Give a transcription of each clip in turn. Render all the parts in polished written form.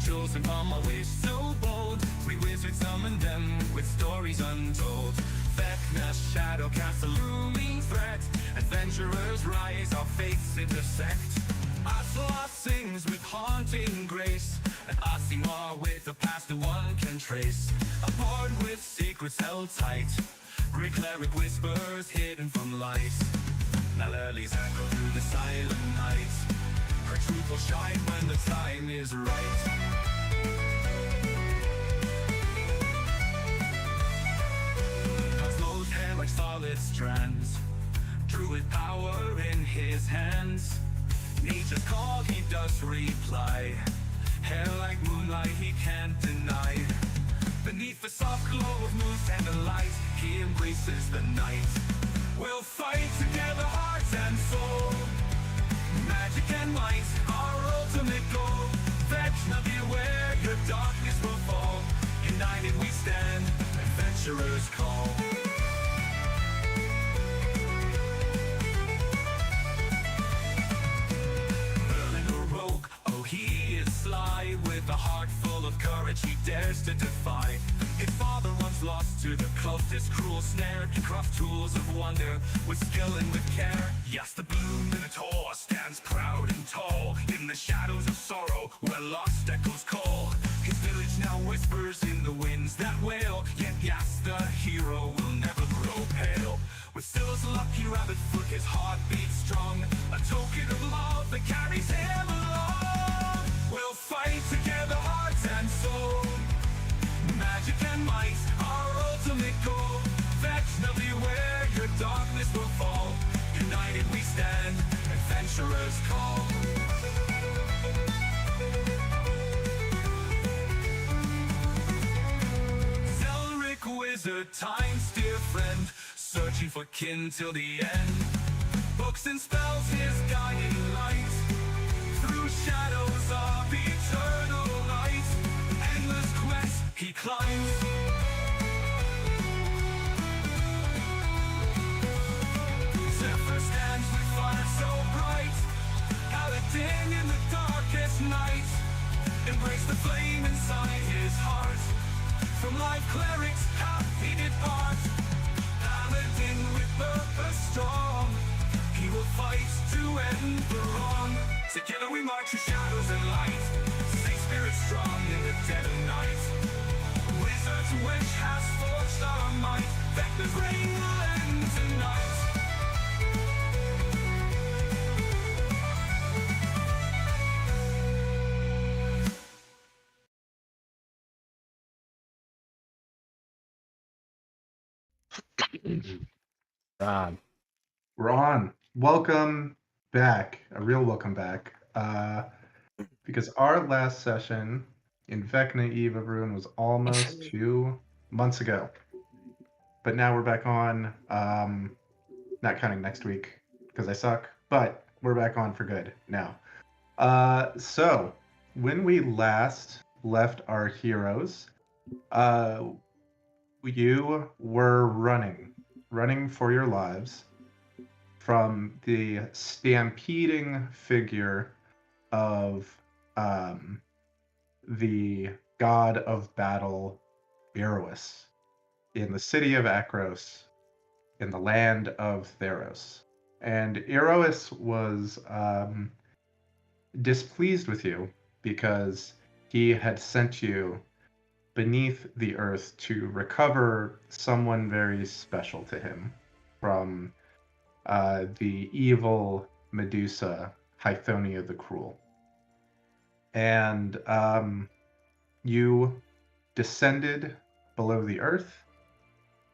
chosen from a wish so bold. We wizards summoned them with stories untold. Vecna's shadow casts a looming threat. Adventurers rise, our faiths intersect. Ocelot sings with haunting grace. And Osimar with a past no one can trace. A port with secrets held tight. Great cleric whispers hidden from light. Now lilies echo through the silent night. Her truth will shine when the time is right. God's lows hair like solid strands. Druid power in his hands. Nature's call he does reply. Hair like moonlight he can't deny. Beneath the soft glow of moons and the light, he embraces the night. We'll fight together, heart and soul. Magic and might, our ultimate goal. Vecna, be aware, your darkness will fall. United we stand, adventurers call. He is sly, with a heart full of courage he dares to defy. His father once lost to the cultist cruel snare. He craft tools of wonder with skill and with care. Yes, the blue minotaur stands proud and tall in the shadows of sorrow where lost echoes call. His village now whispers in the winds that wail. Yet yes, the hero will never grow pale. With Scylla's lucky rabbit foot his heart beats strong, a token of love that carries him along. We'll fight together, heart and soul. Magic and might, our ultimate goal. Vecna, beware, your darkness will fall. United we stand, adventurers call. Zelric, wizard, time's dear friend, searching for kin till the end. Books and spells his guiding light. Through shadows of eternal night, endless quest he climbs. Zephyr stands with fire so bright, paladin in the darkest night. Embrace the flame inside his heart. From life clerics half he depart. Paladin with purpose strong, he will fight to end the wrong. Together we march through shadows and light. Stay spirit strong in the dead of night. Wizard's wish has forged our might. Vecna's reign will end tonight. Ron, welcome back. A real welcome back. Because our last session in Vecna Eve of Ruin was almost 2 months ago. But now we're back on, not counting next week, because I suck, but we're back on for good now. So, when we last left our heroes, you were running for your lives from the stampeding figure of the god of battle, Eros, in the city of Akros, in the land of Theros. And Eros was displeased with you because he had sent you beneath the earth to recover someone very special to him from the evil Medusa, Hythonia the Cruel. And you descended below the earth,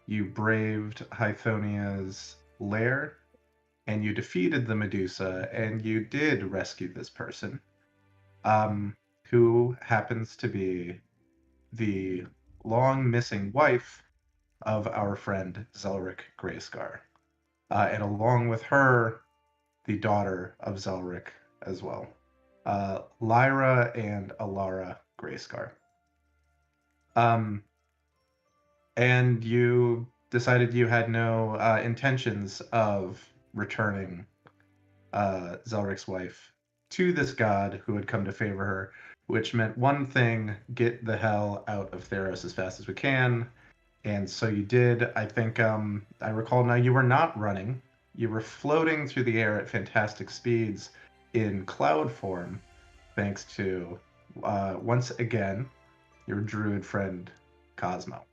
you braved Hythonia's lair, and you defeated the Medusa, and you did rescue this person, who happens to be the long-missing wife of our friend Zelric Greyscar. And along with her, the daughter of Zelric as well, Lyra and Alara Greyscar. And you decided you had no intentions of returning Zelric's wife to this god who had come to favor her which meant one thing: get the hell out of Theros as fast as we can. And so you did. I think I recall now you were not running. You were floating through the air at fantastic speeds in cloud form, thanks to once again your druid friend Cosmo.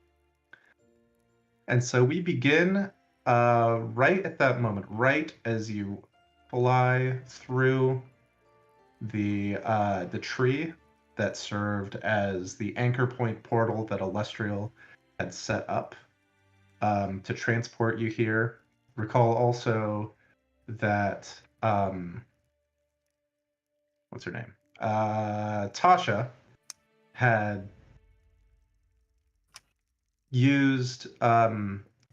And so we begin right at that moment, right as you fly through the tree that served as the anchor point portal that Alestriel had set up to transport you here. Recall also that what's her name? Tasha had used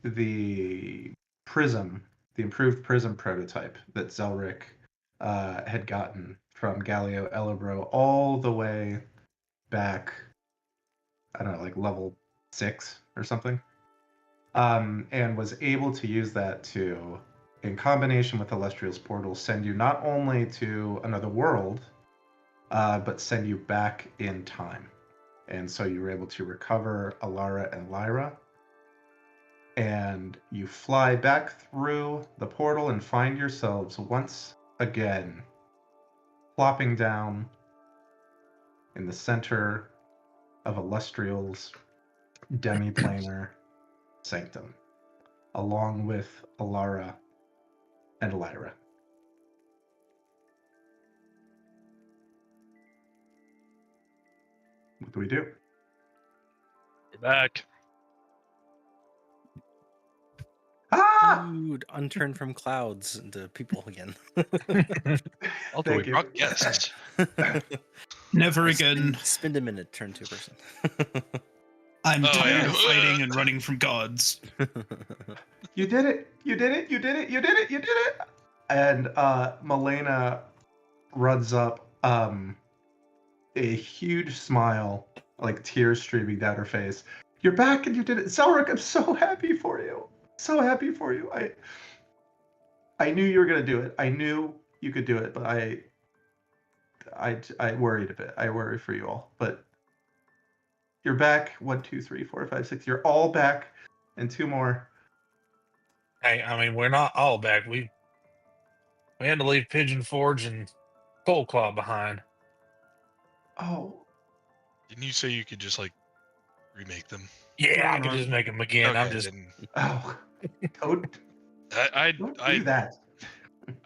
the prism, the improved prism prototype that Zelric had gotten from Galio Elebro all the way back, I don't know, like level 6 or something, and was able to use that to, in combination with Illustrious Portal, send you not only to another world, but send you back in time. And so you were able to recover Alara and Lyra, and you fly back through the portal and find yourselves once again plopping down in the center of Illustrial's demiplanar Sanctum, along with Alara and Lyra. What do we do? We're back. Ah! Dude, unturned from clouds into people again. Also, Thank we you. brought guests. Never again. Spend a minute, turn to a person. I'm Oh, tired yeah. of fighting and running from gods. You did it! You did it! You did it! You did it! You did it! And Milena runs up, a huge smile, like tears streaming down her face. You're back and you did it! Zelric, I'm so happy for you! So happy for you. I knew you were gonna do it. I knew you could do it, but I worried a bit. I worry for you all. But you're back. 1, 2, 3, 4, 5, 6. You're all back. And 2 more. Hey, I mean, we're not all back. We had to leave Pigeon Forge and Cold Claw behind. Oh, Didn't you say you could just like remake them? Yeah, I could just make them again. Okay, I'm just oh. Don't I'd do that.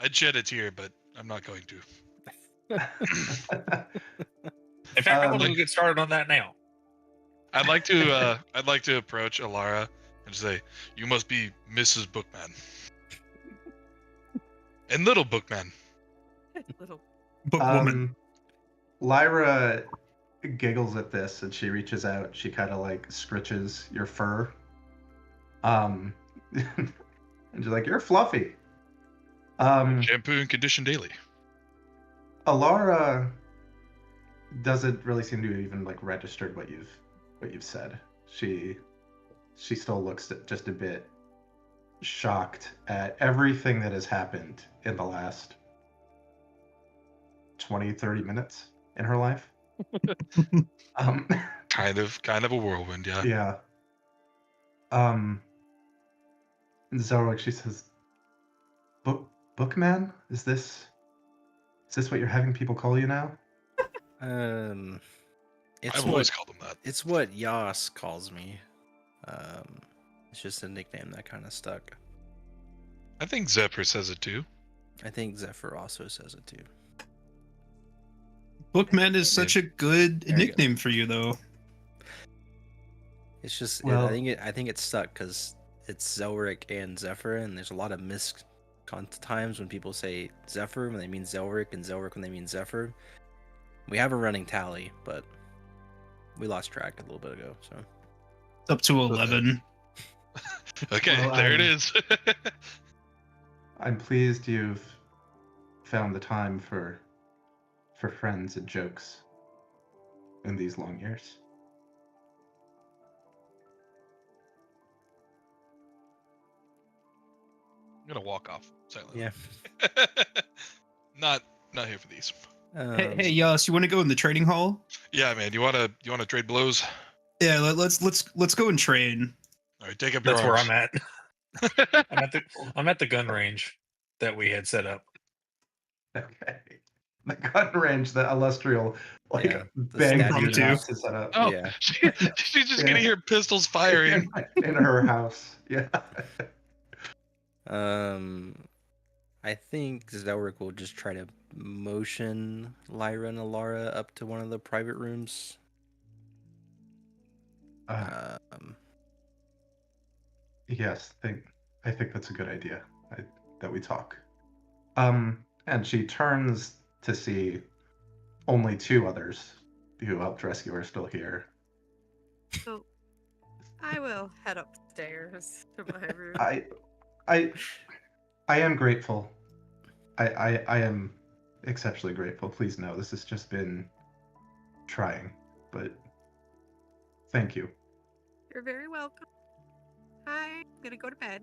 I'd shed a tear, but I'm not going to. in fact, I'm Um, gonna get started on that now. I'd like to approach Alara and say, "You must be Mrs. Bookman." And Little Bookman. Little. Bookwoman. Lyra giggles at this and she reaches out. She kind of like scritches your fur. And she's like, "You're fluffy." Shampoo and condition daily. Alara doesn't really seem to have even like registered what you've said. She still looks just a bit shocked at everything that has happened in the last 20-30 minutes in her life. um Kind of a whirlwind, yeah. yeah. Zelric, she says, Bookman? Is this what you're having people call you now? It's I've what always called him that. it's what Yas calls me. It's just a nickname that kind of stuck. I think Zephyr says it too. I think Zephyr also says it too. Bookman is such a good There you go. nickname for you, though. It's just Well- I think it's stuck because it's Zelric and Zephyr, and there's a lot of times when people say Zephyr when they mean Zelric and Zelric when they mean Zephyr. We have a running tally, but we lost track a little bit ago. So It's up to 11. Okay, Well, there it is. I'm pleased you've found the time for friends and jokes in these long years. I'm gonna walk off silently. yeah, Not here for these. Hey, Yas, you want to go in the trading hall? Yeah, man. You wanna trade blows? Yeah, let's go and trade. All right, take up your That's where arms. I'm at. I'm at the gun range that we had set up. Okay. The gun range that Illustrial Yeah, the begged you statue. not to set up Oh, Yeah. she's just Yeah. gonna hear pistols firing. in her house. Yeah. I think Zelric will just try to motion Lyra and Alara up to one of the private rooms. Um, Yes, I think that's a good idea. That we talk. And she turns to see only two others who helped rescue her still here. So I will head upstairs to my room. I am grateful. I am exceptionally grateful. Please know this has just been trying, but thank you. You're very welcome. I'm gonna go to bed.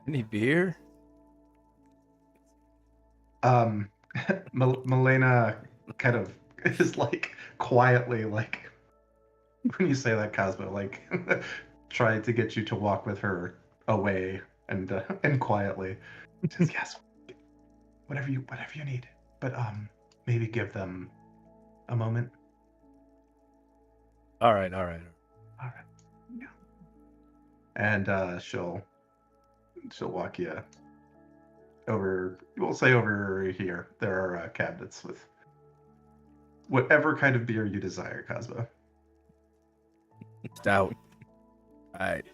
Any beer? Milena kind of is like quietly like when you say that, Cosmo, like tried to get you to walk with her away and quietly just yes, whatever you need, but maybe give them a moment. All right. All right, yeah, and she'll walk you over. We'll say over here. There are cabinets with whatever kind of beer you desire, Cosmo. Stout. All right.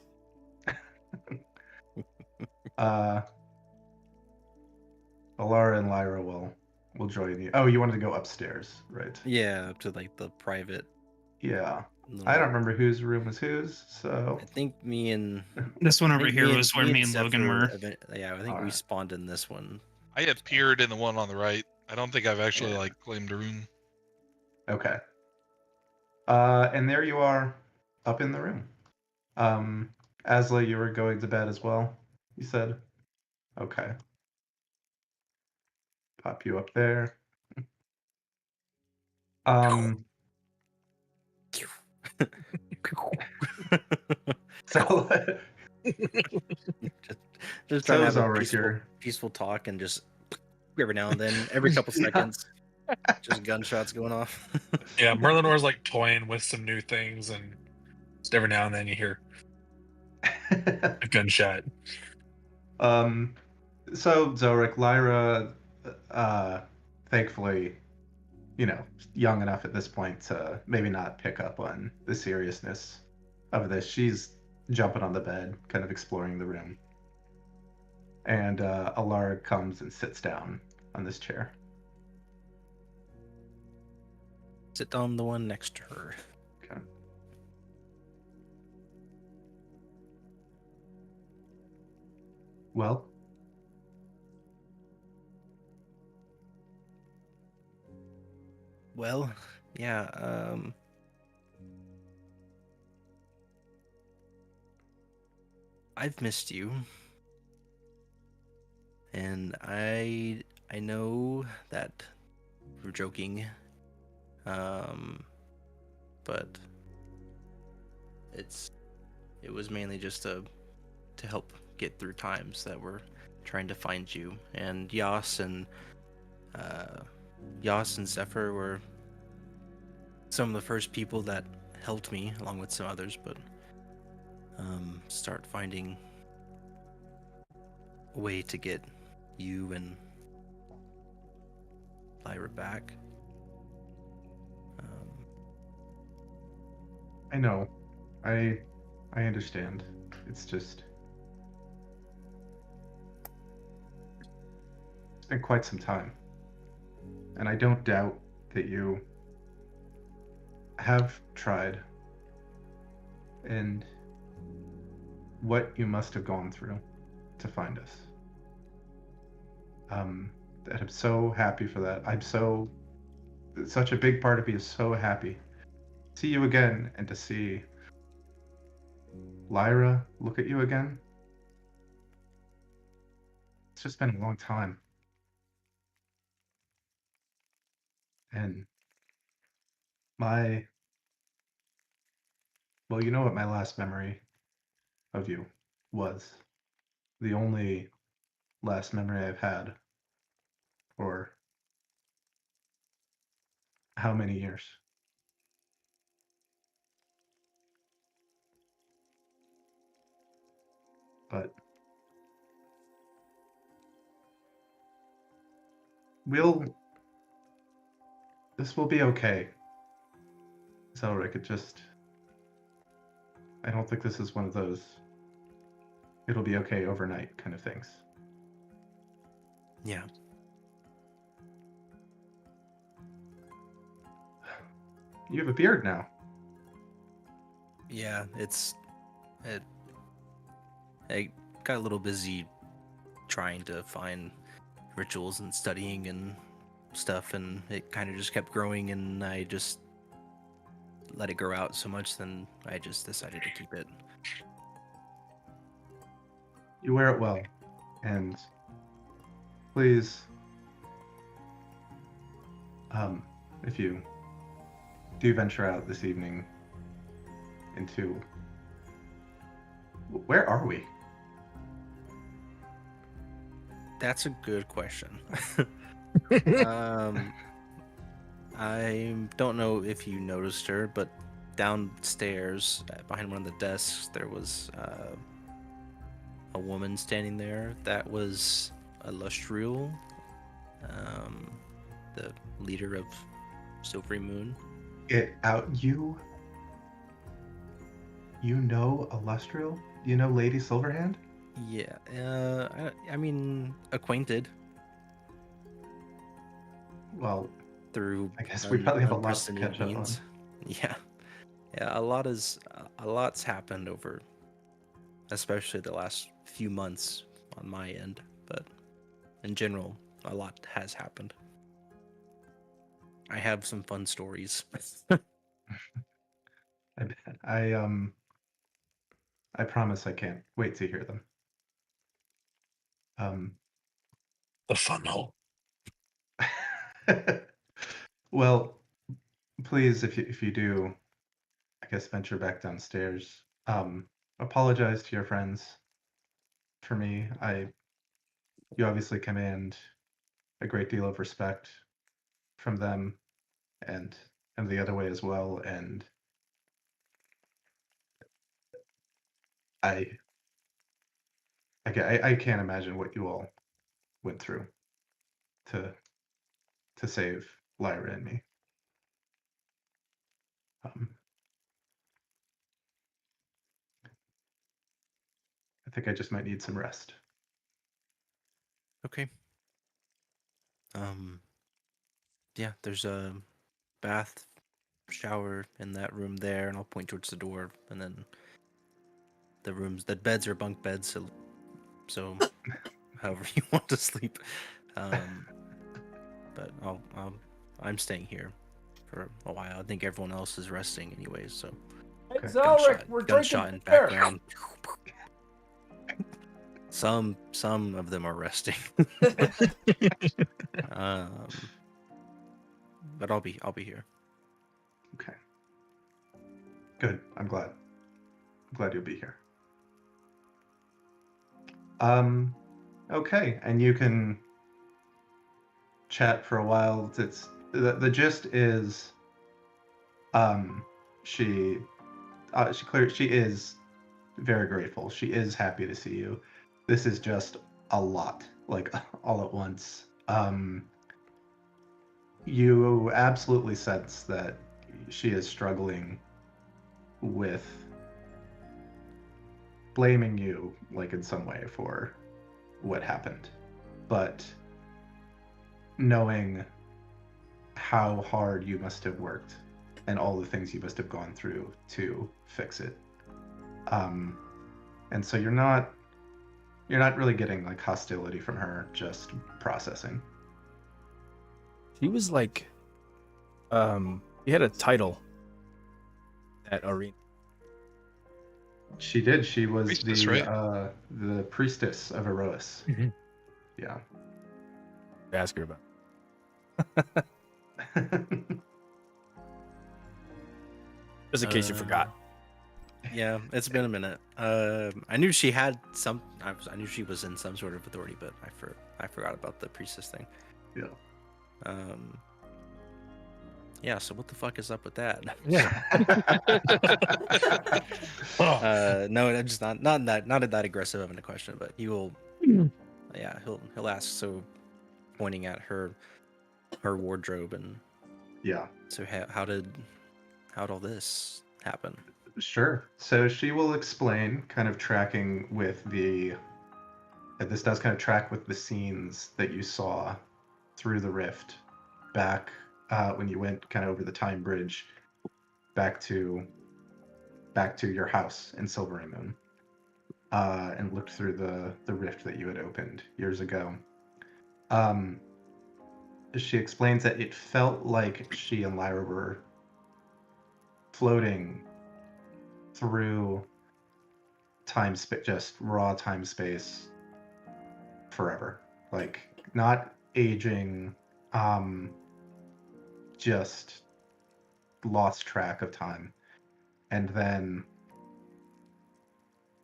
Alara and Lyra will join you. Oh, you wanted to go upstairs, right? yeah, up to like the private. Yeah. little- I don't remember whose room was whose, so I think me and This one I over think here me was where me and Logan Zephyr were. Yeah, I think we Alright. spawned in this one. I appeared in the one on the right. I don't think I've actually Yeah. like claimed a room. okay. And there you are, up in the room. Asla, you were going to bed as well, you said? Okay. Pop you up there. So just trying to have a Zelric, peaceful talk and just every now and then, every couple Yeah. seconds, just gunshots going off. Yeah, Merlinor's like toying with some new things, and just every now and then you hear a gunshot. So Zelric, Lyra, thankfully, young enough at this point to maybe not pick up on the seriousness of this. She's jumping on the bed, kind of exploring the room. And Alara comes and sits down on this chair. Sit on the one next to her. Okay. Well, Well, yeah, I've missed you. And I know that we're joking. But it was mainly just to help get through times that we're trying to find you. And Yas and Zephyr were some of the first people that helped me, along with some others, but start finding a way to get you and Lyra back. I know. I understand. It's just it's been quite some time. And I don't doubt that you have tried and what you must have gone through to find us. And I'm so happy for that. Such a big part of me is so happy to see you again and to see Lyra look at you again. It's just been a long time. And my, well, you know what my last memory of you was? The only last memory I've had for how many years? But this will be okay. Zelric, I don't think this is one of those it'll be okay overnight kind of things. Yeah. You have a beard now. Yeah, I got a little busy trying to find rituals and studying and stuff, and it kind of just kept growing, and I just let it grow out so much, then I just decided to keep it. You wear it well, and please, if you do venture out this evening into, where are we? That's a good question. I don't know if you noticed her, but downstairs, behind one of the desks, there was a woman standing there. That was Illustrial, the leader of Silvery Moon. You know Illustrial? You know Lady Silverhand? Yeah, I mean, acquainted Well, through. I guess we probably have a lot to unprecedented catch up on. means. Yeah, a lot's happened over, especially the last few months on my end, but in general, a lot has happened. I have some fun stories. I bet. I promise I can't wait to hear them. The fun hole. Well, please, if you do, I guess venture back downstairs. Apologize to your friends for me. You obviously command a great deal of respect from them, and the other way as well. And I I can't imagine what you all went through to save Lyra and me. I think I just might need some rest. Okay. Yeah, there's a bath, shower in that room there, and I'll point towards the door, and then the beds are bunk beds, so however you want to sleep. But I'm staying here for a while. I think everyone else is resting anyways, so. Okay. Zelric, we're Gunshot in drinking beer. background. Some of them are resting. But I'll be here. Okay. Good. I'm glad. I'm glad you'll be here. Okay, and you can chat for a while. It's the gist is, she is very grateful. She is happy to see you. This is just a lot, like all at once. You absolutely sense that she is struggling with blaming you, like in some way, for what happened, but knowing how hard you must have worked and all the things you must have gone through to fix it. And so you're not really getting like hostility from her, just processing. She was like, she had a title at Arena. She did. She was Priestess, right? The priestess of Erois. Mhm. Yeah. Ask her about. Just in case you forgot. Yeah, it's been a minute. I knew she had some. I knew she was in some sort of authority, but I forgot about the priestess thing. Yeah. Yeah. So what the fuck is up with that? Oh, No, I'm just not that aggressive of a question, but he will. Yeah, he'll ask. So, pointing at her wardrobe, and Yeah. so how'd all this happen? Sure. So she will explain, kind of tracking with this does kind of track with the scenes that you saw through the rift back when you went kind of over the time bridge back to your house in Silvery Moon, and looked through the rift that you had opened years ago. She explains that it felt like she and Lyra were floating through time space, just raw time space forever, like not aging, just lost track of time. And then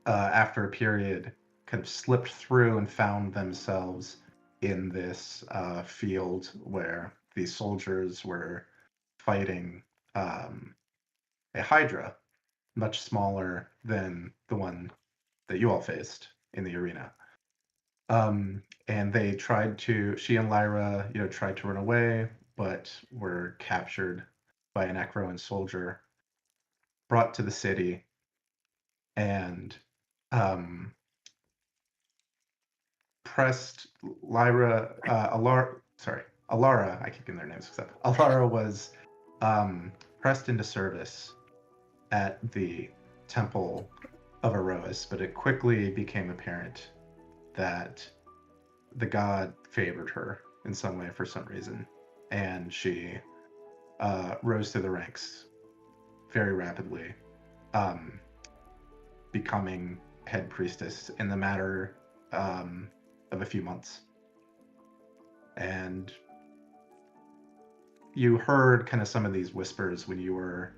after a period, kind of slipped through and found themselves in this field where these soldiers were fighting a hydra much smaller than the one that you all faced in the arena. And they she and Lyra, tried to run away, but were captured by an Ekroan soldier, brought to the city, and pressed Alara, I keep getting their names mixed up. Alara was pressed into service at the Temple of Erois, but it quickly became apparent that the god favored her in some way for some reason, and she rose through the ranks very rapidly, becoming head priestess in the matter of a few months. And you heard kind of some of these whispers when you were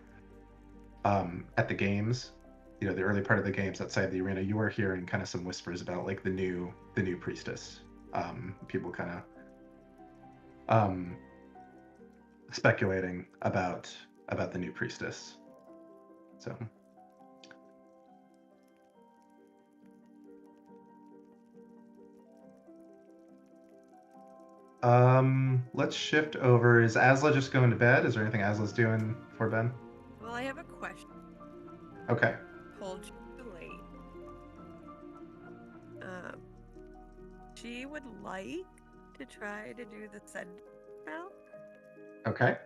at the games, the early part of the games outside the arena. You were hearing kind of some whispers about like the new priestess. People kind of speculating about the new priestess. So let's shift over. Is Asla just going to bed? Is there anything Asla's doing for Ben? Well, I have a question. Okay. Told you too late. She would like to try to do the send spell Okay.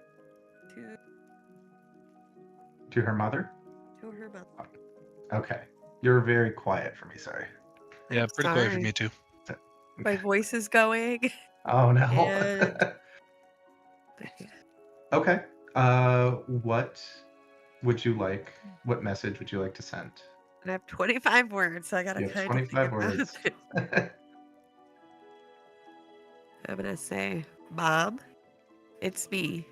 To her mother? to her mother. Okay. You're very quiet for me, sorry. Yeah, I'm pretty quiet for sorry. me too. My voice is going. Oh no. And- Okay. What would you like? What message would you like to send? I have 25 words, so I gotta You have kind 25 of think about words. it. I'm gonna say, Mom, it's me.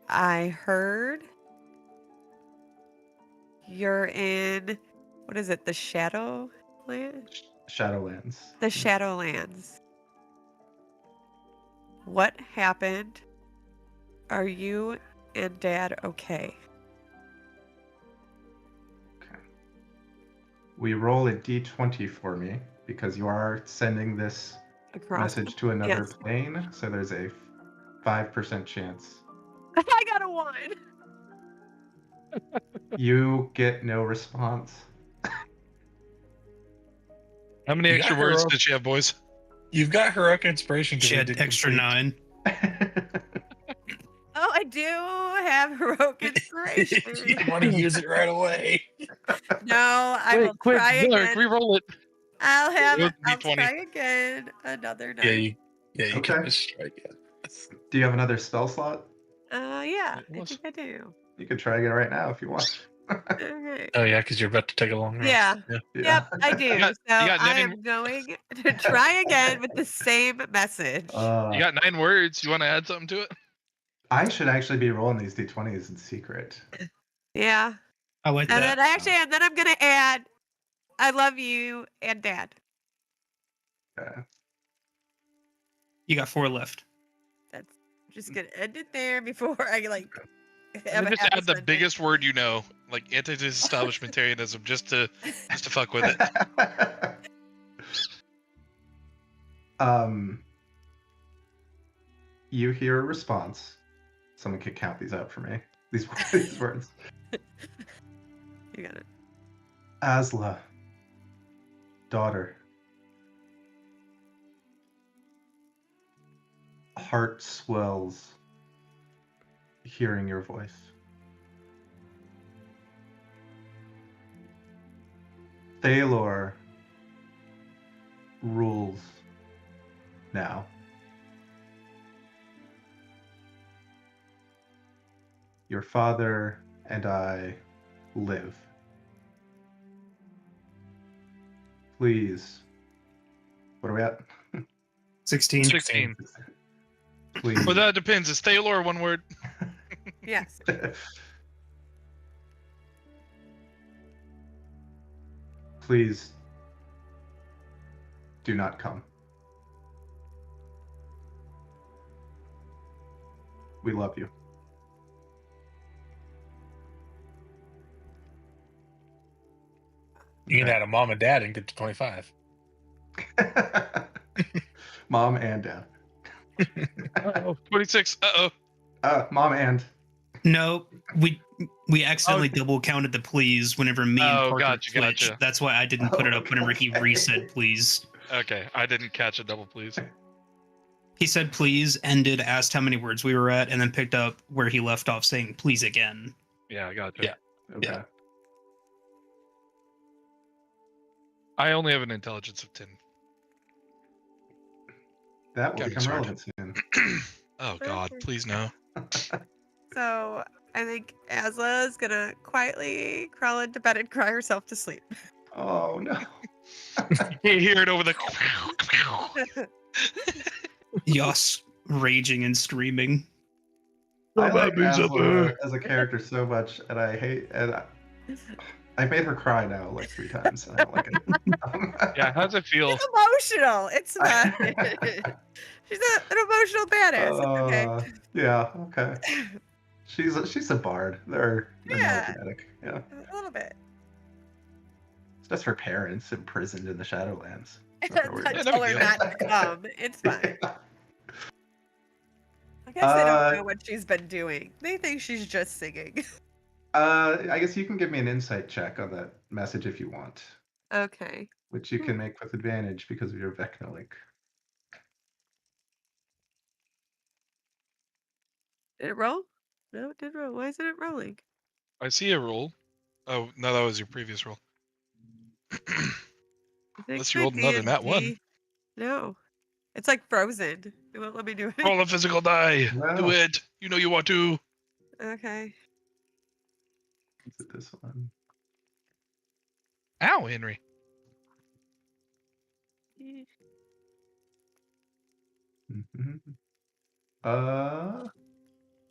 I heard you're in, what is it, the Shadowland? Shadowlands. The Shadowlands. What happened? Are you and Dad okay? Okay. We roll a d20 for me because you are sending this Across. message to another Yes. plane, so there's a 5% chance. I got a 1. You get no response. How many You extra got her words up. did she have, boys? You've got heroic inspiration. 'cause She we had did extra complete. 9. Oh, I do have heroic inspiration. You want to use it right away. No, I Wait, will quick, try Zelric, again. re-roll it. I'll D20. try again another night. You Okay. can just try again. Do you have another spell slot? Yeah, It I was- think I do. You could try again right now if you want. Okay. Oh yeah, because you're about to take a long rest. Yeah. Yeah. Yep, I do. got- So you got I 9 am going to try again with the same message. You got 9 words. You want to add something to it? I should actually be rolling these d20s in secret. Yeah. I like And that. then I'm gonna add I love you and Dad. Okay. You got 4 left. That's just gonna end it there before I like And have then a just happy add the Sunday. biggest word you know, like anti-establishmentarianism, just to fuck with it. You hear a response. Someone could count these out for me. These words. You got it. Asla, daughter. Heart swells hearing your voice. Thalor rules now. Your father and I live. Please. What are we at? 16. 16. Please. Well, that depends. Is Thalor one word? Yes. Please do not come. We love you. You can add a mom and dad and get to 25. Mom and dad. Uh-oh. 26. Uh-oh. Mom and. No, we accidentally double counted the please whenever me and Oh, Parker gotcha, switched. gotcha. That's why I didn't put it up whenever he Okay. resaid please. Okay, I didn't catch a double please. He said please, ended, asked how many words we were at, and then picked up where he left off saying please again. Yeah, I gotcha. Yeah. Okay. Yeah. I only have an intelligence of 10. That will Got me become started. relevant soon. Oh God, Okay. please no. So I think Asla is gonna quietly crawl into bed and cry herself to sleep. Oh no. You hear it over the. Yas raging and screaming. I like Asla as a character so much, and I hate. I made her cry now like 3 times, and I don't like it. Yeah, how's it feel? She's emotional. It's fine. She's an emotional badass. It's okay. Yeah. Okay. She's a bard. They're Yeah. melodramatic. Yeah. A little bit. It's just her parents imprisoned in the Shadowlands. I That's not weird. tell her not to come. It's fine. I guess they don't know what she's been doing. They think she's just singing. I guess you can give me an insight check on that message if you want, Okay. which you can make with advantage because of your Vecna link. Did it roll? No, it didn't roll. Why isn't it rolling? I see a roll. Oh no, that was your previous roll. It Unless you could rolled be another in nat one. D. No. It's like frozen. It won't let me do it. Roll a physical die. No. Do it. You know you want to. Okay. Is it this one? Ow, Henry. Mhm.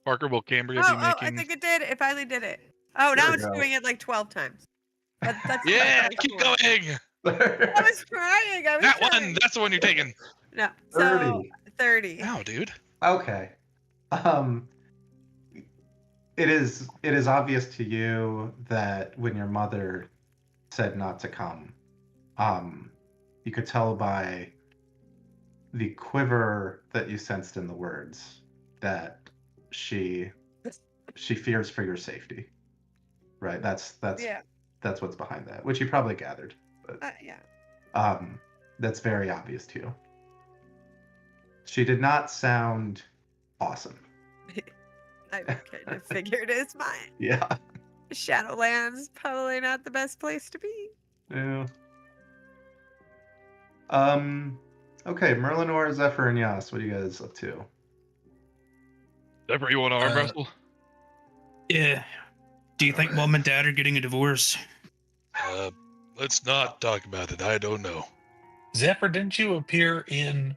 Parker, will Cambria Oh, be I making? think it did. It finally did it. Oh, There now we it's go. doing it like 12 times. That's Yeah, that's keep cool. going. I was trying. I was That trying. one. That's the one you're taking. No. So 30. 30. Ow, dude. Okay. It is obvious to you that when your mother said not to come, you could tell by the quiver that you sensed in the words that she fears for your safety. Right? That's Yeah. that's what's behind that, which you probably gathered. But Yeah. that's very obvious to you. She did not sound awesome. I kind of figured it's mine. Yeah. Shadowlands probably not the best place to be. Yeah. Okay, Merlinor, Zephyr, and Yas, what are you guys up to? Zephyr, you want to arm Uh, wrestle? Yeah. Do you think mom and dad are getting a divorce? Let's not talk about it. I don't know. Zephyr, didn't you appear in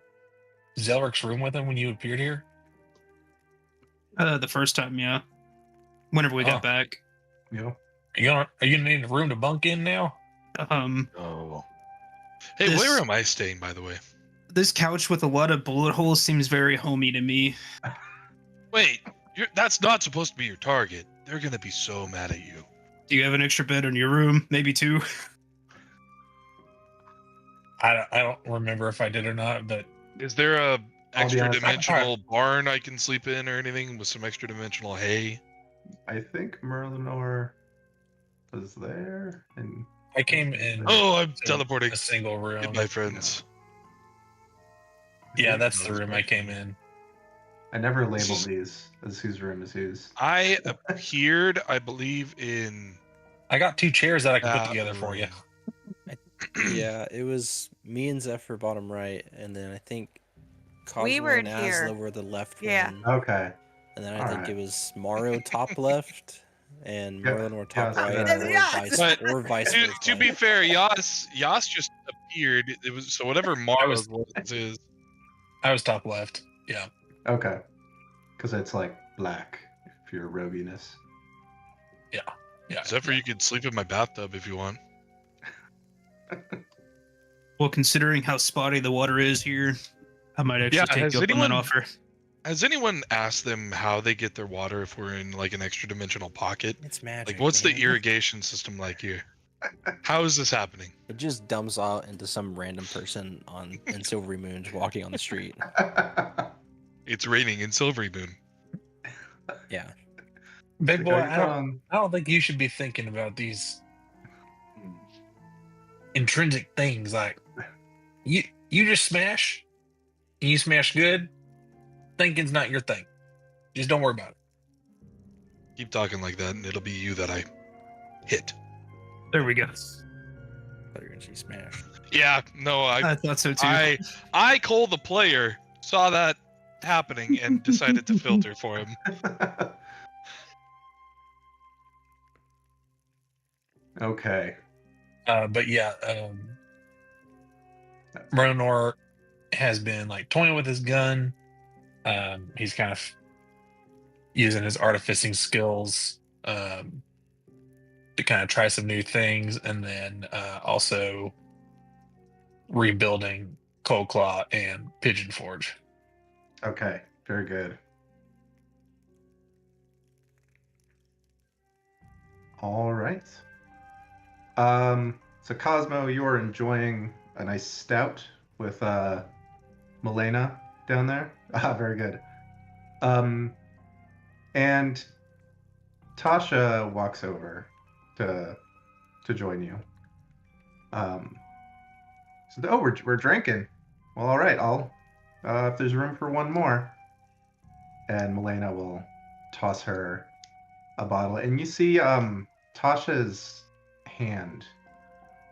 Zelric's room with him when you appeared here? The first time, yeah. Whenever we Oh. got back. Yep. Are you gonna need a room to bunk in now? Oh. Hey, This- where am I staying, by the way? This couch with a lot of bullet holes seems very homey to me. Wait, that's not supposed to be your target. They're gonna be so mad at you. Do you have an extra bed in your room? Maybe two? I don't remember if I did or not, but Is there a I'll be extra honest, dimensional barn I can sleep in or anything with some extra dimensional hay? I think Merlinor was there, and I came in Oh, I'm to teleporting. a single room. Goodbye, friends. Yeah, that's the room I came in. I never labeled these as whose room is whose. I appeared, I believe, in I got 2 chairs that I can put that together for you. room. Yeah, it was me and Zephyr bottom right, and then I think Cosmo We were and in here. Asla were the left Yeah. one. Okay. And then I All think right. it was Mario top left and Yeah, Merlin were top yeah, right, so or yes. vice, But or vice To, versa. to be fair, Yas just appeared. It was so whatever Mars is. I was top left. Yeah. Okay. Because it's like black if you're roguiness. Yeah. Zephyr, you could sleep in my bathtub if you want. Well, considering how spotty the water is here, I might actually Yeah, take has you up on that anyone- offer. Has anyone asked them how they get their water if we're in like an extra dimensional pocket? It's magic. Like, what's the man. irrigation system like here? How is this happening? It just dumps out into some random person in Silvery Moon just walking on the street. It's raining in Silvery Moon. Yeah. Big boy, Are you from- I don't think you should be thinking about these intrinsic things like you just smash and you smash good. Thinking's not your thing. Just don't worry about it. Keep talking like that, and it'll be you that I hit. There we go. Thought you were gonna say smash. Yeah, no, I thought so too. I Cole the player, saw that happening and decided to filter for him. Okay. But yeah, Ronor has been like toying with his gun. He's kind of using his artificing skills to kind of try some new things, and then also rebuilding Cold Claw and Pigeon Forge. Okay. Very good. All right. So Cosmo, you're enjoying a nice stout with Milena down there. Ah, very good. And Tasha walks over to join you. So we're drinking. Well, all right. I'll if there's room for one more. And Milena will toss her a bottle, and you see Tasha's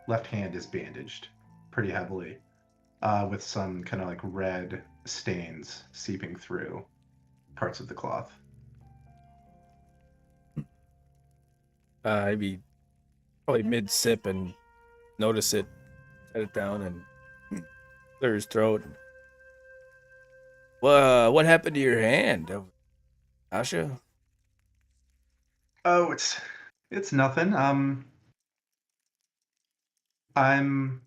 left hand is bandaged pretty heavily, with some kind of like red stains seeping through parts of the cloth. I'd be probably mid sip and notice it, set it down, and clear his throat. Well, what happened to your hand, Asha? Oh, it's nothing. I'm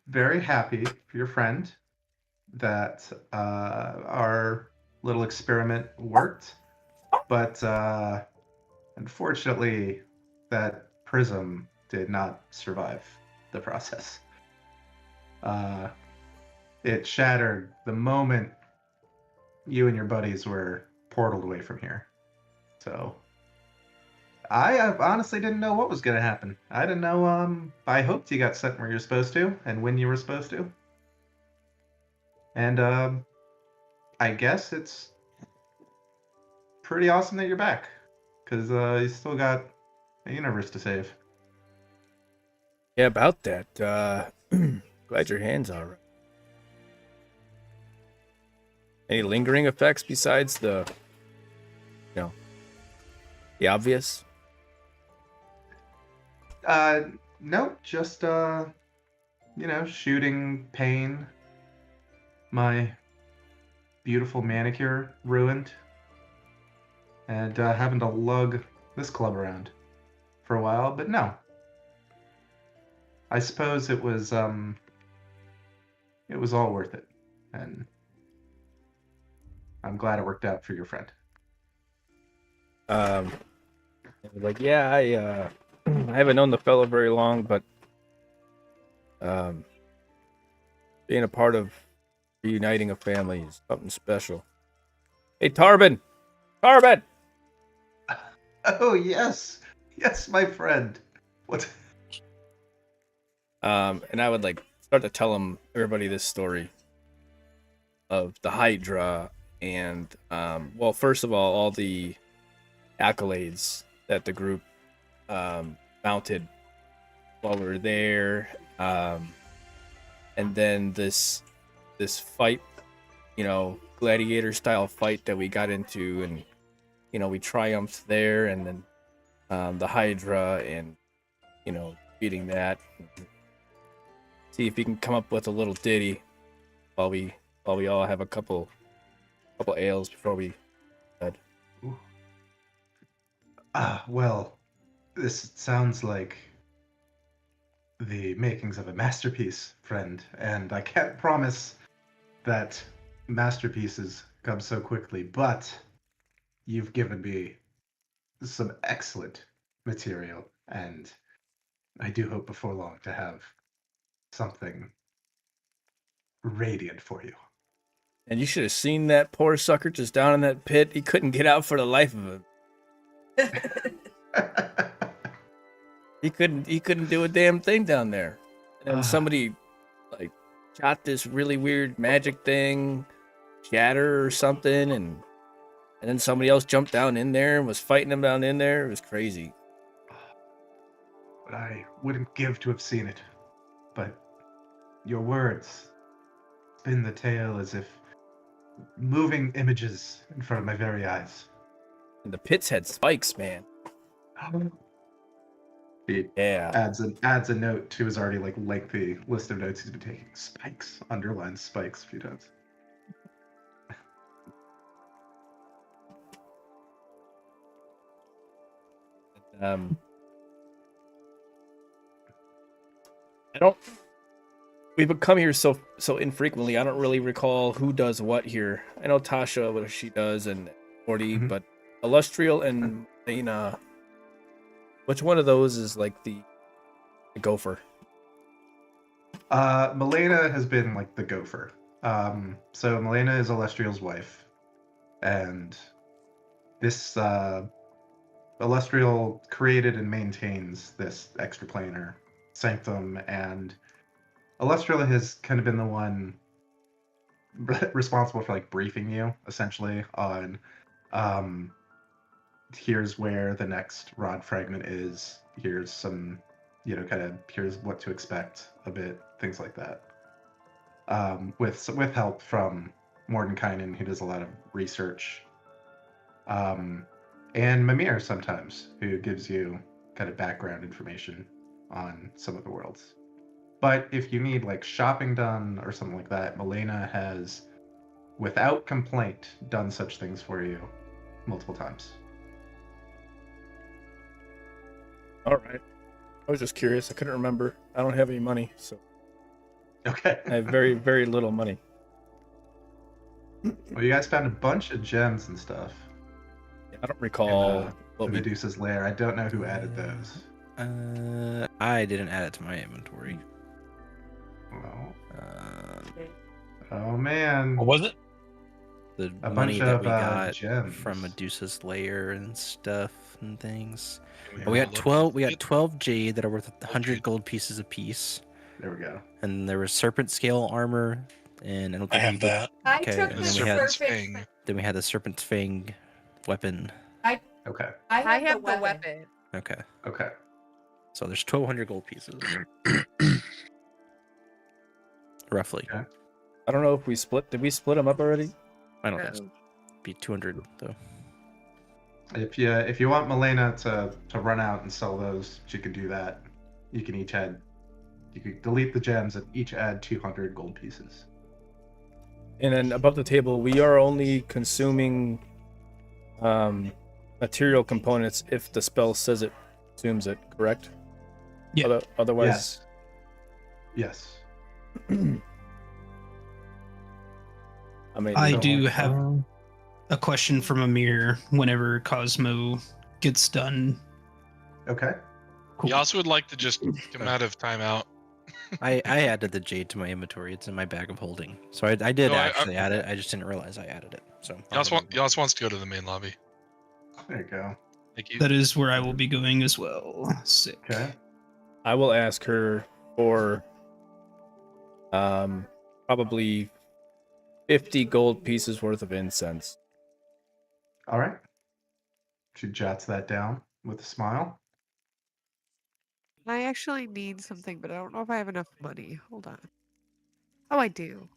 very happy for your friend that our little experiment worked, but unfortunately, that prism did not survive the process. It shattered the moment you and your buddies were portaled away from here. So I honestly didn't know what was going to happen. I didn't know. I hoped you got sent where you're supposed to and when you were supposed to. And I guess it's pretty awesome that you're back, because you still got a universe to save. Yeah, about that. Glad your hand's all right. Any lingering effects besides the, The obvious? Nope, just shooting pain. My beautiful manicure ruined, and having to lug this club around for a while. But no, I suppose it was all worth it, and I'm glad it worked out for your friend. Like, yeah, I I haven't known the fellow very long, but being a part of reuniting a family is something special. Hey, Tarbin! Tarbin! Oh yes, yes, my friend. What? And I would like start to tell everybody this story of the Hydra and well, first of all the accolades that the group mounted while we were there, and then this fight, gladiator style fight that we got into, and we triumphed there, and then the Hydra, and beating that. See if we can come up with a little ditty while we all have a couple ales before we head. Well, this sounds like the makings of a masterpiece, friend, and I can't promise that masterpieces come so quickly, but you've given me some excellent material, and I do hope before long to have something radiant for you. And you should have seen that poor sucker just down in that pit. He couldn't get out for the life of him. He couldn't do a damn thing down there. And then somebody like shot this really weird magic thing, shatter or something, and then somebody else jumped down in there and was fighting him down in there. It was crazy. But I wouldn't give to have seen it. But your words spin the tale as if moving images in front of my very eyes. And the pits had spikes, man. He Yeah. adds a note to his already lengthy list of notes he's been taking. Spikes, underlined spikes a few times. We've come here so infrequently. I don't really recall who does what here. I know Tasha, what she does, and Morty, but Illustrial and Lena, which one of those is like the gopher? Milena has been the gopher. So Milena is Illustrial's wife, and this Illustrial created and maintains this extraplanar Sanctum, and Illustrial has kind of been the one responsible for briefing you essentially on here's where the next rod fragment is, here's some here's what to expect a bit, things like that, with help from Mordenkainen, who does a lot of research, and Mimir sometimes, who gives you kind of background information on some of the worlds. But if you need shopping done or something like that, Milena has, without complaint, done such things for you multiple times. All right. I was just curious. I couldn't remember. I don't have any money, so Okay. I have very, very little money. Well, you guys found a bunch of gems and stuff. Yeah, I don't recall in Medusa's lair. I don't know who added those. I didn't add it to my inventory. Well, oh man. What was it? The A money bunch that of we got gems from Medusa's lair and stuff and things. Yeah, We got look, 12. We got 12 jade that are worth 100 gold pieces apiece. There we go. And there was serpent scale armor, and I don't I think have we did- that. I Okay, took and the then we had- Serpent's serpent. Fang. Then we had the serpent's fang weapon. Okay. I have the weapon. Okay, Okay. so there's 1,200 gold pieces, roughly. Okay. I don't know if we split. Did we split them up already? I don't think so. Be 200 though. If you want Milena to run out and sell those, she can do that. You can delete the gems and each add 200 gold pieces. And then above the table, we are only consuming material components if the spell says it consumes it, correct? Yeah. Otherwise, Yes. I mean, I So, do have a question from Amir whenever Cosmo gets done. Okay. Cool. You also would like to just come out of timeout. I added the jade to my inventory. It's in my bag of holding. So I did No, actually add it. I just didn't realize I added it. So Yas wants to go to the main lobby. There you go. Thank you. That is where I will be going as well. Sick. Okay. I will ask her for probably 50 gold pieces worth of incense. All right. She jots that down with a smile. I actually need something, but I don't know if I have enough money. Hold on. Oh, I do.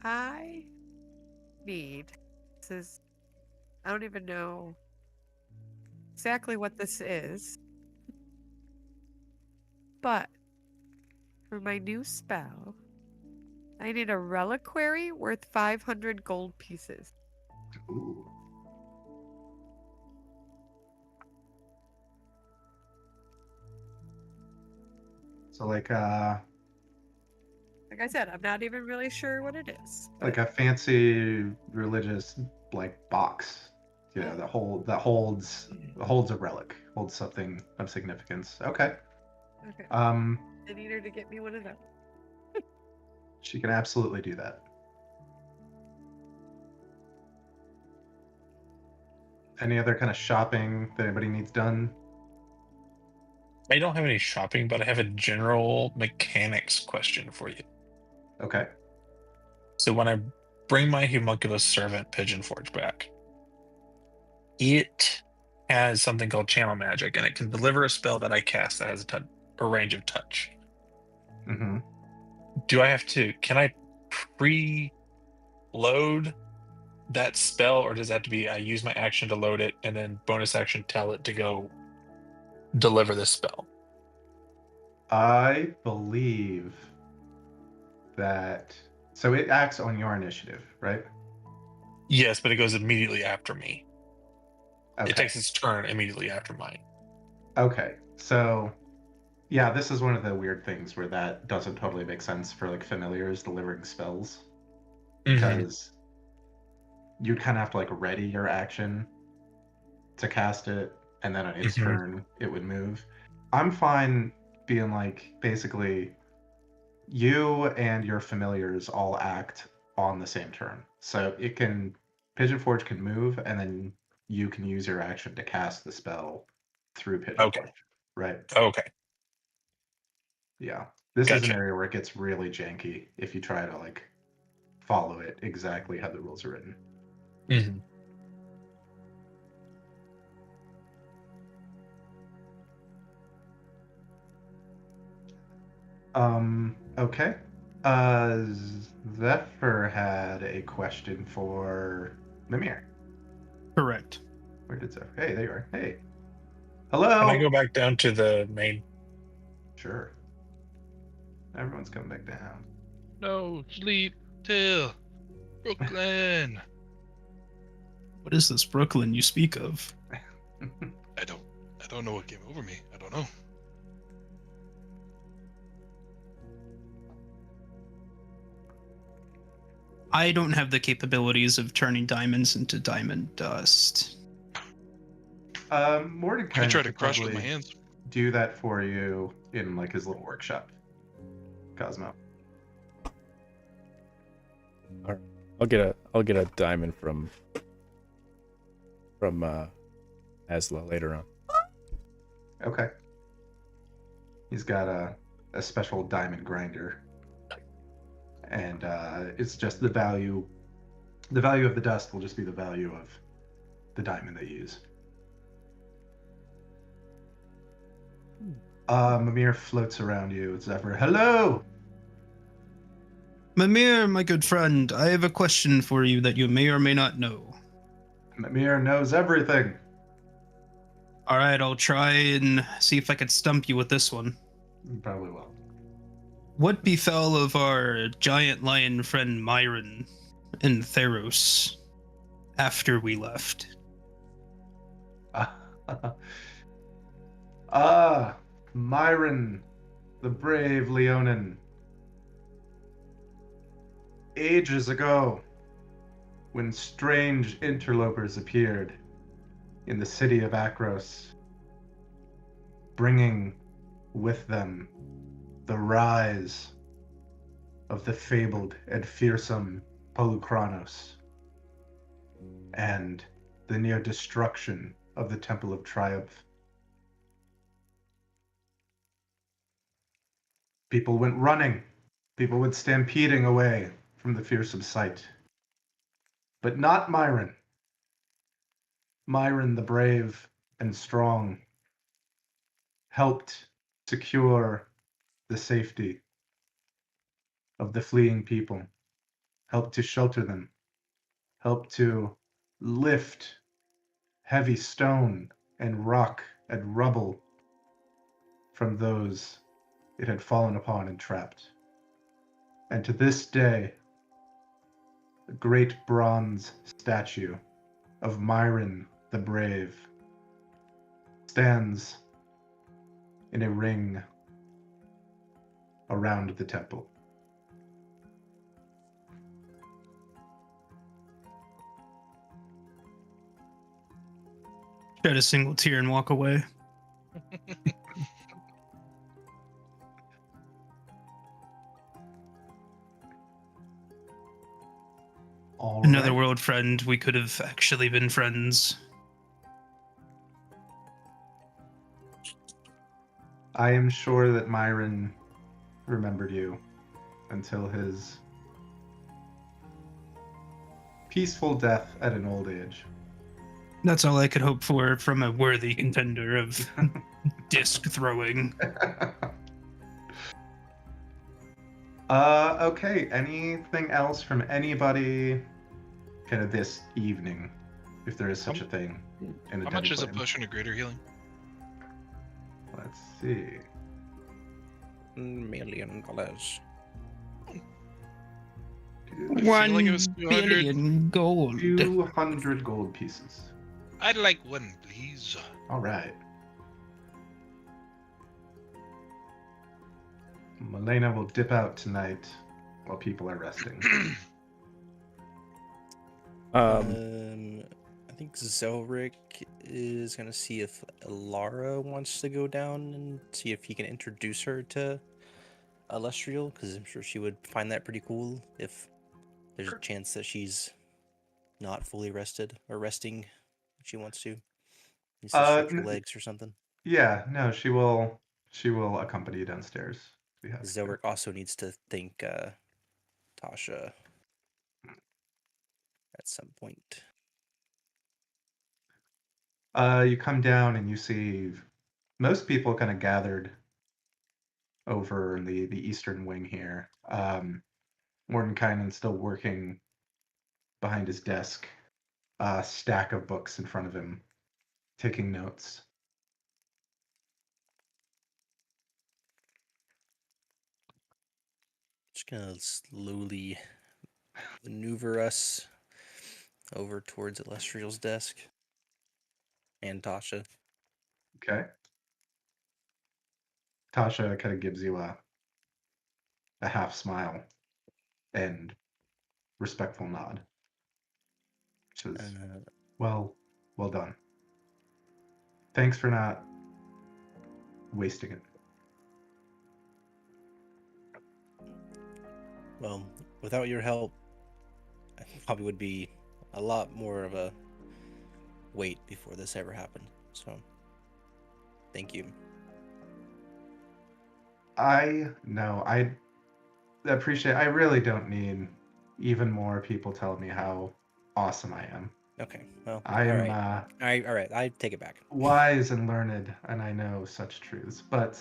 I need. This is. I don't even know exactly what this is. But for my new spell, I need a reliquary worth 500 gold pieces. Ooh. So Like I said, I'm not even really sure what it is. like a fancy religious box, that holds a relic, holds something of significance. Okay. Okay. I need her to get me one of them. She can absolutely do that. Any other kind of shopping that anybody needs done? I don't have any shopping, but I have a general mechanics question for you. Okay. So when I bring my homunculus servant Pigeon Forge back, it has something called channel magic, and it can deliver a spell that I cast that has a range of touch. Mm-hmm. Can I pre-load that spell, or does that have to be I use my action to load it and then bonus action tell it to go deliver this spell? I believe that. So it acts on your initiative, right? Yes, but it goes immediately after me. Okay. It takes its turn immediately after mine. Okay. So, yeah, this is one of the weird things where that doesn't totally make sense for familiars delivering spells, because you'd kind of have to ready your action to cast it, and then on its turn it would move. I'm fine being basically you and your familiars all act on the same turn. So Pigeon Forge can move, and then you can use your action to cast the spell through Pigeon Forge. Right? Okay. Yeah. This is an Gotcha. area where it gets really janky if you try to follow it exactly how the rules are written. Mm-hmm. Okay. Zephyr had a question for Mimir. Correct. Where did Zephyr? Hey, there you are. Hey. Hello. Can I go back down to the main? Sure. Everyone's coming back down. No, sleep till Brooklyn. What is this Brooklyn you speak of? I don't know what came over me. I don't know. I don't have the capabilities of turning diamonds into diamond dust. Mordecai I try to could crush with my probably hands. do that for you in his little workshop. Cosmo. I'll get a diamond from Asla later on. Okay. He's got a special diamond grinder, and it's just the value of the dust will just be the value of the diamond they use. Mimir floats around you. Zephyr, hello. Mimir, my good friend, I have a question for you that you may or may not know. Mimir knows everything. All right, I'll try and see if I can stump you with this one. You probably will. What befell of our giant lion friend Myron in Theros after we left? Myron, the brave Leonin. Ages ago, when strange interlopers appeared in the city of Akros, bringing with them the rise of the fabled and fearsome Polukranos and the near destruction of the Temple of Triumph. People went running. People went stampeding away from the fearsome sight. But not Myron. Myron the brave and strong helped secure the safety of the fleeing people, helped to shelter them, helped to lift heavy stone and rock and rubble from those it had fallen upon and trapped. And to this day, a great bronze statue of Myron the Brave stands in a ring around the temple. Shed a single tear and walk away. All Another right. world friend, we could have actually been friends. I am sure that Myron remembered you until his peaceful death at an old age. That's all I could hope for from a worthy contender of disc throwing. Okay. Anything else from anybody kind of this evening, if there is such a thing in the How much is a Deadly potion of greater healing? Flame? Let's see. $1 million. I feel like it was 200. billion gold. 200 gold pieces. I'd like one, please. All right. Malena will dip out tonight while people are resting. I think Zelric is gonna see if Lara wants to go down and see if he can introduce her to Alestriel, because I'm sure she would find that pretty cool if there's a chance that she's not fully rested or resting if she wants to. Needs to stretch her legs or something. Yeah, no, she will accompany you downstairs. We have to go. Zelric also needs to thank Tasha at some point. You come down and you see most people kind of gathered over in the eastern wing here. Mordenkainen still working behind his desk, a stack of books in front of him, taking notes. Just gonna slowly maneuver us over towards Alestriel's desk and Tasha. Okay. Tasha kind of gives you a half smile and respectful nod. Which is, well done. Thanks for not wasting it. Well, without your help, I probably would be a lot more of a wait before this ever happened. So, thank you. I appreciate. I really don't need even more people telling me how awesome I am. Okay, well, I am all right, I take it back. wise and learned, and I know such truths, but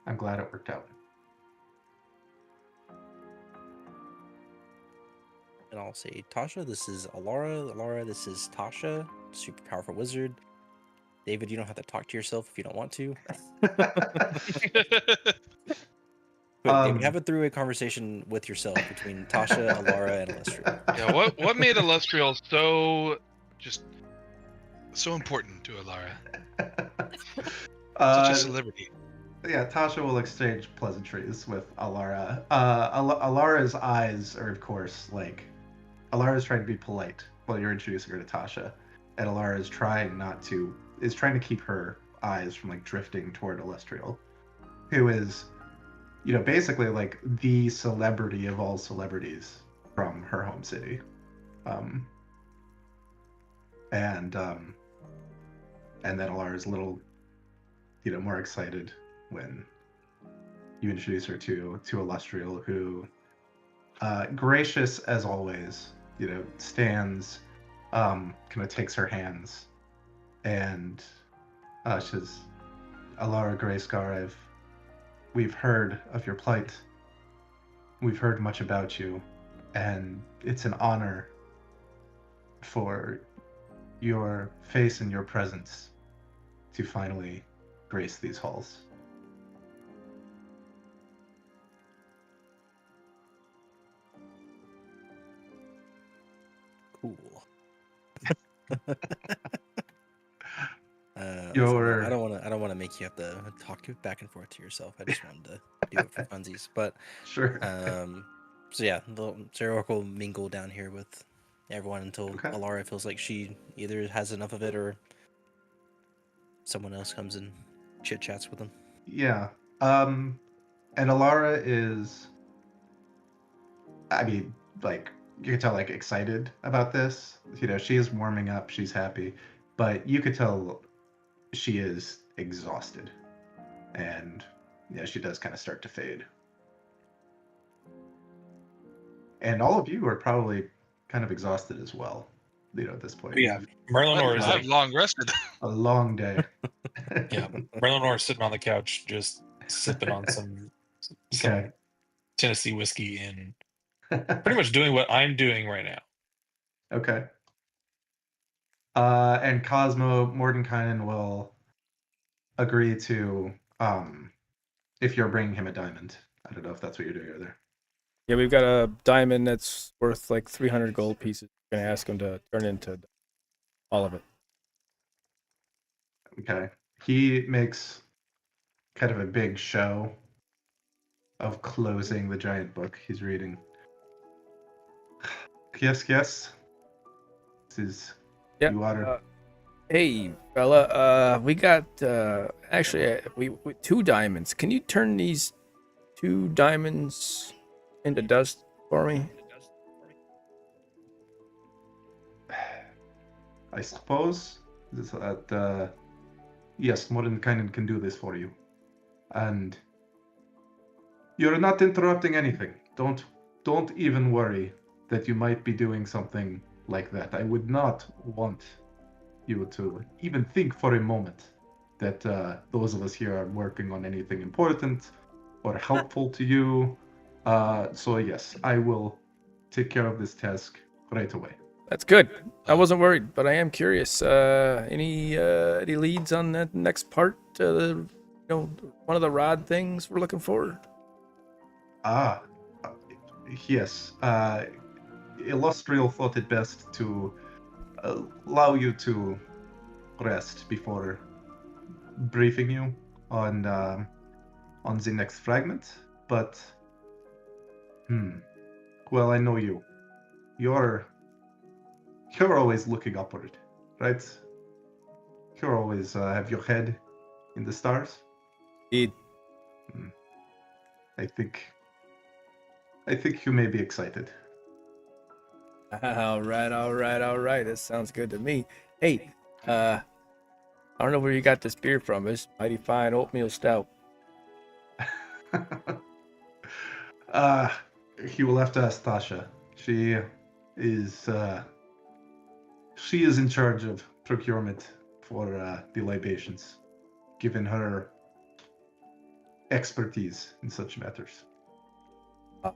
I'm glad it worked out. And I'll say, Tasha, this is Alara. Alara, this is Tasha, super powerful wizard. David, you don't have to talk to yourself if you don't want to. But David, have a three-way conversation with yourself between Tasha, Alara, and Alestria. Yeah, what made Illustrial so important to Alara? Such a celebrity. Yeah, Tasha will exchange pleasantries with Alara. Alara's eyes are, of course, like Alara's trying to be polite while you're introducing her to Tasha, and Alara is trying to keep her eyes from like drifting toward Alestriel, who is, basically like the celebrity of all celebrities from her home city, and then Alara's a little, more excited when you introduce her to Alestriel, who, gracious as always, stands, kind of takes her hands, and she says, Alara Grayscar, we've heard of your plight. We've heard much about you, and it's an honor for your face and your presence to finally grace these halls. Cool. Your- I don't want to make you have to talk back and forth to yourself. I just wanted to do it for funsies. But Sure. so yeah, the Zelric will mingle down here with everyone until Okay. Alara feels like she either has enough of it or someone else comes and chit chats with them. Yeah. And Alara is, I mean, like, you could tell, like, excited about this. She is warming up, she's happy, but you could tell she is exhausted. And, she does kind of start to fade. And all of you are probably kind of exhausted as well, at this point. Yeah, Merlinor is I've like, long rested. A long day. yeah, Merlinor is sitting on the couch just sipping on some Okay. Tennessee whiskey and pretty much doing what I'm doing right now. Okay. And Cosmo Mordenkainen will agree to, if you're bringing him a diamond. I don't know if that's what you're doing over there. Yeah, we've got a diamond that's worth like 300 gold pieces. We're gonna ask him to turn into all of it. Okay. He makes kind of a big show of closing the giant book he's reading. Yes. This is Yeah. you are. Hey, fella. We got actually we 2 diamonds. Can you turn these 2 diamonds into dust for me? I suppose that yes, Mordenkainen can do this for you, and you're not interrupting anything. Don't even worry that you might be doing something like that. I would not want you to even think for a moment that those of us here are working on anything important or helpful to you. So yes, I will take care of this task right away. That's good. I wasn't worried, but I am curious. Any leads on that next part? One of the rod things we're looking for. Yes. Illustrial thought it best to allow you to rest before briefing you on the next fragment. But, well, I know you. You're always looking upward, right? You're always have your head in the stars. Indeed. I think you may be excited. All right. That sounds good to me. Hey, I don't know where you got this beer from. It's mighty fine oatmeal stout. He will have to ask Tasha. She is in charge of procurement for the libations, given her expertise in such matters. I'll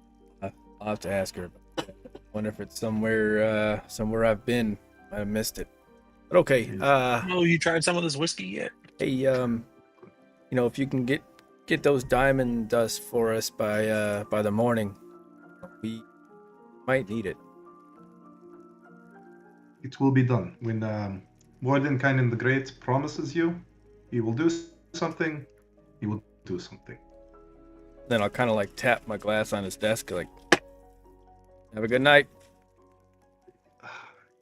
have to ask her. Wonder if it's somewhere I've been. I missed it. But okay. Oh, you tried some of this whiskey yet? Hey, if you can get those diamond dust for us by the morning, we might need it. It will be done. When Mordenkainen the Great promises you, he will do something, he will do something. Then I'll kind of like tap my glass on his desk, like, have a good night.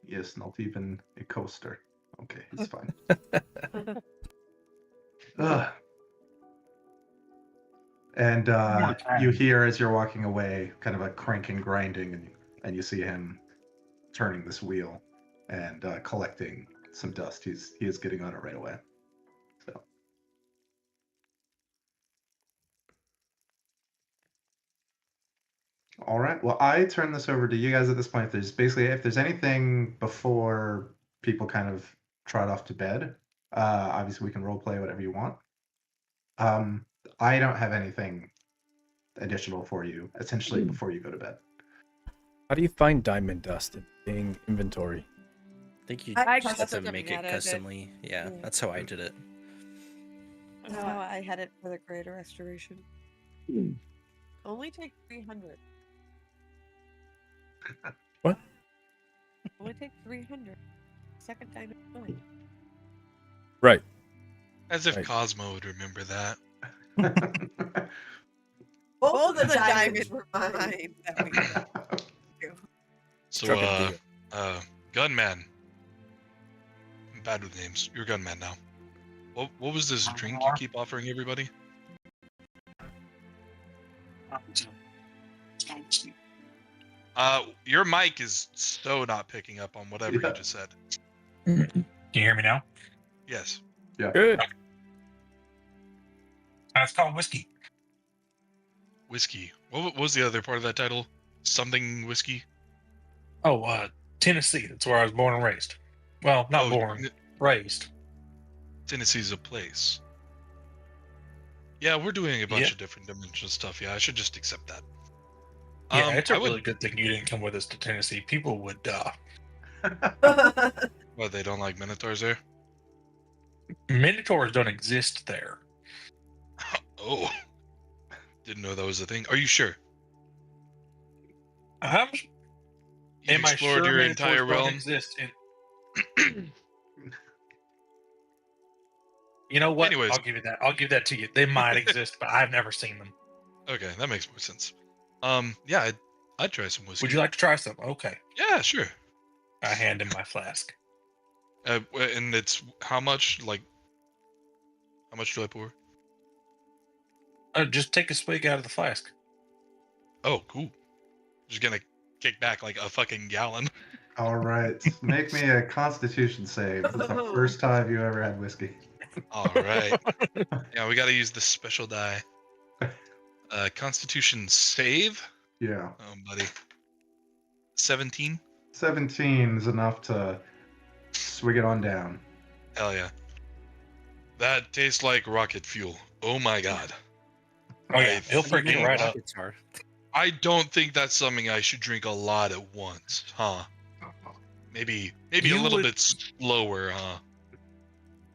Yes, not even a coaster. Okay, it's fine. And you hear as you're walking away kind of a cranking, grinding, and you see him turning this wheel and collecting some dust. He is getting on it right away. So. All right. Well, I turn this over to you guys at this point. If there's anything before people kind of trot off to bed, obviously we can role play whatever you want. I don't have anything additional for you, essentially, before you go to bed. How do you find diamond dust in inventory? I think you I just have to custom make it added it. customly. Yeah, that's how I did it. That's how I had it for the greater restoration. Only take 300. What? Only take 300. Second diamond coin. Right. As if Right. Cosmo would remember that. Both of the diamonds were mine. That we So, Struck a deal. Gunman. I'm bad with names. You're Gunman now. What was this drink you keep offering everybody? Your mic is so not picking up on whatever Yeah. you just said. Can you hear me now? Yes. Good. It's called whiskey. Whiskey. What was the other part of that title? Something whiskey? Oh, Tennessee. That's where I was born and raised. Well, not born, raised. Tennessee's a place. Yeah, we're doing a bunch Yeah. of different dimensional stuff. Yeah, I should just accept that. Yeah, it's a I would- really good thing you didn't come with us to Tennessee. People would Well, they don't like minotaurs there. Minotaurs don't exist there. Oh, didn't know that was a thing. Are you sure? You You explored your entire realm. Exist in... You know what? Anyways. I'll give you that. I'll give that to you. They might exist, but I've never seen them. Okay, that makes more sense. Yeah, I'd try some whiskey. Would you like to try some? Okay. Yeah, sure. I hand him my flask. And it's how much? Like, how much do I pour? Just take a swig out of the flask. Oh, cool. Just gonna kick back like a fucking gallon. All right. Make me a Constitution save. This is the first time you ever had whiskey. All right. Yeah, we gotta use the special die. Constitution save. Yeah. Oh, buddy. 17. 17 is enough to swig it on down. Hell yeah. That tastes like rocket fuel. Oh my god. Oh yeah, he'll freak you right up. It's hard. I don't think that's something I should drink a lot at once, huh? Maybe You a little would- bit slower, huh?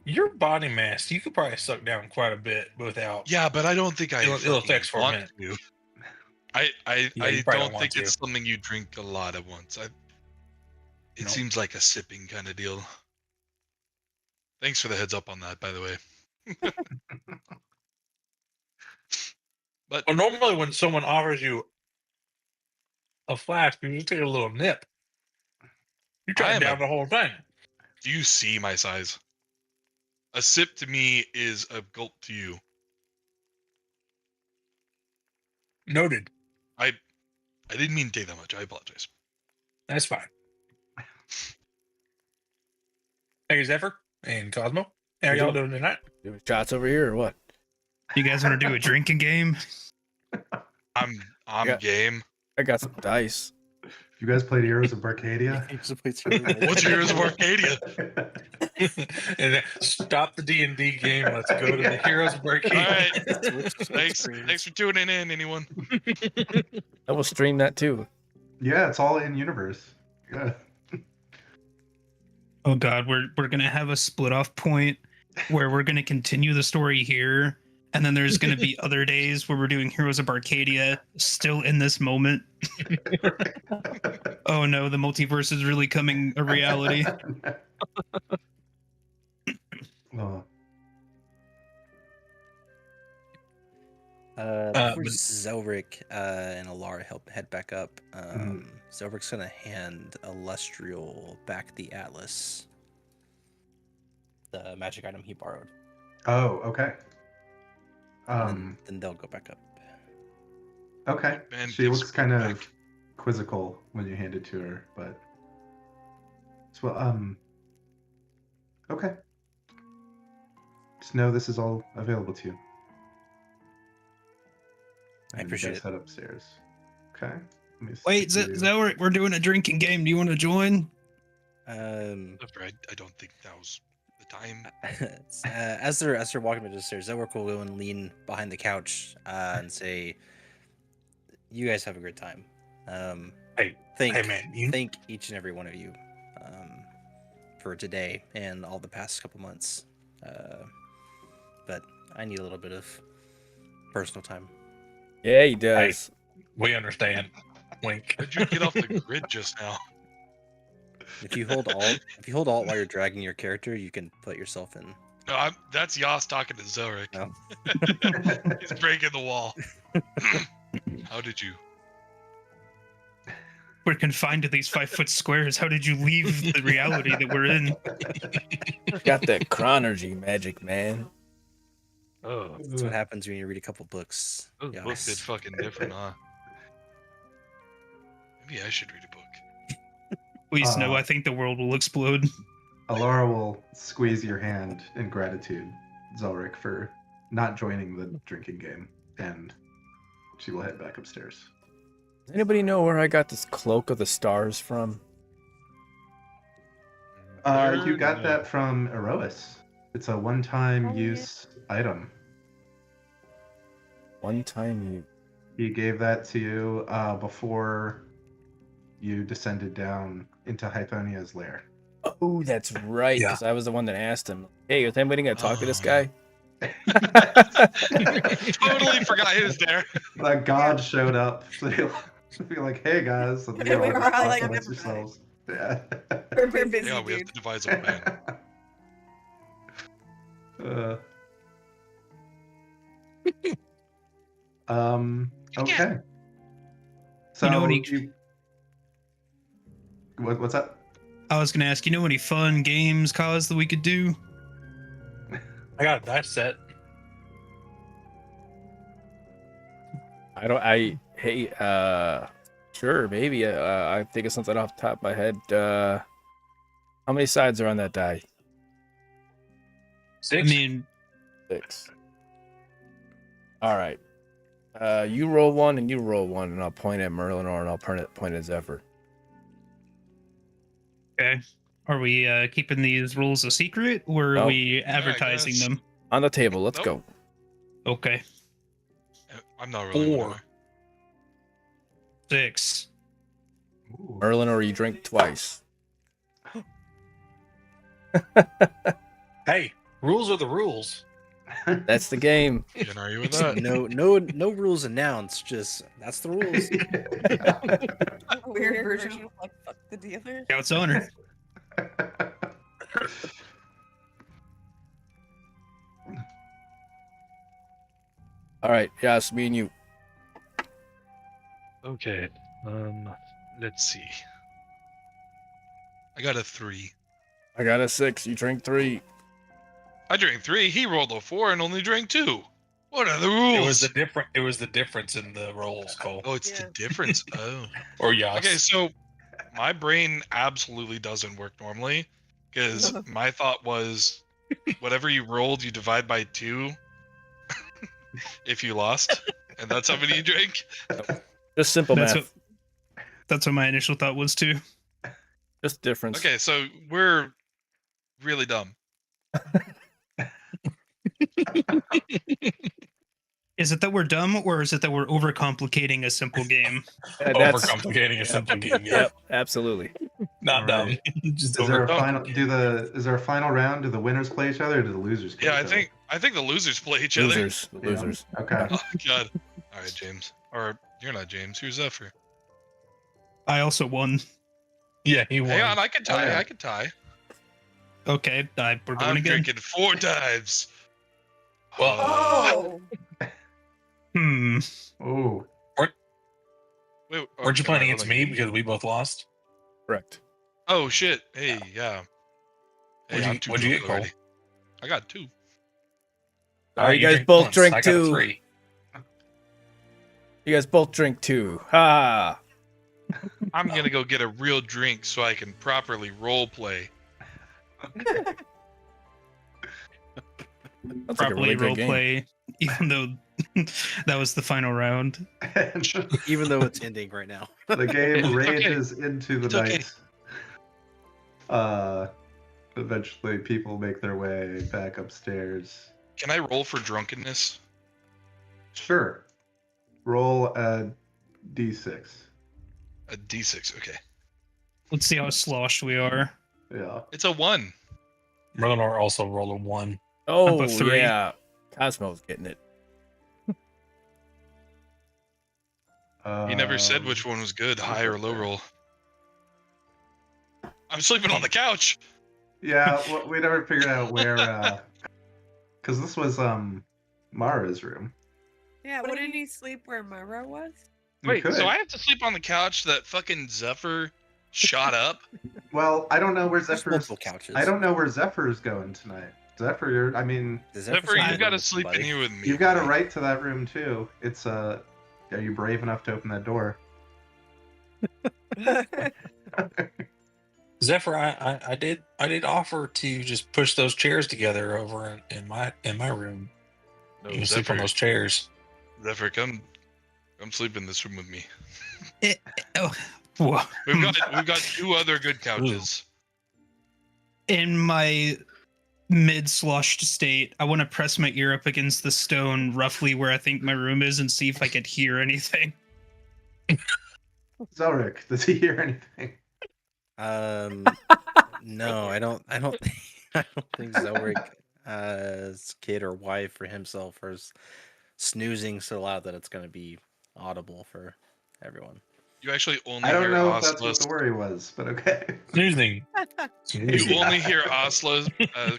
Your body mass, you could probably suck down quite a bit without. Yeah, but I don't think I It'll fucking affect for a want minute. to. I Yeah, you probably don't don't think want it's something you drink a lot at once. It Nope. seems like a sipping kind of deal. Thanks for the heads up on that, by the way. But Well, normally when someone offers you a flask, you just take a little nip. You I try am down a- the whole thing. do you see my size? A sip to me is a gulp to you. Noted. I didn't mean to take that much. I apologize. That's fine. Hey, Zephyr and Cosmo. How y'all doing tonight? Doing shots over here or what? You guys want to do a drinking game? I'm Yeah. game. I got some dice. You guys played Heroes of Arcadia? What's Heroes of Arcadia? And then stop the D&D game. Let's go to the Heroes of All Arcadia. right. Thanks for tuning in, anyone. I will stream that too. Yeah, it's all in universe. Yeah. Oh god, we're gonna have a split off point where we're gonna continue the story here, and then there's gonna be other days where we're doing Heroes of Arcadia still in this moment. Oh no, the multiverse is really coming a reality. Oh, Before but- Zelric and Alara help head back up, Mhm. Zelric's gonna hand Illustrial back the Atlas, the magic item he borrowed. oh, okay. And then they'll go back up. Okay. Man She gives looks kind back. of quizzical when you hand it to her, but so okay. Just know this is all available to you. I And appreciate you guys it. head upstairs. Okay. Let me Wait, see you. Zelric, we're doing a drinking game. Do you want to join? I don't think that was the time. As they're walking up the stairs, Zelric will go and lean behind the couch and say, "You guys have a great time. Hey, thank man, you thank each and every one of you for today and all the past couple months. But I need a little bit of personal time." Yeah, he does. we understand. Wink. How'd you get off the grid just now? If you hold alt while you're dragging your character, you can put yourself in. No, that's Yas talking to Zelric. Oh. He's breaking the wall. How did you? We're confined to these 5-foot squares. How did you leave the reality that we're in? Got that chronergy magic, man. Oh, That's what happens when you read a couple books. those books did Yas. fucking different, huh? Maybe I should read a book. Please no, I think the world will explode. Alara will squeeze your hand in gratitude, Zelric, for not joining the drinking game, and she will head back upstairs. Does anybody know where I got this cloak of the stars from? You got that from Erois. It's a one-time use item. One time you. He gave that to you before you descended down into Hythonia's lair. Oh, that's right. Yeah. Because I was the one that asked him, "Hey, is anybody gonna talk to this Oh. guy?" Totally forgot he was there. Like God showed up to be like, "Hey guys," and We all were just all talk like, amongst "Never mind." yourselves. Yeah. We're busy, Yeah, we have dude. to devise a plan. Okay. So You know what what's that? I was gonna ask, you know any fun games, cause that we could do? I got a dice set. Hey, sure, maybe. I think of something off the top of my head. How many sides are on that die? 6. I mean, 6. All right. You roll one and you roll one, and I'll point at Merlinor and I'll point at Zephyr. okay. Are we keeping these rules a secret, or are No. we advertising guess. them? On the table. Let's Nope. go. Okay. I'm not really. 4. 6. Ooh. Merlinor, you drink twice. Hey, rules are the rules. That's the game. Can't argue with that. No rules announced. Just that's the rules. A weird version of like fuck the dealer. Scout's honor. All right. Yes, me and you. Okay. Let's see. I got a 3. I got a 6. You drink 3. I drank 3. He rolled a 4 and only drank 2. What are the rules? It was the difference in the rolls, Cole. Oh, it's Yeah. the difference. Oh. Or Yas. Okay, so my brain absolutely doesn't work normally because my thought was whatever you rolled, you divide by 2 if you lost, and that's how many you drink. Just simple That's math. That's what my initial thought was too. Just difference. Okay, so we're really dumb. Is it that we're dumb, or is it that we're overcomplicating a simple game? That's Overcomplicating a simple game. Yeah. yep, absolutely. Not dumb. Alright. Just Is there a over. final? Is there a final round? Do the winners play each other, or do the losers play Yeah, each other? I think the losers play each Losers, Yeah. losers. Okay. other. Oh god. All right, James. Or you're not James. You're Zephyr. I also won. Yeah, he won. Hang on, I can tie. Oh, yeah. I can tie. Okay, we're going I'm again. drinking 4 times. Well- Oh, Hmm. Oh. Wait, Weren't you okay, playing hold against on. me because we both lost? Correct. Oh shit! Hey, yeah. Hey, What'd you- I'm too what'd you drunk get, Cole? already. I got 2. All right, you guys drink both once, drink I got too. 3. You guys both drink too. Ha! I'm gonna go get a real drink so I can properly role play. That's like a Properly really good game. roleplay, even though that was the final round. Even though it's ending right now. The game It's okay. rages into the It's okay. night. Eventually, people make their way back upstairs. Can I roll for drunkenness? Sure. Roll a d6. A D6. Okay. Let's see how sloshed we are. Yeah. It's a 1. Merlinor also rolled a 1. Oh a 3. yeah, Cosmo's getting it. You never said which one was good, high or low roll. I'm sleeping on the couch. Yeah, we never figured out where. Because this was Mara's room. yeah. Wouldn't he sleep where Mara was? We Wait, could. so I have to sleep on the couch that fucking Zephyr shot up? Well, I don't know where There's Zephyr's. multiple couches. I don't know where Zephyr's going tonight. Zephyr, I mean, Does Zephyr, sound you like gotta a sleep in buddy? here with me. you've got a right to that room too. It's Are you brave enough to open that door? Zephyr, I did offer to just push those chairs together over in my room. No, You can sleep on those chairs. Zephyr, come sleep in this room with me. Oh, whoa. We've got 2 other good couches. In my mid-sloshed state, I want to press my ear up against the stone roughly where I think my room is and see if I could hear anything. Zelric, does he hear anything? No, I don't think I don't think Zelric kid or wife or himself is snoozing so loud that it's gonna be audible for everyone. You actually only I don't hear know if that's what Oslos. the worry was, but okay. Snoozing. You only hear Oslo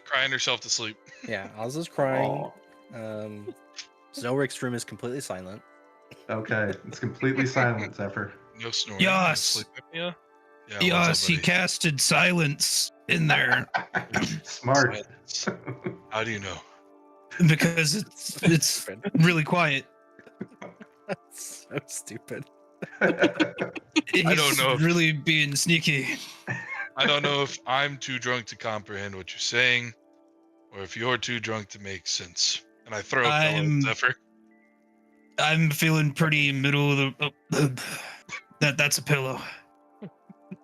crying herself to sleep. Yeah, Ozla's crying. Aw. Zelric's room is completely silent. Okay, it's completely silent, Zephyr. No snoring. Yes. Sleep apnea. Yeah, what's Yes, up, he buddy? casted silence in there Smart. Silence. How do you know? because it's really quiet. That's so stupid. He's don't know if- really being sneaky. I don't know if I'm too drunk to comprehend what you're saying, or if you're too drunk to make sense. And I throw a pillow I'm- at Zephyr. I'm feeling pretty middle of the. That's a pillow.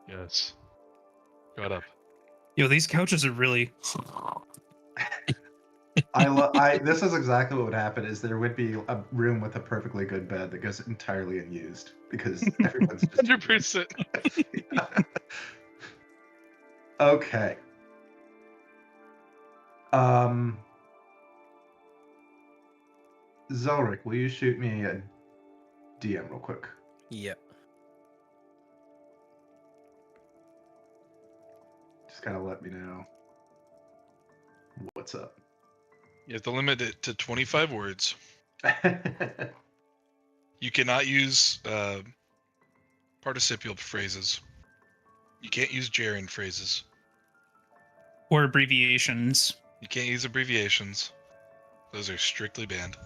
Yes. Shut up. Yo, these couches are really. This is exactly what would happen. Is there would be a room with a perfectly good bed that goes entirely unused because everyone's just 100%. Okay. Zelric, will you shoot me a DM real quick? Yep. Just gotta let me know what's up. You have to limit it to 25 words. You cannot use participial phrases. You can't use gerund phrases. Or abbreviations. You can't use abbreviations. Those are strictly banned.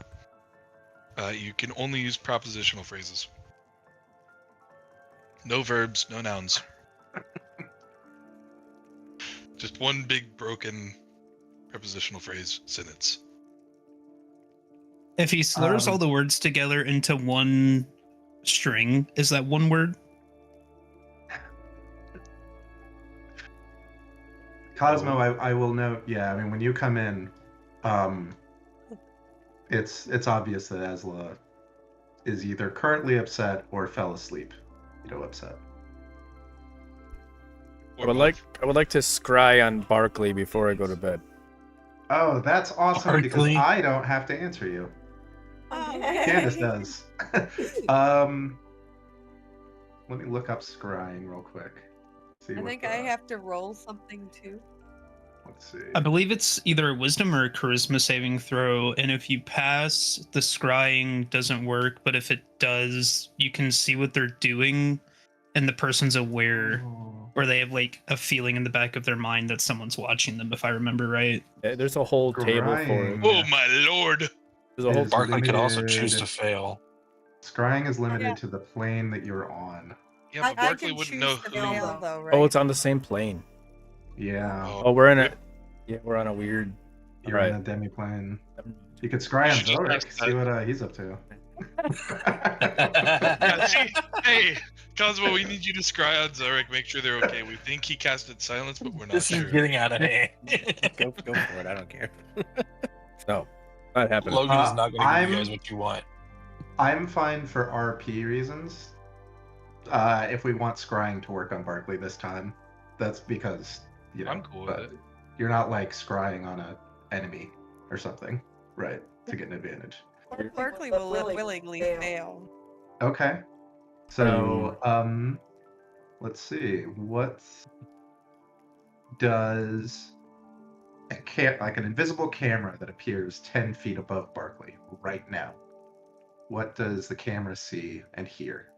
You can only use propositional phrases. No verbs, no nouns. Just one big broken prepositional phrase sentence. If he slurs all the words together into one string, is that one word? Cosmo, I will note, yeah, I mean, when you come in, It's obvious that Asla is either currently upset or fell asleep. Upset. I would like to scry on Barkley before I go to bed. Oh, that's awesome because Barkley. I don't have to answer you. Oh, Candace does. Let me look up scrying real quick. See I what think the- I have to roll something too. Let's see. I believe it's either a wisdom or a charisma saving throw, and if you pass, the scrying doesn't work, but if it does, you can see what they're doing, and the person's aware, Oh. or they have like a feeling in the back of their mind that someone's watching them, if I remember right. There's a whole table for it. Scrying. Oh my lord! There's a whole. Is Barkley could also choose limited- to fail. Scrying is limited Yeah. to the plane that you're on. Yeah, but I Barkley can wouldn't choose know to who. fail, though, right? Oh, it's on the same plane. Yeah, Oh, we're in a. Yeah, we're on a weird. you're Alright. in a demi-plane. You could scry on should just Zelric, ask see that. what he's up to. Yeah, see, hey, Cosmo, we need you to scry on Zelric, make sure they're okay. We think he casted silence, but we're not This sure. is getting out of hand. Go for it. I don't care. No, not happening. Logan is not going to give I'm- you guys what you want. I'm fine for RP reasons. If we want scrying to work on Barkley this time, that's because I'm cool with but it. You're not like scrying on a enemy or something, right? To get an advantage. Barkley will willingly fail. Okay. So, let's see. What does like an invisible camera that appears 10 feet above Barkley right now? What does the camera see and hear?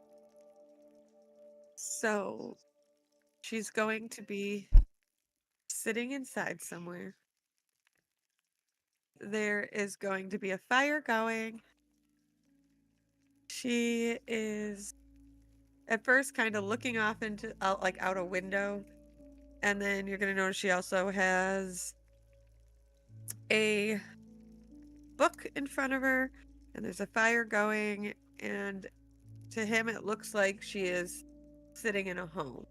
So she's going to be sitting inside somewhere. There is going to be a fire going. She is at first kind of looking off into out a window, and then you're going to notice she also has a book in front of her, and there's a fire going, and to him it looks like she is sitting in a home,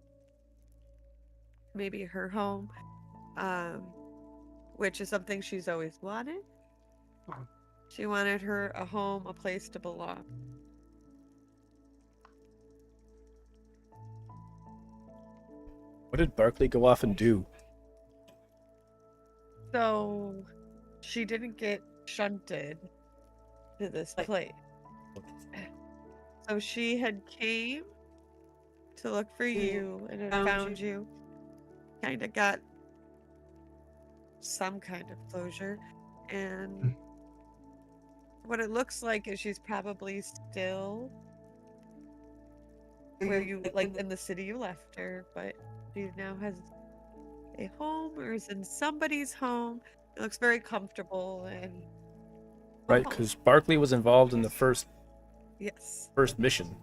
maybe her home, which is something she's always wanted. She wanted a home, a place to belong. What did Barkley go off and do? So she didn't get shunted to this place. So she had came to look for you and had found you. Kind of got some kind of closure. And what it looks like is she's probably still where you, like in the city you left her, but she now has a home or is in somebody's home. It looks very comfortable and Right, because Barkley was involved in the first yes. mission,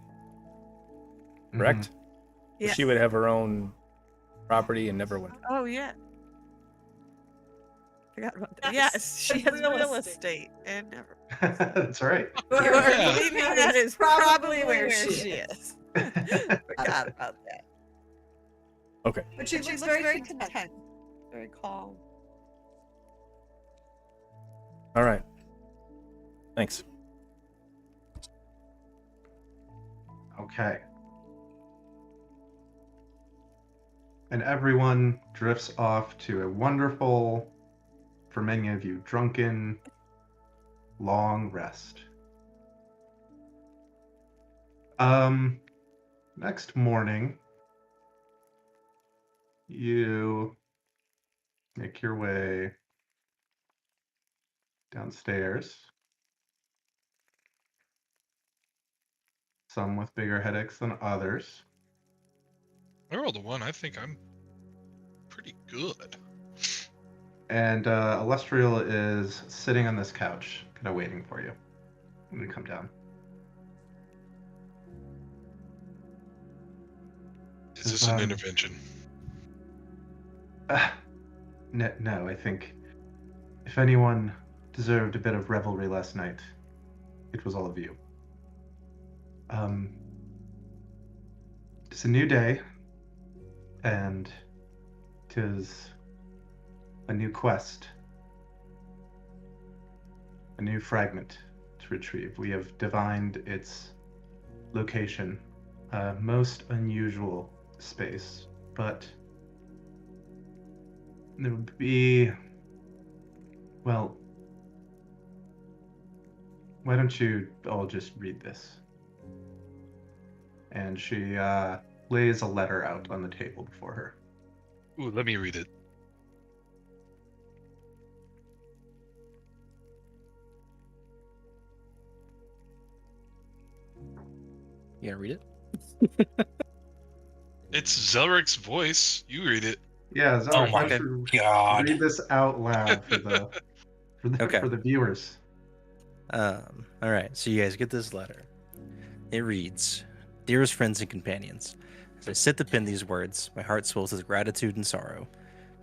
correct? Yes. She would have her own property and never went. Oh yeah. Forgot about that. Yes, she has real estate and never. That's right. You are Yeah. believing that is probably where she is. Forgot about that. Okay. But she looks very content, very calm. All right. Thanks. Okay. And everyone drifts off to a wonderful, for many of you, drunken, long rest. Next morning, you make your way downstairs. Some with bigger headaches than others. I rolled a 1. I think I'm pretty good. And Alestriel is sitting on this couch, kind of waiting for you. I'm gonna come down. Is this an intervention? No, I think if anyone deserved a bit of revelry last night, it was all of you. It's a new day, and 'tis a new quest. a new fragment to retrieve. We have divined its location. A most unusual space, but there would be... Well, why don't you all just read this? And she lays a letter out on the table before her. Ooh, let me read it. You gonna read it? It's Zelric's voice. You read it. Yeah, Zelric, Oh why my don't you God. read this out loud Okay. for the viewers? All right, so you guys get this letter. It reads, "Dearest friends and companions, as I sit to pen these words, my heart swells with gratitude and sorrow.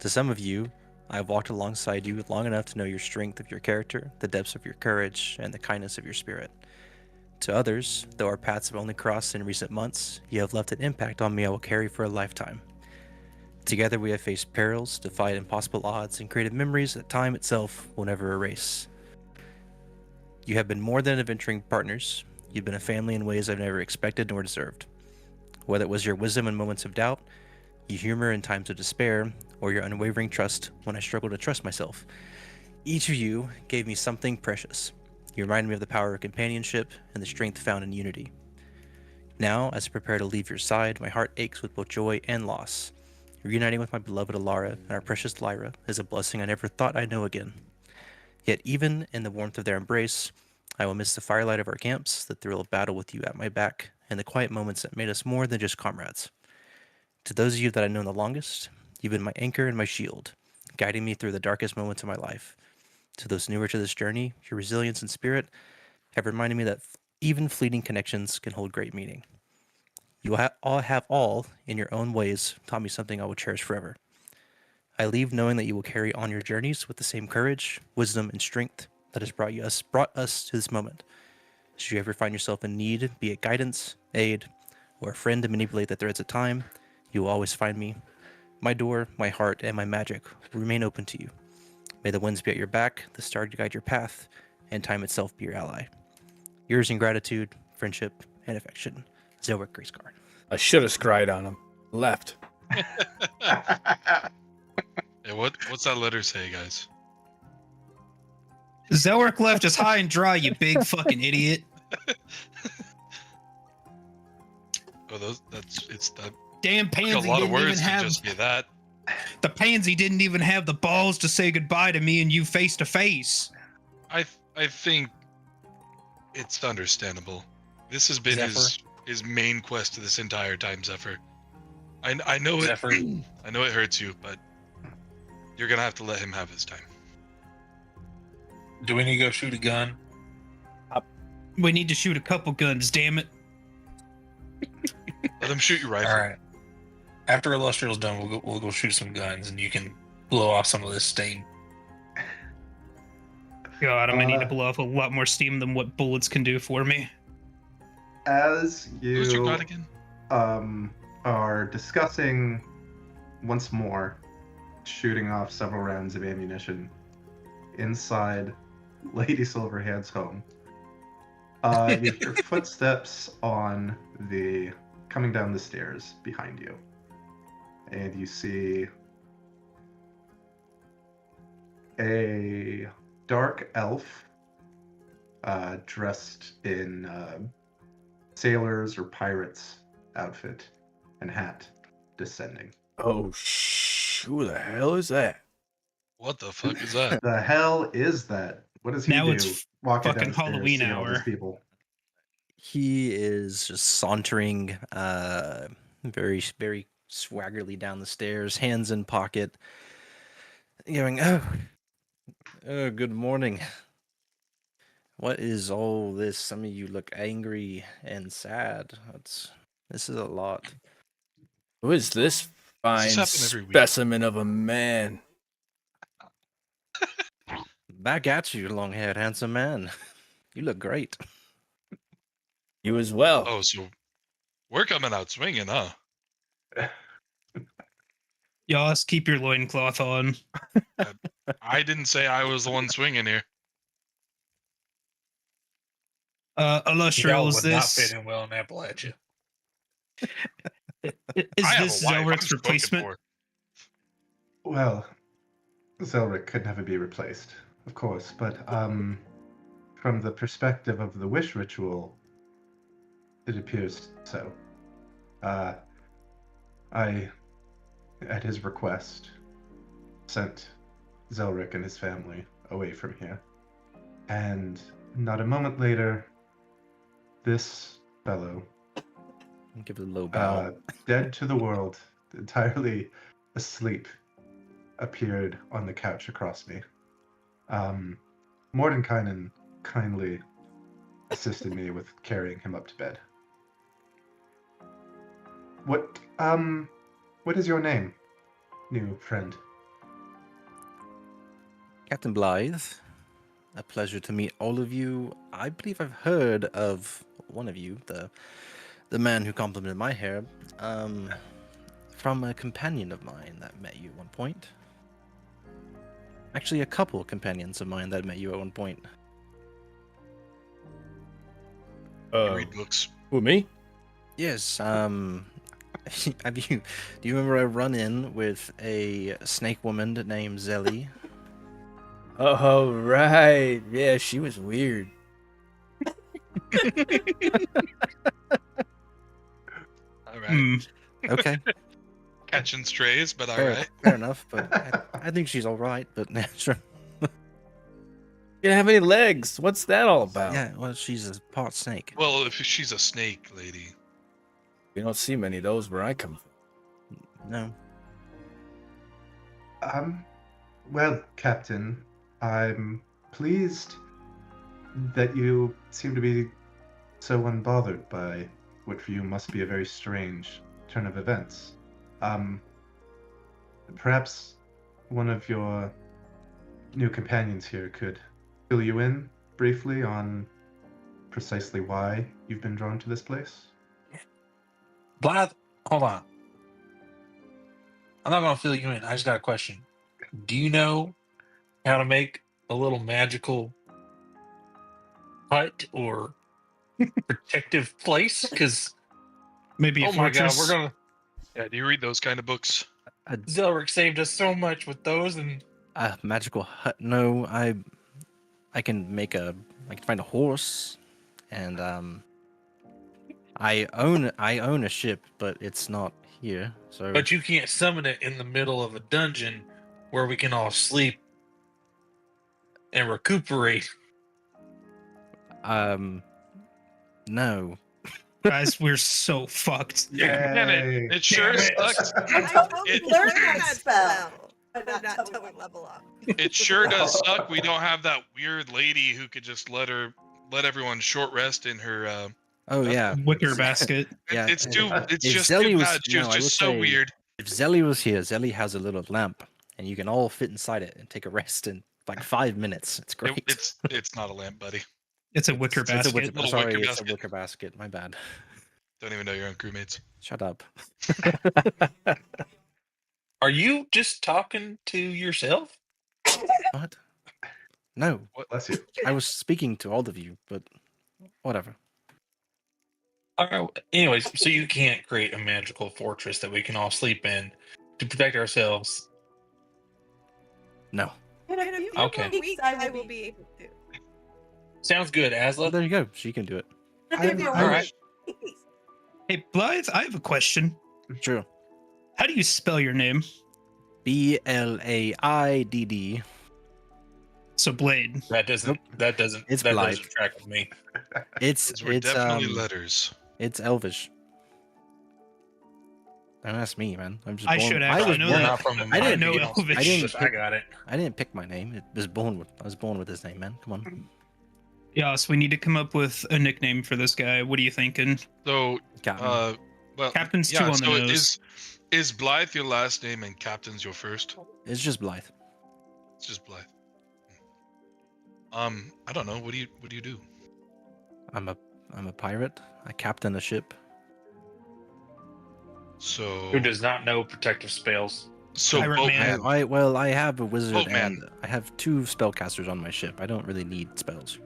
To some of you, I have walked alongside you long enough to know your strength of your character, the depths of your courage, and the kindness of your spirit. To others, though our paths have only crossed in recent months, you have left an impact on me I will carry for a lifetime. Together we have faced perils, defied impossible odds, and created memories that time itself will never erase. You have been more than adventuring partners. You've been a family in ways I've never expected nor deserved. Whether it was your wisdom in moments of doubt, your humor in times of despair, or your unwavering trust when I struggled to trust myself, each of you gave me something precious. You reminded me of the power of companionship and the strength found in unity. Now, as I prepare to leave your side, my heart aches with both joy and loss. Reuniting with my beloved Alara and our precious Lyra is a blessing I never thought I'd know again. Yet even in the warmth of their embrace, I will miss the firelight of our camps, the thrill of battle with you at my back, and the quiet moments that made us more than just comrades. To those of you that I've known the longest, you've been my anchor and my shield, guiding me through the darkest moments of my life. To those newer to this journey, your resilience and spirit have reminded me that even fleeting connections can hold great meaning. You all, in your own ways, taught me something I will cherish forever. I leave knowing that you will carry on your journeys with the same courage, wisdom, and strength that has brought us to this moment. Should you ever find yourself in need, be it guidance, aid, or a friend to manipulate the threads of time, you will always find me. My door, my heart, and my magic will remain open to you. May the winds be at your back, the stars guide your path, and time itself be your ally. Yours in gratitude, friendship, and affection, Zelric Grayscar." I should have scried on him. Left. Hey, what's that letter say, guys? Zelric left us high and dry, you big fucking idiot. Oh, it's that. Damn A pansy lot of didn't even words to have just be that. the pansy didn't even have the balls to say goodbye to me and you face to face. I think it's understandable. This has been Zephyr? his main quest this entire time, Zephyr. I know it. Zephyr? I know it hurts you, but you're gonna have to let him have his time. Do we need to go shoot a gun? We need to shoot a couple guns, damn it. Let him shoot your rifle. All right. After Illustrial's done, we'll go shoot some guns, and you can blow off some of this steam. God, I'm gonna need to blow off a lot more steam than what bullets can do for me. As Who's your god you again? are discussing once more shooting off several rounds of ammunition inside Lady Silverhand's home, you hear footsteps on the coming down the stairs behind you, and you see a dark elf dressed in sailor's or pirate's outfit and hat descending. Oh, who the hell is that? What the fuck is that? The hell is that? What does he Now do? it's Walking fucking downstairs, Halloween seeing all these hour. people. He is just sauntering very, very swaggerly down the stairs, hands in pocket, going, oh, good morning. What is all this? Some of you look angry and sad. This is a lot. Who is this fine happen every week? specimen of a man? Back at you, long-haired, handsome man. You look great. You as well. Oh, so we're coming out swinging, huh? Yas, keep your loincloth on. I didn't say I was the one swinging here. Y'all Illustrial, is would not fit this in well in Appalachia. is I have this a wife. I'm Zelric's spoken replacement? for. Well, Zelric could never be replaced, of course, but from the perspective of the wish ritual, it appears so. I, at his request, sent Zelric and his family away from here. And not a moment later, this fellow, Give it a low bow. dead to the world, entirely asleep, appeared on the couch across me. Mordenkainen kindly assisted me with carrying him up to bed. What is your name, new friend? Captain Blythe, a pleasure to meet all of you. I believe I've heard of one of you, the man who complimented my hair, from a companion of mine that met you at one point. Actually, a couple companions of mine that met you at one point. You read books. Who, me? Yes, do you remember I run in with a snake woman named Zelly? Oh, right. Yeah, she was weird. All right. Hmm. Okay, Catching strays, but all fair, right. fair enough, but I think she's alright, but sure. You didn't have any legs. What's that all about? Yeah, well, she's a part snake. Well, if she's a snake lady. We don't see many of those where I come from. No. Well, Captain, I'm pleased that you seem to be so unbothered by what for you must be a very strange turn of events. Perhaps one of your new companions here could fill you in briefly on precisely why you've been drawn to this place? Blythe, hold on. I'm not gonna fill you in. I just got a question. Do you know how to make a little magical hut or protective place? Because Maybe a oh my god, fortress. we're gonna Yeah, do you read those kind of books? Zelric saved us so much with those, and A magical hut? No, I can find a horse, and I own a ship, but it's not here. So but you can't summon it in the middle of a dungeon where we can all sleep and recuperate. no. Guys, we're so fucked. Man, it sure Damn it. sucks. I It- learned that spell, but not till we level up. It sure does suck. We don't have that weird lady who could just let everyone short rest in her. Oh yeah. Wicker basket. Yeah, It's too. It's if just Zelly too was- bad. She was no, I would just so say- weird. If Zelly was here, Zelly has a little lamp, and you can all fit inside it and take a rest in like 5 minutes. It's great. It's not a lamp, buddy. It's a wicker It's a basket. wicker, Little sorry, wicker it's a basket. wicker basket. My bad. Don't even know your own crewmates. Shut up. Are you just talking to yourself? What? No, Bless you. I was speaking to all of you, but whatever. All right. Anyways, so you can't create a magical fortress that we can all sleep in to protect ourselves. No. In a few Okay. weeks, I will be able to. Sounds good, Well, Asla. there you go. She can do it. I'm- All right. Hey, Blythe, I have a question. Sure. How do you spell your name? Blaidd. So Blade. That doesn't. That doesn't. It's that Blythe. doesn't track with me. It's Those were definitely it's letters. it's Elvish. Don't ask me, man. I'm just I born. should I actually was know We're born. that. not from the I didn't know mind, Elvish. I didn't I got it. I didn't pick my name. It was born with. I was born with this name, man. Come on. Yeah, so we need to come up with a nickname for this guy. What are you thinking? So, Captain. well, Captain's yeah. too on the So nose. is Blythe your last name and Captain's your first? It's just Blythe. It's just Blythe. I don't know. What do you do? I'm a pirate. I captain a ship. So Who does not know protective spells? Pirate boatman. man. I have a wizard Boatman. and I have 2 spellcasters on my ship. I don't really need spells.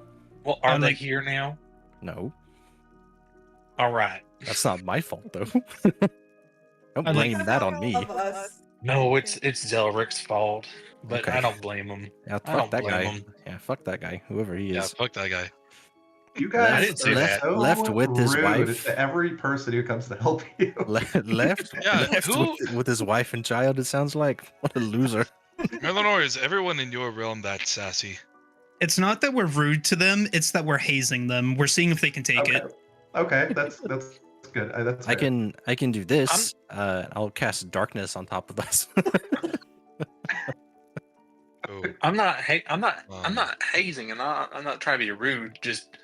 Well, are I'm they like- here now? No, All right. that's not my fault though. Don't I like- blame that on me. Of us. No, it's Zelric's fault, but Okay. I don't blame him. Yeah, I fuck don't that blame guy. him. Yeah, fuck that guy, whoever he Yeah, is. fuck that guy. You I guys didn't say are that. so Left with his rude wife. to every person who comes to help you. Left, Yeah, left who- with his wife and child. It sounds like what a loser. Eleanor, is everyone in your realm that sassy? It's not that we're rude to them; it's that we're hazing them. We're seeing if they can take Okay. it. Okay, that's good. That's I fair. can do this. I'll cast darkness on top of us. Oh, I'm not hazing, and I'm not trying to be rude. Just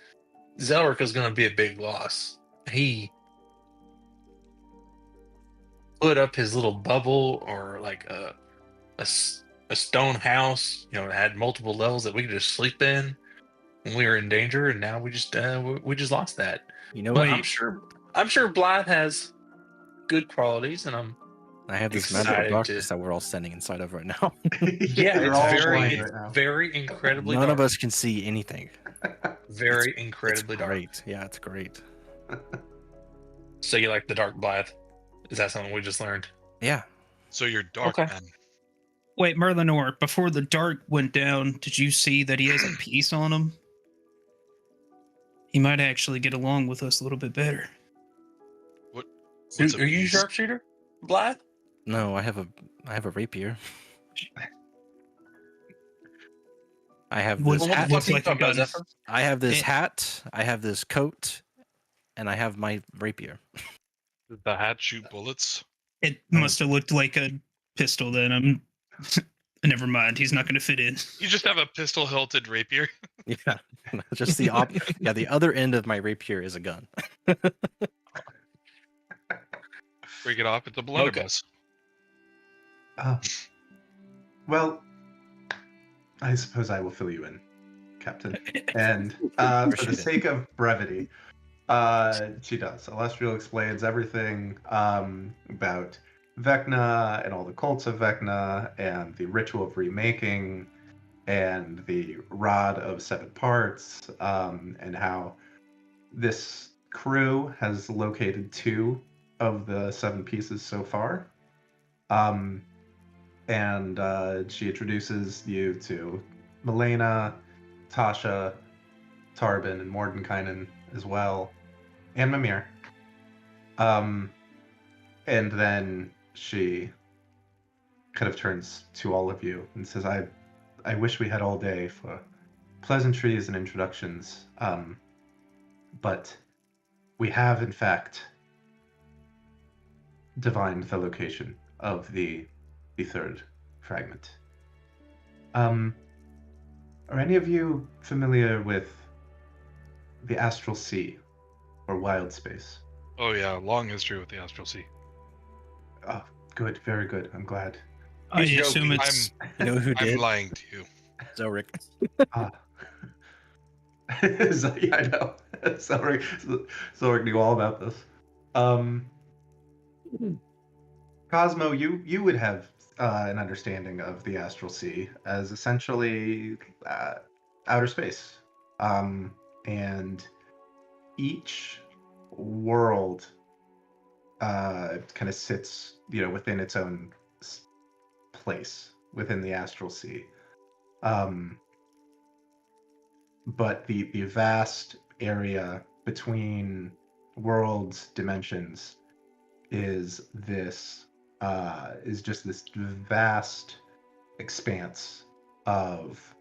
Zelric is going to be a big loss. He put up his little bubble, or like a stone house, that had multiple levels that we could just sleep in when we were in danger, and now we just lost that. You know But what? I'm sure Blythe has good qualities, and I have this magic excited darkness to- that we're all standing inside of right now. yeah, You're it's all very blind right now. incredibly None dark. of us can see anything. Very It's incredibly dark. great. Yeah, it's great. So you like the dark Blythe? Is that something we just learned? Yeah. so you're dark, Okay. man. Wait, Merlinor, before the dark went down, did you see that he has a piece on him? He might actually get along with us a little bit better. What's a Are you piece? sharpshooter, Blythe? No, I have a rapier. I have What- this Well, what hat. the looks fuck are you like a talking about, gun. Zephyr? I have this It- hat. I have this coat, and I have my rapier. Does the hat shoot bullets? It must have looked like a pistol then. I'm never mind. He's not going to fit in. You just have a pistol hilted rapier. Yeah, just the Yeah, the other end of my rapier is a gun. Break it off. It's a Okay. blunderbuss. Well, I suppose I will fill you in, Captain. And for Appreciate the it. sake of brevity, she does. Celestial explains everything about Vecna and all the cults of Vecna and the ritual of remaking and the rod of 7 parts and how this crew has located 2 of the 7 pieces so far. And she introduces you to Milena, Tasha, Tarbin, and Mordenkainen as well, and Mimir. And then she kind of turns to all of you and says, I wish we had all day for pleasantries and introductions, but we have, in fact, divined the location of the 3rd fragment. Are any of you familiar with the Astral Sea or Wild Space? Oh yeah, long history with the Astral Sea. Oh, good, very good. I'm glad. I He's assume joking. it's. You know who I'm did? lying to you. Zelric. Ah. Yeah, I know. Zelric knew all about this. Cosmo, you would have an understanding of the Astral Sea as essentially outer space, and each world kind of sits, within its own place within the Astral Sea. But the vast area between worlds, dimensions, is just this vast expanse of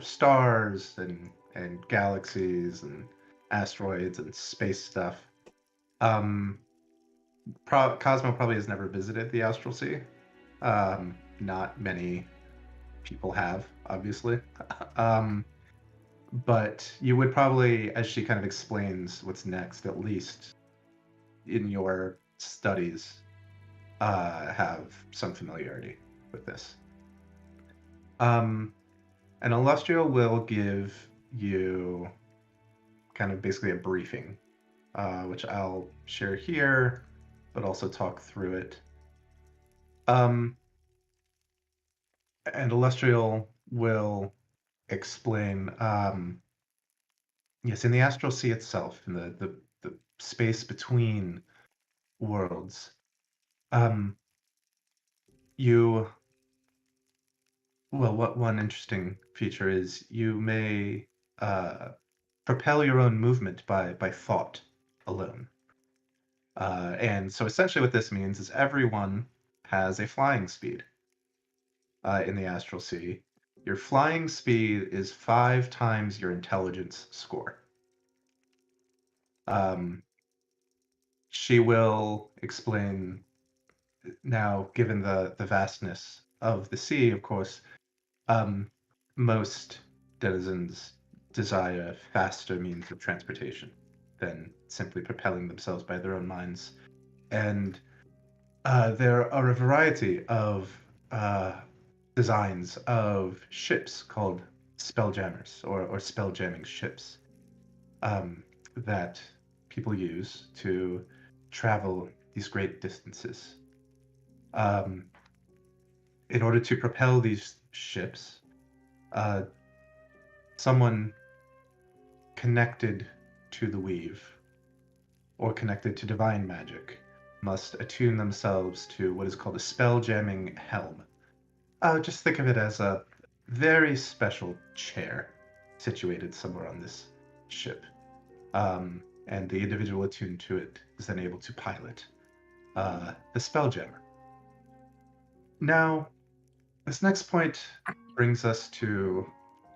stars and galaxies and asteroids and space stuff. Cosmo probably has never visited the Astral Sea. Not many people have, obviously. But you would probably, as she kind of explains what's next, at least in your studies, have some familiarity with this. And Illustrio will give you kind of basically a briefing, which I'll share here, but also talk through it. And Illustrio will explain Yes, in the astral sea itself, in the space between worlds, um, you what one interesting feature is you may propel your own movement by thought alone. And so essentially what this means is everyone has a flying speed in the astral sea. Your flying speed is 5 times your intelligence score. Um, she will explain now, given the vastness of the sea, of course, um, most denizens desire faster means of transportation than simply propelling themselves by their own minds. And there are a variety of designs of ships called spelljammers or spelljamming ships that people use to travel these great distances. In order to propel these ships, someone connected to the weave or connected to divine magic must attune themselves to what is called a spell jamming helm. Just think of it as a very special chair situated somewhere on this ship. And the individual attuned to it is then able to pilot the spell jammer. Now, this next point brings us to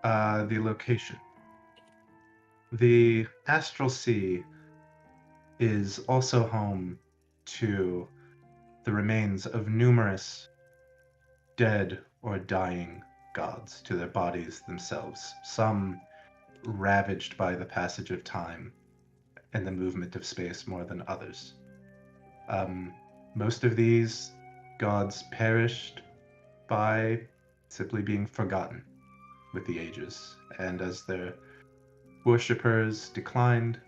the location. The Astral Sea is also home to the remains of numerous dead or dying gods, to their bodies themselves, some ravaged by the passage of time and the movement of space more than others. Most of these gods perished by simply being forgotten with the ages, and as their worshippers declined,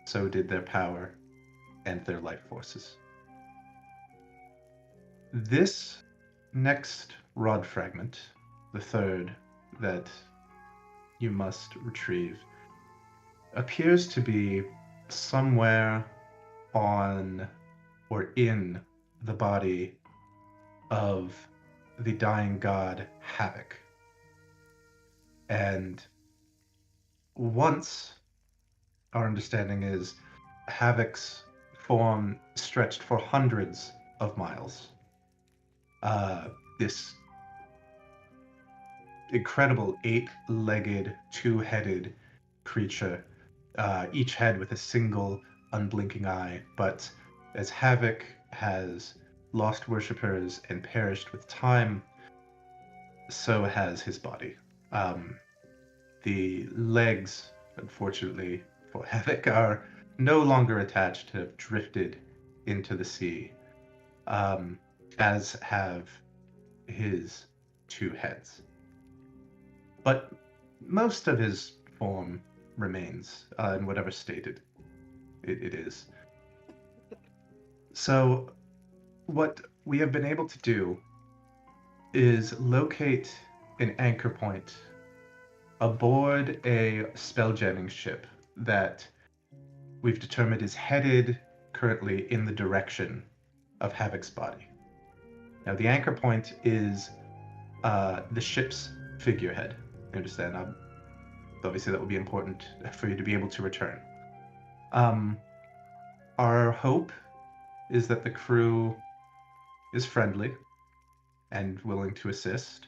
so did their power and their life forces. This next rod fragment, the third that you must retrieve, appears to be somewhere on or in the body of the dying god Havoc. And once, our understanding is, Havoc's form stretched for hundreds of miles. This incredible 8-legged, 2-headed creature, each head with a single unblinking eye. But as Havoc has lost worshippers and perished with time, so has his body. The legs, unfortunately for Havoc, are no longer attached, have drifted into the sea, as have his 2 heads. But most of his form remains in whatever state it is. So what we have been able to do is locate an anchor point aboard a spelljamming ship that we've determined is headed currently in the direction of Havoc's body. Now, the anchor point is the ship's figurehead. You understand? Obviously, that will be important for you to be able to return. Our hope is that the crew is friendly and willing to assist.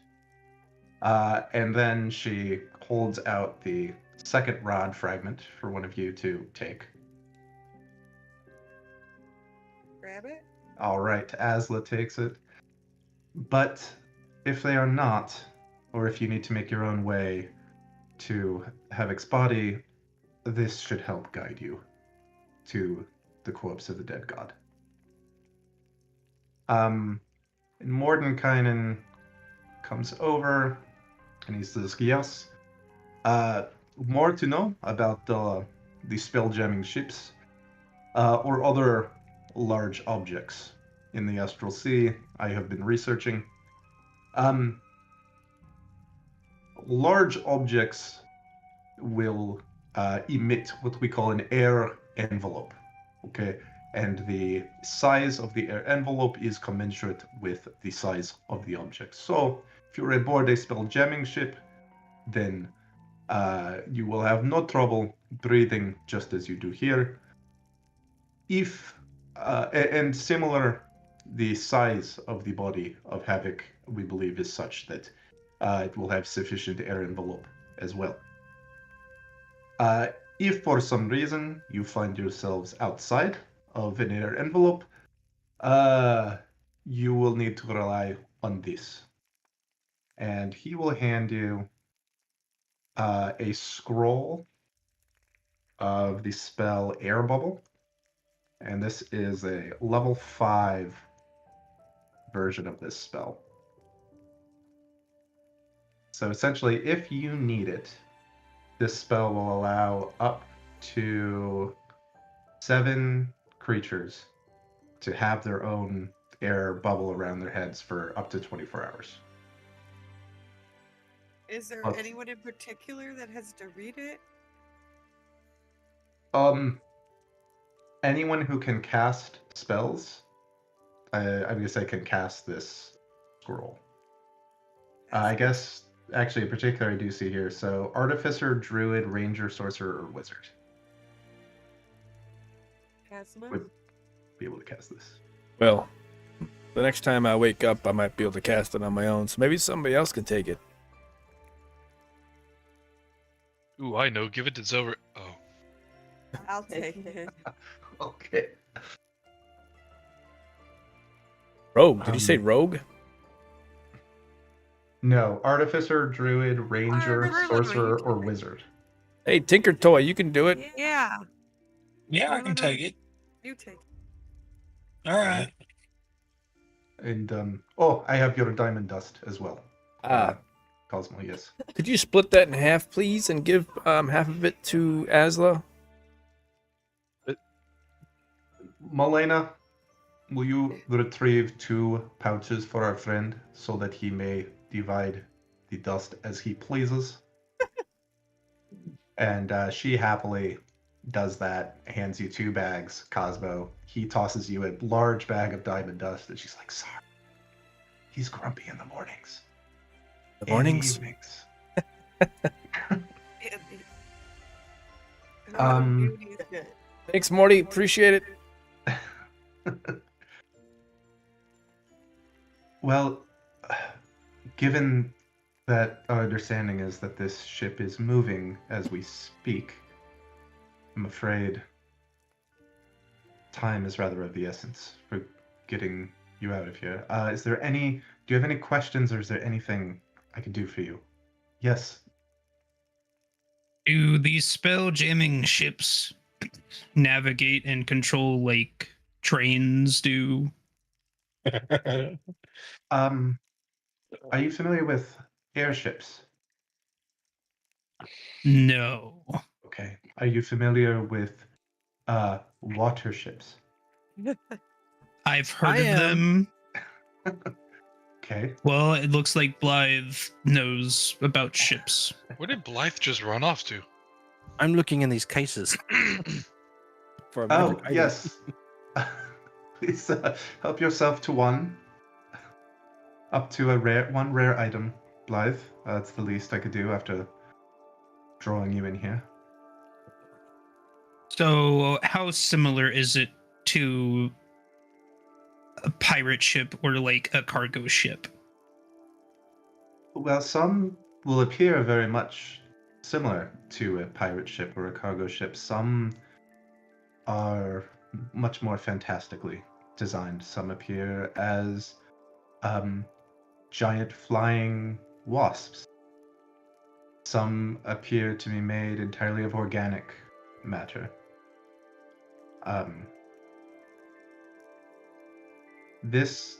And then she holds out the second rod fragment for one of you to take. Grab it. All right, Asla takes it. But if they are not, or if you need to make your own way to Havoc's body, this should help guide you to the corpse of the dead god. And Mordenkainen comes over and he says, yes, more to know about the spelljamming ships or other large objects in the Astral Sea I have been researching. Large objects will emit what we call an air envelope. Okay, and the size of the air envelope is commensurate with the size of the object. So if you're aboard a spell jamming ship, then you will have no trouble breathing just as you do here. If and similar, the size of the body of Havoc, we believe, is such that it will have sufficient air envelope as well. If for some reason you find yourselves outside of an air envelope, you will need to rely on this. And he will hand you a scroll of the spell Air Bubble. And this is a level 5 version of this spell. So essentially, if you need it, this spell will allow up to 7 creatures to have their own air bubble around their heads for up to 24 hours. Is there But- anyone in particular that has to read it? Anyone who can cast spells, I'm gonna say can cast this scroll. I guess actually in particular I do see here. So artificer, druid, ranger, sorcerer, or wizard Casma? would be able to cast this. Well, the next time I wake up, I might be able to cast it on my own, so maybe somebody else can take it. Ooh, I know. Give it to Zelric. Oh. I'll take it. Okay. Rogue? Did you say rogue? No, artificer, druid, ranger, Artificer, sorcerer, you or take it. wizard. Hey, Tinker Toy, you can do it. Yeah, Yeah, I No, can no. take it. you take it. All right. And I have your diamond dust as well. Cosmo, yes. Could you split that in half, please, and give half of it to Asla? Malena, will you retrieve 2 pouches for our friend so that he may divide the dust as he pleases? And she happily does that, hands you 2 bags, Cosmo. He tosses you a large bag of diamond dust, and she's like, sorry. He's grumpy in the mornings. The and mornings? evenings. Beauty is good. Thanks, Morty. Appreciate it. Well, given that our understanding is that this ship is moving as we speak, I'm afraid time is rather of the essence for getting you out of here. Do you have any questions, or is there anything I can do for you? Yes. Do these spell jamming ships navigate and control like trains do? Are you familiar with airships? No. Okay. Are you familiar with water ships? I've heard I of am. them. Okay. Well, it looks like Blythe knows about ships. Where did Blythe just run off to? I'm looking in these cases for a Oh, magic item. yes. Please help yourself to one. Up to one rare item, Blythe. That's the least I could do after drawing you in here. So, how similar is it to a pirate ship or like a cargo ship? Well, some will appear very much similar to a pirate ship or a cargo ship. Some are much more fantastically designed. Some appear as giant flying wasps. Some appear to be made entirely of organic matter. This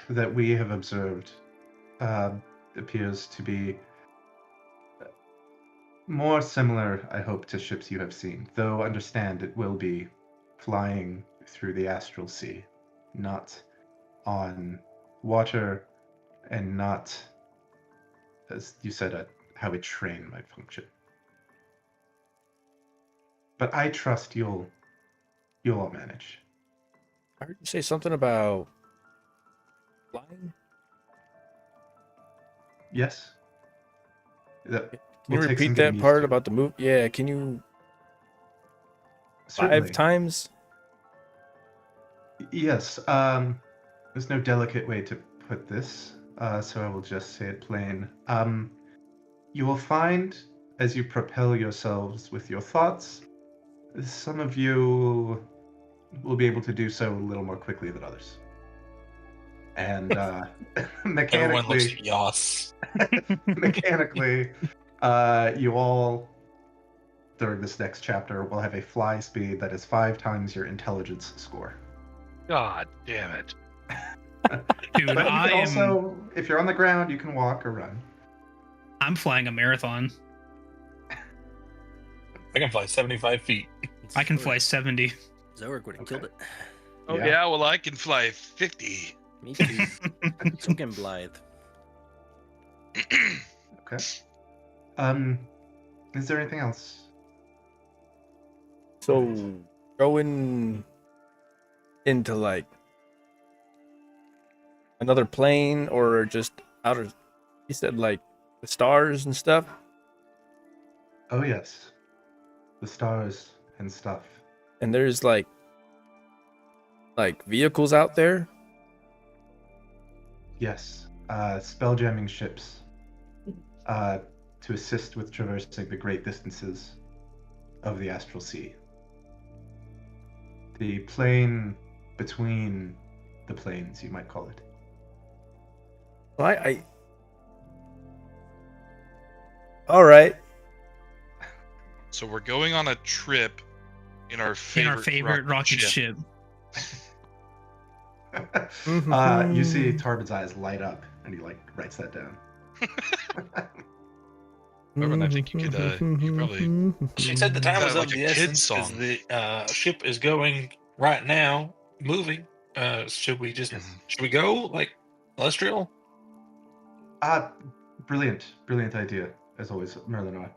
that we have observed appears to be more similar, I hope, to ships you have seen, though understand it will be flying through the astral sea, not on water, and not, as you said, how a train might function. but I trust you'll all manage. I heard you say something about flying. Yes. That Can will you take some repeat getting that used part to. about the move? Yeah, can you Certainly. 5 times? Yes. There's no delicate way to put this, so I will just say it plain. You will find, as you propel yourselves with your thoughts, some of you will be able to do so a little more quickly than others. And Everyone looks mechanically, at Yas. mechanically, you all, during this next chapter, will have a fly speed that is 5 times your intelligence score. God damn it. Dude, But you I can am. also, if you're on the ground, you can walk or run. I'm flying a marathon. I can fly 75 feet. I can fly 70. Zelric would have killed it. Oh yeah, well I can fly 50. Me too. So can Blythe. Okay. Is there anything else? So going into like another plane or just outer, you said like the stars and stuff? Oh yes, the stars and stuff. And there's like vehicles out there? Yes, spelljamming ships to assist with traversing the great distances of the astral sea. The plane between the planes, you might call it. Well, I all right. So we're going on a trip in our favorite, rocket ship. You see Tarbin's eyes light up, and he writes that down. Reverend, I think you could probably. She said the time Is was that of like a the kid's essence because song? the ship is going right now, moving. Should we go like celestial? Brilliant idea, as always, Merlin.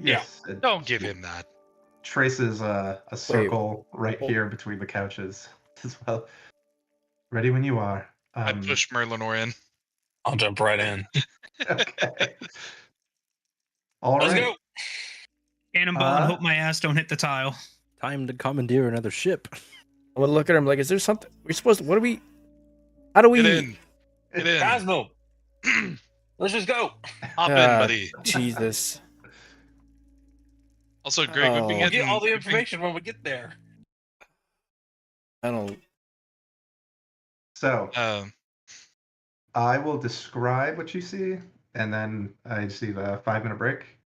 Yes. it Don't give him that. traces a circle right here between the couches as well. Ready when you are. I push Merlinor in. I'll jump right in. Okay. All Let's right. go. Cannonball and hope my ass don't hit the tile. Time to commandeer another ship. I'm gonna look at him like, is there something we're supposed to? What do we? How do we? Get in. Get in. Cosmo, let's just go. Hop in, buddy. Jesus. Also, Greg, we've been Oh. We'll getting get all the we've been- information when we get there. I don't. So Uh, I will describe what you see, and then I see the 5-minute break,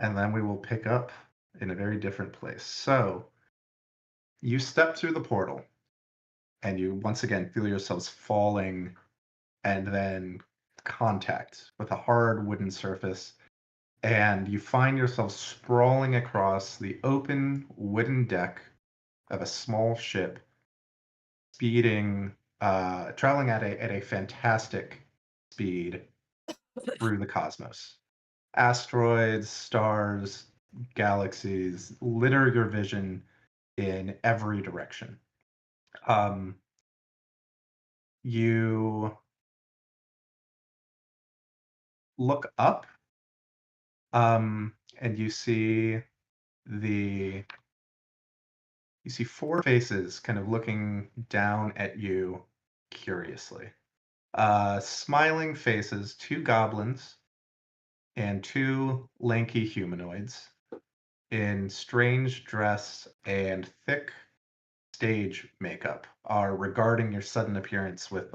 and then we will pick up in a very different place. So you step through the portal, and you once again feel yourselves falling, and then contact with a hard wooden surface, and you find yourself sprawling across the open wooden deck of a small ship, speeding, traveling at a fantastic speed through the cosmos. Asteroids, stars, galaxies litter your vision in every direction. You look up, and you see 4 faces kind of looking down at you curiously. Smiling faces, 2 goblins and 2 lanky humanoids in strange dress and thick stage makeup are regarding your sudden appearance with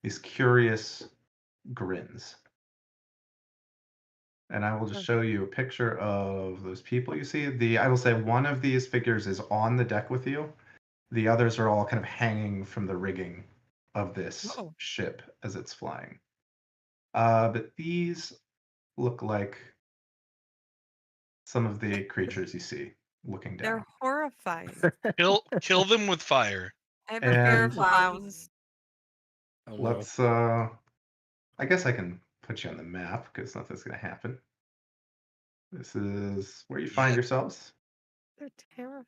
these curious grins. And I will just show you a picture of those people you see. I will say one of these figures is on the deck with you. The others are all kind of hanging from the rigging of this ship as it's flying. But these look like some of the creatures you see looking down. They're horrifying. kill them with fire. I have a fear of And- clowns. Oh, no. Let's I guess I can put you on the map because nothing's gonna happen. This is where you find Yeah. yourselves. They're terrible.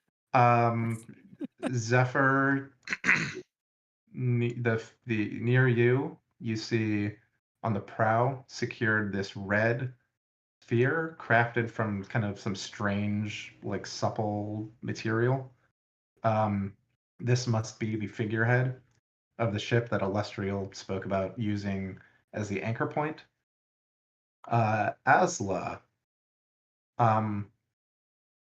Zephyr, the near you, you see on the prow secured this red sphere crafted from kind of some strange, like supple material. This must be the figurehead of the ship that Alestriel spoke about using as the anchor point. Asla,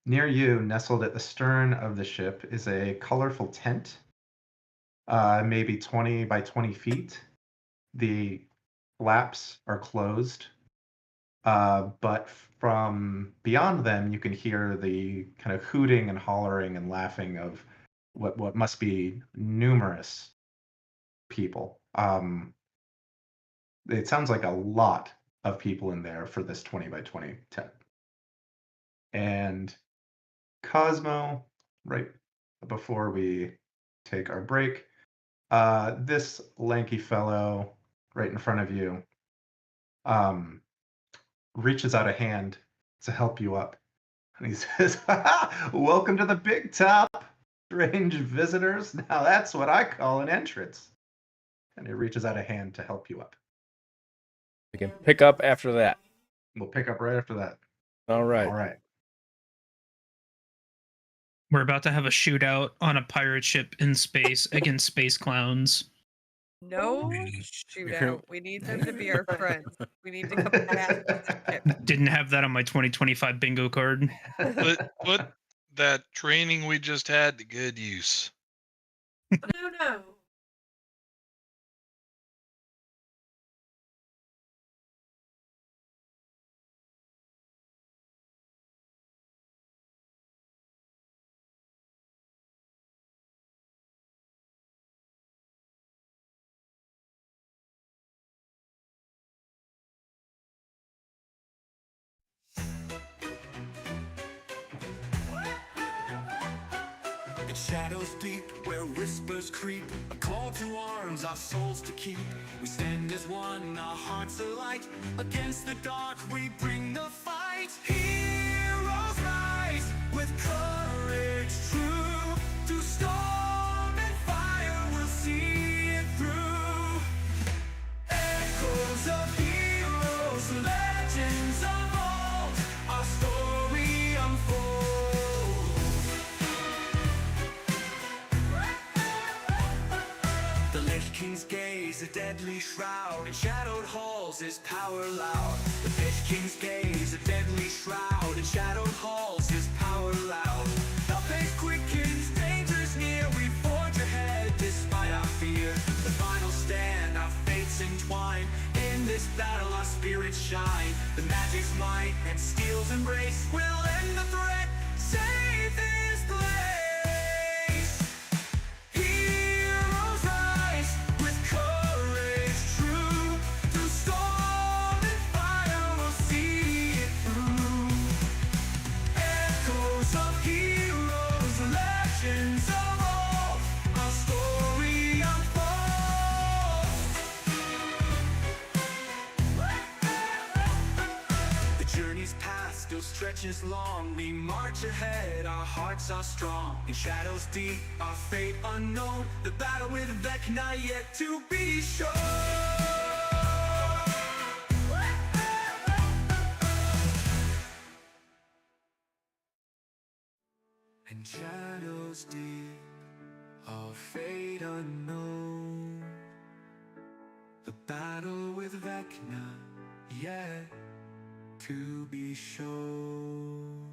near you, nestled at the stern of the ship, is a colorful tent, maybe 20 by 20 feet. The flaps are closed, but from beyond them, you can hear the kind of hooting and hollering and laughing of what must be numerous people. It sounds like a lot of people in there for this 20 by 20 tent. And Cosmo, right before we take our break, this lanky fellow right in front of you reaches out a hand to help you up. And he says, "Welcome to the big top, strange visitors. Now that's what I call an entrance." And he reaches out a hand to help you up. We can pick up after that. We'll pick up right after that. All right. All right. We're about to have a shootout on a pirate ship in space against space clowns. No shootout. We need them to be our friends. We need to come back to the ship. Didn't have that on my 2025 bingo card. Put that training we just had to good use. No. In shadows deep, where whispers creep, a call to arms, our souls to keep. We stand as one, our hearts alight. Against the dark, we bring the fight. Heroes rise with courage true. Through storm and fire, we'll see it through. Echoes of heroes, legends of old, our story unfolds. The Lich King's gaze, a deadly shroud. In shadowed halls, his power loud. The Lich King's gaze, a deadly shroud. In shadowed halls, his power loud. The pace quickens, danger's near. We forge ahead, despite our fear. The final stand, our fates entwine. In this battle, our spirits shine. The magic's might and steel's embrace will end the threat, save this place. Heroes rise with courage true. Through storm and fire, we'll see it through. Echoes of heroes, legends of old, our story unfolds. The journey's past still stretches long. We march ahead, our hearts are strong. In shadows deep, our fate unknown. The battle with Vecna yet to be shown. In shadows deep, our fate unknown. The battle with Vecna yet to be shown.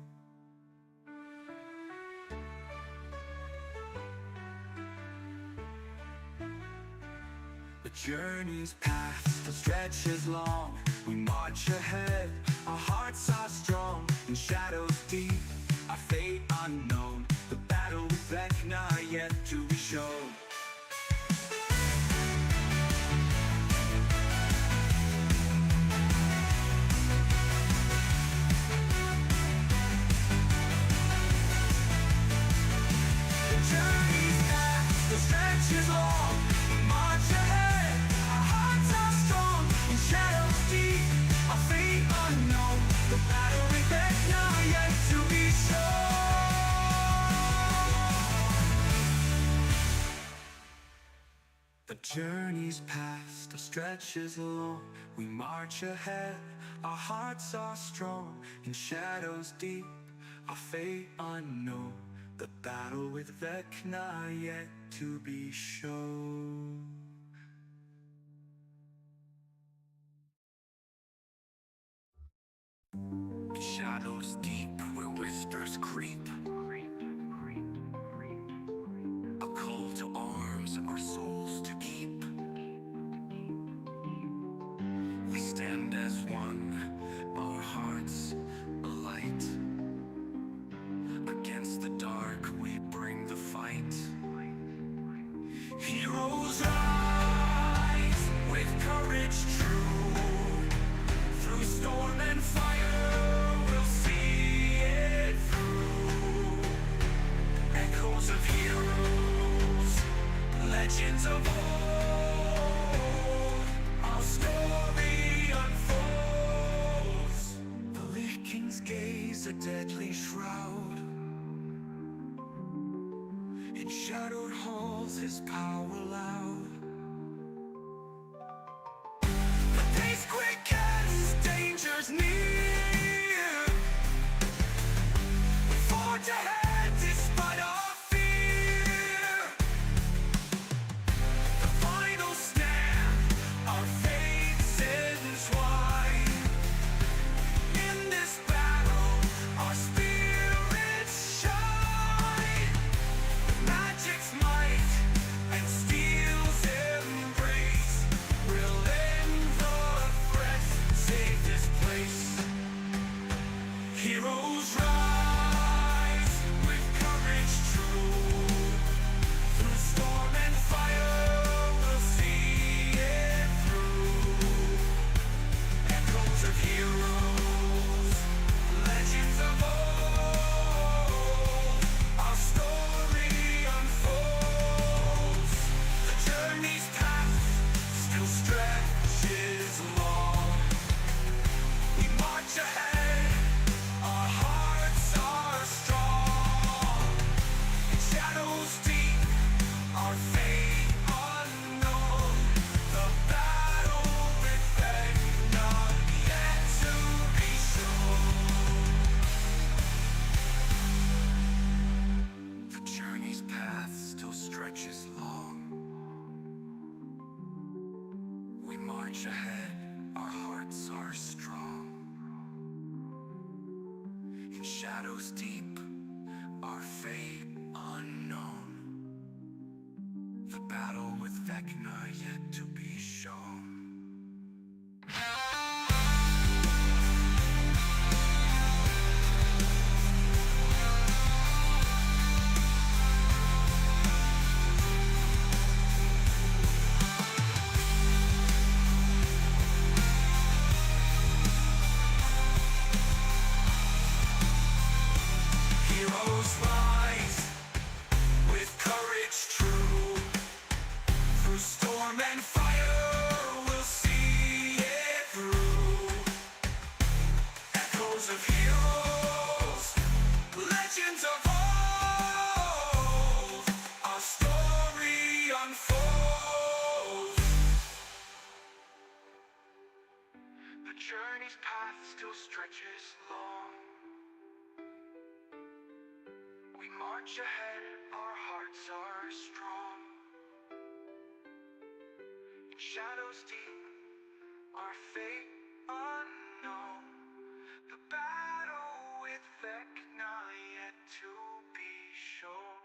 The journey's path still stretches long. We march ahead, our hearts are strong. In shadows deep, our fate unknown. The battle with Vecna yet to be shown. The journey's path still stretches long. We march ahead, our hearts are strong. In shadows deep, our fate unknown. The battle with Vecna yet to be shown. journey's past, our stretch is long. We march ahead, our hearts are strong. In shadows deep, our fate unknown. The battle with Vecna yet to be shown. Shadows deep where whispers creep. A call to arms, our souls to keep. We stand as one, our hearts alight. Against the dark we bring the fight. Heroes rise with courage true. Through storm and fire we'll see it through. Echoes of heroes, legends of old. Our story unfolds. The Lich King's gaze, a deadly shroud. In shadowed halls his power loud. The pace quick as danger's near. We forge ahead despite our fear. The final stand, our fates entwine. In this battle, our spirits shine. Magic's might and steel's embrace. We'll end the threat, save this place. Heroes rise with courage true. Through storm and fire we'll see it through. Echoes of heroes, legends of old. Our story unfolds. The journey's path still stretches long. We march ahead, our hearts are strong. In shadows deep, our fate unknown. The battle with Vecna yet to be shown. The journey's path still stretches long. We march ahead, our hearts are strong. In shadows deep, our fate unknown. The battle with Vecna yet to be shown. Heroes rise with courage true. Through storm and fire we'll see it through. Echoes of heroes, legends of old. Our story unfolds. The journey's path still stretches long. We march ahead, our hearts are strong. In shadows deep, our fate unknown. The battle with Vecna yet to be shown.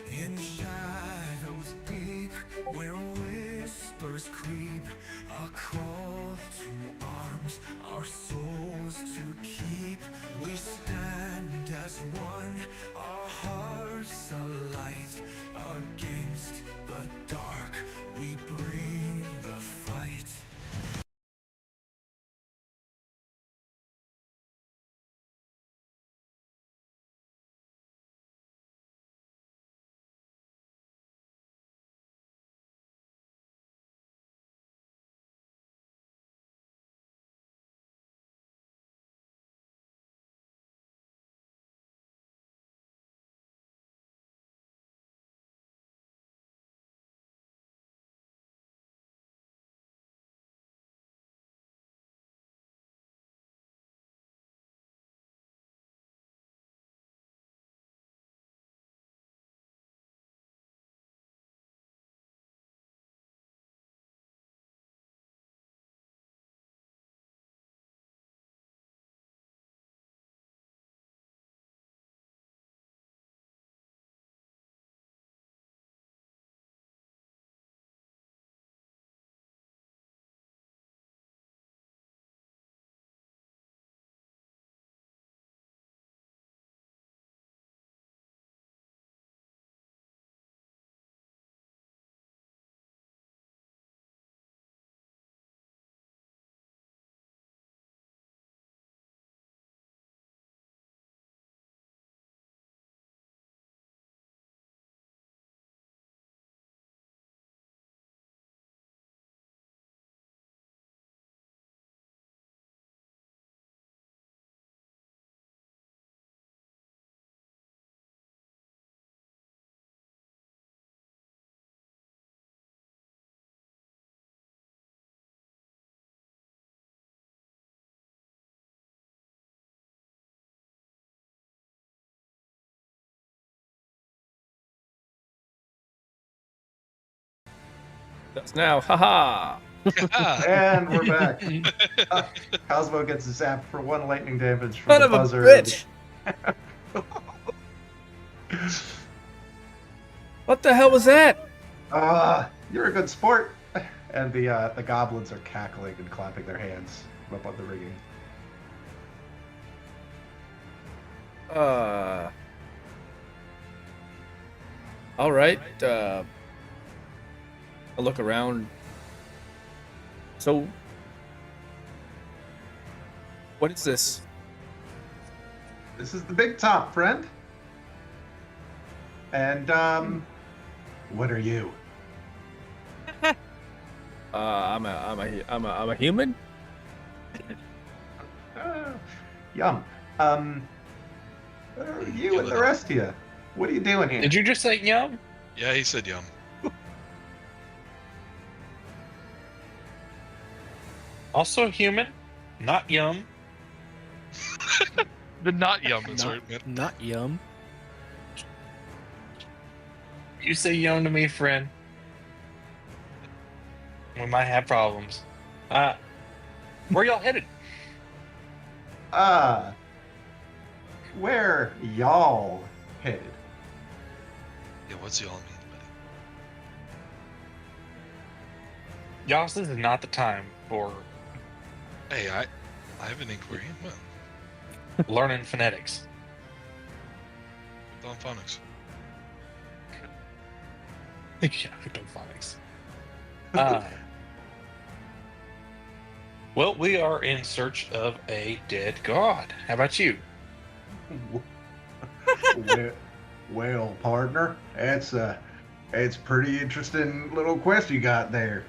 In shadows deep, where whispers creep, a call to arms, our souls to keep. We stand as That's now. Haha. Ah, And we're back. Cosmo gets zapped for 1 lightning damage from Son the of a buzzer. bitch! What the hell was that? You're a good sport. And the goblins are cackling and clapping their hands up on the rigging. All right. I look around. So, what is this? This is the big top, friend. And what are you? I'm a human. Yum. You and the rest of you. What are you doing here? Did you just say yum? yeah, he said yum. Also human, not yum. The not yum assortment. Not yum. You say yum to me, friend. We might have problems. Where y'all headed? Where y'all headed? Yeah, what's y'all mean, buddy? Y'all, this is not the time for Hey, I have an inquiry. Well, learning phonetics. on phonics. Yeah, I've done phonics. Well, we are in search of a dead god. How about you? Well, partner, it's pretty interesting little quest you got there.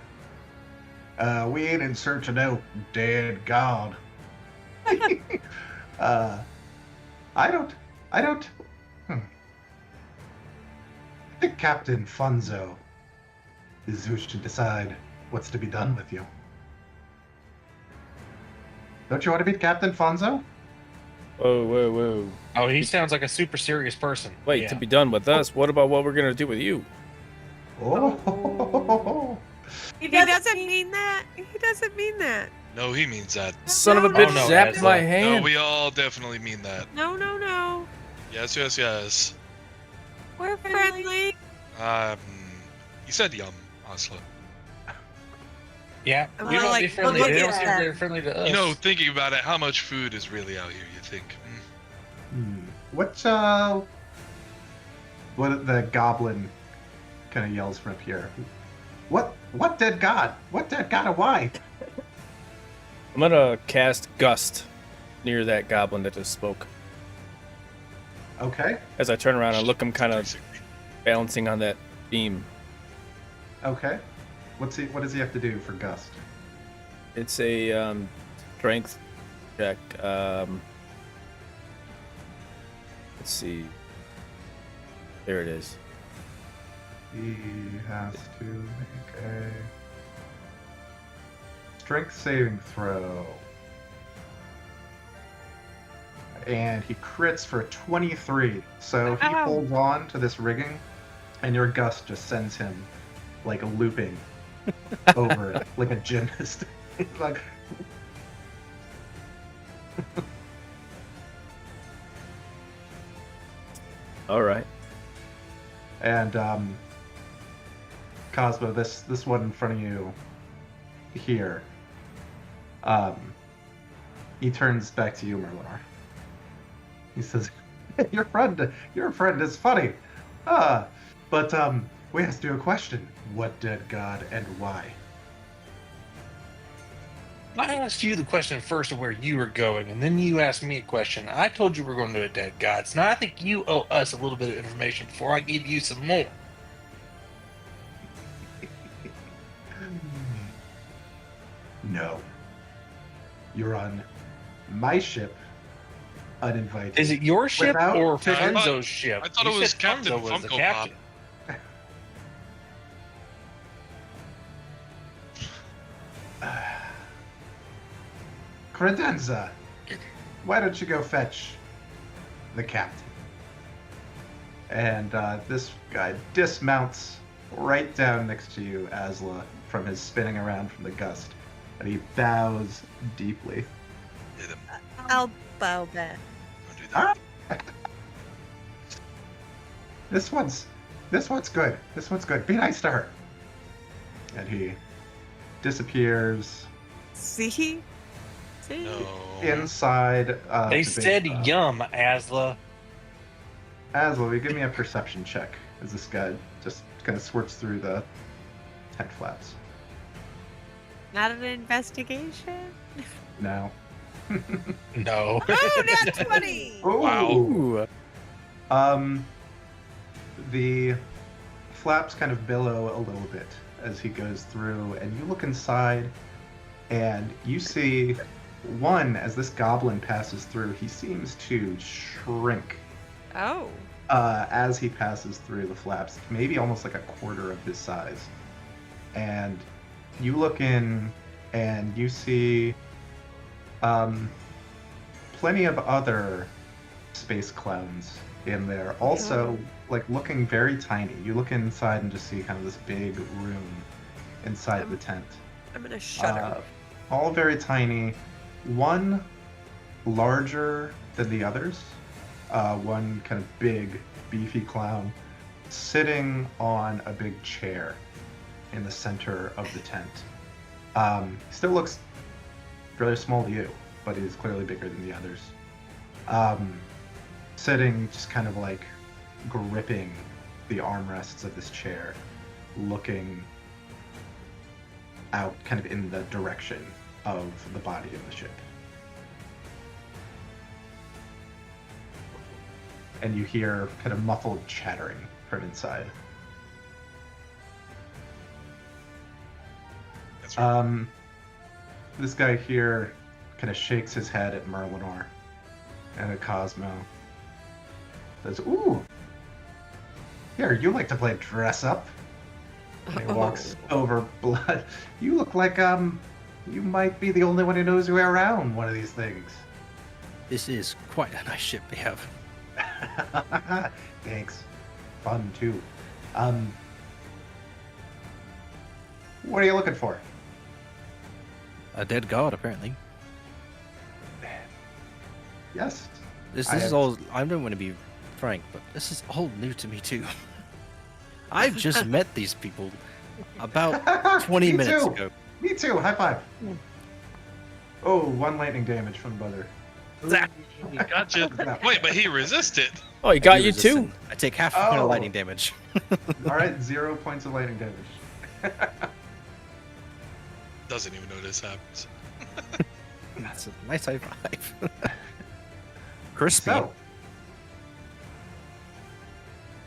We ain't in search of no dead god. I don't. I think Captain Funzo is who should decide what's to be done with you. Don't you want to meet Captain Funzo? Whoa. Oh, he sounds like a super serious person. Wait, Yeah. to be done with us, what about what we're gonna do with you? Oh. He doesn't mean that. He doesn't mean that. No, he means that. Son of a No, bitch no, zapped as my a- No, hand. we all definitely mean that. No. Yes, yes, yes. We're friendly. He said yum, Oslo. Yeah, I'm you not might be like, friendly. look They at don't seem that. very friendly to us. You know, thinking about it, how much food is really out here, you think? What the goblin kind of yells from up here? What dead god? What dead god and why? I'm gonna cast Gust near that goblin that just spoke. Okay. As I turn around, I look him kind of Basically. balancing on that beam. Okay. What does he have to do for Gust? It's a strength check. Let's see. There it is. He has to make a strength saving throw. And he crits for 23. So he Ow. holds on to this rigging, and your Gust just sends him like looping over it, like a gymnast. It's like All right. And Cosmo, this one in front of you here. He turns back to you, Merlar. He says, "Your friend is funny. But we asked you a question. What dead god and why?" I asked you the question first of where you were going, and then you asked me a question. I told you we're going to a dead gods. Now I think you owe us a little bit of information before I give you some more. No. You're on my ship, uninvited. Is it your ship Without- or I thought- Funzo's ship? I thought You it was said Captain Funzo was the Funko captain. Credenza, why don't you go fetch the captain? And this guy dismounts right down next to you, Asla, from his spinning around from the gust, and he bows deeply. Hit him. I'll bow back. Don't do Ah! that. This one's good. This one's good. Be nice to her. And he disappears See? See? No. inside. They the big said cloud. yum, Asla. Asla, will you give me a perception check as this guy just kind of swirts through the tent flaps? Not an investigation? No. No. Oh, not 20! Wow. Ooh. The flaps kind of billow a little bit as he goes through, and you look inside, and you see one, as this goblin passes through, he seems to shrink Oh. as he passes through the flaps, maybe almost like a quarter of his size. And you look in, and you see plenty of other space clowns in there, also like looking very tiny. You look inside and just see kind of this big room inside the tent. I'm gonna shudder. All very tiny. One larger than the others. One kind of big, beefy clown sitting on a big chair in the center of the tent. Still looks really small to you, but he's clearly bigger than the others. Sitting just kind of like gripping the armrests of this chair, looking out kind of in the direction of the body of the ship. And you hear kind of muffled chattering from inside. That's right. This guy here kind of shakes his head at Merlinor and at Cosmo. Says, "Ooh, here, you like to play dress up?" And he walks over Blood. "You look like you might be the only one who knows your way around one of these things." This is quite a nice ship they have. Thanks. Fun too. What are you looking for? A dead god, apparently. Yes. This I is have- all. I don't want to be frank, but this is all new to me too. I've just met these people about 20 Me minutes too. ago. Me too. High five. Oh, 1 lightning damage from the buzzer. Gotcha. Wait, but he resisted. Oh, he I got do you too. resist, and I take half a point Oh. of lightning damage. All right, 0 points of lightning damage. Doesn't even notice happens. That's a nice high five. Crispy. So,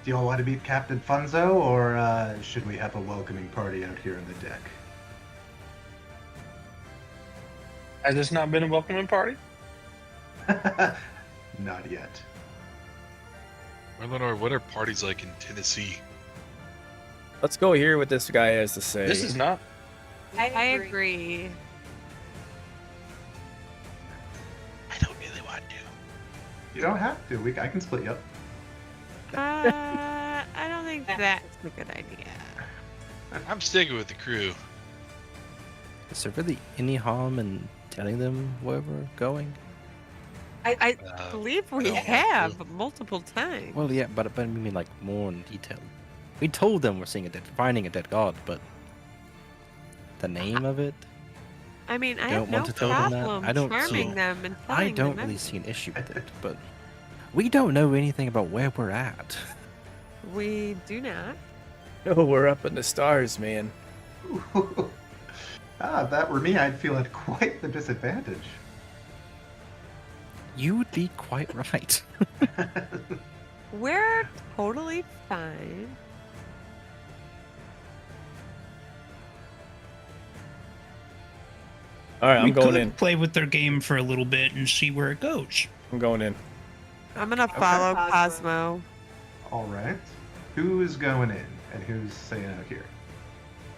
do you all want to meet Captain Funzo, or should we have a welcoming party out here on the deck? Has this not been a welcoming party? Not yet. Merlinor, what are parties like in Tennessee? Let's go hear what this guy has to say. This is not. I agree. I don't really want to. You don't have to. I can split you up. I don't think that's a good idea. I'm sticking with the crew. Is there really any harm in telling them where we're going? I Uh, believe we don't want have multiple times. Well, yeah, but I mean like more in detail. We told them we're finding a dead god, but the name of it, I mean, I don't have no want to tell them that? problem I don't charming see- them and I telling don't them really see an issue with it. But we don't know anything about where we're at. we do not. No, we're up in the stars, man. If that were me, I'd feel at quite the disadvantage. You would be quite right. We're totally fine. All right, I'm we going could in. play with their game for a little bit and see where it goes. I'm going in. I'm gonna follow Cosmo. All right. Who's going in and who's staying out here?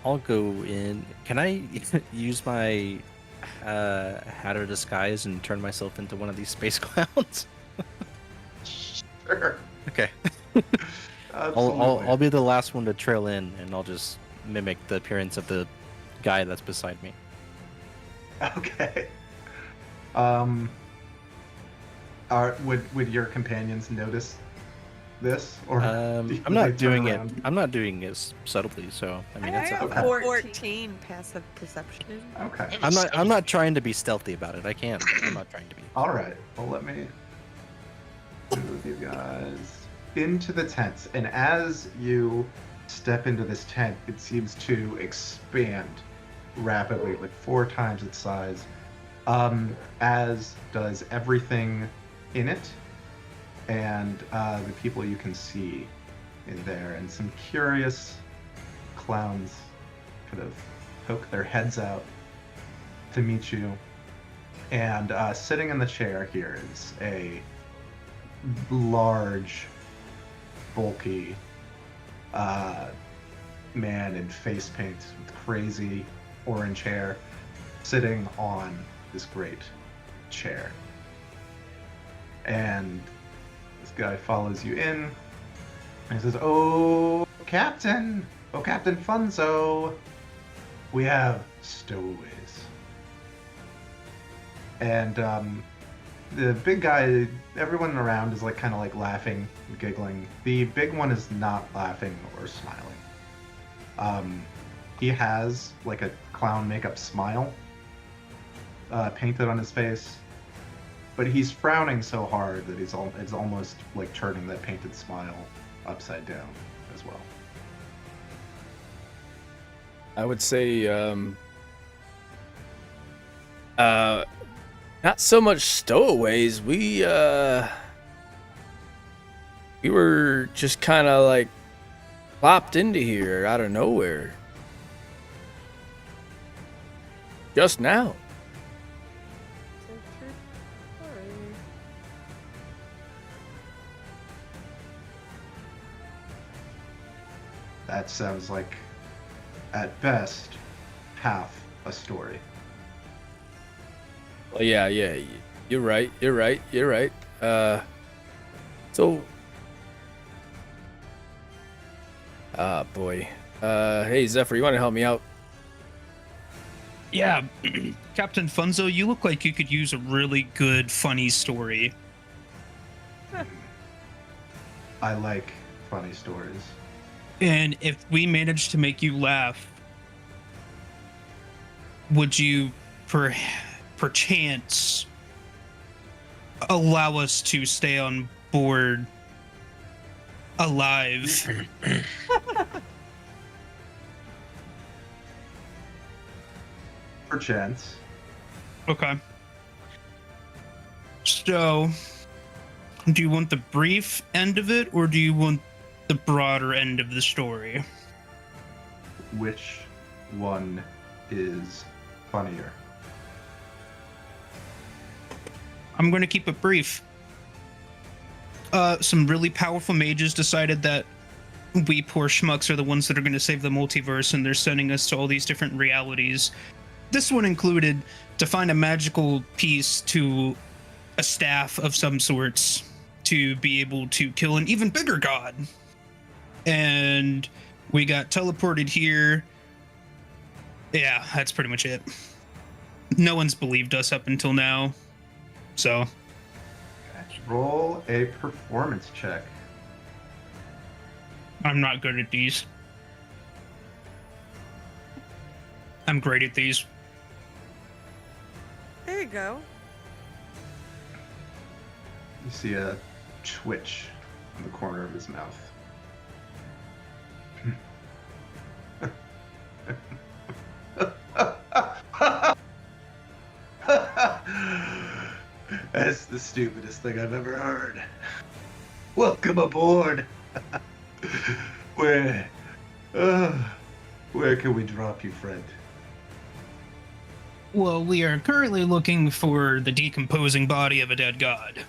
I'll go in. Can I use my Hatter disguise and turn myself into one of these space clowns? Sure. Okay. Absolutely. I'll be the last one to trail in, and I'll just mimic the appearance of the guy that's beside me. Okay. Would your companions notice this, or do you I'm not turn doing it. around? I'm not doing it subtly, so I mean, I it's have okay. 14 passive perception. Okay. I'm not trying to be stealthy about it. I can't. I'm not trying to be. All right. Well, let me move you guys into the tents, and as you step into this tent, it seems to expand rapidly, like 4 times its size. As does everything in it, and the people you can see in there, and some curious clowns kind of poke their heads out to meet you. And sitting in the chair here is a large, bulky man in face paint with crazy orange hair, sitting on this great chair. And this guy follows you in and he says, "Oh, Captain Funzo, we have stowaways." And the big guy, everyone around is like kind of like laughing, giggling. The big one is not laughing or smiling. He has like a clown makeup smile painted on his face, but he's frowning so hard that it's almost like turning that painted smile upside down as well. I would say, not so much stowaways. We were just kind of like plopped into here out of nowhere. Just now. That sounds like, at best, half a story. Well, yeah, you're right. So, boy. Hey, Zephyr, you want to help me out? Yeah, Captain Funzo, you look like you could use a really good, funny story. I like funny stories. And if we managed to make you laugh, would you perchance allow us to stay on board alive? Perchance. Okay. So, do you want the brief end of it, or do you want the broader end of the story? Which one is funnier? I'm going to keep it brief. Some really powerful mages decided that we poor schmucks are the ones that are going to save the multiverse, and they're sending us to all these different realities. This one included to find a magical piece to a staff of some sorts to be able to kill an even bigger god. And we got teleported here. Yeah, that's pretty much it. No one's believed us up until now. So, Roll a performance check. I'm not good at these. I'm great at these. There you go. You see a twitch in the corner of his mouth. That's the stupidest thing I've ever heard. Welcome aboard. Where can we drop you, friend? Well, we are currently looking for the decomposing body of a dead god.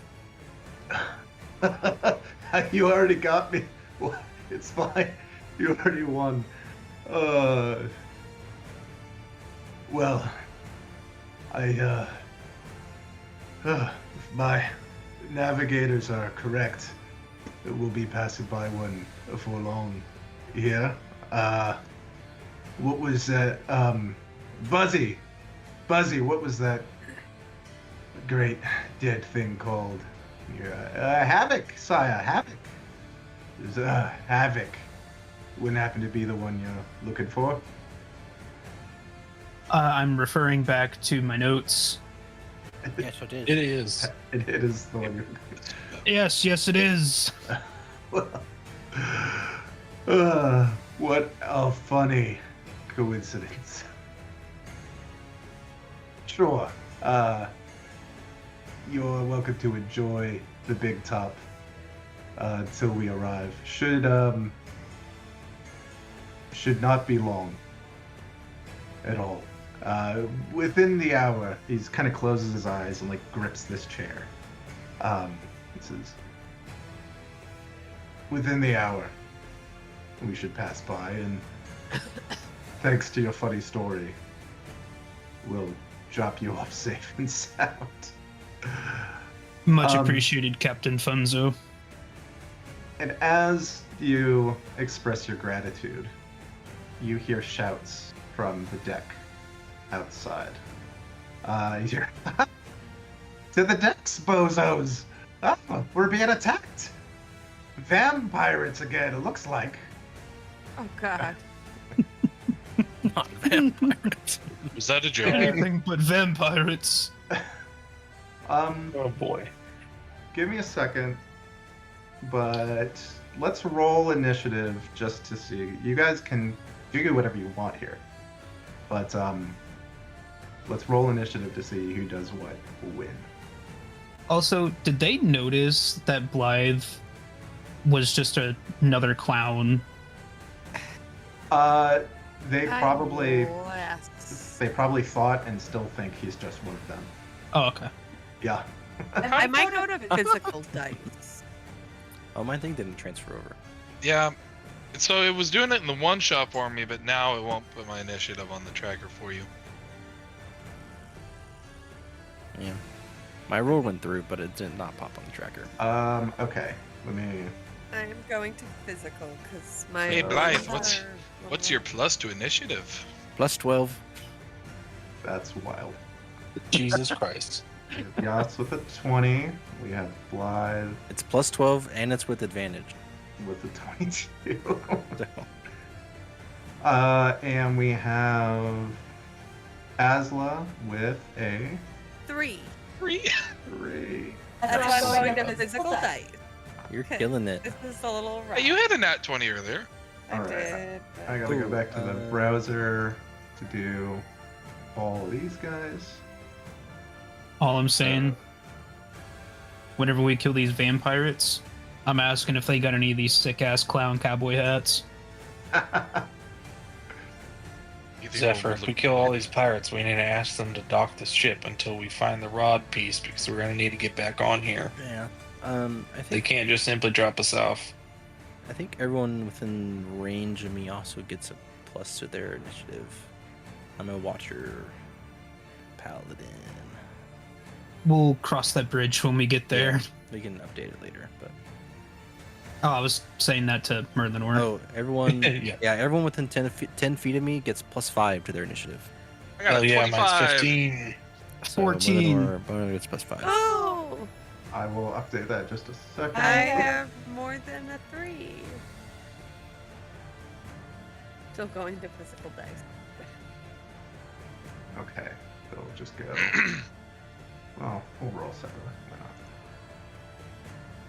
You already got me. It's fine. You already won. Well, if my navigators are correct, we'll be passing by one before long. Yeah. What was that? Buzzy. What was that great dead thing called? Yeah, Havoc, Sire. Havoc. It was, Havoc. Wouldn't happen to be the one you're looking for. I'm referring back to my notes. Yes, it is. It is. It is the one you're. Yes, it is. What a funny coincidence. Sure. You're welcome to enjoy the big top until we arrive. Should not be long at all. Within the hour, he kind of closes his eyes and like grips this chair. He says, within the hour, we should pass by, and thanks to your funny story, we'll drop you off safe and sound. Much appreciated, Captain Funzo. And as you express your gratitude, you hear shouts from the deck outside. You're to the decks, bozos! Oh, we're being attacked! Vampirates again, it looks like. Oh God. Not vampires. Was that a joke? Anything but vampirates. Oh boy. Give me a second, but let's roll initiative just to see. You guys can do whatever you want here, but let's roll initiative to see who does what will win. Also, did they notice that Blythe was just another clown? They probably Unless- they probably thought and still think he's just one of them. Oh, okay. Yeah. I might go to physical dice. Oh, my thing didn't transfer over. Yeah. So it was doing it in the one shot for me, but now it won't put my initiative on the tracker for you. Yeah. My roll went through, but it did not pop on the tracker. Okay. Let me. I'm going to physical because my. Hey, Blythe, rolls what's are your plus to initiative? Plus 12. That's wild. Jesus Christ. Yachts with a 20. We have Blythe It's plus 12, and it's with advantage. with a 22. So, And we have Asla with a 3. 3. 3. That's why I'm going to physical dice. you're Okay. killing it. This is a little rough. Hey, you had a nat 20 earlier. I Alright. did. I gotta go Ooh, back to the browser to do all these guys. All I'm saying, whenever we kill these vampirates, I'm asking if they got any of these sick-ass clown cowboy hats. You think Zephyr, we'll if we look- kill all these pirates, we need to ask them to dock the ship until we find the rod piece because we're gonna need to get back on here. Yeah. I They think can't just simply drop us off. I think everyone within range of me also gets a plus to their initiative. I'm a watcher paladin. We'll cross that bridge when we get there. Yeah, we can update it later, but Oh, I was saying that to Merlinor. oh, everyone, Yeah. everyone within 10 feet of me gets plus 5 to their initiative. I got Oh a yeah, 25. mine's 15. So 14. Merlinor gets plus 5. Oh! I will update that just a second. I have more than a 3. Still going to physical dice. Okay, so we'll just go. Well, we'll roll separately. Why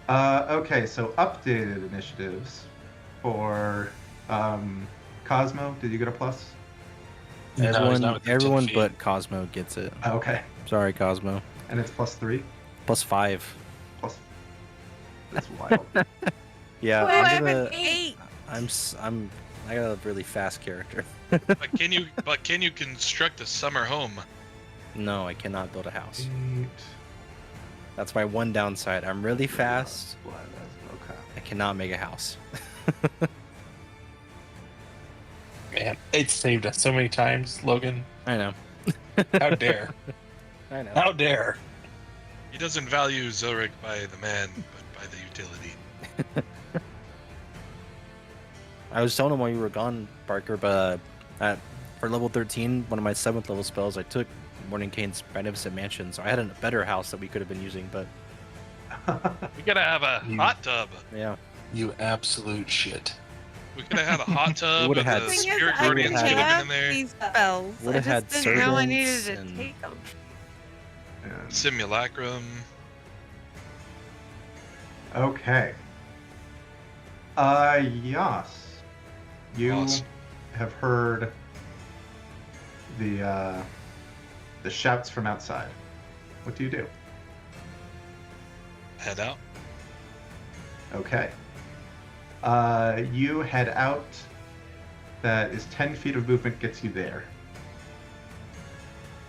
not? Okay, so updated initiatives for Cosmo. Did you get a plus? No, he's Everyone, not within 10 everyone feet. but Cosmo gets it. Okay, Sorry, Cosmo. and it's plus 3. Plus 5. Plus. That's wild. Yeah, Oh, I I'm have gonna. an 8. I got a really fast character. But can you construct a summer home? No, I cannot build a house. 8. That's my one downside. I'm really fast. Okay. I cannot make a house. Man, it's saved us so many times, Logan. I know. How dare? I know. How dare? He doesn't value Zelric by the man, but by the utility. I was telling him while you were gone, Parker, but for level 13, one of my 7th level spells, I took Morningcane's Magnificent Mansion, so I had a better house that we could have been using, but We gotta have a You- hot tub. yeah. You absolute shit. We could have had a hot tub. would've and had the Thing is, spirit I guardians had- could have have been in there. these spells. I Would've just had didn't know I needed servants to and- take them. And- Simulacrum. Okay. Yas. You Yas. have heard the shouts from outside. What do you do? Head out. Okay. You head out. That is 10 feet of movement gets you there.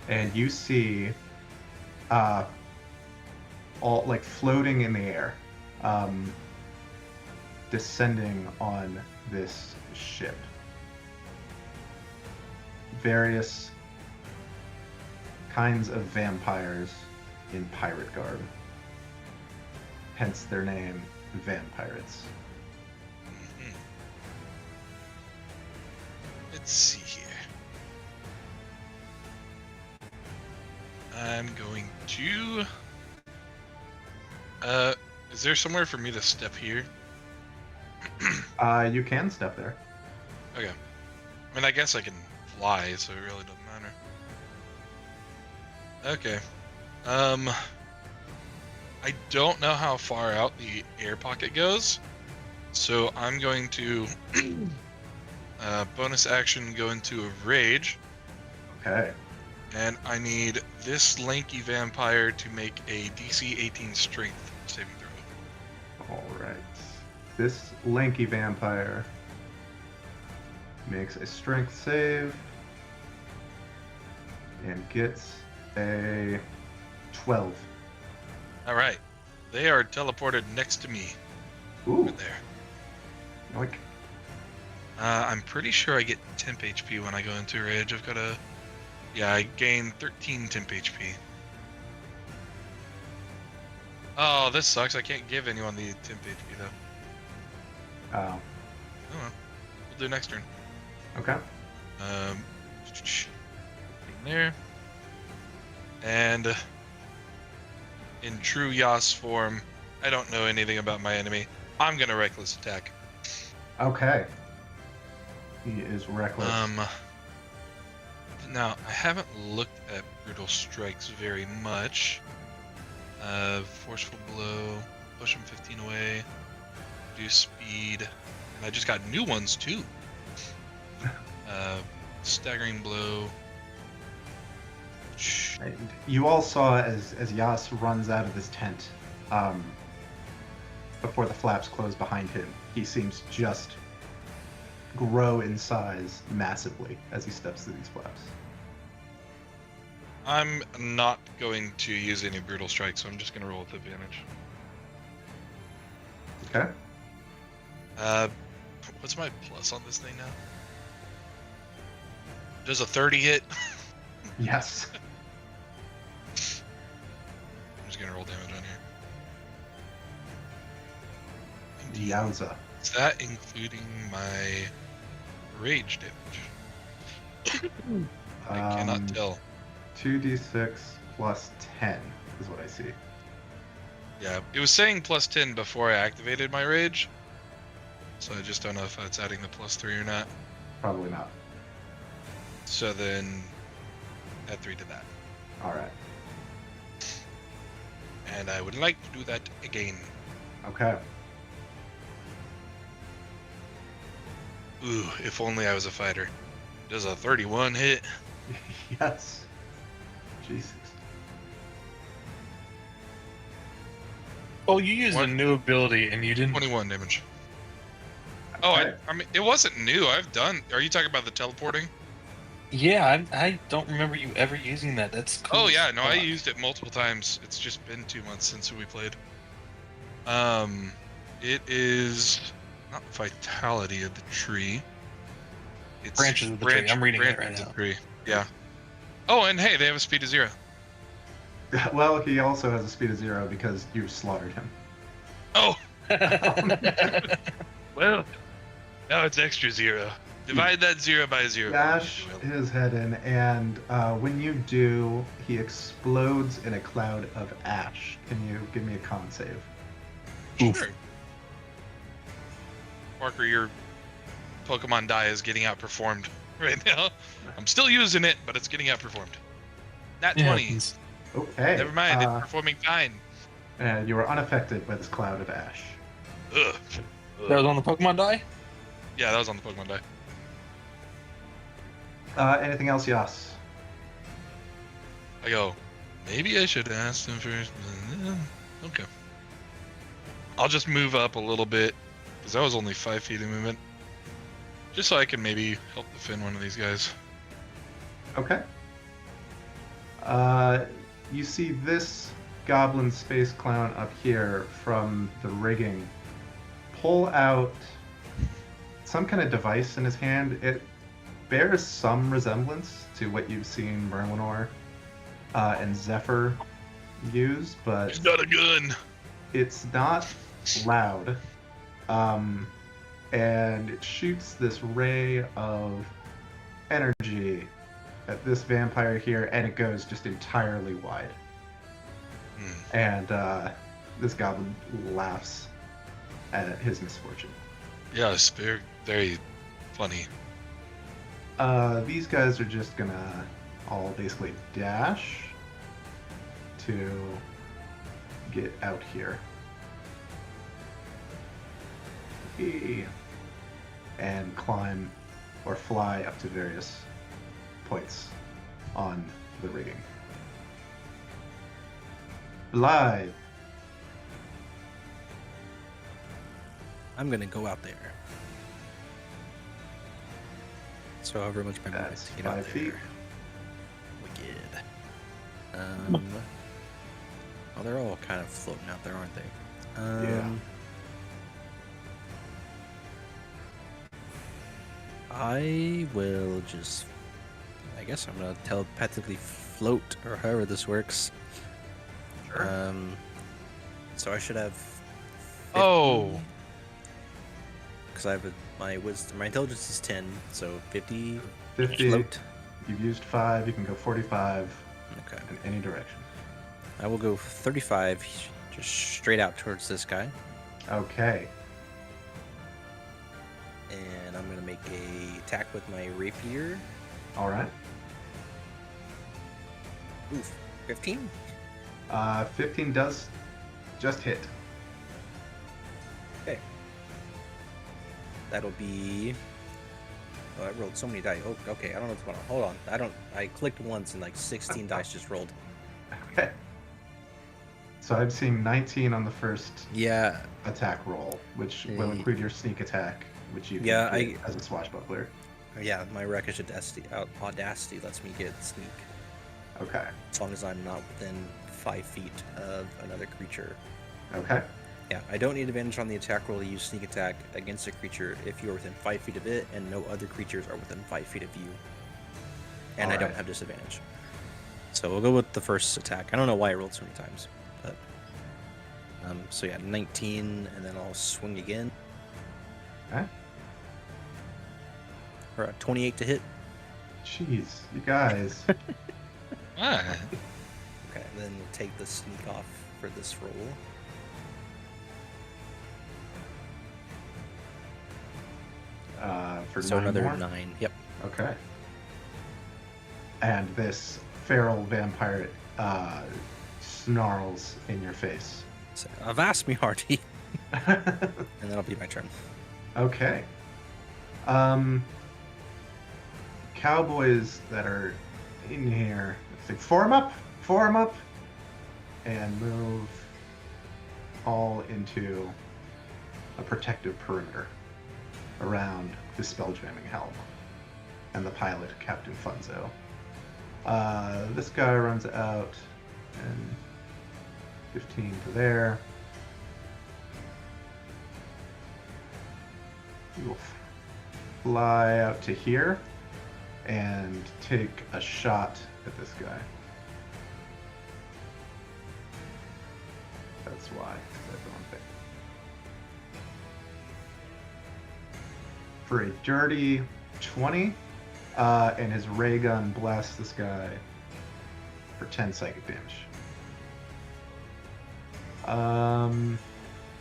And you see all like floating in the air, descending on this ship. Various kinds of vampires in pirate garb. Hence their name, Vampirates. Mhm. Let's see here. I'm going to. Is there somewhere for me to step here? You can step there. Okay. I mean, I guess I can fly, so it really doesn't matter. Okay. I don't know how far out the air pocket goes, so I'm going to bonus action go into a rage, Okay. and I need this lanky vampire to make a DC 18 strength saving throw. All right. This lanky vampire makes a strength save and gets a 12. All right, they are teleported next to me. Ooh, Right there. like I'm pretty sure I get temp HP when I go into rage. I've got a... Yeah, I gain 13 temp HP. Oh, this sucks. I can't give anyone the temp HP, though. oh, Oh, well. We'll do next turn. okay. There. And in true Yas form, I don't know anything about my enemy. I'm gonna reckless attack. Okay. He is reckless. Now I haven't looked at brutal strikes very much. Forceful blow, push him 15 away, reduce speed, and I just got new ones too. Staggering blow. And you all saw as Yas runs out of this tent, before the flaps close behind him, he seems just grow in size massively as he steps through these flaps. I'm not going to use any brutal strikes, so I'm just gonna roll with advantage. Okay. What's my plus on this thing now? Does a 30 hit? Yes. I'm just gonna roll damage on here. Yowza. Is that including my rage damage? I cannot tell. 2d6 plus 10 is what I see. Yeah, it was saying plus 10 before I activated my rage. So I just don't know if it's adding the plus 3 or not. Probably not. So then add 3 to that. All right. And I would like to do that again. Okay. Ooh, if only I was a fighter. Does a 31 hit? Yes. Jesus. Oh, you used a One- new ability and you didn't. 21 damage. Oh, Okay. I mean, it wasn't new. I've done. Are you talking about the teleporting? Yeah, I don't remember you ever using that. That's cool. Oh as yeah, no, I fuck. used it multiple times. It's just been 2 months since we played. It is not vitality of the tree. It's Branches of the tree. I'm reading it right branches of now. the tree. Yeah. Oh, and hey, they have a speed of 0. Well, he also has a speed of 0 because you slaughtered him. Oh, Well, now it's extra 0. Divide that 0 by 0. Dash his head in, and when you do, he explodes in a cloud of ash. Can you give me a con save? Sure. Parker, your Pokemon die is getting outperformed right now. I'm still using it, but it's getting outperformed. Nat 20. Okay. Never mind, it's performing fine. And you are unaffected by this cloud of ash. Ugh. That was on the Pokemon die? Yeah, that was on the Pokemon die. Anything else, Yas? I go, maybe I should ask them first. Okay. I'll just move up a little bit, because that was only 5 feet of movement. Just so I can maybe help defend one of these guys. Okay. You see this goblin space clown up here from the rigging pull out some kind of device in his hand. It bears some resemblance to what you've seen Merlinor and Zephyr use, but He's got a gun. it's not loud. And it shoots this ray of energy at this vampire here, and it goes just entirely wide. And this goblin laughs at his misfortune. Yeah, it's very, very funny. These guys are just gonna all basically dash to get out here. And climb or fly up to various points on the rigging. Blythe. I'm gonna go out there. So however much my movement That's to get out 5 feet. there. Wicked. Oh, they're all kind of floating out there, aren't they? Yeah. I will just. I guess I'm gonna telepathically float, or however this works. Sure. So I should have. Oh. Because I have my wisdom, my intelligence is 10, so 50. 50. Float. You've used 5. You can go 45 Okay. in any direction. I will go 35, just straight out towards this guy, Okay. and I'm gonna make a attack with my rapier. All right. Oof, 15. 15 does just hit. Okay. That'll be. Oh, I rolled so many dice. Oh, okay. I don't know what's going on. Hold on. I clicked once and like 16 dice just rolled. Okay. So I'm seeing 19 on the first Yeah. attack roll, which will Mm. include your sneak attack, which you can Yeah, get as a swashbuckler. Yeah. My Rakish audacity lets me get sneak Okay. as long as I'm not within 5 feet of another creature. Okay. Yeah, I don't need advantage on the attack roll to use sneak attack against a creature if you are within 5 feet of it and no other creatures are within 5 feet of you. And I don't Alright. have disadvantage. So we'll go with the first attack. I don't know why I rolled so many times, but so yeah, 19, and then I'll swing again. Okay. For a 28 to hit. Jeez, you guys. Ah. Okay, and then we'll take the sneak off for this roll. For So 9 another more? 9. Yep. Okay. And this feral vampire snarls in your face. So, avast me, hearty. And that'll be my turn. Okay. Cowboys that are in here, say, form up, and move all into a protective perimeter around the spell-jamming helm and the pilot, Captain Funzo. This guy runs out, and 15 to there. He will fly out to here and take a shot at this guy. That's why. That's the wrong thing. for a dirty 20, and his ray gun blasts this guy for 10 psychic damage.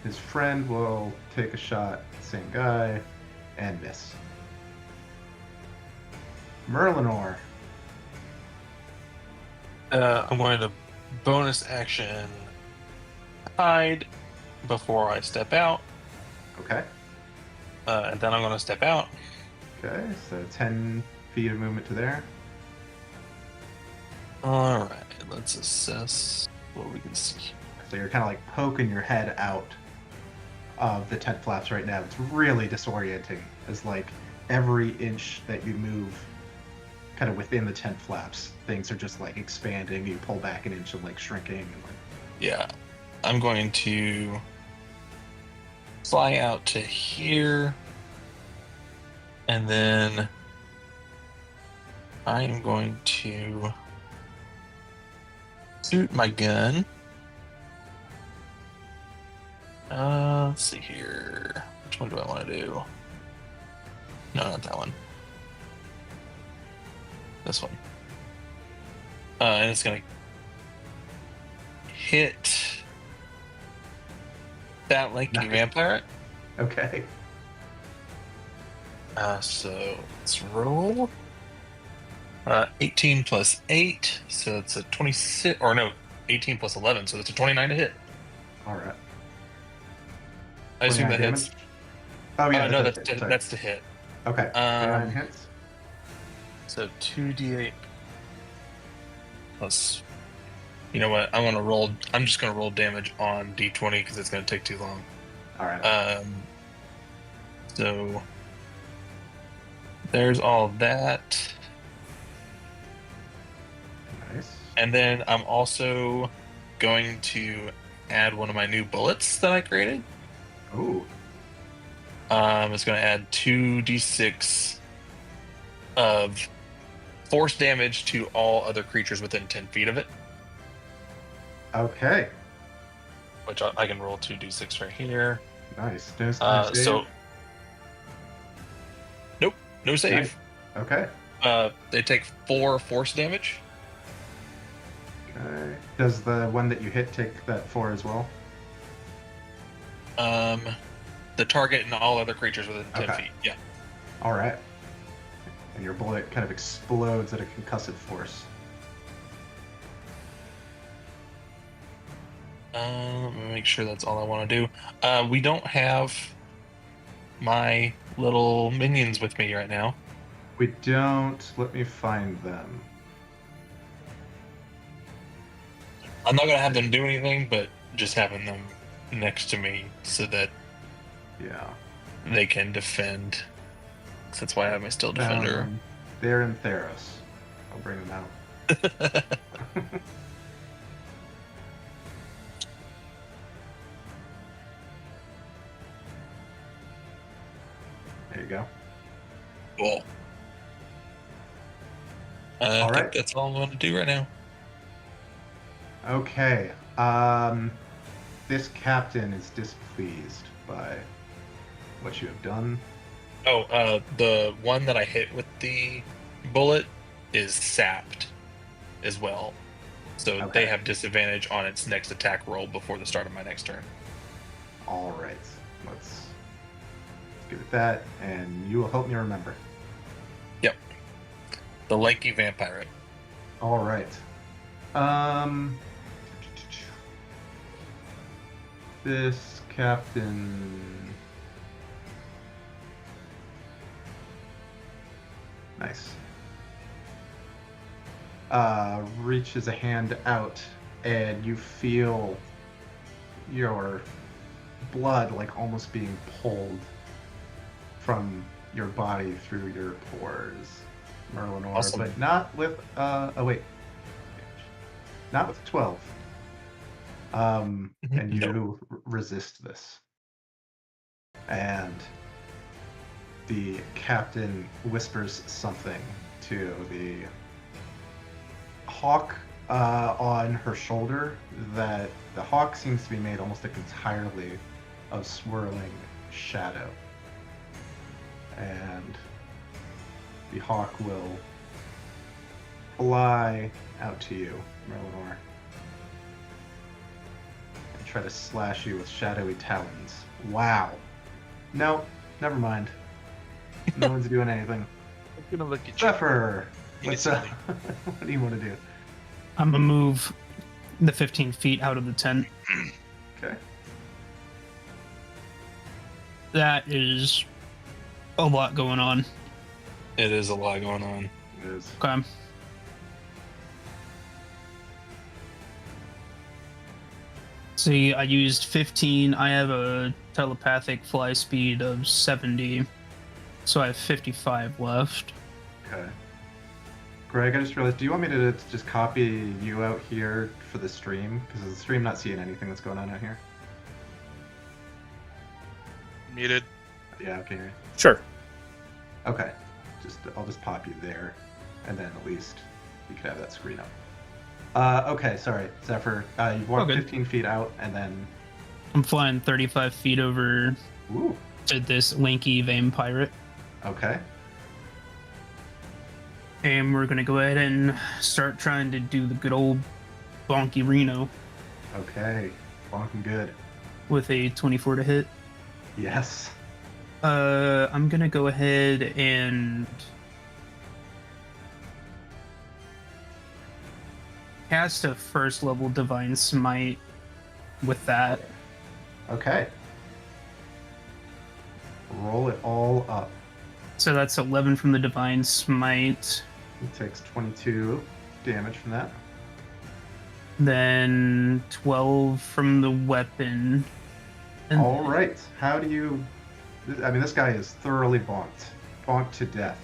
His friend will take a shot at the same guy and miss. Merlinor. I'm going to bonus action hide before I step out, Okay. and then I'm going to step out. Okay, so 10 feet of movement to there. All right, let's assess what we can see. So you're kind of like poking your head out of the tent flaps right now. It's really disorienting as like every inch that you move kind of within the tent flaps, things are just like expanding. You pull back an inch and like shrinking. And, like... Yeah, I'm going to fly out to here, and then I am going to shoot my gun. Let's see here. Which one do I want to do? No, not that one. This one. And it's gonna hit that lanky Nice. vampire. Okay. So let's roll. 18 plus 8, so it's a 26. Or no, 18 plus 11, so it's a 29 to hit. All right. I assume 29 that hits. damage? Oh, yeah. No, that's it. Sorry. that's to hit. Okay. 29 hits. So 2d8 plus. You know what? I'm gonna roll. I'm just gonna roll damage on d20 because it's gonna take too long. All right. So there's all that, Nice. and then I'm also going to add one of my new bullets that I created. Ooh. It's going to add 2d6 of force damage to all other creatures within 10 feet of it, Okay. which I can roll 2d6 right here. Nice. No save. So, nope, no save. Nice. Okay. They take 4 force damage. Okay. Does the one that you hit take that 4 as well? The target and all other creatures within 10 Okay. feet. Yeah. All right. And your bullet kind of explodes at a concussive force. Let me make sure that's all I want to do. We don't have my little minions with me right now. We don't. Let me find them. I'm not gonna have them do anything, but just having them next to me so that Yeah. they can defend. 'Cause that's why I have my still defender. They're in Theros. I'll bring them out. There you go. Cool. I All think right. that's all I'm going to do right now. Okay. This captain is displeased by what you have done. Oh, the one that I hit with the bullet is sapped as well. So Okay. they have disadvantage on its next attack roll before the start of my next turn. All right. Let's give it that, and you will help me remember. Yep. The lanky vampire. All right. This captain. Nice. Reaches a hand out, and you feel your blood like almost being pulled from your body through your pores, Merlinor, Awesome. but not with not with 12. And you No. resist this. And the captain whispers something to the hawk on her shoulder, that the hawk seems to be made almost like entirely of swirling shadow. and the hawk will fly out to you, Merlinor, and try to slash you with shadowy talons. Wow. No, never mind. No one's doing anything. I'm gonna look at you. Zephyr, what's up? innocently. What do you want to do? I'm gonna move the 15 feet out of the tent. Okay. That is a lot going on. It is a lot going on. It is. Okay. See, I used 15. I have a telepathic fly speed of 70. So I have 55 left. Okay. Greg, I just realized, do you want me to just copy you out here for the stream? Because the stream not seeing anything that's going on out here. Muted. Yeah, okay. Sure. Okay. I'll just pop you there, and then at least you could have that screen up. Okay, sorry, Zephyr. You walk good. 15 feet out, and then... I'm flying 35 feet over Ooh, to this lanky vein pirate. okay. And we're gonna go ahead and start trying to do the good old bonky Reno Okay. Bonking good. with a 24 to hit. Yes. I'm gonna go ahead and cast a first level divine smite with that. Okay. Roll it all up. So that's 11 from the divine smite, It takes 22 damage from that. then 12 from the weapon. And All right. How do you... I mean, this guy is thoroughly bonked. Bonked to death.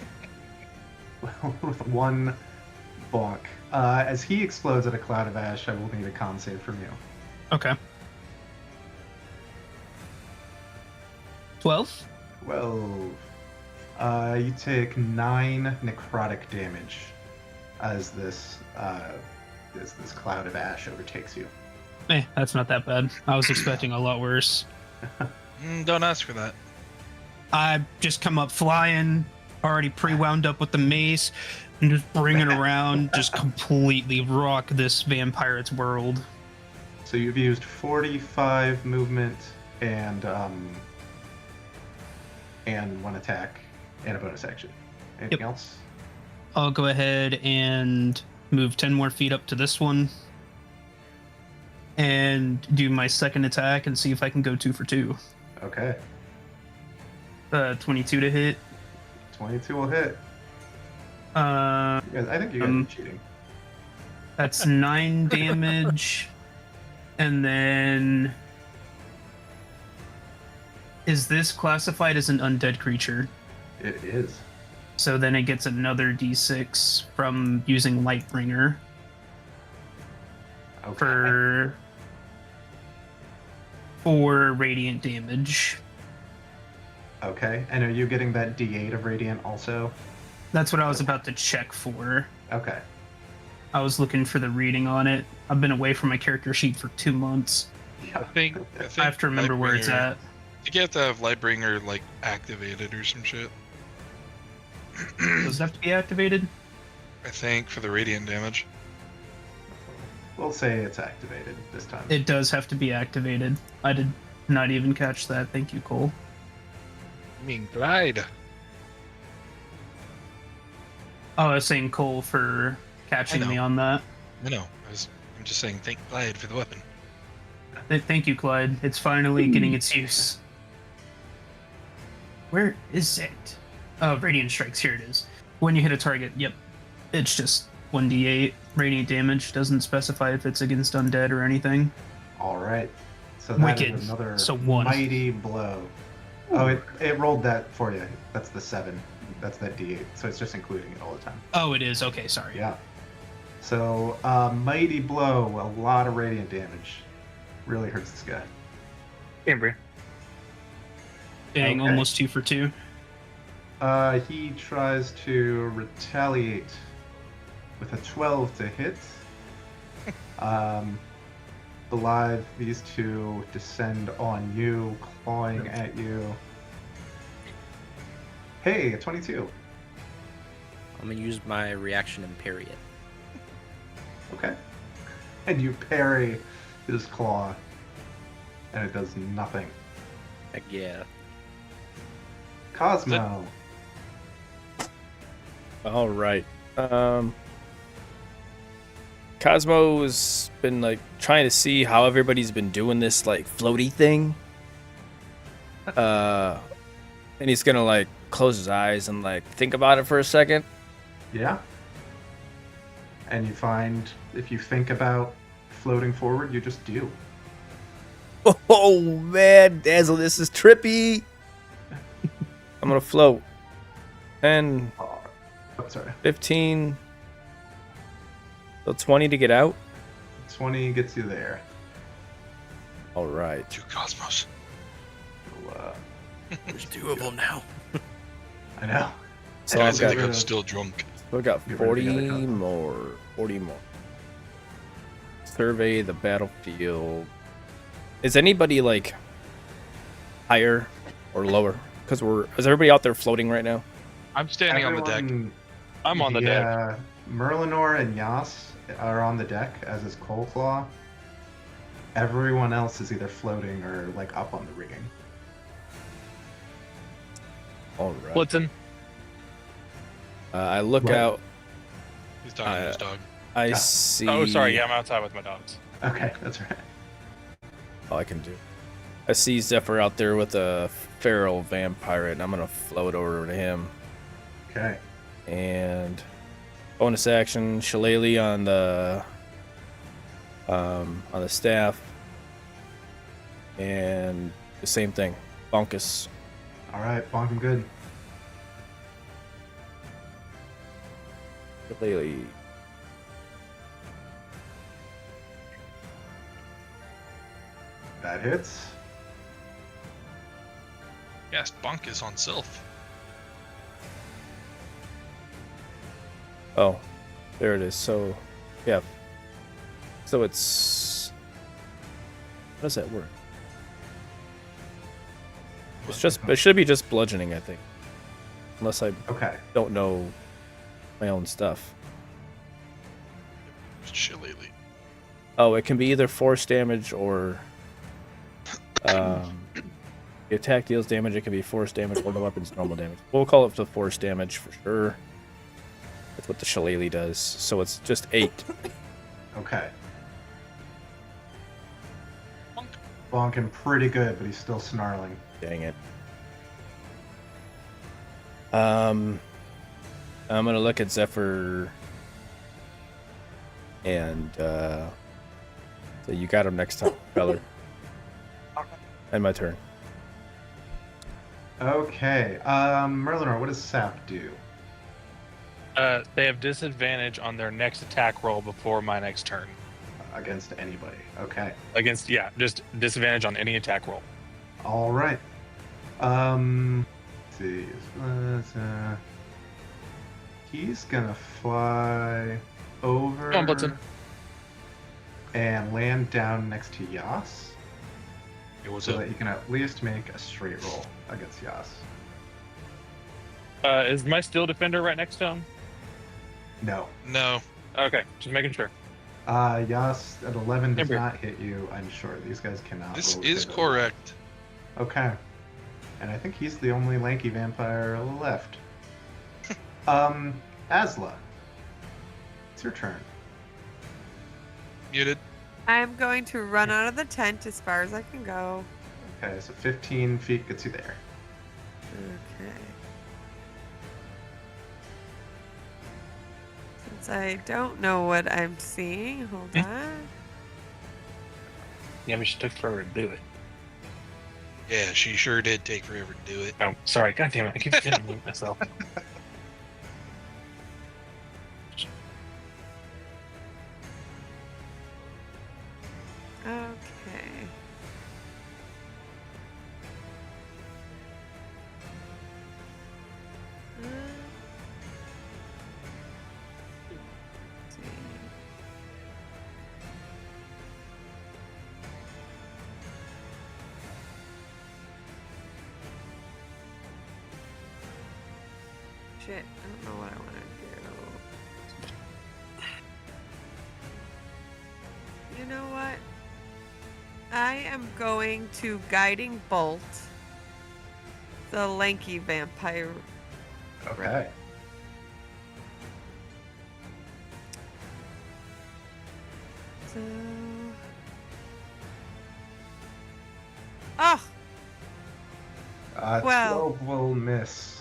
With one bonk. As he explodes at a cloud of ash, I will need a con save from you. Okay. 12? 12. You take 9 necrotic damage as this cloud of ash overtakes you. That's not that bad. I was expecting a lot worse. Don't ask for that. I just come up flying, already pre-wound up with the mace, and just bring it around, just completely rock this vampire's world. So you've used 45 movement and one attack and a bonus action. Anything else? I'll go ahead and move 10 more feet up to this one and do my second attack and see if I can go 2 for 2. Okay. 22 to hit. 22 will hit. Uh, I think you guys are cheating. that's 9 damage. And then... Is this classified as an undead creature? It is. So then it gets another d6 from using Lightbringer Okay. for 4 radiant damage. Okay. And are you getting that D8 of radiant also? That's what I was about to check for. Okay. I was looking for the reading on it. I've been away from my character sheet for 2 months. I think I have to remember where it's Lightbringer- at. I think you have to have Lightbringer like activated or some shit. Does it have to be activated? I think for the radiant damage. We'll say it's activated this time. It does have to be activated. I did not even catch that. Thank you, Cole. I mean, glide. Oh, I was saying Cole for catching I me know. on that. I know. I'm just saying, thank glide for the weapon. Thank you, Clyde. It's finally getting its use. Where is it? Oh, Radiant Strikes. Here it is. When you hit a target, yep. It's just 1d8 radiant damage. Doesn't specify if it's against undead or anything. All right. So that Wicked. is another So 1. mighty blow. Oh, it rolled that for you. That's the 7. That's that D8. So it's just including it all the time. Oh, it is. Okay, sorry. Yeah. So mighty blow, a lot of radiant damage. Really hurts this guy. Cambria. Dang, Okay. almost 2 for 2. He tries to retaliate with a 12 to hit. Alive, these two descend on you, clawing at you. Hey, a 22. I'm gonna use my reaction and parry it. Okay. And you parry his claw, and it does nothing. Heck yeah. Cosmo. All right. Cosmo's been like trying to see how everybody's been doing this like floaty thing. And he's gonna like close his eyes and like think about it for a second. Yeah. And you find if you think about floating forward, you just do. Oh man, Dazzle, this is trippy. I'm gonna float. 10, Oh, sorry. 15, so 20 to get out. 20 gets you there. All right. 2 Cosmos. So, There's 2 of them now. I know. So I I've think got, I'm still drunk. I've got Get 40 ready to get a couple. more. 40 more. Survey the battlefield. Is anybody like higher or lower? Because is everybody out there floating right now? I'm standing on the deck. Everyone- I'm on the deck. Yeah, Merlinor and Yas are on the deck, as is Coldclaw. Everyone else is either floating or like up on the rigging. All right. Blitzen. I look What? out. He's talking to his dog. I see. Oh, sorry. Yeah, I'm outside with my dogs. Okay, that's right. All I can do. I see Zephyr out there with a feral vampire, and I'm gonna float over to him. Okay. And bonus action, Shillelagh on the staff, and the same thing, Bonkus. All right, bonk him good. Shillelagh. That hits. Yes, Bonk is on Sylph. Oh, there it is. So, yeah. So it's. How does that work? It should be just bludgeoning, I think. Unless I Okay. don't know my own stuff. Shillelagh. Oh, it can be either force damage or the attack deals damage. It can be force damage or the weapon's normal damage. We'll call it the force damage for sure. That's what the Shillelagh does. So it's just 8. Okay. Bonk him pretty good, but he's still snarling. Dang it. I'm gonna look at Zephyr and so you got him next time, feller. And my turn. Okay. Merlinor, what does Sap do? They have disadvantage on their next attack roll before my next turn. Against anybody. Okay. Against, yeah, just disadvantage on any attack roll. All right. Let's see. He's gonna fly over Come on, Blitzen. and land down next to Yas, It was so a that you can at least make a straight roll against Yas. Is my steel defender right next to him? No. no. Okay, just making sure. Yas at 11 does Amber. not hit you. I'm sure these guys cannot. This roll is hit. correct. Okay. And I think he's the only lanky vampire left. Asla. It's your turn. Muted. I'm going to run out of the tent as far as I can go. Okay, so 15 feet gets you there. Okay. Since I don't know what I'm seeing, hold on. Yeah, we should took forever to do it. Yeah, she sure did take forever to do it. Oh, sorry. God damn it. I keep forgetting myself. Okay. Let's see. shit. I don't know what I want to do. You know what? I am going to Guiding Bolt the lanky vampire. Okay. So. Oh! Well. 12 will miss,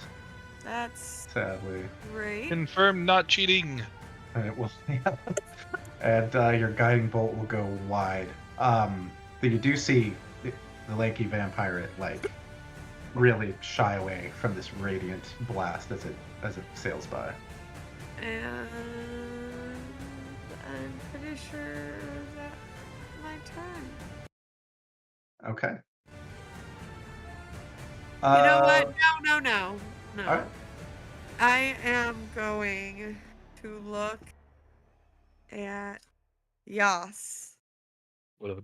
That's sadly. great. Confirm not cheating. And it will, and your guiding bolt will go wide. But you do see the lanky vampire like really shy away from this radiant blast as it sails by. And I'm pretty sure that's my turn. Okay. You know what? No. All right. I am going to look at Yas. Whatever.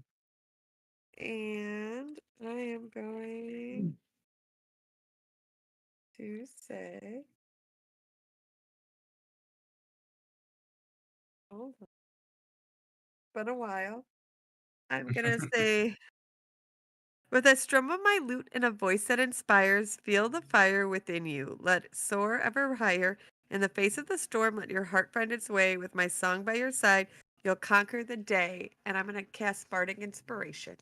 And I am going to say, hold on. It's been a while. I'm going to say, with a strum of my lute and a voice that inspires, feel the fire within you. Let it soar ever higher. In the face of the storm, let your heart find its way. With my song by your side, you'll conquer the day. And I'm going to cast Bardic Inspiration.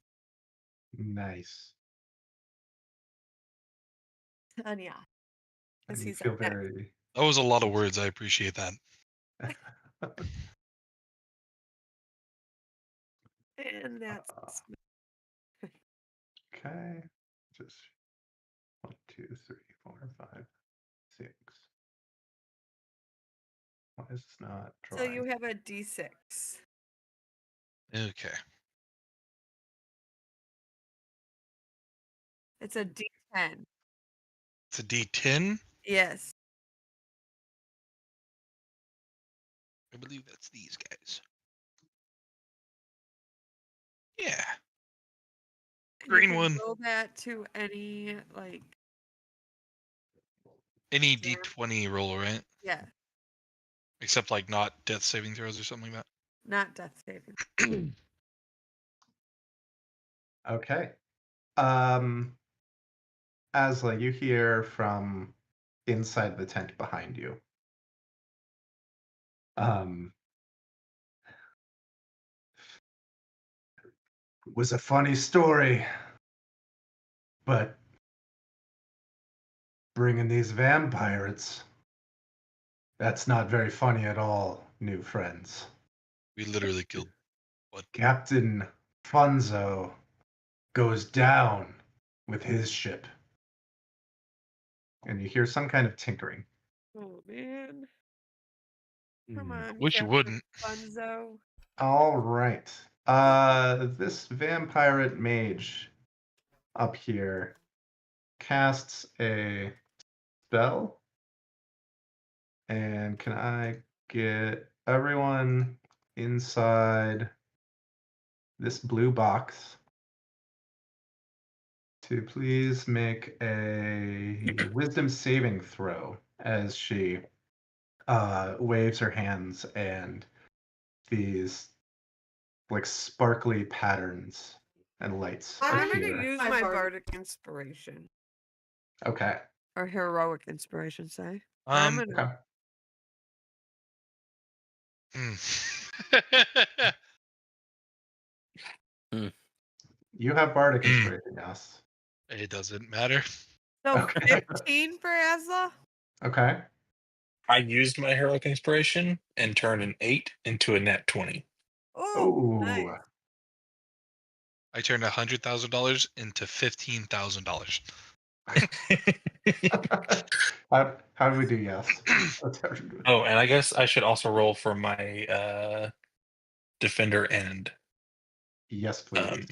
Nice. Anya. And Because you he's feel up next. very. That was a lot of words. I appreciate that. And that's Okay. Just 1, 2, 3, 4, 5, 6. Why is this not so drawing? you have a D6. Okay. It's a D10. It's a D10. Yes. I believe that's these guys. Yeah. And Green you can one. roll that to any like Any Yeah. D20 roll, right? yeah, Except like not death saving throws or something like not death saving. that. Okay. Asla, you hear from inside the tent behind you. It was a funny story, but bringing these vampires, that's not very funny at all, new friends. We literally killed what? Captain Funzo goes down with his ship. And you hear some kind of tinkering. Oh man. Come on. Wish you Captain wouldn't. Funzo. All right. This vampire mage up here casts a spell. And can I get everyone inside this blue box to please make a wisdom saving throw as she waves her hands and these like sparkly patterns and lights I'm going to appear. use my bardic inspiration Okay. or heroic inspiration. Say. I'm Um. gonna. Okay. You have bardic inspiration, yes. It doesn't matter. So Okay. 15 for Asla. Okay. I used my heroic inspiration and turned an 8 into a net 20. Oh, nice. Ooh. I turned $100,000 into $15,000. How do we do yes? Oh, and I guess I should also roll for my defender end. Yes, please.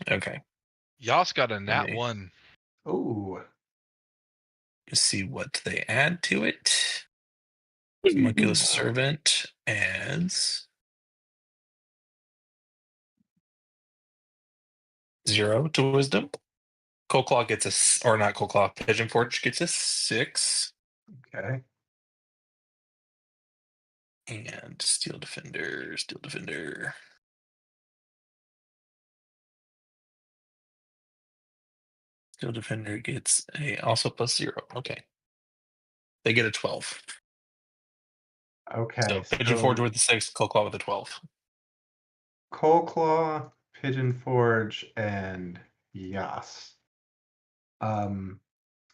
Okay. Yas got a nat Okay. 1. Ooh. Let's see what they add to it. Homunculus Servant adds 0 to wisdom. Cold Claw gets or not Cold Claw, Pigeon Forge gets a 6. Okay. And Steel Defender, Steel Defender. Steel Defender gets a also +0. Okay. They get a 12. Okay. So Pigeon Forge with a 6, Coldclaw with a 12. Coldclaw, Pigeon Forge, and Yas.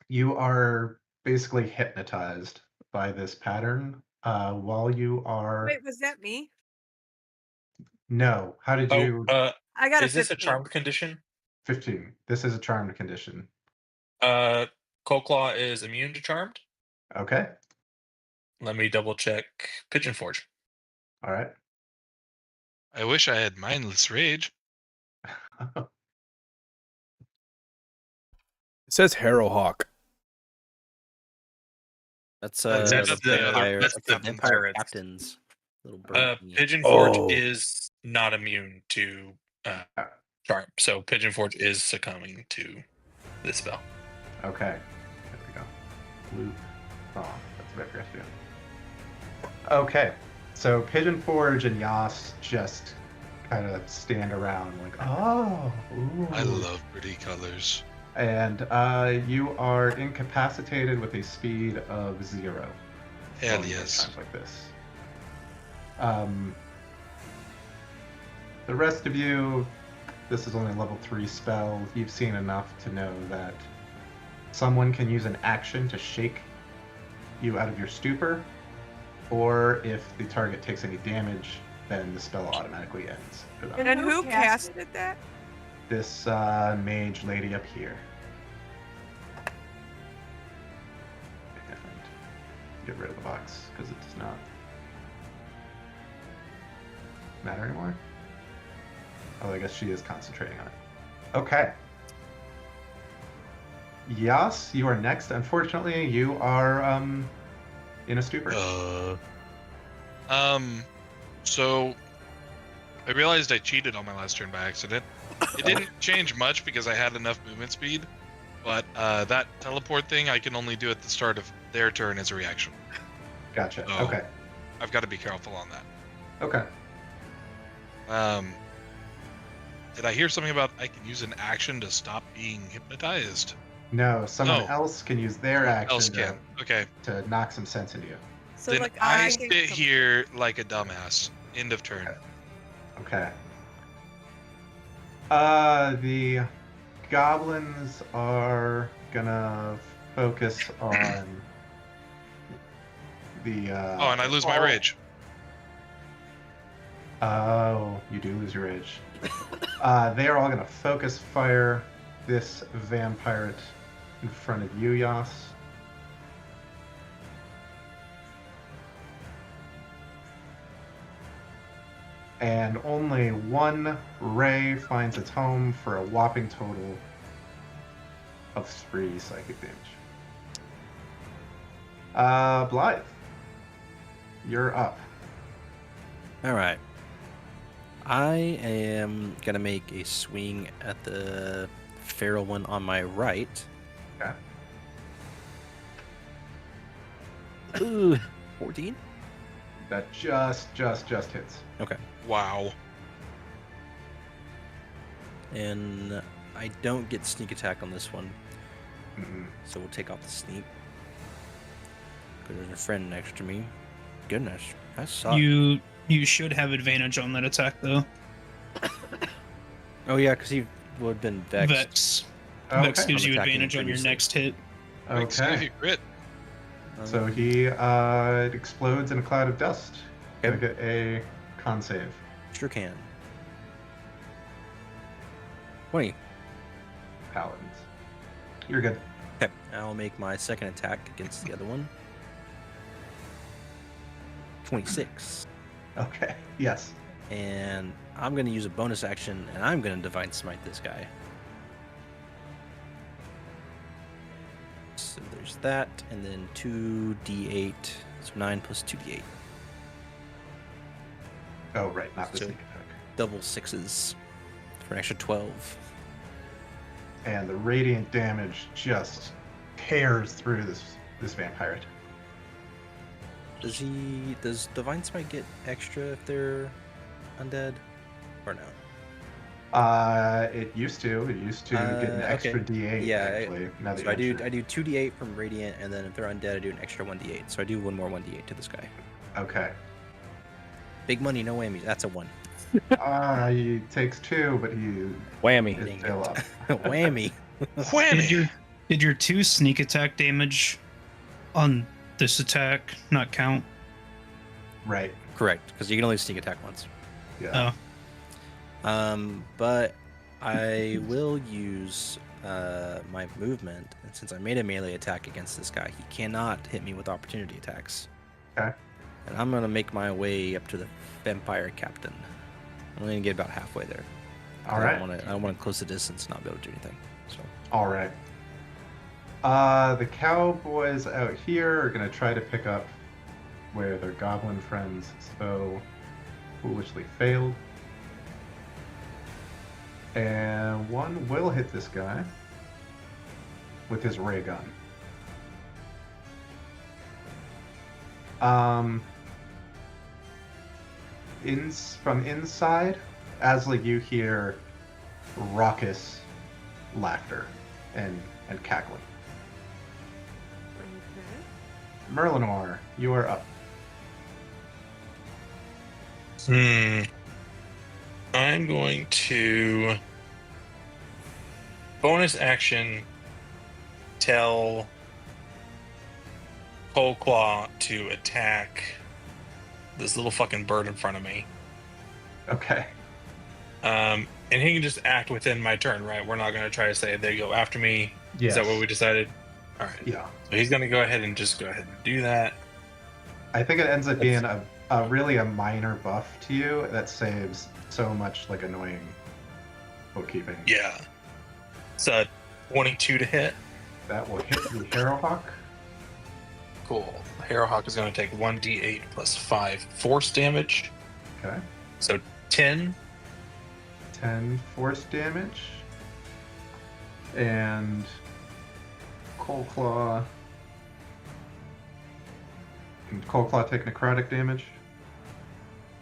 You are basically hypnotized by this pattern. While you are Wait, was that me? no, how did Oh, you I got is a this a 15. charmed condition? 15? This is a charmed condition. Coldclaw is immune to charmed. Okay. Let me double check Pigeon Forge. All right. I wish I had mindless rage. It says Harrowhawk. That's That's That's the the vampire. that's That's the the vampire pirates. captain's little bird. Pigeon Forge Oh. is not immune to charm, so Pigeon Forge is succumbing to this spell. Okay. There we go. Loop. Oh, that's what I forgot to do. Okay. So Pigeon Forge and Yas just kind of stand around like, oh, ooh. I love pretty colors. And you are incapacitated with a speed of 0. Hell Only at yes. times like this. The rest of you, this is only a level 3 spell. You've seen enough to know that someone can use an action to shake you out of your stupor, or if the target takes any damage, then the spell automatically ends. for them. And who casted that? This mage lady up here. And get rid of the box, because it does not matter anymore. Oh, I guess she is concentrating on it. Okay. Yas, you are next. Unfortunately, you are in a stupor. So I realized I cheated on my last turn by accident. It didn't change much because I had enough movement speed, but that teleport thing I can only do at the start of their turn as a reaction. Gotcha. Oh. Okay. I've got to be careful on that. Okay. Did I hear something about I can use an action to stop being hypnotized? No, someone No. else can use their Someone action else can. Okay. to knock some sense into you. So Then like I can sit come- here like a dumbass. End of turn. Okay. The goblins are gonna focus on the. Oh, and I lose my rage. Oh, you do lose your rage. They are all gonna focus fire this vampire in front of you, Yas. And only one ray finds its home for a whopping total of 3 psychic damage. Blythe, you're up. All right. I am gonna make a swing at the feral one on my right. Okay. Ooh, 14. That just hits. Okay. Wow. And I don't get sneak attack on this one, Mm-mm. so we'll take off the sneak. Because there's a friend next to me. Goodness, that sucks. You should have advantage on that attack though. Oh yeah, because he would have been vexed. Vex. Okay. Vex gives I'm you attacking advantage on your previously. next hit. Quick, see if Okay. you crit. So he explodes in a cloud of dust. Okay. Gonna get a con save. Sure can. 20. Paladins. You're good. Okay, I'll make my second attack against the other one. 26. Okay. Yes. And I'm going to use a bonus action, and I'm going to Divine Smite this guy. So there's that, and then 2d8. So 9 plus 2d8. Oh, right. Not the So- sneak attack. Double sixes for an extra 12. And the radiant damage just tears through this vampire. Does Divine Smite get extra if they're undead, or no? It used to. It used to get an extra okay. D8. Yeah, actually. Now that So you I do mention it. I do 2d8 from Radiant, and then if they're undead, I do an extra 1d8. So I do one more 1d8 to this guy. Okay. Big money, no whammies. That's a 1. He takes 2, but he Whammy. is Dang still it. up. Whammy. Whammy! Did your 2 sneak attack damage on this attack not count? Right. Correct, because you can only sneak attack once. Yeah. But I will use my movement, and since I made a melee attack against this guy, he cannot hit me with opportunity attacks. Okay. And I'm gonna make my way up to the vampire captain. I'm gonna get about halfway there. All I right. don't want to close the distance and not be able to do anything. So All right. The cowboys out here are gonna try to pick up where their goblin friends so foolishly failed. And one will hit this guy with his ray gun. From inside, Asla, you hear raucous laughter and cackling. Okay. Merlinor, you are up. I'm going to bonus action tell Cold Claw to attack this little fucking bird in front of me. Okay. And he can just act within my turn, right? We're not going to try to say they go after me. Yes. Is that what we decided? All right. Yeah. So he's going to go ahead and do that. I think it ends up being a really a minor buff to you that saves so much like annoying bookkeeping. Yeah. So 22 to hit. That will hit the Harrowhawk. Cool. The Harrowhawk is going to take 1d8 plus 5 force damage. Okay. So 10. 10 force damage. And Cold Claw. Can Cold Claw take necrotic damage?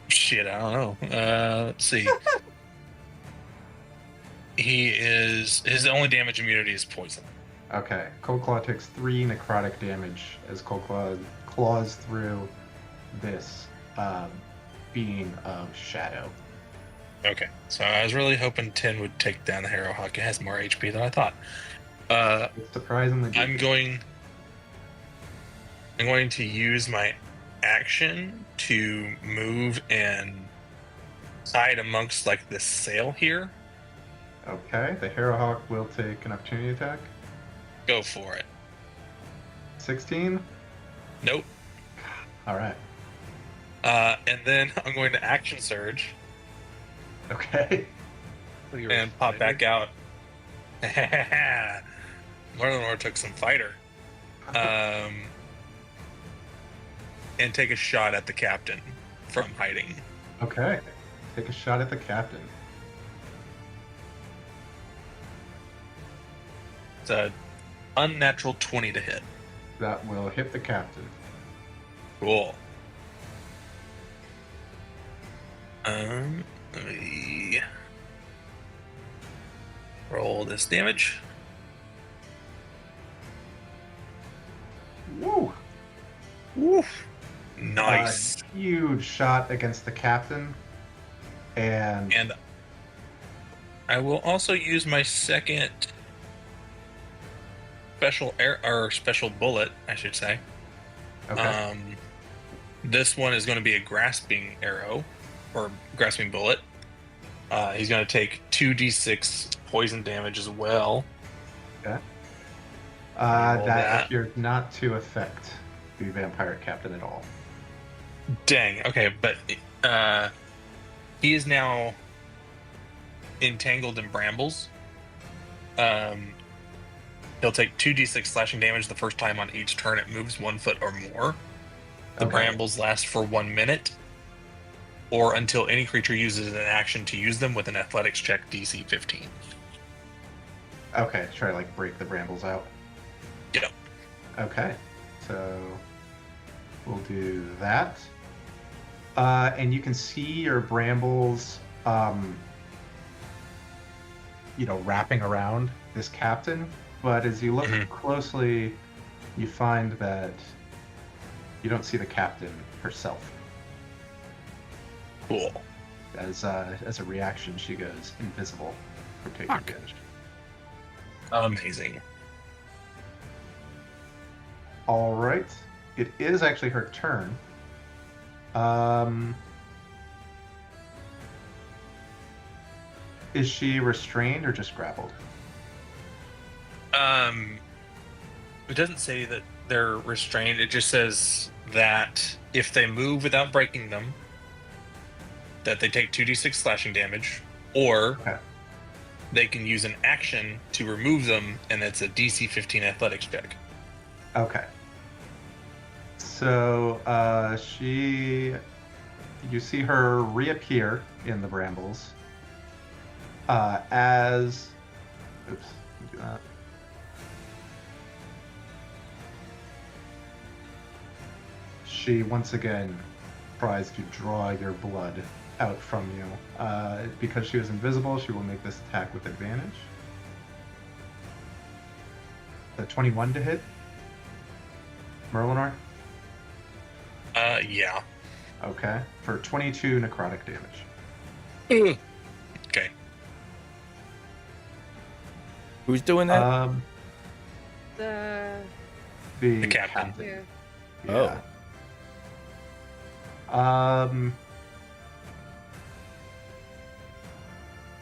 Shit, I don't know. Let's see. His only damage immunity is poison. Okay. Cold Claw takes 3 necrotic damage as Cold Claw claws through this being of shadow. Okay, so I was really hoping 10 would take down the Harrowhawk. It has more HP than I thought. It's surprisingly good. I'm going to use my action to move and hide amongst like this sail here. Okay. The Harrowhawk will take an opportunity attack. Go for it. 16. Nope. All right. And then I'm going to action surge Okay. and pop back out. Merlinor took some fighter. And take a shot at the captain from hiding. Okay. Take a shot at the captain. It's a unnatural 20 to hit. That will hit the captain. Cool. Let me roll this damage. Woo! Woof. Nice. Huge shot against the captain. And And I will also use my second special bullet, I should say. okay. This one is going to be a grasping arrow or grasping bullet. He's going to take 2d6 poison damage as well. Okay. roll that. appears not to affect the vampire captain at all. Dang. Okay, but he is now entangled in brambles. He'll take 2d6 slashing damage the first time on each turn it moves 1 foot or more. The Okay. brambles last for 1 minute, or until any creature uses an action to use them with an athletics check DC 15. Okay, try to like break the brambles out. Yeah. Okay. So we'll do that. And you can see your brambles, wrapping around this captain. But as you look closely, you find that you don't see the captain herself. Cool. As a reaction, she goes invisible from taking damage. Amazing. All right, it is actually her turn. Is she restrained or just grappled? It doesn't say that they're restrained. It just says that if they move without breaking them, that they take 2d6 slashing damage, or Okay. they can use an action to remove them, and it's a DC 15 athletics check. Okay. So you see her reappear in the brambles as. Oops. Let me do that. She once again tries to draw your blood out from you. Because she was invisible, she will make this attack with advantage. The 21 to hit. Merlinar? Yeah. Okay. For 22 necrotic damage. Okay. Who's doing that? The captain. Yeah. Yeah.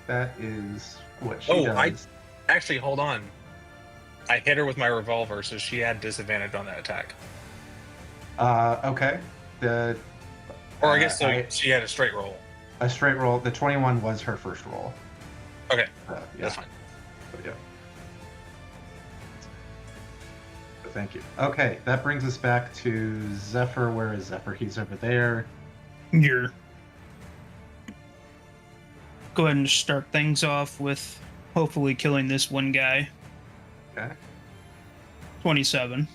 That is what she does. Actually, hold on. I hit her with my revolver, so she had disadvantage on that attack. Okay. Or I guess she had a straight roll. A straight roll. The 21 was her first roll. Okay. Yeah. That's fine. But yeah. Thank you. Okay, that brings us back to Zephyr. Where is Zephyr? He's over there. You're. Go ahead and start things off with hopefully killing this one guy. Okay. 27.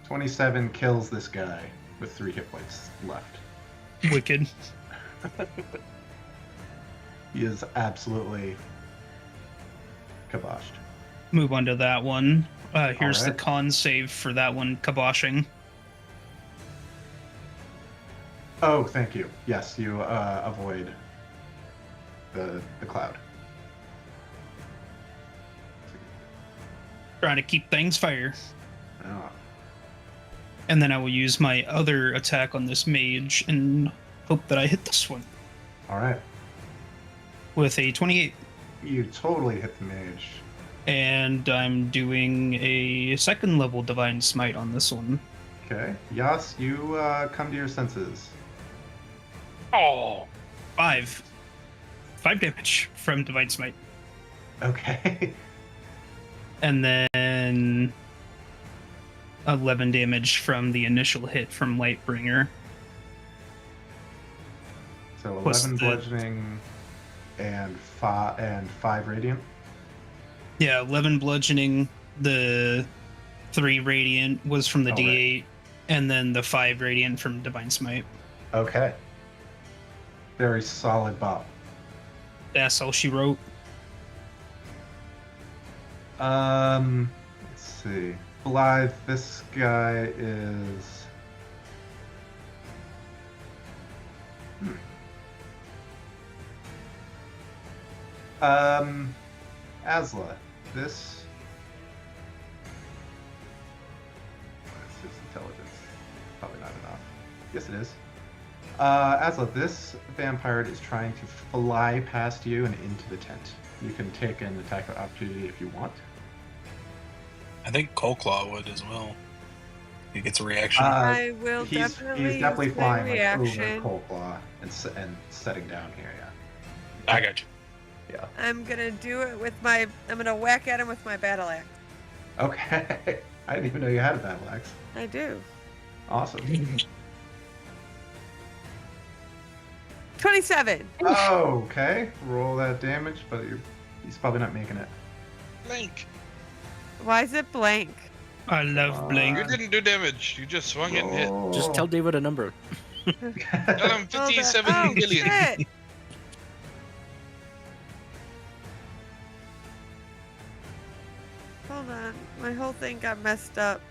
27 kills this guy with 3 hit points left. Wicked. He is absolutely kiboshed. Move on to that one. Here's the Alright. con save for that one, kiboshing. Oh, thank you. Yes, you avoid the cloud. Trying to keep things fire. Oh. And then I will use my other attack on this mage and hope that I hit this one All right. with a 28. You totally hit the mage. And I'm doing a second level Divine Smite on this one. Okay. Yas, you come to your senses. Oh. 5 damage from Divine Smite. Okay. And then 11 damage from the initial hit from Lightbringer. So Plus 11 the- bludgeoning and 5 radiant. Yeah, 11 bludgeoning, the 3 radiant was from the All right. D8, and then the 5 radiant from Divine Smite. Okay. Very solid bop. That's all she wrote. Let's see. Blythe, this guy is. Asla, this. What's his intelligence? Probably not enough. Yes, it is. Asla, this vampire is trying to fly past you and into the tent. You can take an attack of opportunity if you want. I think Coldclaw would as well. He gets a reaction. I will He's definitely definitely use my flying like reaction. over Coldclaw and setting down here. I got you. Yeah. I'm gonna do it with my. I'm gonna whack at him with my battle axe. Okay. I didn't even know you had a battle axe. I do. Awesome. 27. Oh, okay. Roll that damage, but he's probably not making it. Link. Why is it blank? I love Blink. You didn't do damage. You just swung it and hit. Just tell David a number. Tell him Hold on. 57 Oh, million. shit. Hold on. My whole thing got messed up.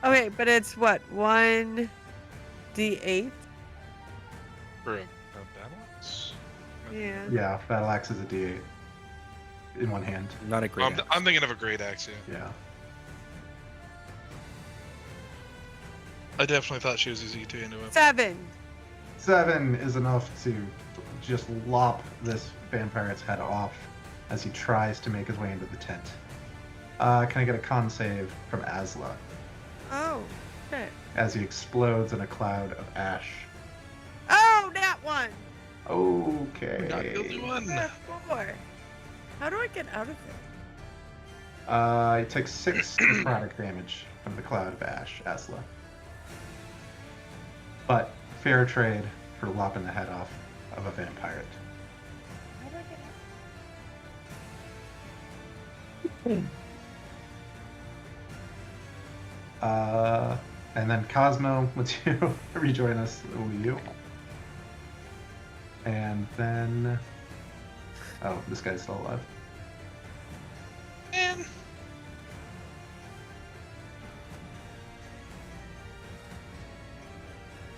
Okay, but it's what? 1d8? For a battle axe? Yeah. Yeah, battle axe is a D8 in one hand. Not a great. I'm thinking of a great axe, yeah. Yeah. I definitely thought she was easy to into it. 7. 7 is enough to just lop this vampire's head off as he tries to make his way into the tent. Can I get a con save from Asla Oh, shit. as he explodes in a cloud of ash? Oh, that one. Okay. Not guilty one. That's 4. How do I get out of it? He takes 6 necrotic damage from the cloud of ash, Asla. But fair trade for lopping the head off of a vampire. How do I get And then Cosmo, would you rejoin us? Will you? And then, oh, this guy's still alive. Man.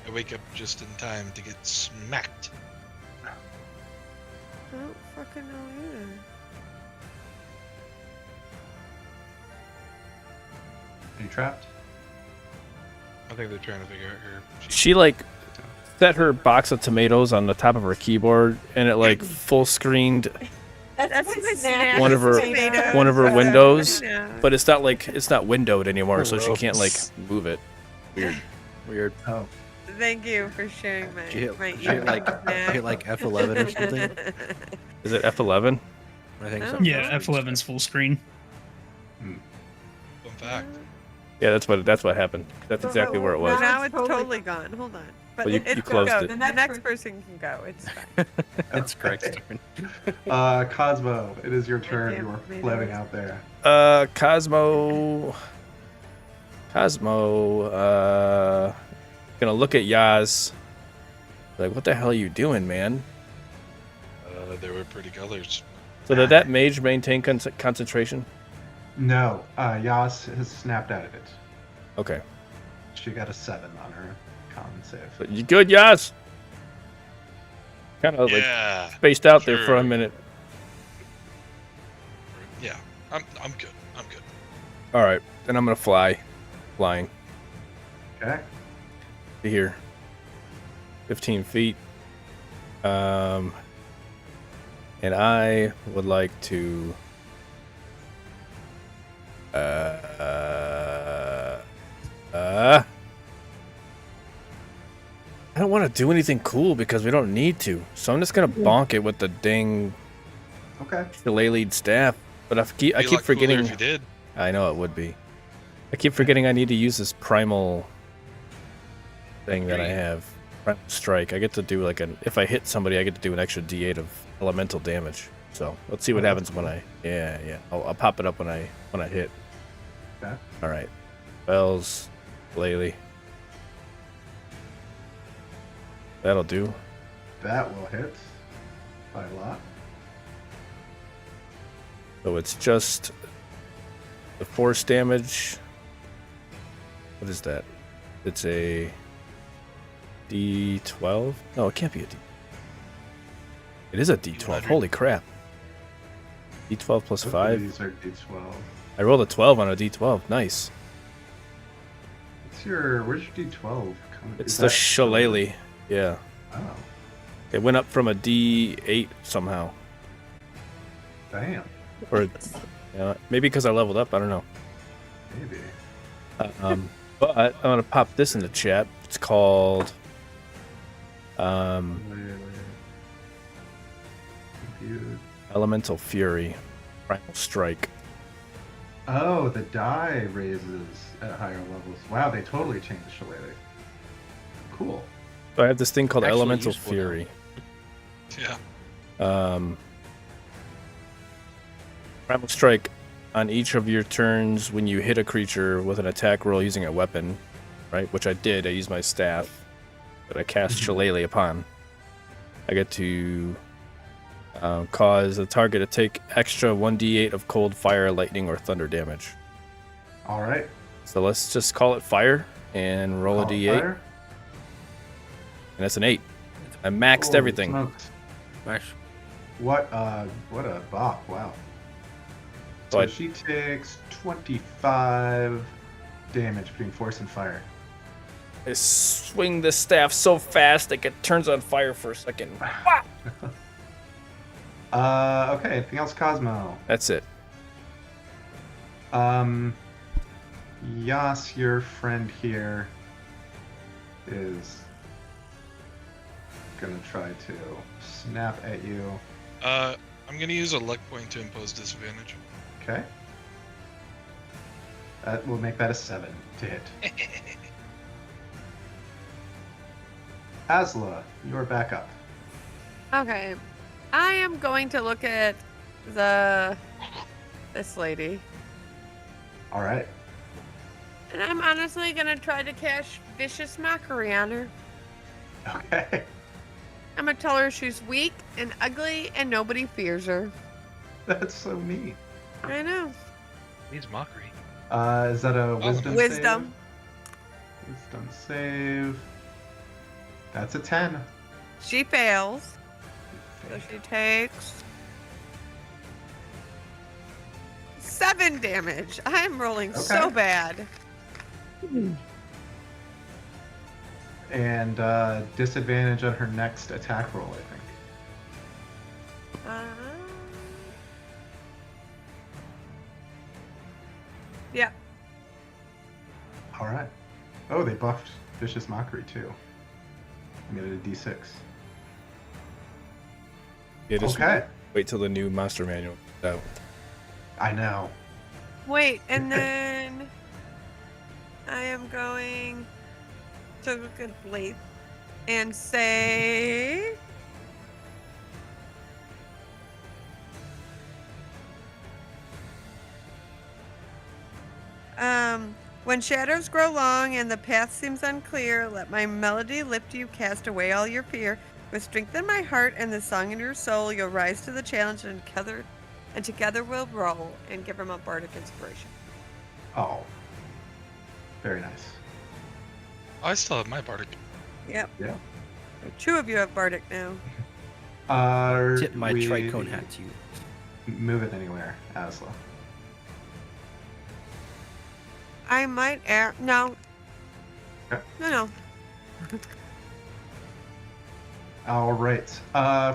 I wake up just in time to get smacked. I don't fucking know either. Are you trapped? I think they're trying to figure out her. She like set her box of tomatoes on the top of her keyboard, and it like full screened That's my snack. one of her- Tomatoes. one of her windows, Yeah. but it's not windowed anymore, so she can't like move it. Weird. Oh, Thank you for sharing my Did you hit, my did you hit like snack. hit like F11 or something? Is it F11? I think so. Oh. Yeah, F11's full screen. Fun fact. Yeah, that's what happened. That's exactly where it was. Now it's totally gone. Hold on. But Well, you it's closed go. it. The next person can go. It's fine. It's Craig's turn. Cosmo, it is your turn. Damn, You are maybe floating it was- out there. Cosmo, gonna look at Yaz. Like, what the hell are you doing, man? There were pretty colors. So did that mage maintain concentration? No, Yas has snapped out of it. Okay. She got a 7 on her con save. But you good, Yaz? Kind of like Yeah. spaced out there for a sure. minute. Yeah. I'm good. I'm good. All right, then I'm gonna flying Okay. to here, 15 feet. And I would like to. I don't want to do anything cool because we don't need to. So I'm just gonna bonk it with the dang Okay. shillelagh staff. But I keep Be a lot cooler forgetting. if you did. I know it would be. I keep forgetting I need to use this primal thing that I have. Primal strike. I get to do like an. If I hit somebody, I get to do an extra D8 of elemental damage. So let's see what Oh, happens that's when I. Yeah. I'll pop it up when I hit. Okay. All right. Bells, Lely. That'll do. That will hit by a lot. So it's just the force damage. What is that? It's a D12? No, it can't be a D. It is a D12. Holy crap. D12 plus Both of 5. These are D12. I rolled a 12 on a D12. Nice. Where's your D12 coming? It's Is the that- shillelagh. Yeah. Oh, It went up from a D8 somehow. damn. Or maybe because I leveled up. I don't know. Maybe. But I'm going to pop this in the chat. It's called. Computed. Elemental Fury, Primal Strike. Oh, the die raises at higher levels. Wow, they totally changed the shillelagh. Cool. So I have this thing called Actually Elemental useful now. Fury. Yeah. Primal Strike. on each of your turns when you hit a creature with an attack roll using a weapon, right? Which I did. I used my staff that I cast Shillelagh upon. I get to cause the target to take extra 1d8 of cold, fire, lightning, or thunder damage. All right. So let's just call it fire and roll a Call it d8, fire. and that's an 8. I maxed Holy everything. smokes. Nice. What a bop! Wow. So So I- she takes 25 damage between force and fire. I swing the staff so fast like it turns on fire for a second. Okay. Anything else, Cosmo? That's it. Yas, your friend here is gonna try to snap at you. I'm gonna use a luck point to impose disadvantage. Okay. That will make that a 7 to hit. Asla, you're back up. Okay. I am going to look at this lady. All right. And I'm honestly gonna try to cast vicious mockery on her. Okay. I'm gonna tell her she's weak and ugly and nobody fears her. That's so neat. I know. Needs mockery. Is that a wisdom save? Wisdom. Wisdom save. That's a 10. She fails. So she takes 7 damage. I'm rolling so Okay. bad. And disadvantage on her next attack roll, I think. Yeah. All right. Oh, they buffed Vicious Mockery too. I made it a D6. Yeah, just Okay. wait till the new monster manual comes out. I know. Wait, and then I am going to look at Blade and say, when shadows grow long and the path seems unclear, let my melody lift you, cast away all your fear. With strength in my heart and the song in your soul, you'll rise to the challenge, and together we'll roll. And give him a bardic inspiration. Oh. Very nice. I still have my bardic. Yep. Yeah. 2 of you have bardic now. Tip my we tricone hat to you. Move it anywhere, Asla. I might no. Okay. No. All right.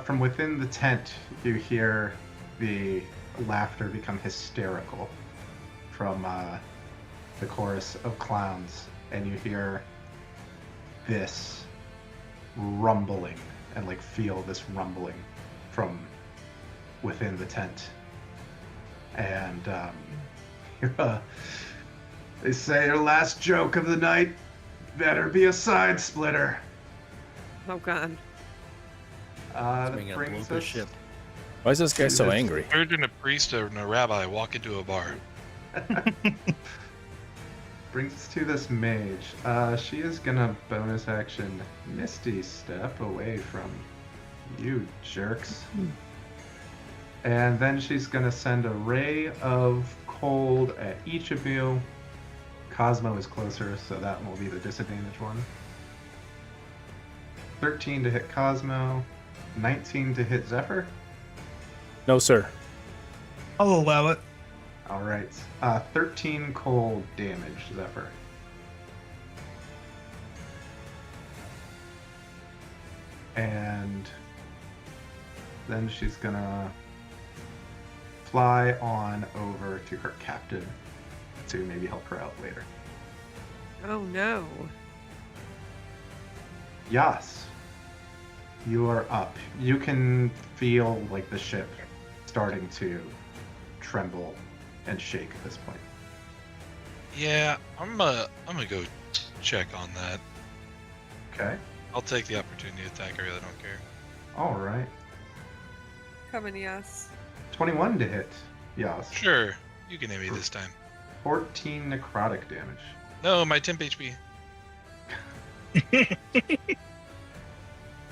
From within the tent, you hear the laughter become hysterical from the chorus of clowns, and you hear this rumbling and like feel this rumbling from within the tent. And they say your last joke of the night better be a side splitter. Oh god. That Bring up brings local us ship. Why is this guy so Yes. angry? Surgeon, a priest, and a rabbi walk into a bar. brings us to this mage. She is gonna bonus action Misty Step away from you jerks. And then she's gonna send a ray of cold at each of you. Cosmo is closer, so that will be the disadvantage one. 13 to hit Cosmo, 19 to hit Zephyr. No, sir. I'll allow it. All right, 13 cold damage, Zephyr. And then she's gonna fly on over to her captain to maybe help her out later. Oh no. Yas, you are up. You can feel like the ship starting to tremble and shake at this point. Yeah, I'm gonna go check on that. Okay. I'll take the opportunity to attack. I really don't care. All right. Coming, yes. 21 to hit. Yas. Sure. You can hit me this time. 14 necrotic damage. No, my temp HP.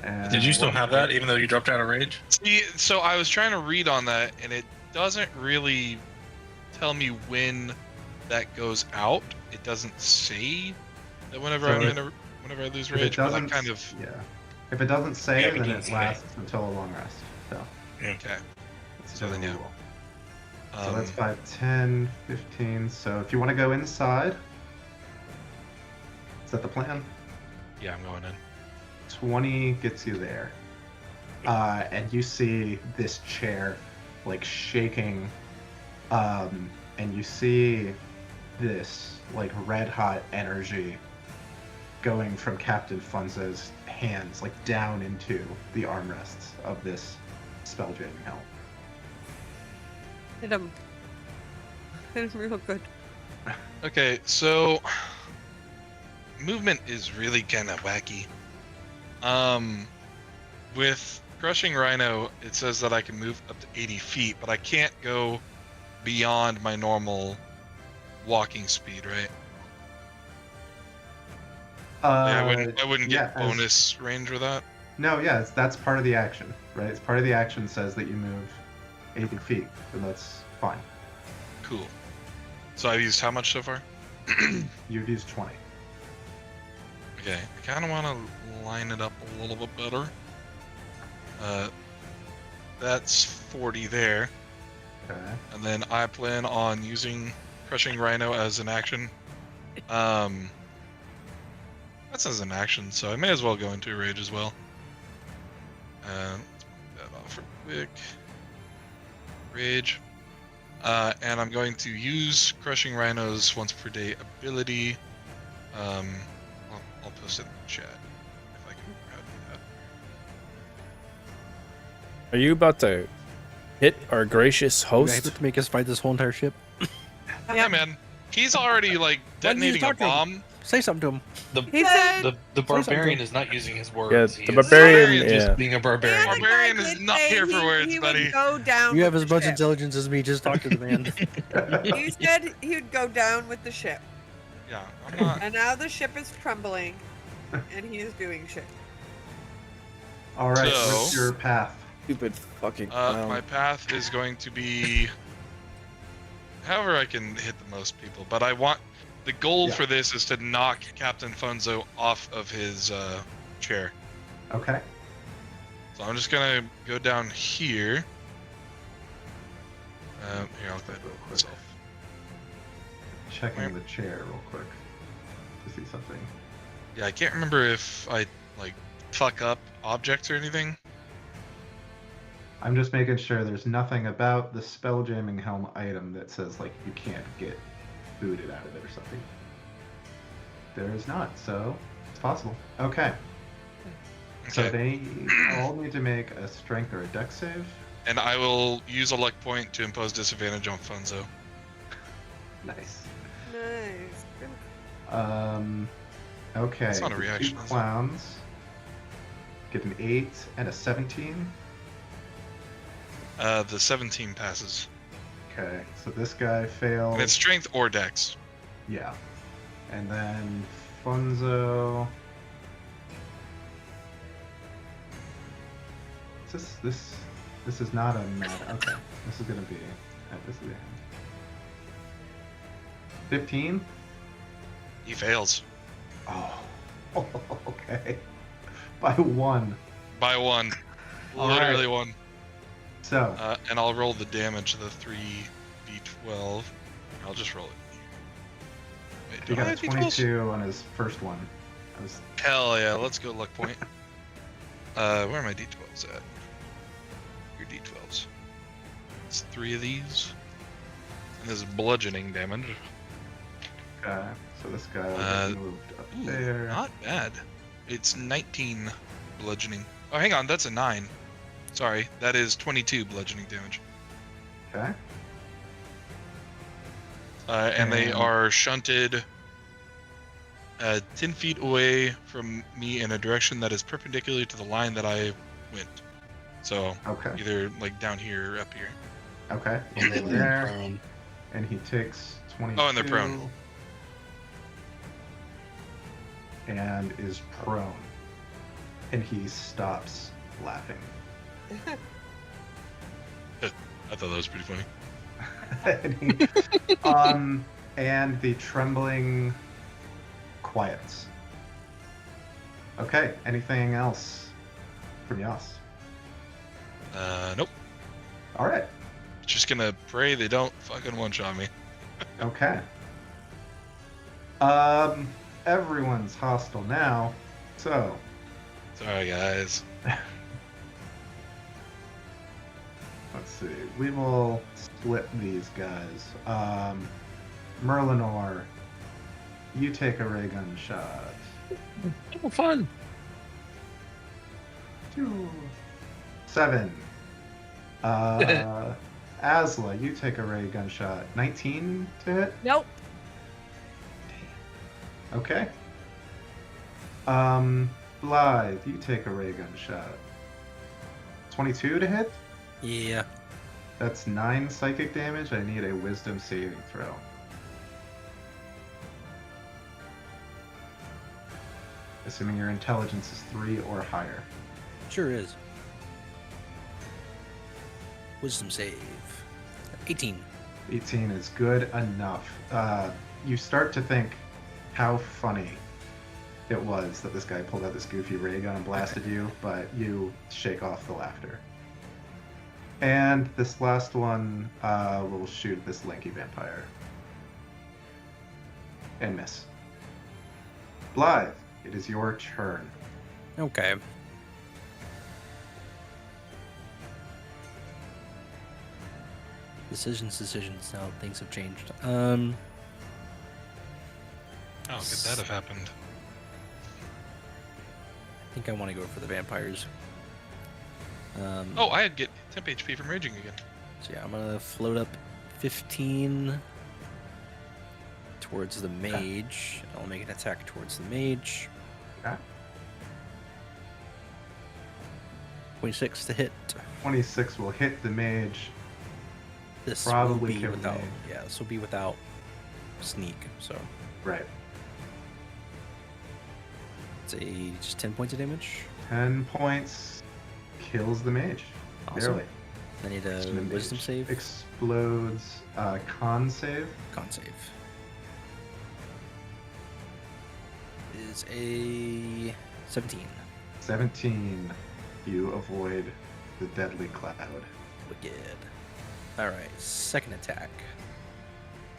And Did you still have that, even though you dropped out of rage? See, so I was trying to read on that, and it doesn't really tell me when that goes out. It doesn't say that whenever So whenever I lose if it rage, but I doesn't, kind of yeah. If it doesn't say, Yeah, we then can it say. lasts until a long rest. So okay. it's So a then, yeah. rule. So that's Um, 5, 10, 15. So if you want to go inside, is that the plan? yeah, I'm going in. 20 gets you there. And you see this chair like shaking. And you see this like red hot energy going from Captain Funzo's hands like down into the armrests of this spelljamming helm. Hit him. Hit him real good. Okay, so movement is really kind of wacky. With Crushing Rhino, it says that I can move up to 80 feet, but I can't go beyond my normal walking speed, right? I wouldn't get yeah, bonus range with that. No, yeah, that's part of the action, right? It's part of the action says that you move 80 feet, and that's fine. Cool. So I've used how much so far? You've used 20. Okay, I kind of want to line it up a little bit better. That's 40 there, Okay. and then I plan on using Crushing Rhino as an action. That's as an action, so I may as well go into a rage as well. Let's mark that off real quick. Rage. And I'm going to use Crushing Rhino's once per day ability. I'll post it in the chat if I can remember how to do that. Are you about to hit our gracious You host? guys to make us fight this whole entire ship? Yeah, man. He's already like Why didn't you detonating a talk to him? bomb. Say something to him. He said, The barbarian is not using his words. Yeah, He the is barbarian. just Yeah. being a barbarian. and the Barbarian guy is did not say here for words, he buddy. would go down You have with as the much ship. intelligence as me. Just talk to the man. He said he would go down with the ship. Yeah, I'm not. And now the ship is crumbling, and he is doing shit. All right, So- what's your path? Stupid fucking clown. My path is going to be however I can hit the most people, but I want the goal Yeah. for this is to knock Captain Funzo off of his chair. Okay. So I'm just gonna go down here. Here, I'll click Real quick. myself. Checking the chair real quick to see something. Yeah, I can't remember if I like fuck up objects or anything. I'm just making sure there's nothing about the spelljamming helm item that says like you can't get booted out of it or something. There is not, so it's possible. Okay. So Okay. they all need to make a strength or a dex save. And I will use a luck point to impose disadvantage on Funzo. Nice. Nice. Okay. That's not a the reaction, Two is it? clowns get an 8 and a 17. The 17 passes. Okay, so this guy failed. And it's strength or dex. Yeah. And then Funzo. This is not a mad. Okay, this is gonna be at this end. 15. He fails. Oh. Okay. By 1. By 1. All Literally right. 1. So And I'll roll the damage, the 3d12. I'll just roll it. Wait, he do I got a have d12s? 22 on his first one. That was Hell yeah, let's go luck point. Where are my d12s at? Your d12s. It's 3 of these. And this is bludgeoning damage. okay. So this guy will get moved up Ooh, there. not bad. It's 19 bludgeoning. Oh, hang on, that's a 9. Sorry, that is 22 bludgeoning damage. Okay. And they And- are shunted 10 feet away from me in a direction that is perpendicular to the line that I went. So Okay. either like down here or up here. Okay. And We'll then go there. and he takes 22. Oh, and they're prone. And is prone. And he stops laughing. I thought that was pretty funny. And the trembling quiets. Okay, anything else from Yas? Nope. All right. Just gonna pray they don't fucking one-shot me. Okay. Everyone's hostile now, so Sorry, guys. let's see. We will split these guys. Merlinor, you take a ray gun shot. Oh, fun. 2, 7. Asla, you take a ray gun shot. 19 to hit? Nope. Okay. Blythe, you take a ray gun shot. 22 to hit? Yeah. That's 9 psychic damage. I need a wisdom saving throw. Assuming your intelligence is 3 or higher. Sure is. Wisdom save. 18. 18 is good enough. You start to think how funny it was that this guy pulled out this goofy ray gun and blasted you, but you shake off the laughter. And this last one will shoot this lanky vampire. And miss. Blythe, it is your turn. Okay. Decisions. Now things have changed. How could that have happened? I think I want to go for the vampires. Oh, I get temp HP from raging again. So yeah, I'm gonna float up 15 towards the mage. I'll make an attack towards the mage. Okay. 26 to hit. 26 will hit the mage. This Probably will be kill the without. mage. Yeah, this will be without sneak. So Right. it's just 10 points of damage. 10 points. Kills the mage. Awesome. Barely. I need The a mage wisdom save. Explodes. Con save. Con save. Is a 17. 17. You avoid the deadly cloud. Wicked. Alright, second attack.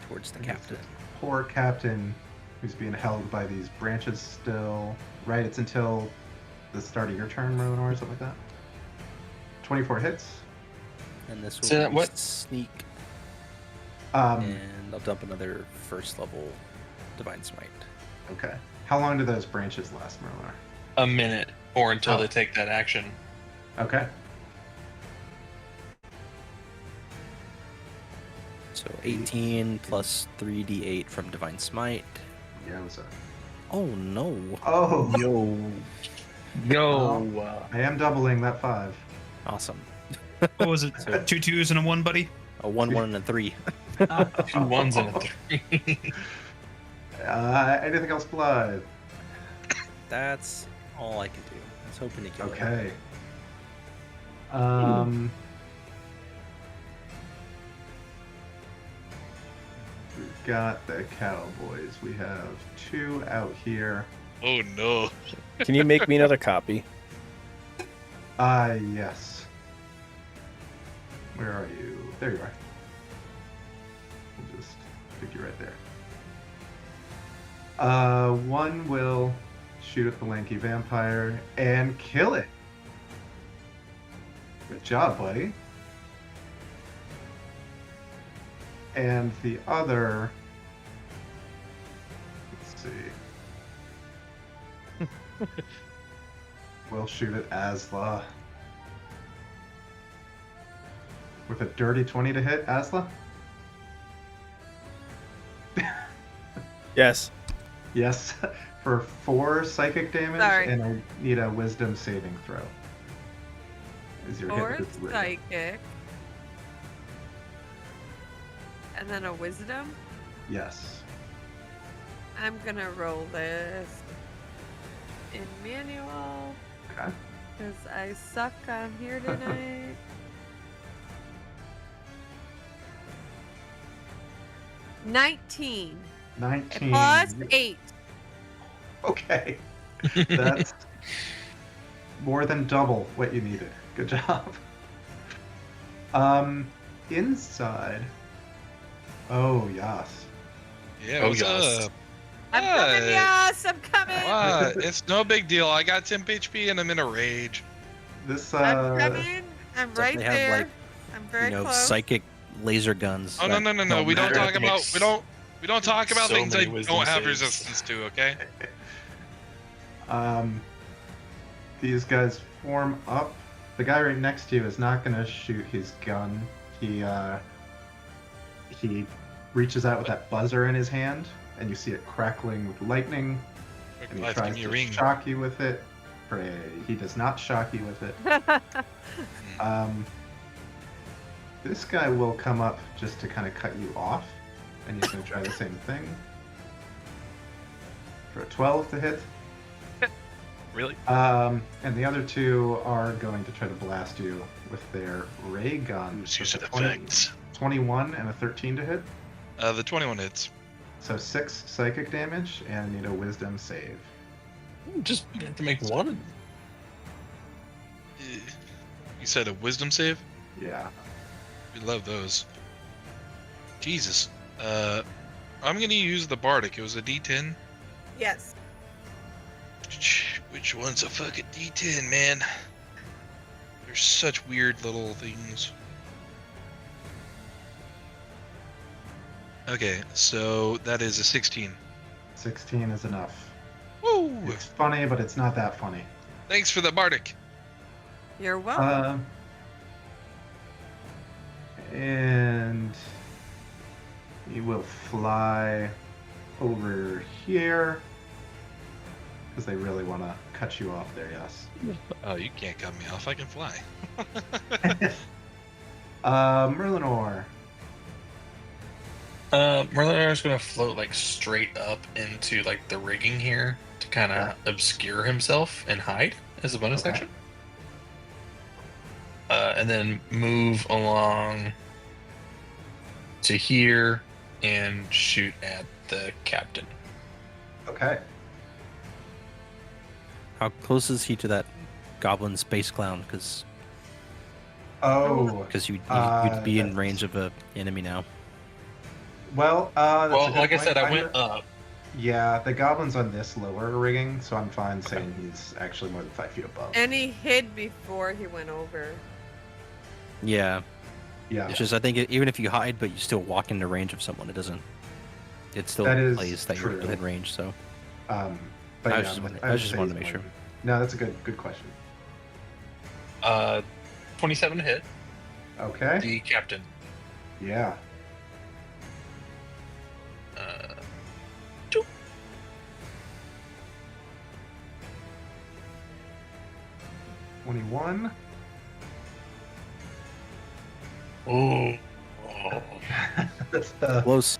Towards the And captain. it's the poor captain who's being held by these branches still. Right, it's until the start of your turn, Merlinor, or something like that. 24 hits. And this will Say that be what? sneak. Um, And I'll dump another first level Divine Smite. Okay. How long do those branches last, Merlinor? A minute, or until Oh. they take that action. Okay. So 18 plus 3d8 from Divine Smite. Yeah, what's up? Oh no. Oh, Yo. I am doubling that 5. Awesome. What was it? 2 2s and a 1, buddy? A 1, 1, and a 3. 2 ones and a 3. Anything else, Blythe? That's all I can do. I was hoping to kill it. Okay. We've got the cowboys. We have 2 out here. Oh no. Can you make me another copy? Yes. Where are you? There you are. We'll just stick you right there. One will shoot at the lanky vampire and kill it. Good job, buddy. And the other, let's see. We'll shoot at Asla. With a dirty 20 to hit, Asla? Yes. Yes, for 4 psychic damage, Sorry. and I need a wisdom saving throw. As you're hit 4 with this ring. psychic. and then a wisdom. Yes. I'm gonna roll this in manual Okay. because I suck on here tonight. 19 19. plus 8. Okay. That's more than double what you needed. Good job. Inside. Oh, yes. Yeah, Oh, what's yes. up? I'm coming, yes, I'm coming. What? It's no big deal. I got temp HP and I'm in a rage. This, I'm coming. I'm So right they have, there. like, I'm very close. psychic laser guns. Oh no that no no no! don't We don't matter. talk about we don't talk about So things I many wisdom don't have saves. resistance to. Okay. These guys form up. The guy right next to you is not going to shoot his gun. He reaches out with that buzzer in his hand, and you see it crackling with lightning. And he Life, tries give me a to ring. shock you with it. Pray. He does not shock you with it. This guy will come up just to kind of cut you off, and he's going to try the same thing. For a 12 to hit. Really? And the other two are going to try to blast you with their ray guns. Use with of a 20 effects. 21 and a 13 to hit. The 21 hits. So 6 psychic damage, and I need a wisdom save. Just have to make one. You said a wisdom save? Yeah. We love those. Jesus. I'm gonna use the bardic. It was a D10. Yes. Which one's a fucking D10, man? They're such weird little things. Okay, so that is a 16. 16 is enough. Woo! It's funny, but it's not that funny. Thanks for the bardic. You're welcome. And he will fly over here because they really want to cut you off there. Yes. Oh, you can't cut me off. I can fly. Merlinor. Merlinar's gonna float like straight up into like the rigging here to kind of obscure himself and hide as a bonus Okay. action. And then move along to here and shoot at the captain. Okay. How close is he to that goblin space clown? Because Oh. you'd be in that's- range of a enemy now. Well, that's a Well, good like I point. said, I went up. Yeah, the goblin's on this lower rigging, so I'm fine saying he's actually more than 5 feet above. And he hid before he went over. Yeah. Yeah, It's just I think even if you hide, but you still walk into range of someone, it doesn't. It still That is plays that you're true. within range. So but I was yeah, just I'm- wondering- I I would was just say wanted to he's make more sure. than- No, that's a good question. 27 to hit Okay. the captain. Yeah. 2. $21. Oh. That's close.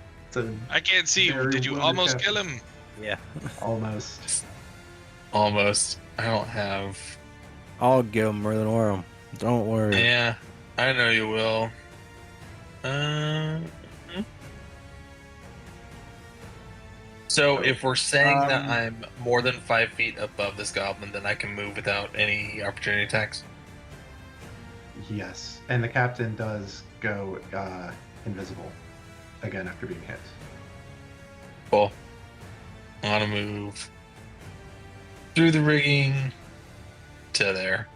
I can't see. Very Did you wounded almost captain. kill him? Yeah. Almost. Almost. I don't have. I'll give him Merlinor. Don't worry. Yeah, I know you will. So if we're saying that I'm more than 5 feet above this goblin, then I can move without any opportunity attacks. Yes. And the captain does go invisible again after being hit. Cool. I want to move through the rigging to there.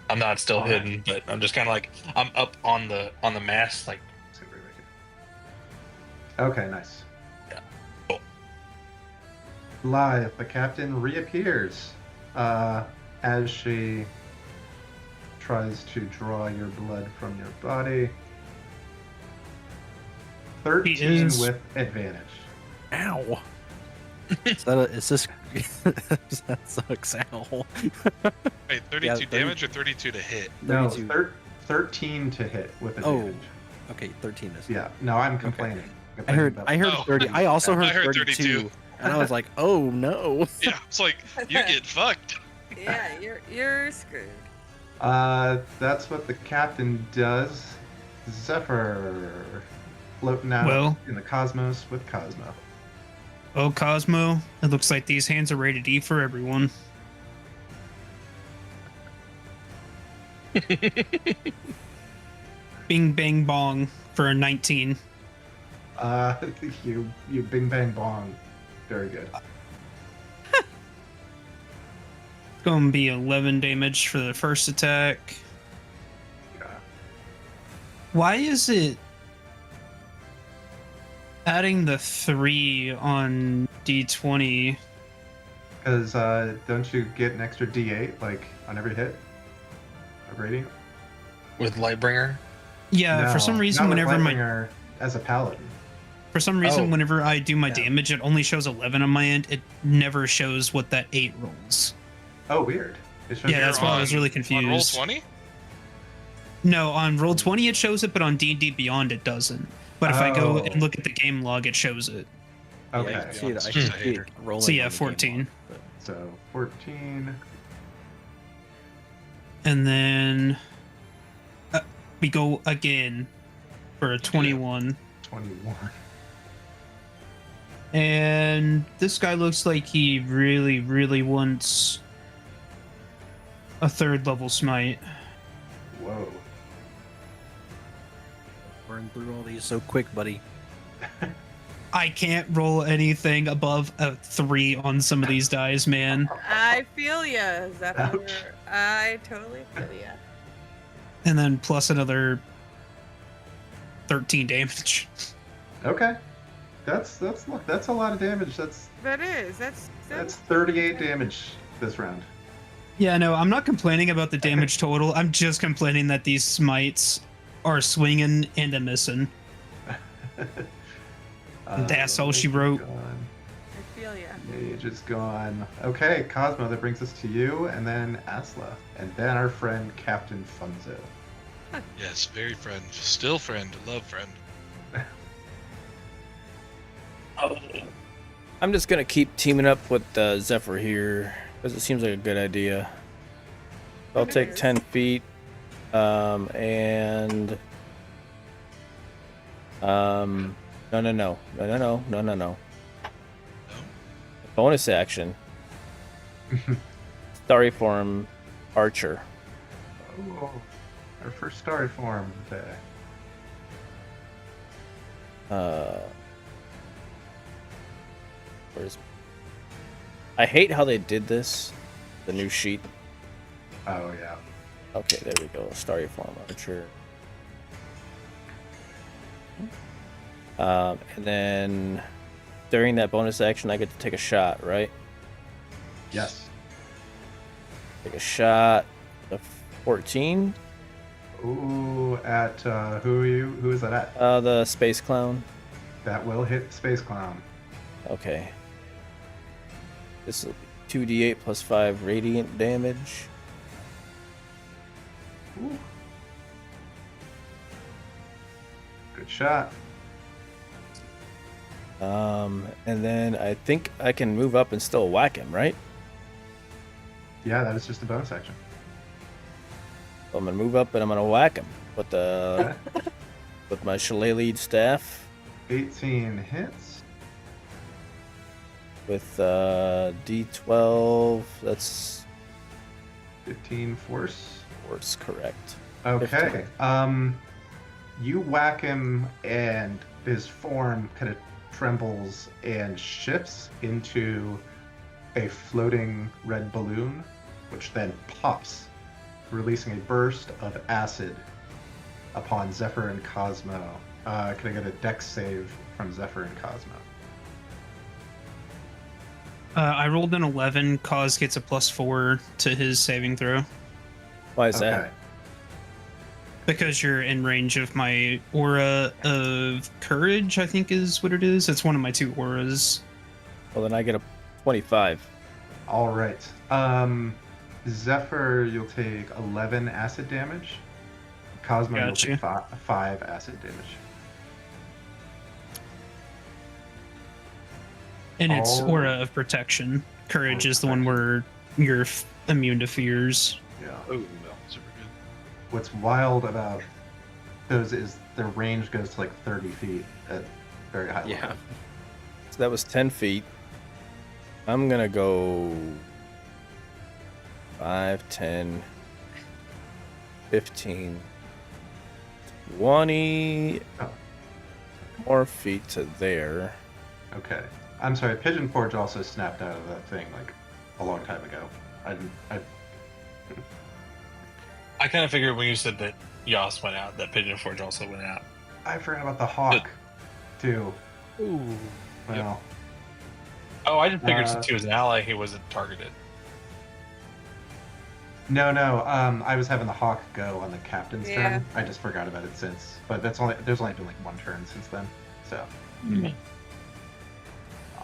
I'm not still Alright. hidden, but I'm just kind of like I'm up on the mast, like Okay, nice. Yeah. Cool. Live, the captain reappears as she tries to draw your blood from your body. 13 is- with advantage. Ow. Is this? That sucks. Ow. Wait, 32 Yeah, damage or 32 to hit? No, 32. 13 to hit with Oh. advantage. Okay, 13 is. Yeah. No, I'm complaining. I heard Complaining I heard Oh. 30. I also heard, I heard 32, and I was like, oh no. Yeah, it's like you get fucked. Yeah, you're screwed. That's what the captain does. Zephyr floating out Well. in the cosmos with Cosmo. Oh, Cosmo, it looks like these hands are rated E for everyone. Bing, bang, bong for a 19. You bing bang bong. Very good. It's going to be 11 damage for the first attack. Yeah. Why is it adding the 3 on D20? Because don't you get an extra D8 like on every hit of rating? With Lightbringer. Yeah, No, for some reason, not with whenever Lightbringer as a paladin. Oh. whenever I do my Yeah. damage, it only shows 11 on my end. It never shows what that 8 rolls. Oh, weird. It shows Yeah, you that's why I on- was really On confused. roll 20? No, on roll 20 it shows it, but on D&D Beyond it doesn't. But if I go Oh. and look at the game log, it shows it. Okay. Yeah, I can see it. I Hmm. can A see it hater. rolling. So yeah, on the game 14. log, but- So 14. And then we go again for a 21. 21. And this guy looks like he really, really wants a 3rd level smite. Whoa. Burn through all these so quick, buddy. I can't roll anything above a 3 on some of these dice, man. I feel ya, Zephyr. Ouch. I totally feel ya. And then plus another 13 damage. Okay. That's a lot of damage. That's That is. That's 38 damage this round. Yeah, no, I'm not complaining about the damage total. I'm just complaining that these smites are swinging and a missing. That's all she wrote. Gone. I feel ya. Mage is gone. Okay, Cosmo, that brings us to you, and then Asla, and then our friend Captain Funzo. Yes, very friend. Still friend. Love friend. I'm just gonna keep teaming up with Zephyr here because it seems like a good idea. I'll It take is. 10 feet, and no. Bonus action. Starry form, archer. Oh, our first starry form there. Where's? I hate how they did this. The new sheet. Oh yeah. Okay, there we go. Starry form archer. And then during that bonus action, I get to take a shot, right? Yes. Take a shot. The 14. Ooh, at who are you? Who is that at? The space clown. That will hit Space Clown. Okay. This will be 2d8 plus 5 radiant damage. Ooh. Good shot. And then I think I can move up and still whack him, right? Yeah, that is just a bonus action. So I'm gonna move up and I'm gonna whack him with the with my shillelagh staff 18 hits. with D12. That's 15 force. force, correct. Okay. You whack him, and his form kind of trembles and shifts into a floating red balloon, which then pops, releasing a burst of acid upon Zephyr and Cosmo. Can I get a dex save from Zephyr and Cosmo? I rolled an 11. Cause gets a +4 to his saving throw. Why is Okay. that? Because you're in range of my aura of courage, I think is what it is. It's one of my 2 auras. Well, then I get a 25. All right. Zephyr, you'll take 11 acid damage. Cosmo, you'll Gotcha. take 5 acid damage. And it's Oh. aura of protection. Courage Aura is the one where you're immune to fears. Yeah. Oh, super good. What's wild about those is their range goes to like 30 feet at very high Yeah. level. So that was 10 feet. I'm gonna go 5, 10, 15, 20 Oh. more feet to there. Okay. I'm sorry, Pigeon Forge also snapped out of that thing like a long time ago. I I kind of figured when you said that Yas went out, that Pigeon Forge also went out. forgot about the hawk too. Ooh. Well, Oh, I just figured Uh, since he was an ally, he wasn't targeted. no. I was having the hawk go on the captain's Yeah. turn. I just forgot about it since, but there's only been like one turn since then. So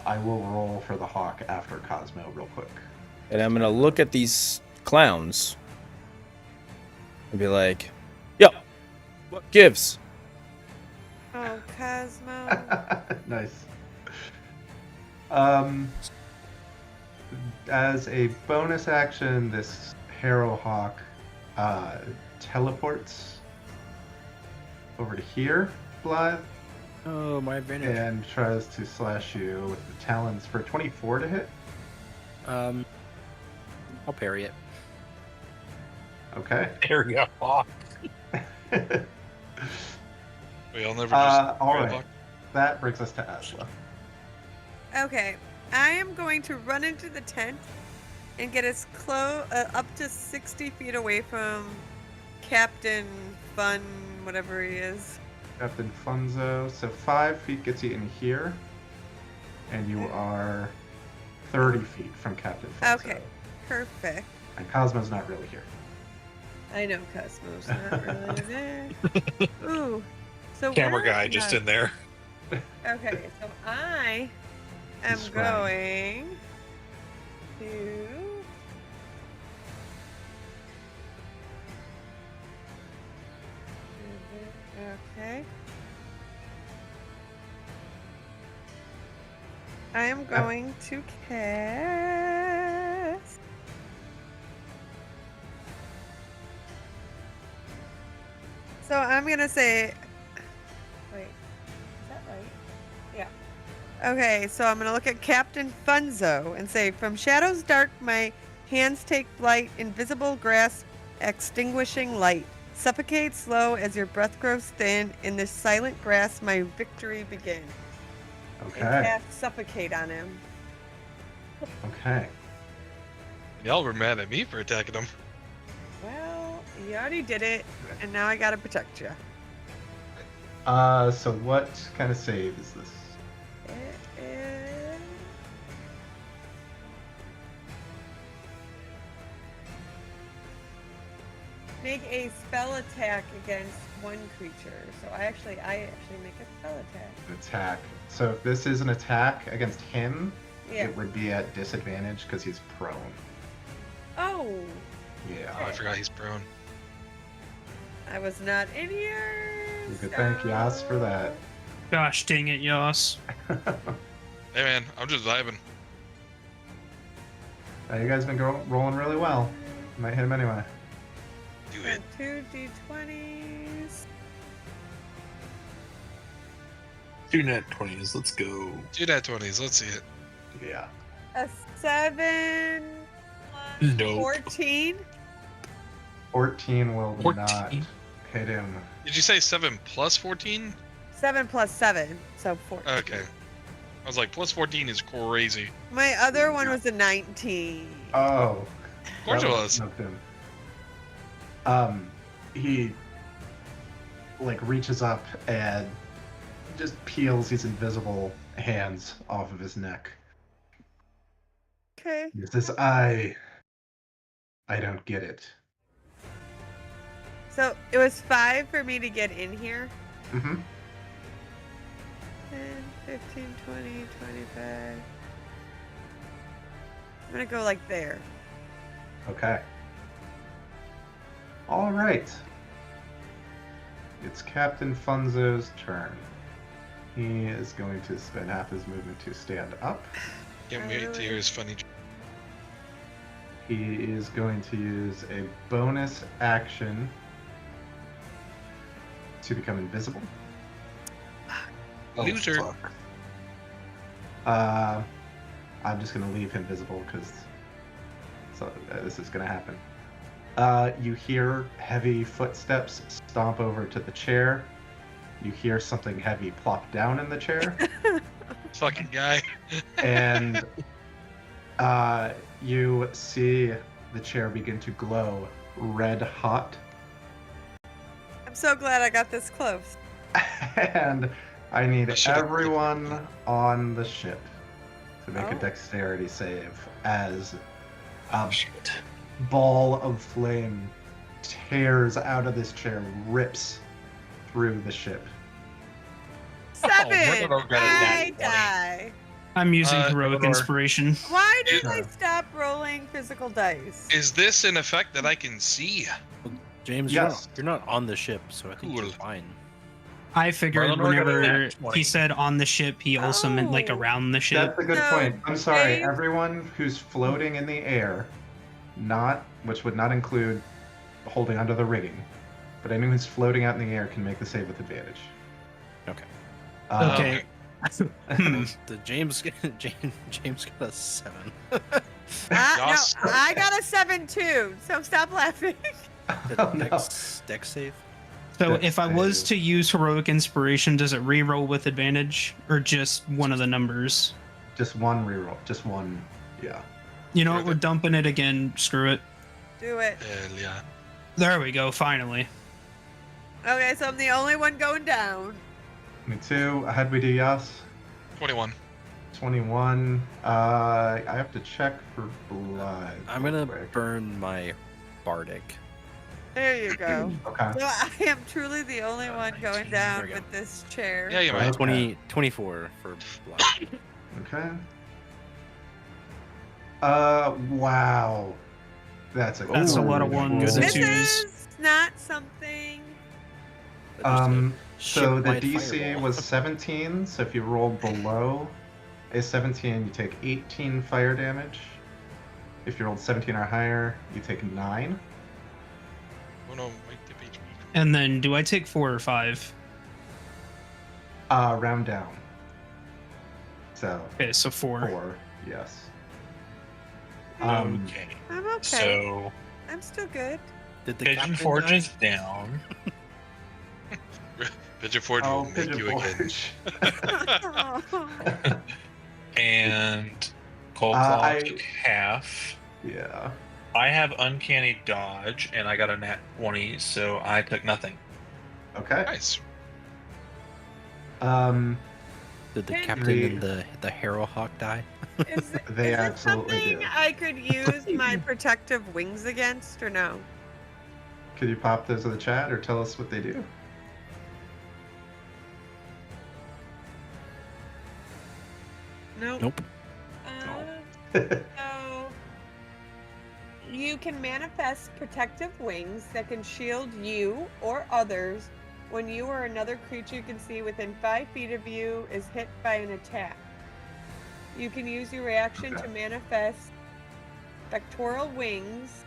I will roll for the hawk after Cosmo real quick. And I'm gonna look at these clowns and be like, yo, what gives? Oh, Cosmo. Nice. As a bonus action, this Harrow Hawk teleports over to here, Blythe, Oh, my advantage. and tries to slash you with the talons for 24 to hit. I'll parry it. Okay. Area Hawk. Wait, I'll never just. All grab right. luck. That brings us to Asla. Okay, I am going to run into the tent and get as close up to 60 feet away from Captain Fun, whatever he is. Captain Funzo. So 5 feet gets you in here, and you are 30 feet from Captain Funzo. Okay, perfect. And Cosmo's not really here. I know Cosmo's not really there. Ooh, so Camera where guy is just Cos- in there. Okay, so I am He's running. going to. Okay. I am going to cast. So I'm gonna say. Wait, is that right? Yeah. Okay, so I'm gonna look at Captain Funzo and say, "From shadows dark, my hands take flight. Invisible grasp, extinguishing light. Suffocate slow as your breath grows thin. In this silent grasp, my victory begins." And Okay. cast suffocate on him. Okay. Y'all were mad at me for attacking him. Well, you already did it, and now I gotta protect you. So what kind of save is this? It is. Make a spell attack against one creature. So I actually make a spell attack. An attack. So if this is an attack against him, Yeah. it would be at disadvantage because he's prone. Oh, Yeah. Oh, I forgot he's prone. I was not in here. You could thank Yas for that. Gosh dang it, Yas. Hey man, I'm just vibing. You guys been rolling really well. Might hit him anyway. Do it. 2 d20s. 2 net 20s. Let's go. Do that 20s. Let's see it. Yeah. A 7 plus Nope. 14. 14 will 14. not hit him. Did you say 7 plus 14? 7 plus 7, so 14. Okay. I was like, plus 14 is crazy. My other one was a 19. Oh. Of course it that was. smoked him. He like reaches up and just peels his invisible hands off of his neck. Okay. He says, I don't get it. So it was 5 for me to get in here. Mm-hmm. 10, 15, 20, 25. I'm gonna go like there. Okay. All right. it's Captain Funzo's turn. He is going to spend half his movement to stand up. Can't wait to hear his funny. He is going to use a bonus action to become invisible. Loser. I'm just going to leave him visible because this is going to happen. You hear heavy footsteps stomp over to the chair. You hear something heavy plop down in the chair. Fucking guy. And you see the chair begin to glow red hot. I'm so glad I got this close. And I need I should've- everyone on the ship to make a Oh. dexterity save as a ball of flame tears out of this chair, rips through the ship. 7! Mordor got a nat I 20. die. I'm using heroic Mordor. inspiration. Why did Yeah. I stop rolling physical dice? Is this an effect that I can see? James, Yes. you're not on the ship, so I think you're Cool. fine. I figured Marlon got a whenever nat 20. he said on the ship, he also meant like Oh. around the ship. That's a good So, point. I'm sorry, Dave- everyone who's floating in the air, which would not include holding onto the rigging, but anyone who's floating out in the air can make the save with advantage. Okay. Okay. Hmm. The James James got a 7. Yas. No, I got a 7 too, so stop laughing. Oh, no. Dex save. So Dex if I was save. to use heroic inspiration, does it re-roll with advantage or just one of the numbers? Just one reroll. Just one. Yeah. You know what? Okay. We're dumping it again. Screw it. Do it. Hell yeah. There we go. Finally. Okay, so I'm the only one going down. Me too. How'd we do, Yas? 21. 21. I have to check for blood. I'm real gonna quick. burn my bardic. There you go. Okay. So I am truly the only one going down There we go. with this chair. Yeah, you Right. might. 24 for blood. Okay. Wow. That's a That's a lot of really ones and This cool- twos. is not something. So the Ship-wide DC fireball. was 17, so if you roll below a 17, you take 18 fire damage. If you rolled 17 or higher, you take 9. Oh no, Mike the page. And then do I take 4 or 5? Round down. So Okay, so 4. 4, yes. Okay. I'm okay. So I'm still good. Did the Pigeon captain Forge die? is down. Pigeon Forge will make Pigeon you again. Forge. And Cold Uh, Claw I- took half. Yeah. I have Uncanny Dodge, and I got a nat 20, so I took nothing. Okay. Nice. Did the Can- captain and the Harrow Hawk die? Is, They is it absolutely something do. I could use my protective wings against, or no? Could you pop those in the chat or tell us what they do? Nope. Nope. So you can manifest protective wings that can shield you or others when you or another creature you can see within 5 feet of you is hit by an attack. You can use your reaction to manifest pectoral wings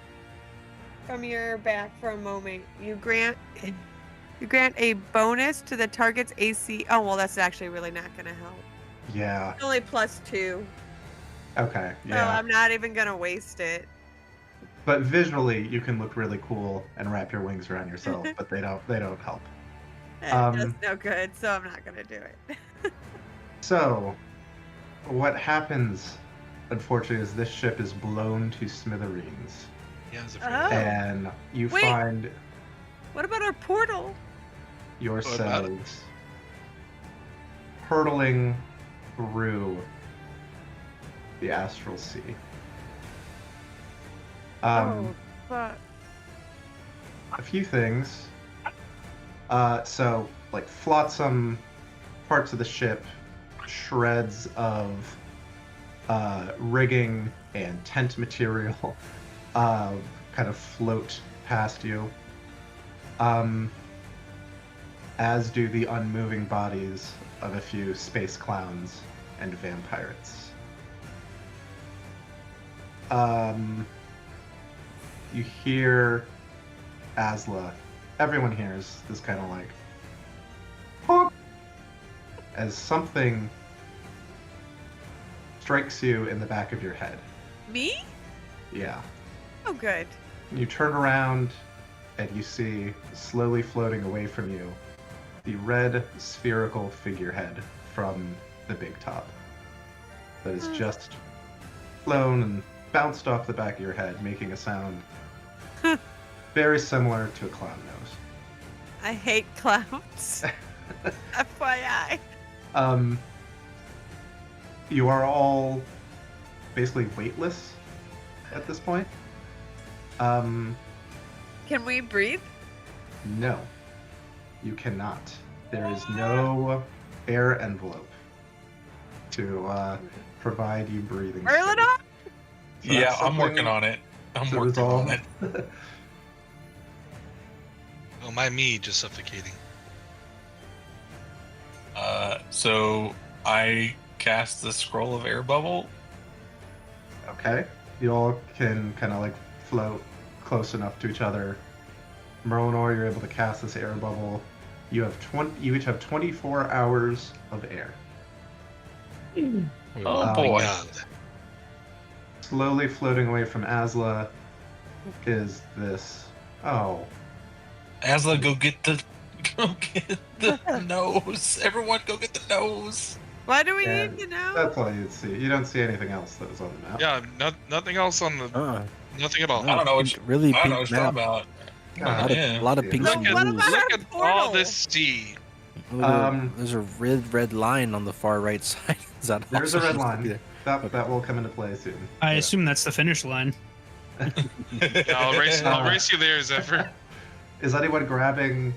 from your back for a moment. You grant a bonus to the target's AC. Oh well, that's actually really not going to help. Yeah. It's only +2. Okay. So Yeah. I'm not even gonna waste it. But visually, you can look really cool and wrap your wings around yourself, but they don't help. That's no good, so I'm not gonna do it. So, what happens, unfortunately, is this ship is blown to smithereens, Yeah, it's a Oh. and you Wait. find What about our portal? yourselves hurtling through the astral sea. Oh, fuck. A few things. So, like flotsam, parts of the ship, shreds of rigging and tent material kind of float past you. as do the unmoving bodies of a few space clowns and vampires. You hear Asla. Everyone hears this kind of like honk, as something strikes you in the back of your head. Me? Yeah. Oh, good. You turn around and you see, slowly floating away from you, the red spherical figurehead from the big top that is just flown and bounced off the back of your head, making a sound very similar to a clown nose. I hate clowns. FYI. You are all basically weightless at this point. Can we breathe? No, you cannot. There is no air envelope to provide you breathing space. Merlin? So Yeah, that's I'm working something on it. I'm to working on resolve. it. Oh, my me just suffocating. So I cast the scroll of air bubble. Okay. You all can kind of like float close enough to each other. Merlinor, you're able to cast this air bubble. You each have 24 hours of air. Oh boy. God. Slowly floating away from Asla is this. Oh, Asla, go get the nose. Everyone go get the nose. Why do we Yeah, need to know? that's all you'd see. You don't see anything else that was on the map. Yeah, nothing else on the. Nothing at all. I don't know what really I don't know pink what you're map. talking about. God. Yeah. A lot of Yeah. pinks So and what blues. about Look our at all portal? this sea. There's a red line on the far right side. Is that There's a also red used to be line. there? That will come into play soon. I Yeah. assume that's the finish line. Yeah, I'll race you there, Zephyr. Is anyone grabbing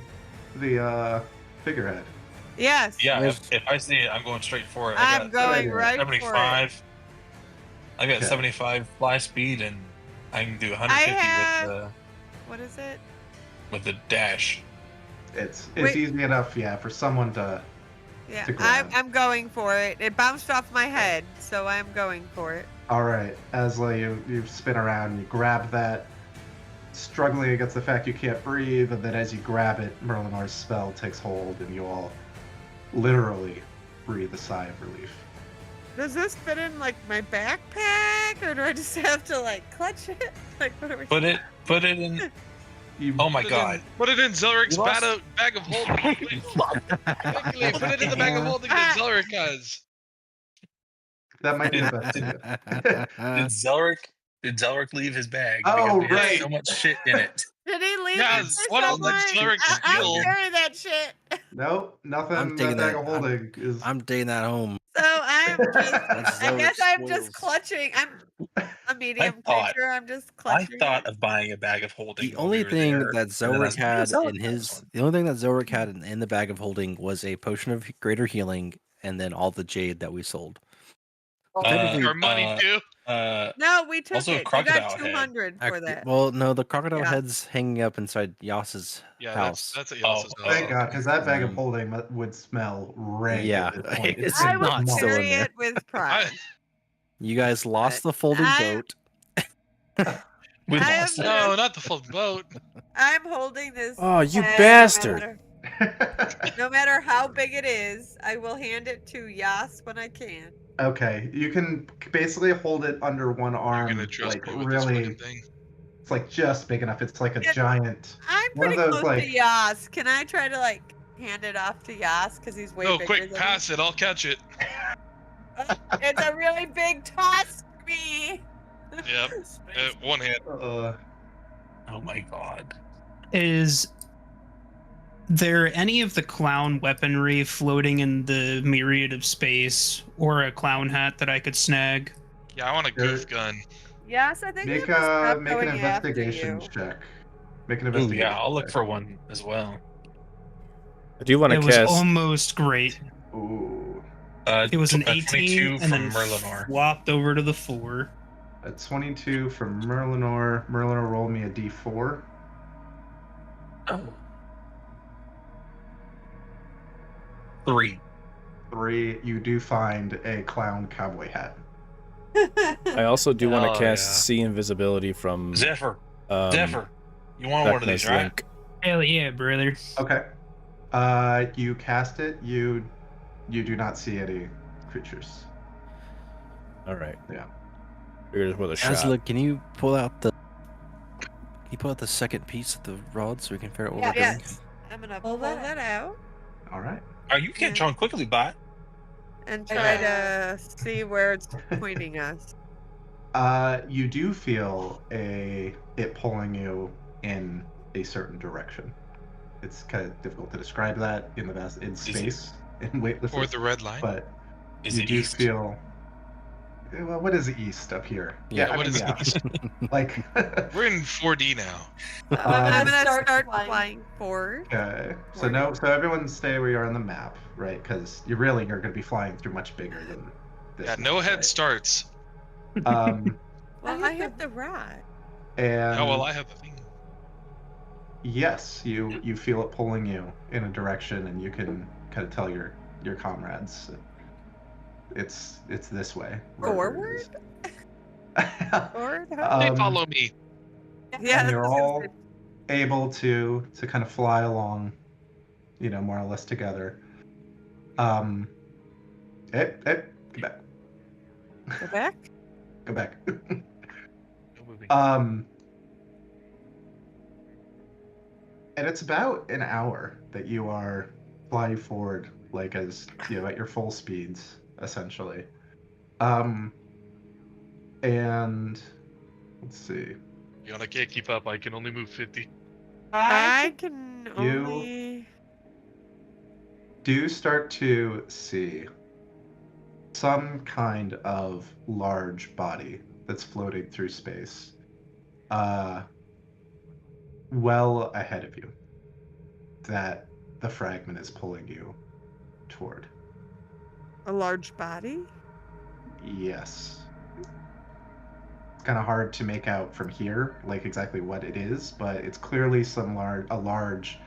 the figurehead? Yes. Yeah, Where's- if I see it, I'm going straight for it. I'm going idea. right for it. 75. I got Okay. 75 fly speed, and I can do 150 have- What is it? with the dash. It's Wait. easy enough, yeah, for someone to. Yeah, To grab. I'm going for it. It bounced off my head, so I'm going for it. All right, Asla, you spin around, you grab that, struggling against the fact you can't breathe, and then as you grab it, Merlinor's spell takes hold, and you all literally breathe a sigh of relief. Does this fit in like my backpack, or do I just have to like clutch it? Like what are we? Put it in. You, Oh my Put it god. in- Put it in Zelric's You lost- bag of holding. Quickly, put it in the bag of holding that Zelric has. that might be the best idea. Did Zelric leave his bag? Oh, Because it has right. so much shit in it. Did he leave Yeah, it for what else did someone? Zelric I'll steal? carry that shit. Nope, nothing. I'm taking that bag that- of holding is. I'm taking that home. So I'm just. That's I guess Zelric's I'm just spoils. clutching. I'm a medium thought- creature. I'm just I clutching. thought of buying a bag of holding. The while only we were thing there, that and then I was Zelric like, had "Zelric in has his one." the only thing that Zelric had in the bag of holding was a potion of greater healing and then all the jade that we sold. Technically- Your money too. No, we took Also it. You crocodile got head. 200 for that. Well, no, the crocodile Yeah. head's hanging up inside Yas's Yeah, house. that's at Yas's Oh, house. Thank God, because that bag of Mm. holding would smell rank. Yeah, at this point. it's I been would not months. still in carry there. it with pride. You guys lost the folding I- boat. We I lost am it. No, not the full boat. I'm holding this. Oh, you head bastard. No matter how big it is, I will hand it to Yas when I can. Okay, you can basically hold it under one You're arm, gonna trust like me with this really. fucking thing. It's like just big enough. It's like a Yeah. giant. I'm One of pretty those, close like- to Yas. Can I try to like hand it off to Yas because he's way No, bigger quick, than pass it. I'll catch it. me? It's a really big toss for me. Yep. One hand. Oh my god. Is there any of the clown weaponry floating in the myriad of space, or a clown hat that I could snag? Yeah, I want a goof gun. Yes, I think. Make we have to stop make an going after investigation you. check. Make an Ooh, investigation. yeah, I'll look check. for one as well. I do want It to was cast. almost great. Ooh, It was an 22 18 and from then Merlinor. flopped over to the 4. a 22 from Merlinor. Merlinor, roll me a d4. Oh. 3. 3, you do find a clown cowboy hat. I also do want Hell to cast yeah. see invisibility from Zephyr, Vecna's you want one of these, right? link. Hell yeah, brother. Okay. You cast it. You do not see any creatures. All right. Yeah. Figured it was a shot. Asla, can you pull out the second piece of the rod so we can figure out what we're doing? Yes. I'm gonna pull that out All right. Oh, you can't John quickly by it. and try to see where it's pointing us. You do feel it pulling you in a certain direction. It's kind of difficult to describe that in space in weightlessness. Or the red line. But Is you it do east? feel. Well, what is east up here? Yeah, I what mean, is yeah. east? Like. We're in 4D now. I'm gonna start flying forward. Okay. So everyone stay where you are on the map, right? Because you're going to be flying through much bigger than this. Yeah, no map, head right? starts. Well, I have the rat. And Oh well, I have the thing. yes, you feel it pulling you in a direction, and you can kind of tell your comrades it's this way. Forward? Forward? They follow me. Yeah. And you're all able to kind of fly along, more or less together. Go back. Go back? Go back. No moving. And it's about an hour that you are flying forward, like as at your full speeds, essentially. And let's see. I can't keep up. I can only move 50. I can You- only. Do start to see some kind of large body that's floating through space, well ahead of you, that the fragment is pulling you toward. A large body? Yes. It's kind of hard to make out from here, like exactly what it is, but it's clearly a large,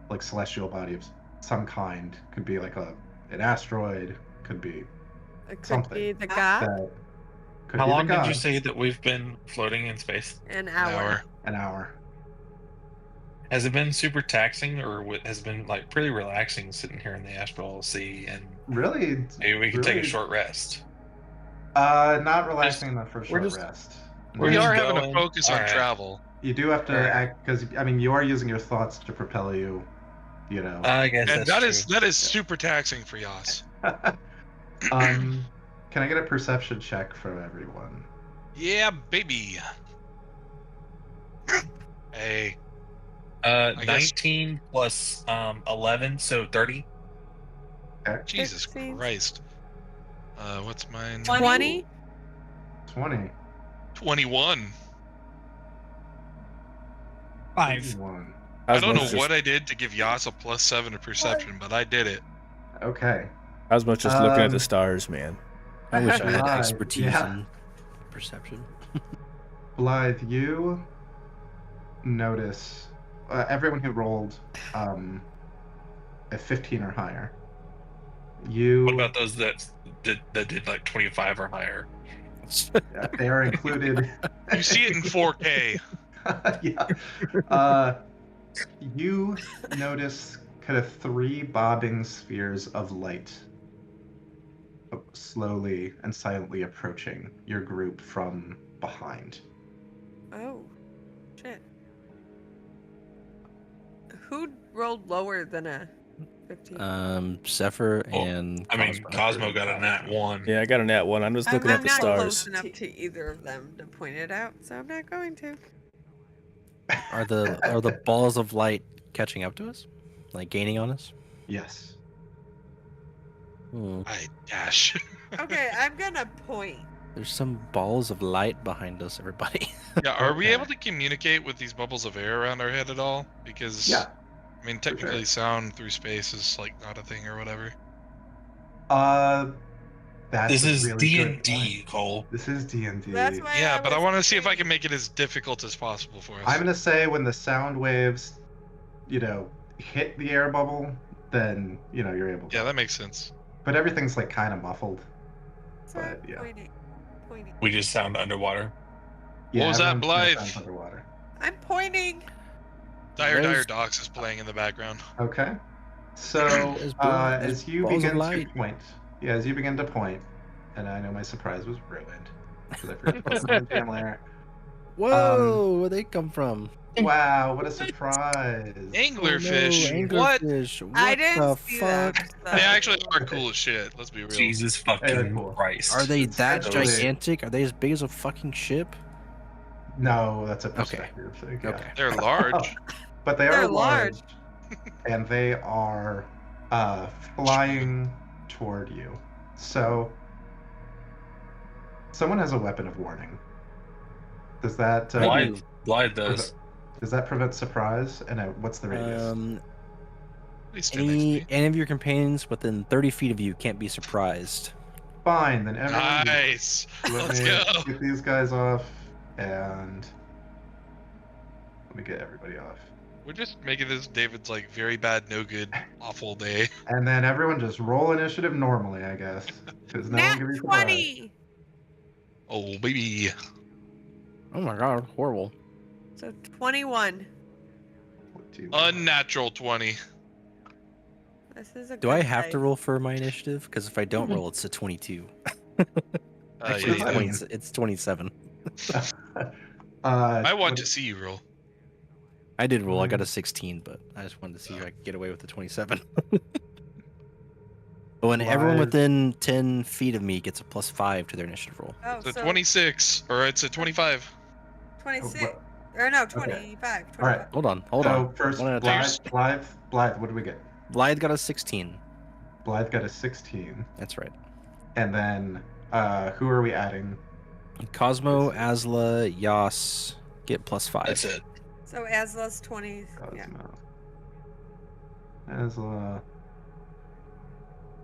like celestial body of some kind. Could be like an asteroid. Could be It could something be the god. that. Could How be the long did you god. say that we've been floating in space? An An hour. hour. An hour. Has it been super taxing, or has it been like pretty relaxing sitting here in the astral sea? And Really, maybe we can take a really- short rest. not relaxing enough for a we're short just- rest. we're We just are having to going. focus on Alright. travel. You do have to Alright. act because you are using your thoughts to propel you. I guess And that's true. that is super taxing for Yas. Can I get a perception check from everyone? Yeah, baby. Hey, I guess- 19 plus 11, so 30. Jesus 16. Christ. What's mine? 20? 20. 21. 5. 21. I don't know what I did to give Yas a +7 to perception, but I did it. Okay. I was much just looking at the Um, stars, man. I wish I had Right, expertise yeah. in perception. Blythe, you notice everyone who rolled a 15 or higher. You What about those that did like 25 or higher? they are included. You see it in 4K. Yeah. You notice kind of 3 bobbing spheres of light slowly and silently approaching your group from behind. Oh, shit. Who rolled lower than a 15? Zephyr Well, and I mean, Cosmo got a nat 1. Yeah, I got a nat 1. I'm just looking I'm at the not stars. close enough to either of them to point it out, so I'm not going to. Are the balls of light catching up to us? Like gaining on us? Yes. Hmm. I dash. Okay, I'm gonna point. There's some balls of light behind us, everybody. Yeah, are we Okay. able to communicate with these bubbles of air around our head at all? Because Yeah. I mean, sure. technically, sound through space is like not a thing or whatever. That's This a is really good D&D, point. Cole. This is D&D. That's why Yeah, but I was want to see if I saying- can make it as difficult as possible for us. I'm gonna say when the sound waves, hit the air bubble, then you're able to. Yeah, that makes sense. But everything's like kind of muffled. Sorry, But, yeah. pointing. We just sound underwater. Yeah, What was that, everyone's kinda Blythe? sounds underwater. I'm pointing. Dire There's- Docks is playing in the background. Okay. So There's as you balls of begin to light. point, as you begin to point, and I know my surprise was ruined because I forgot to put them in the jam layer. Whoa, where'd they come from? Wow, what a surprise! Anglerfish. Oh, What? anglerfish. What I didn't the see fuck? them. so- They actually are cool as shit. Let's be real. Jesus They're fucking cool. Christ. Are they It's that actually- gigantic? Are they as big as a fucking ship? No, that's a Okay. perspective thing. Yeah. Okay. They're large. But they They're are large, large. and they are flying toward you. So, someone has a weapon of warning. Does that Blythe does. does that prevent surprise? And what's the radius? They stand next to me. Any of your companions within 30 feet of you can't be surprised. Fine, then everyone. Nice. Let Let's me go. get these guys off, and let me get everybody off. We're just making this David's like very bad, no good, awful day. And then everyone just roll initiative normally, I guess. Because no one Nat can be surprised. 20. Oh baby. Oh my god, horrible. So 21. What do you- Unnatural 20. This is a Do I good have to dice. roll for my initiative? Because if I don't roll, it's a 22. Actually, Yeah, I you mean- do. It's 27. I want what- to see you roll. I did roll. I got a 16, but I just wanted to see if I could get away with the 27. But when everyone Live. within 10 feet of me gets a +5 to their initiative roll. Oh, It's a so 26, or it's a 25. 26. what- Or no, 25. All right. Hold on. So first, One at a Blythe, time. what did we get? Blythe got a 16. Blythe got a 16. That's right. And then, who are we adding? Cosmo, Asla, Yas get +5. That's it. So Asla's 20. Yeah. Cosmo. Asla.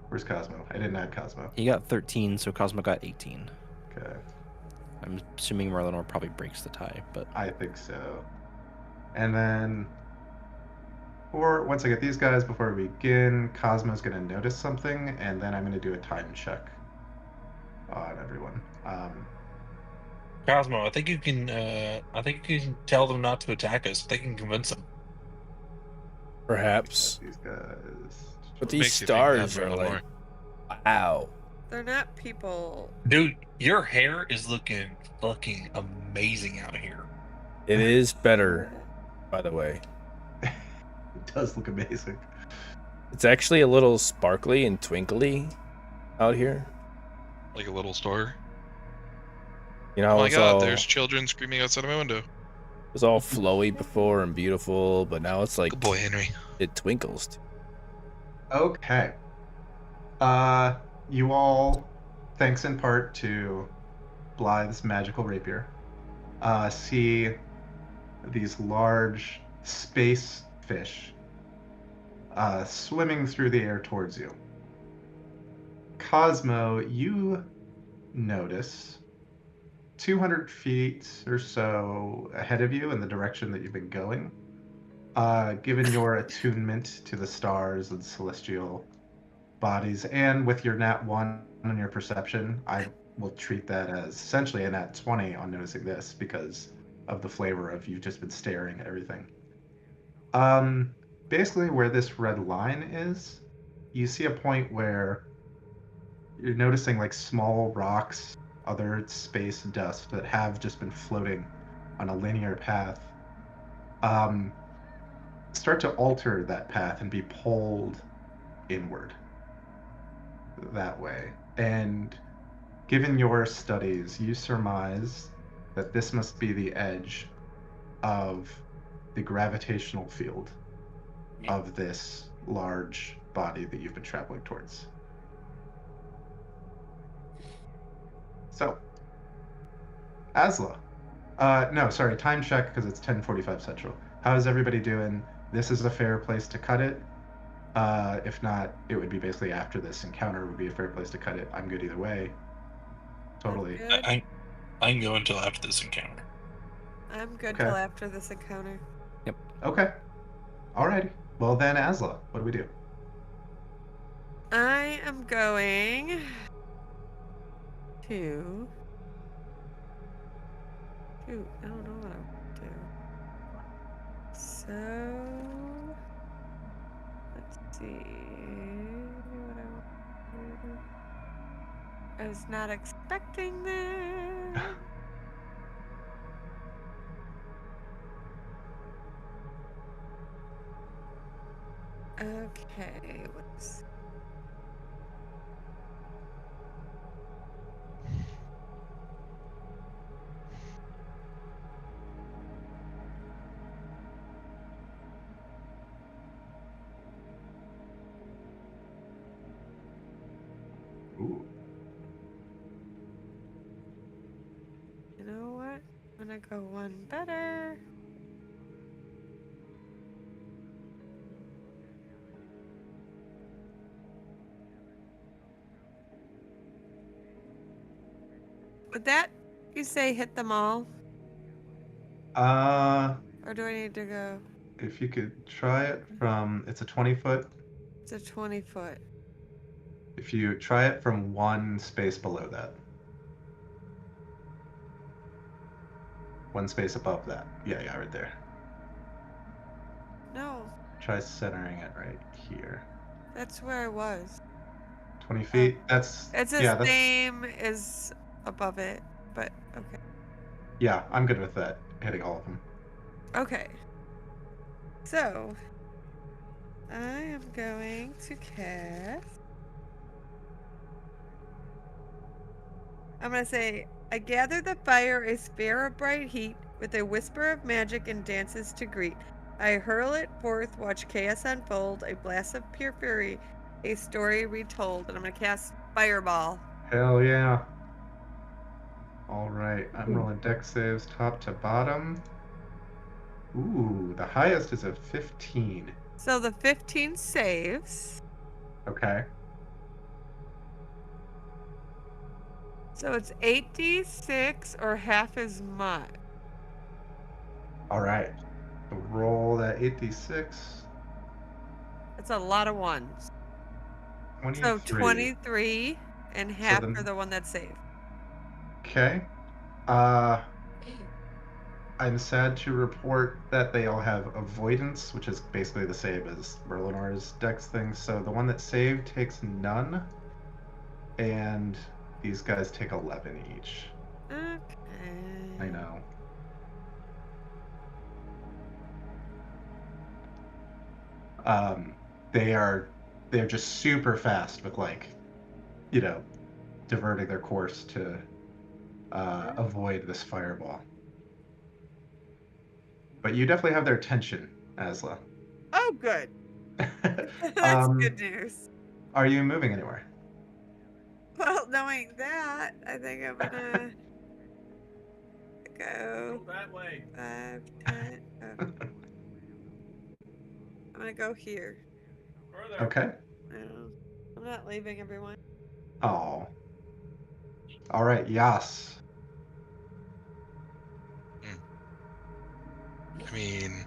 Where's Cosmo? I didn't add Cosmo. He got 13, so Cosmo got 18. Okay. I'm assuming Marlenor probably breaks the tie, but I think so. And then, once I get these guys, before we begin, Cosmo's going to notice something, and then I'm going to do a time check on everyone. Cosmo, I think you can. I think you can tell them not to attack us. They can convince them. Perhaps. These guys. But these Makes you think that stars for are a like, more. wow. They're not people. Dude, your hair is looking fucking amazing out here. It is better, by the way. It does look amazing. It's actually a little sparkly and twinkly out here. Like a little store. You know, Oh how my it's god, all, there's children screaming outside of my window. it was all flowy before and beautiful, but now it's like Good boy, Henry. it twinkles. Okay. You all, thanks in part to Blythe's magical rapier, see these large space fish swimming through the air towards you. Cosmo, you notice 200 feet or so ahead of you in the direction that you've been going. Given your attunement to the stars and celestial bodies, and with your nat 1 on your perception, I will treat that as essentially a nat 20 on noticing this because of the flavor of you've just been staring at everything. Basically where this red line is, you see a point where you're noticing like small rocks, other space dust that have just been floating on a linear path. Start to alter that path and be pulled inward that way. And given your studies, you surmise that this must be the edge of the gravitational field of this large body that you've been traveling towards. So, Asla. No, sorry, time check because it's 10:45 Central. How's everybody doing? This is a fair place to cut it. If not, it would be basically after this encounter would be a fair place to cut it. I'm good either way. Totally. Good. I can go until after this encounter. I'm good Okay. till after this encounter. Okay. Alrighty. Well then, Asla, what do we do? I am going to. Shoot, I don't know what I want to do. So let's see what I want to do. I was not expecting that. Okay, what's Ooh. you know what? I'm gonna go one better. Would that you say hit them all? Or do I need to go? If you could try it from, it's a 20-foot. It's a 20-foot. If you try it from one space below that. One space above that. Yeah, right there. No, Try centering it right here. that's where I was. 20 feet. It's the yeah, that's same as above it, but okay. yeah. I'm good with that. Hitting all of them. Okay. So, I am going to cast. I'm going to say, I gather the fire, a sphere of bright heat, with a whisper of magic and dances to greet. I hurl it forth, watch chaos unfold, a blast of pure fury, a story retold. And I'm going to cast Fireball. Hell yeah. All right. I'm rolling dex saves top to bottom. Ooh, the highest is a 15. So the 15 saves. Okay. So it's 8d6 or half as much. All right. So roll that 8d6. It's a lot of ones. 23. So 23 and half then- for the one that's saved. Okay. I'm sad to report that they all have avoidance, which is basically the same as Merlinar's dex thing. So the one that saved takes none, and these guys take 11 each. Okay. I know. They're just super fast with, like, diverting their course to avoid this fireball. But you definitely have their attention, Asla. Oh, good. That's good news. Are you moving anywhere? Well, knowing that, I think I'm gonna go that way. 5, 10. Oh. I'm gonna go here. Okay. No, I'm not leaving, everyone. Oh. All right, Yas. I mean,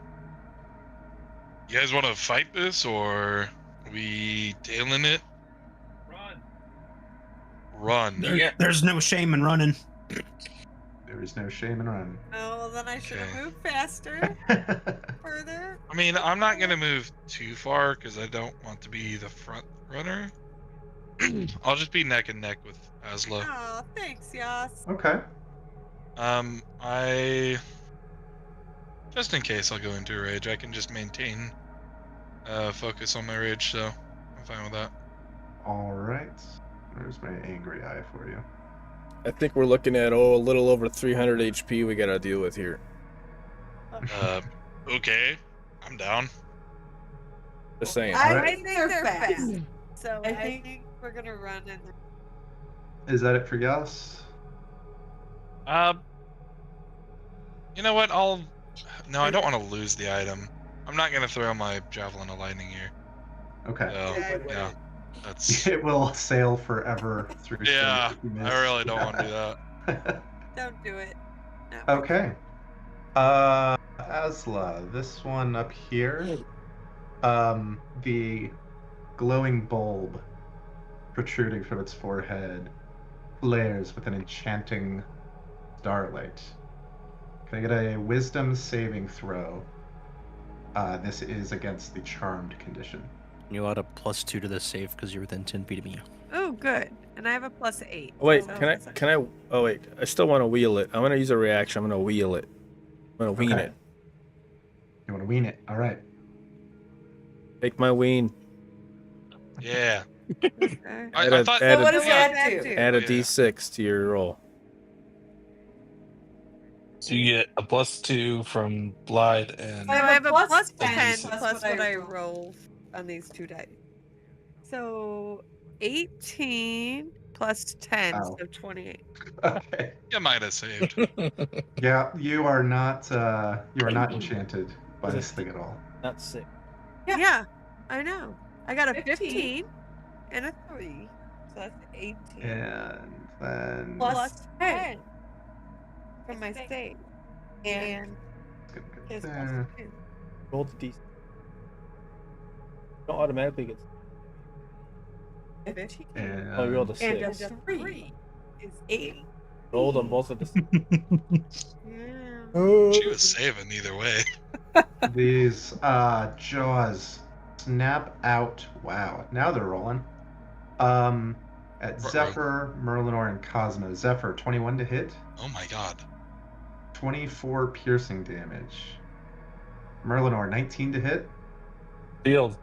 you guys want to fight this, or are we tailing it? Run. Yeah. There's no shame in running. There is no shame in running. Oh, well, then I should have Okay. moved faster, further. I mean, I'm not gonna move too far because I don't want to be the front runner. I'll just be neck and neck with Asla. Oh, thanks, Yas. Okay. I just in case I'll go into a rage, I can just maintain focus on my rage, so I'm fine with that. All right. There's my angry eye for you. I think we're looking at a little over 300 HP we gotta deal with here. Okay, I'm down. Just saying. I Alright. think they're fast. So I think we're gonna run and Is that it for Yas? You know what? No, I don't want to lose the item. I'm not gonna throw my javelin of lightning here. Okay. So, yeah, that's It will sail forever through. yeah. space if you I miss. really don't want to do that. don't do it. No. Okay. Asla, this one up here. The glowing bulb protruding from its forehead flares with an enchanting starlight. Can I get a wisdom saving throw? This is against the charmed condition. You add a +2 to the save because you're within 10 feet of me. Oh, good. And I have a +8. Oh, wait, so can I? that's Can I? Oh wait, I still want to wheel it. I'm gonna use a reaction. I'm gonna wheel it. I'm gonna wean Okay. it. You want to wean it? All right. Take my wean. Yeah. okay. I thought. add, what a, does that do? add a Yeah. D6 to your roll. So you get a +2 from Blythe and I have a plus +10 10 plus plus what I roll on these two dice. So 18 plus 10, Oh. so 28. Okay. You might have saved. Yeah, you are not enchanted by this thing at all. Not 6. Yeah, I know. I got a 15 and a 3. So that's 18. And then Plus 10 from my save. And Good, his good. plus 2. Roll the D6. Don't automatically get. 15. And Oh, you rolled a And 6. a 3 is 8. Rolled on both of the. Yeah. She was saving either way. these jaws snap out. Wow, now they're rolling. At Ruh-roh. Zephyr, Merlinor, and Cosmo. Zephyr, 21 to hit, Oh my god. 24 piercing damage. Merlinor, 19 to hit. Field.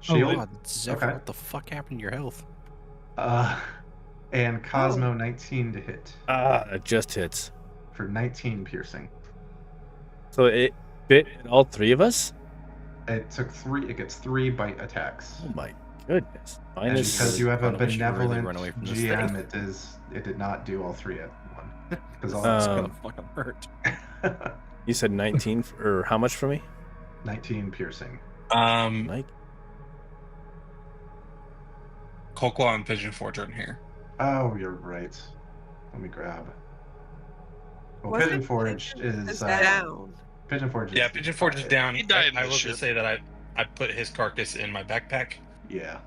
Shield. God, Zephyr, Okay. what the fuck happened to your health? And Cosmo, 19 to hit It just hits. for 19 piercing. So it bit all three of us. It took 3. It gets 3 bite attacks. Oh my goodness! Mine And is because you have a we should really benevolent run away from this GM, it did not do all 3 at one. Because all It's Um, gonna fucking hurt. You said 19 or how much for me? 19 piercing. Mike. Coldclaw and Pigeon Forge are in here. Oh, you're right. Let me grab. Well, Wasn't Pigeon Forge Pigeon is down. Pigeon Forge. Yeah, Pigeon Forge is down. He died in I the will ship. just say that I put his carcass in my backpack. Yeah.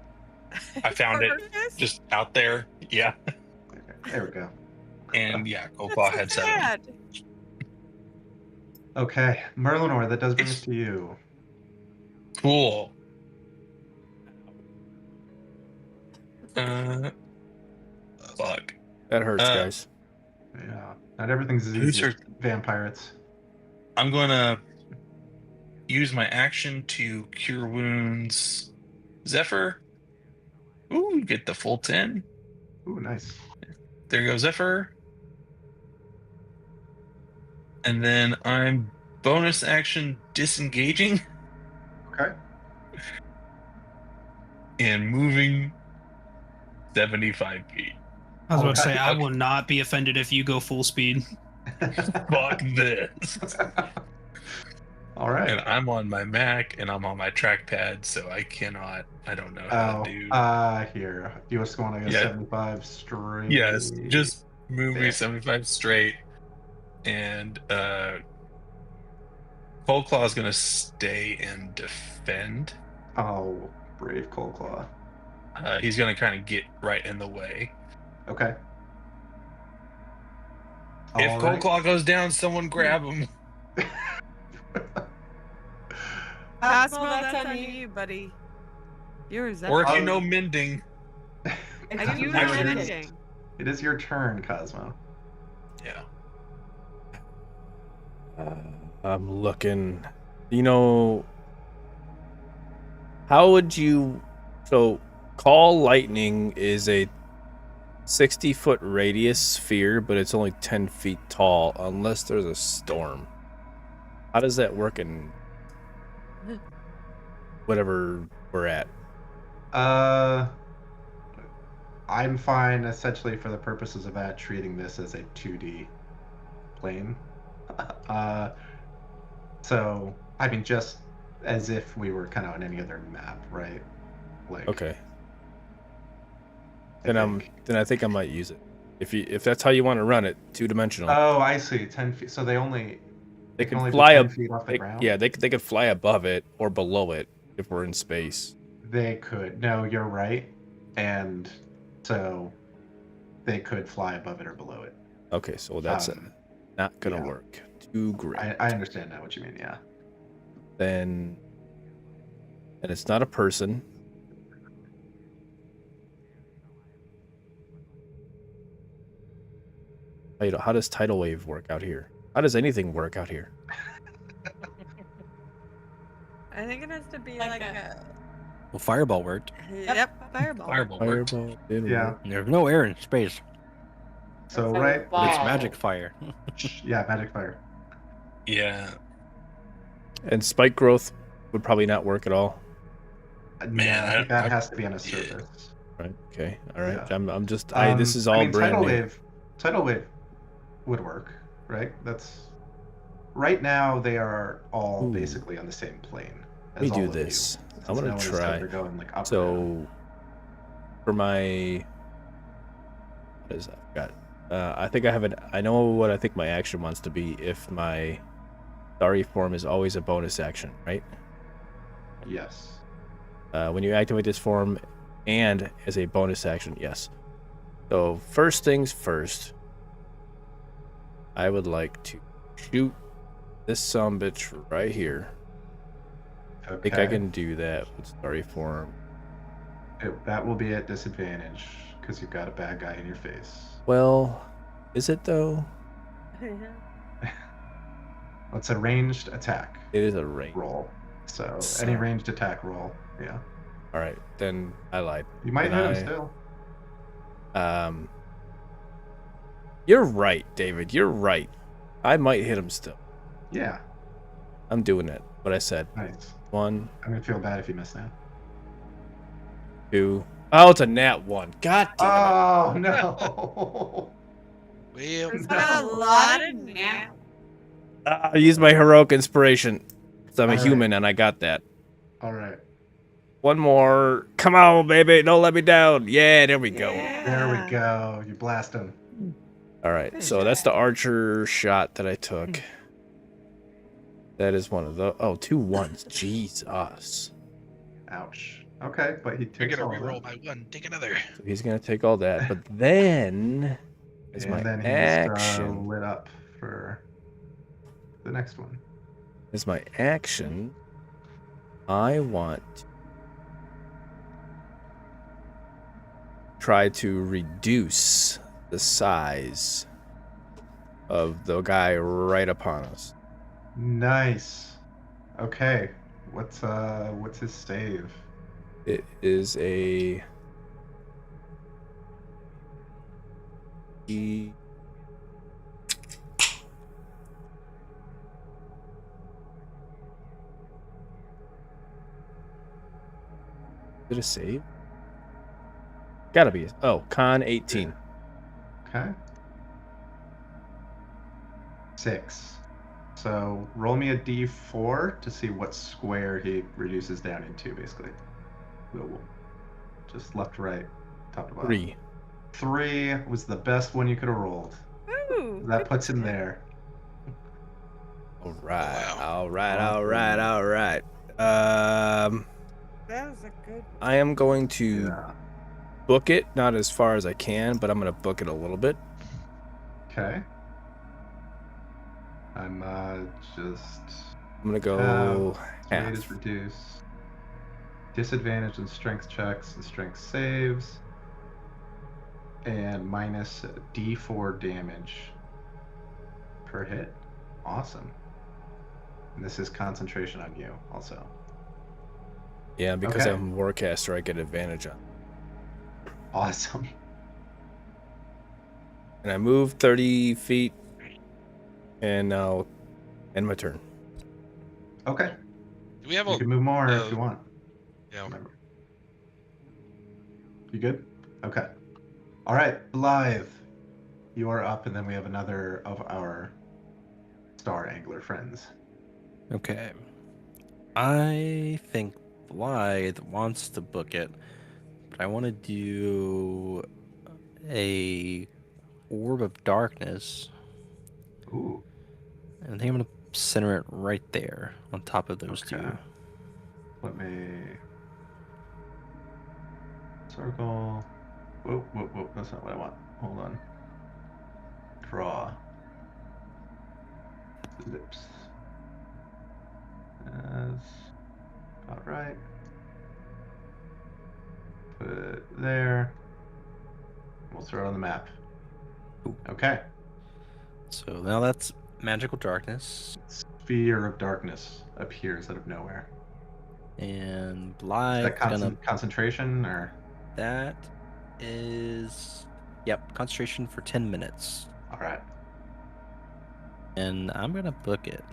I found it Carcass? just out there. Yeah. Okay, there we go. And yeah, That's Coldclaw so had 7. sad. Okay, Merlinor, that does bring us to you. Cool. Fuck. That hurts, Uh, guys. Yeah. Not everything's as Who's easy her- as vampires. I'm gonna use my action to cure wounds. Zephyr. Ooh, get the full 10. Ooh, nice. There goes Zephyr. And then I'm bonus action disengaging Okay. and moving 75 feet. I was about to say, I Okay. will not be offended if you go full speed. Fuck this. All right. And I'm on my Mac and I'm on my trackpad, so I don't know how to do. Here. You just want to go Yeah. 75 straight. Yes, just move me There. 75 straight. And Coldclaw's gonna stay and defend. Oh, brave Coldclaw. He's gonna kind of get right in the way. Okay. If All right. Coldclaw goes down, someone grab him. Cosmo, that's on you, buddy. Yours. Or if you Um, know mending. I do know Actually, anything. It is your turn, Cosmo. Yeah. I'm looking. You know, how would you? So, call lightning is a 60-foot radius sphere, but it's only 10 feet tall unless there's a storm. How does that work in whatever we're at? I'm fine, essentially, for the purposes of that, treating this as a 2D plane. So, I mean, just as if we were kind of on any other map, right? Like, Okay. I Then think- I think I might use it. If that's how you want to run it, 2-dimensional. Oh, I see. 10 feet. So they they can can only be fly 10 up. feet off the ground? Yeah, they could fly above it or below it if we're in space. They could. No, you're right. and so they could fly above it or below it. Okay, so that's not gonna yeah. work. Too great. I understand now what you mean. Yeah. Then, and it's not a person. How does tidal wave work out here? How does anything work out here? I think it has to be like a. Well, fireball worked. Yep, fireball. Fireball worked. Fireball did Yeah. work. There's no air in space. So right. But it's Wow. magic fire. Yeah, magic fire. Yeah. And spike growth would probably not work at all. Man, I think that I- has to be on a yeah. surface. Right. Okay. All right. Yeah. I'm just. This is all brand tidal new. wave. Tidal wave would work, right? That's right now. They are all Ooh. basically on the same plane. Let me as do all of this. you, I'm since gonna no one is try. ever going, like, up or down. So, for my, what is that? Got. I think I have I know what I think my action wants to be if my starry form is always a bonus action, right? Yes. When you activate this form and as a bonus action, yes. So first things first, I would like to shoot this sumbitch right here. Okay. I think I can do that with starry form. That will be at disadvantage because you've got a bad guy in your face. Well, is it though? It's a ranged attack It is a range. roll. So So- any ranged attack roll, yeah. All right, then I lied. You might Then hit him still. You're right, David. You're right. I might hit him still. Yeah. I'm doing it. What I said. Nice. 1, I'm gonna feel bad if you miss that. 2. Oh, it's a nat 1. God damn it. Oh no. Well, There's not a lot of now. I used my heroic inspiration. 'Cause I'm a All right. human and I got that. All right. One more. Come on, baby. Don't let me down. Yeah, there we go. There we go. You blast him. All right. So that's the archer shot that I took. That is one of the. Oh, 2 1s. Jesus. Ouch. Okay, but he you're takes gonna all of reroll it. by one. Take another. So he's gonna take all that, but then is And my then he's action. lit up for the next one. Is my action. I want to try to reduce the size of the guy right upon us. Nice. Okay. What's his save? It is a. E- Is it a save? Gotta be. Oh, con 18. Okay. 6. So roll me a d4 to see what square he reduces down into, basically. Whoa. Just left to right, top to bottom. 3. 3 was the best one you could have rolled. Ooh, That good puts him job. there. All right. Wow. All right. All right. All right. That was a good. I am going to Yeah. book it, not as far as I can, but I'm going to book it a little bit. Okay. I'm just I'm going to go weight half. is reduced. Disadvantage in strength checks and strength saves. And minus d4 damage per hit. Awesome. And this is concentration on you also. Yeah, because Okay. I'm a warcaster, I get advantage on. Awesome. And I move 30 feet, and I'll end my turn. Okay. Do we have You a? can move more if you want. Yeah. Remember. You good? Okay. All right, Blythe. You are up, and then we have another of our star angler friends. Okay. I think Blythe wants to book it, but I want to do a orb of darkness. Ooh. And I think I'm gonna center it right there on top of those Okay. two. Let me. Circle. Whoa. That's not what I want. Hold on. Draw. Ellipse. That's about right. Put it there. We'll throw it on the map. Okay. So now that's magical darkness. Sphere of darkness appears out of nowhere. And Is Blythe that gonna. concentration or? That is. Yep, concentration for 10 minutes. All right. And I'm gonna book it.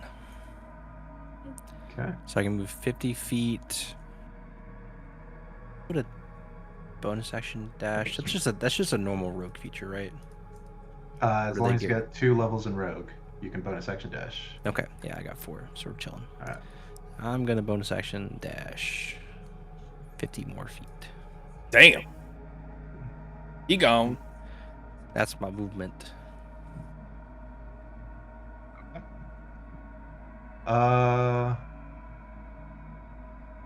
Okay. So I can move 50 feet. Put a bonus action dash. That's just a normal rogue feature, right? As do long they as you give? get 2 levels in rogue, you can bonus action dash. Okay, yeah, I got 4, so we're chilling. All right. I'm gonna bonus action dash 50 more feet. Damn. He gone. That's my movement. Uh.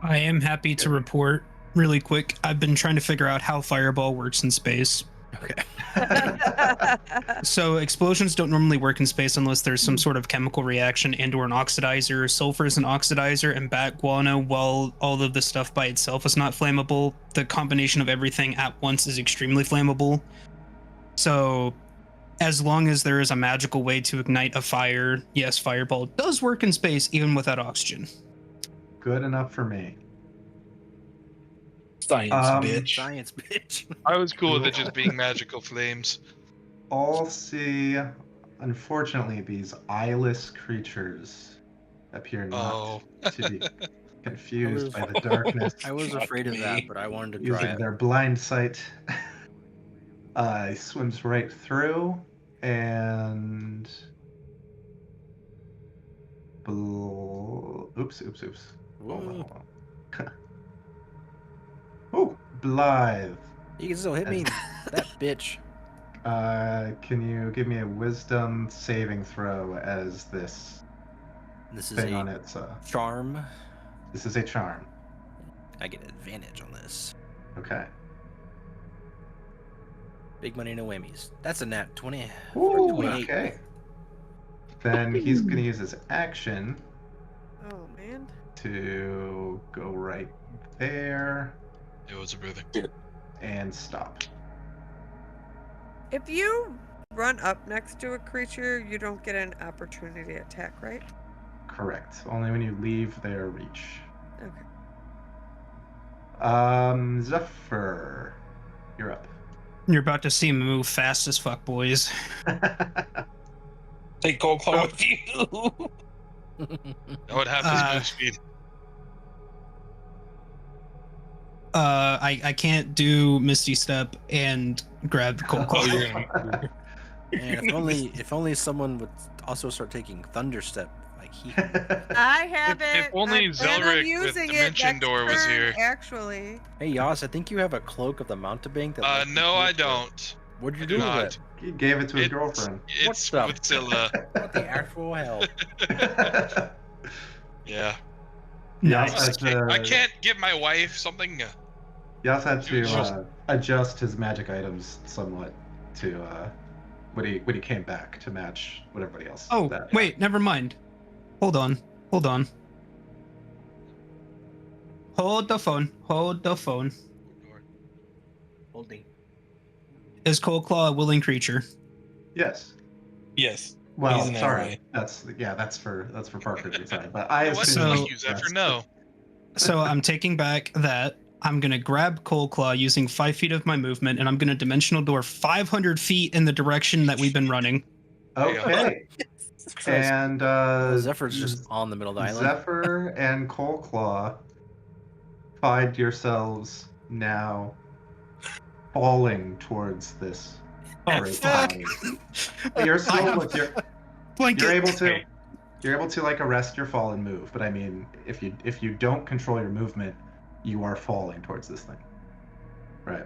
I am happy to report really quick. I've been trying to figure out how fireball works in space. Okay. So explosions don't normally work in space unless there's some sort of chemical reaction and or an oxidizer. Sulfur is an oxidizer, and bat guano, while all of the stuff by itself is not flammable, the combination of everything at once is extremely flammable. So as long as there is a magical way to ignite a fire, yes, fireball does work in space even without oxygen. Good enough for me. Science, bitch. Science, bitch. I was cool with it just being magical flames. All see, unfortunately, these eyeless creatures appear not Oh. to be confused by the darkness. I was afraid of that, but I wanted to try Using it. their blind sight, swims right through and. Oops. Hold on. Oh, Blythe. You can still hit me, that bitch. Can you give me a wisdom saving throw as this This is thing a on its charm. This is a charm. I get advantage on this. Okay. Big money, no whammies. That's a nat 20. Ooh, 28. okay. Then he's gonna use his action Oh man. to go right there It was a breathing. and stop. If you run up next to a creature, you don't get an opportunity attack, right? Correct. Only when you leave their reach. Okay. Zephyr, you're up. You're about to see him move fast as fuck, boys. Take Cold Claw with you. That would have his move speed. I can't do Misty Step and grab Cold Claw. And if only someone would also start taking Thunder Step like he. I have If it. only I'm Zelric with using it Dimension next Door was turn, here. Actually. Hey Yas, I think you have a cloak of the mountebank. That No, I don't. What'd you I do do with not. it? He gave it to his It's- girlfriend. It's the- with Zilla. What the actual hell? Yeah. Nice. I can't give my wife something. He also had Just- to adjust his magic items somewhat to when he came back to match what everybody else. Oh, that- wait, never mind. Hold on. Hold the phone. Holding. Is Cold Claw a willing creature? Yes. Yes. Well, He's an sorry. ally. That's for Parker to decide. But I What assume So- do you Zephyr yes. know? So I'm taking back that. I'm going to grab Cold Claw using 5 feet of my movement, and I'm going to dimensional door 500 feet in the direction that we've been running. Okay. And Zephyr's just on the middle of the island. Zephyr and Coldclaw find yourselves now falling towards this Oh, great fuck. body. You're still look, Blanket. you're able to like arrest your fall and move, but I mean if you don't control your movement, you are falling towards this thing. Right.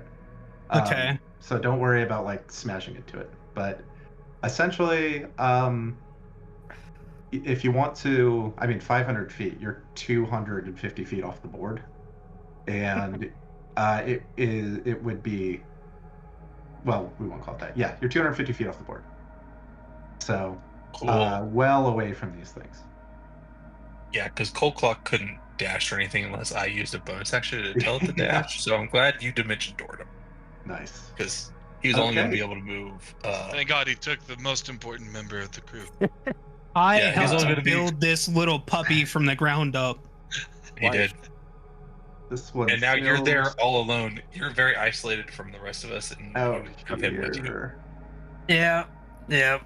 Okay. So don't worry about like smashing into it. But essentially, if you want to, I mean, 500 feet, you're 250 feet off the board, and It would be. Well, we won't call it that. Yeah, you're 250 feet off the board. So, Cool. well away from these things. Yeah, because Cold Clock couldn't dash or anything unless I used a bonus action to tell it to Yeah. dash. So I'm glad you dimension doored him Nice. because he was only going to Okay. be able to move. Thank God he took the most important member of the crew. I Yeah, he's helped only to gonna be- build this little puppy from the ground up. He did. This one. And now you're there feels all alone. You're very isolated from the rest of us, and out you have him with you. here. Yeah. Yeah.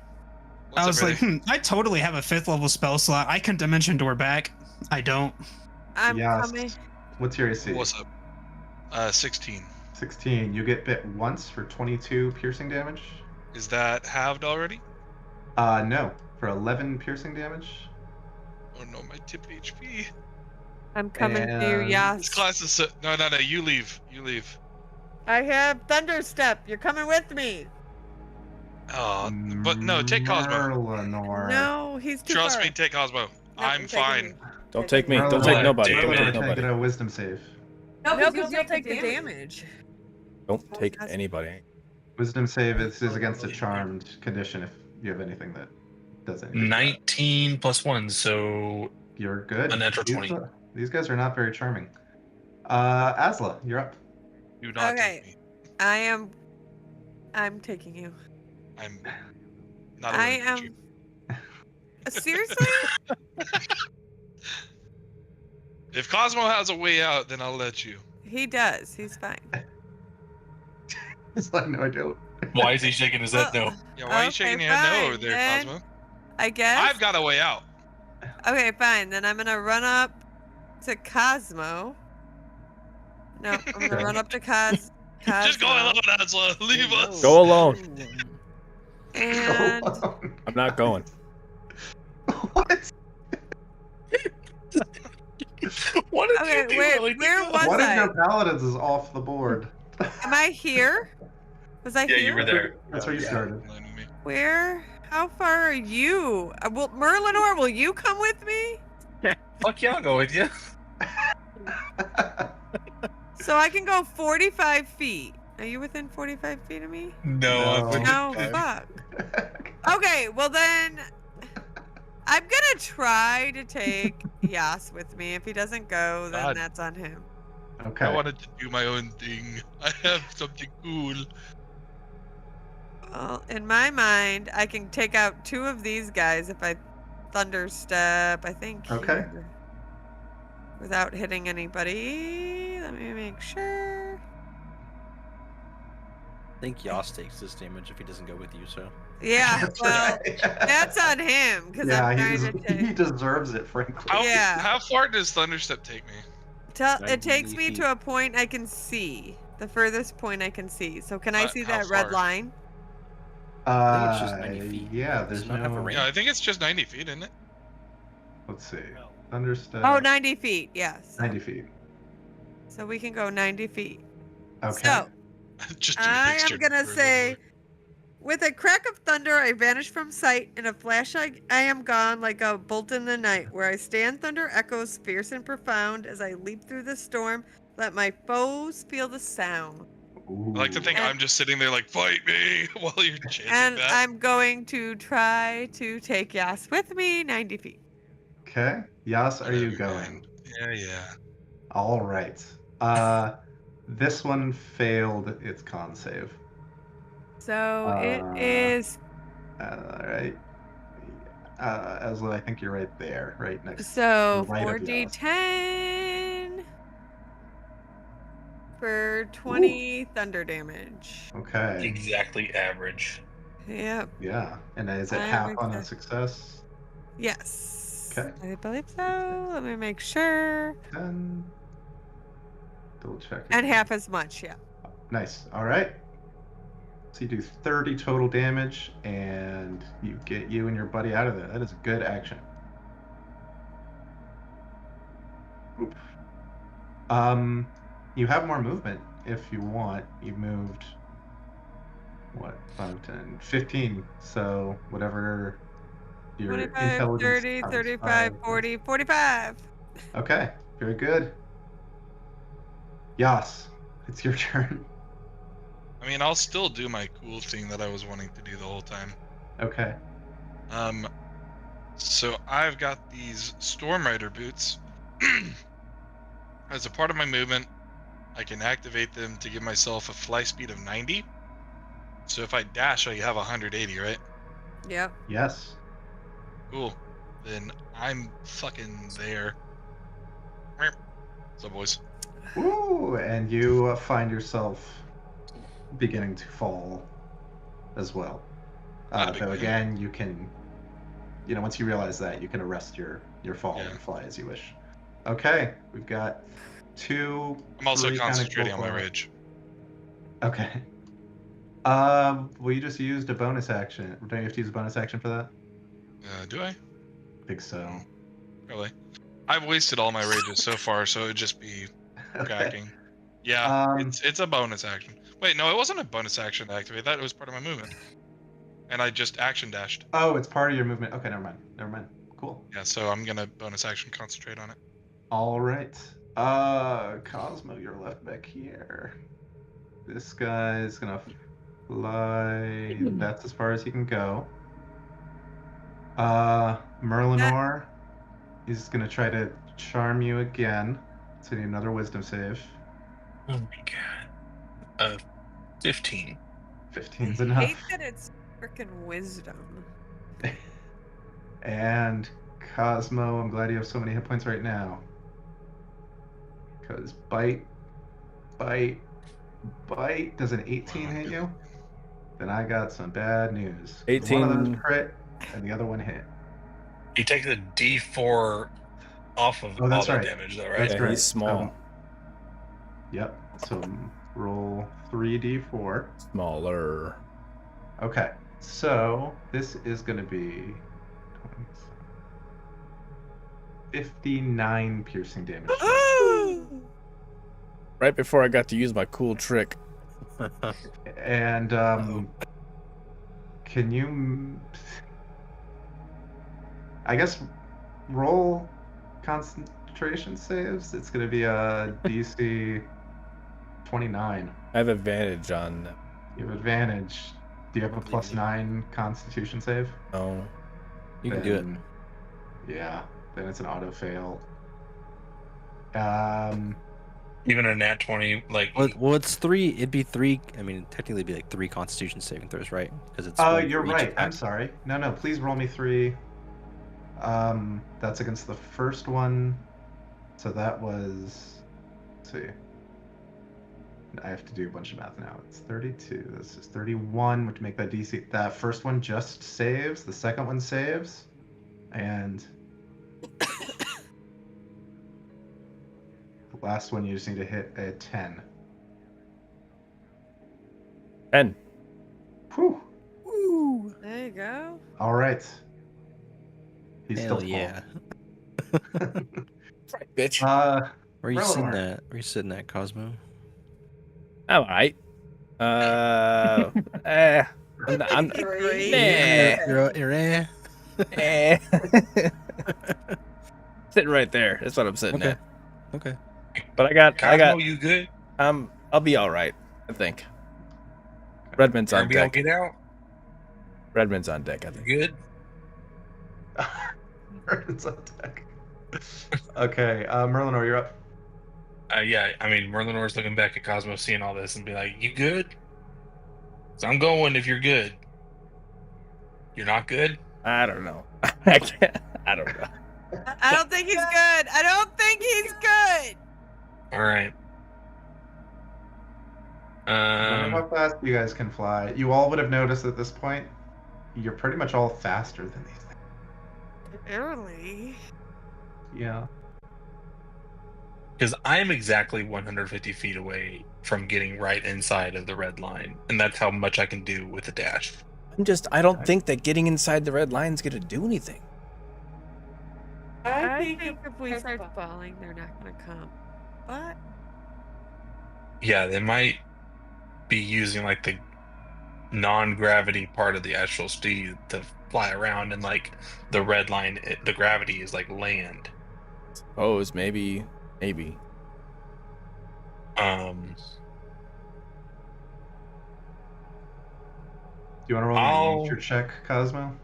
What's I up, was like, Reddy? I totally have a 5th level spell slot. I can dimension door back. I don't. I'm Yes. coming. What's your AC? What's up? 16. 16. You get bit once for 22 piercing damage. Is that halved already? No, for 11 piercing damage. Oh no, my tip HP. I'm coming to you, And- This Yas. class is no. You leave. You leave. I have Thunderstep. You're coming with me. Oh, but no, take Cosmo. Merlinor. No, he's too Trust far. me, take Cosmo. No, I'm taking fine. you. Don't take me. Don't Merlinor, take nobody. damn Don't it. take Merlinor, can I nobody. get a wisdom save? No, because you'll take the damage. Don't take anybody. Wisdom save is against a charmed condition if you have anything that does anything. 19 plus 1, so You're good. A natural 20. These guys are not very charming. Asla, you're up. Do not Okay. take me. I'm taking you. I'm not. I a am. Seriously? If Cosmo has a way out, then I'll let you. He does. He's fine. It's like, no, I don't. why is he shaking his head? No. Yeah, why are you shaking your head no over there, then, Cosmo? I guess. I've got a way out. Okay, fine. Then I'm gonna run up to Cosmo. No, I'm gonna Okay. run up to Cosmo. Just go alone, Asla. Leave us. Go alone. And I'm not going. What? What did okay, you do? wait, Lily? where was One of I? your paladins is off the board. Am I here? Was I Yeah, here? you were there. That's where you Yeah. started. Where? How far are you? Will Merlinor? Will you come with me? Fuck yeah, I'll go with you. So I can go 45 feet. Are you within 45 feet of me? No, No. I'm No, with fuck. Okay, well then, I'm gonna try to take Yas with me. If he doesn't go, then God. that's on him. Okay. I wanted to do my own thing. I have something cool. Well, in my mind, I can take out 2 of these guys if I thunderstep. I think. Okay. here, without hitting anybody. Let me make sure. I think Yas takes this damage if he doesn't go with you, so. Yeah, That's well, right. that's on him because yeah, I'm he, trying to he take. deserves it, frankly. How, Yeah. how far does Thunderstep take me? It takes 90 me feet. to a point I can see. The furthest point I can see. So can I see how that red far? line? think it's just 90 feet. Yeah, Does there's it not have a no. range? Yeah, I think it's just 90 feet, isn't it? Let's see. Thunderstep. Oh, 90 feet. Yes. 90 feet. So we can go 90 feet. Okay. So Just do a I picture am gonna for say, everyone. with a crack of thunder, I vanish from sight. In a flash, I am gone like a bolt in the night. Where I stand, thunder echoes fierce and profound as I leap through the storm. Let my foes feel the sound. I like to think And- I'm just sitting there like, fight me, while you're chanting And that. I'm going to try to take Yas with me 90 feet. Okay. Yas, are you Whatever, going? man. Yeah, yeah. All right. This one failed its con save. So Uh, it is. All right. Asla, I think you're right there, right next. So right of Yas. 4d10 for 20 thunder damage. Okay. exactly average. Yep. Yeah. And is it I'm half on a excited. success? Yes. Okay. I believe so. Let me make sure. 10. Double check. And half as much, yeah. Nice. All right. So you do 30 total damage, and you get you and your buddy out of there. That is a good action. Oop. You have more movement if you want. You moved, what, 5, 10, 15. So whatever your 25, intelligence 30, times 35, 5. 40, 45. Okay, very good. Yas, It's your turn. I mean, I'll still do my cool thing that I was wanting to do the whole time. Okay. So I've got these Storm Rider boots. As a part of my movement, I can activate them to give myself a fly speed of 90. So if I dash, I have 180, right? Yep. Yes. Cool. Then I'm fucking there. What's up, boys? Ooh, and you find yourself beginning to fall as well. Not a big Though deal. again, you can, once you realize that, you can arrest your fall Yeah. and fly as you wish. Okay, we've got 2. I'm also 3 kinda concentrating cool on my fly. rage. Okay. Well, you just used a bonus action. Don't you have to use a bonus action for that? Do I? I think so. Probably. I've wasted all my rages so far, so it'd just be Okay. cracking. Yeah, Um, it's a bonus action. Wait, no, it wasn't a bonus action to activate that. It was part of my movement. And I just action dashed. Oh, it's part of your movement. Okay, never mind. Never mind. Cool. Yeah, so I'm gonna bonus action concentrate on it. All right. Cosmo, you're left back here. This guy's gonna fly. That's as far as he can go. Merlinor, he's gonna try to charm you again. So you need another wisdom save. Oh my god. 15. 15's I enough. hate that it's freaking wisdom. And Cosmo, I'm glad you have so many hit points right now. Because bite. Does an 18 hit you? Then I got some bad news. 18. One of those crit, and the other one hit. You take the D4 off of Oh, all that's that right. damage, though, right? That's Yeah, right. he's small. Yep. So roll 3d4. Smaller. Okay. So this is going to be 59 piercing damage. Right before I got to use my cool trick. And can you, I guess, roll concentration saves? It's going to be a DC 29. I have advantage on. You have advantage. Do you have a +9 Constitution save? No. You can do it. Then- Yeah, then it's an auto fail. Even a nat 20, like. Well, it's 3. It'd be 3. I mean, technically, it'd be like 3 Constitution saving throws, right? Because it's. Oh, one you're for each right. I'm attack. sorry. No, please roll me 3. That's against the first one. So that was. Let's see. I have to do a bunch of math now. It's 32. This is 31, which make that DC. That first one just saves. The second one saves. And the last one, you just need to hit a 10. 10. Whew. There you go. All right. He's Hell still yeah. Right, bitch. Where are you Merlinor. sitting at? Where are you sitting at, Cosmo? I'm alright. I'm Great. eh. Sitting right there. That's what I'm sitting Okay. at. Okay. But I got. Cosmo, you good? I'll be all right. I think. Redmond's on Kirby don't deck. get out? Redmond's on deck. I You think. good? It's on deck. Okay, Merlinor, you're up. Yeah, I mean, Merlinor's looking back at Cosmo, seeing all this, and be like, you good? So I'm going if you're good. You're not good? I don't know. I can't. I don't know. I don't think he's good. I don't think he's good. All right. Wonder how fast you guys can fly. You all would have noticed at this point, you're pretty much all faster than these things. Barely. Yeah. Because I'm exactly 150 feet away from getting right inside of the red line, and that's how much I can do with a dash. I don't think that getting inside the red line's gonna do anything. I think if we start falling, they're not gonna come. But Yeah, they might be using like the non-gravity part of the astral speed to fly around, and like the red line, the gravity is like land. Suppose maybe. you want to roll I'll- a nature check, Cosmo?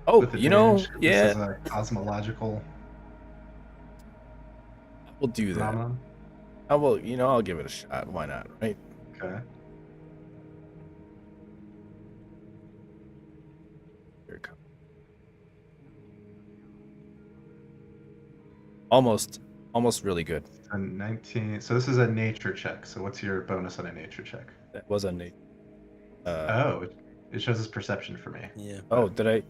Oh, With you know, advantage? This is yeah, a cosmological we'll do that. phenomenon. I will, I'll give it a shot. Why not, right? Okay. Here it comes. Almost really good. A 19. So this is a nature check. So what's your bonus on a nature check? That was a nature. Oh, it shows as perception for me. Yeah. Oh, did I?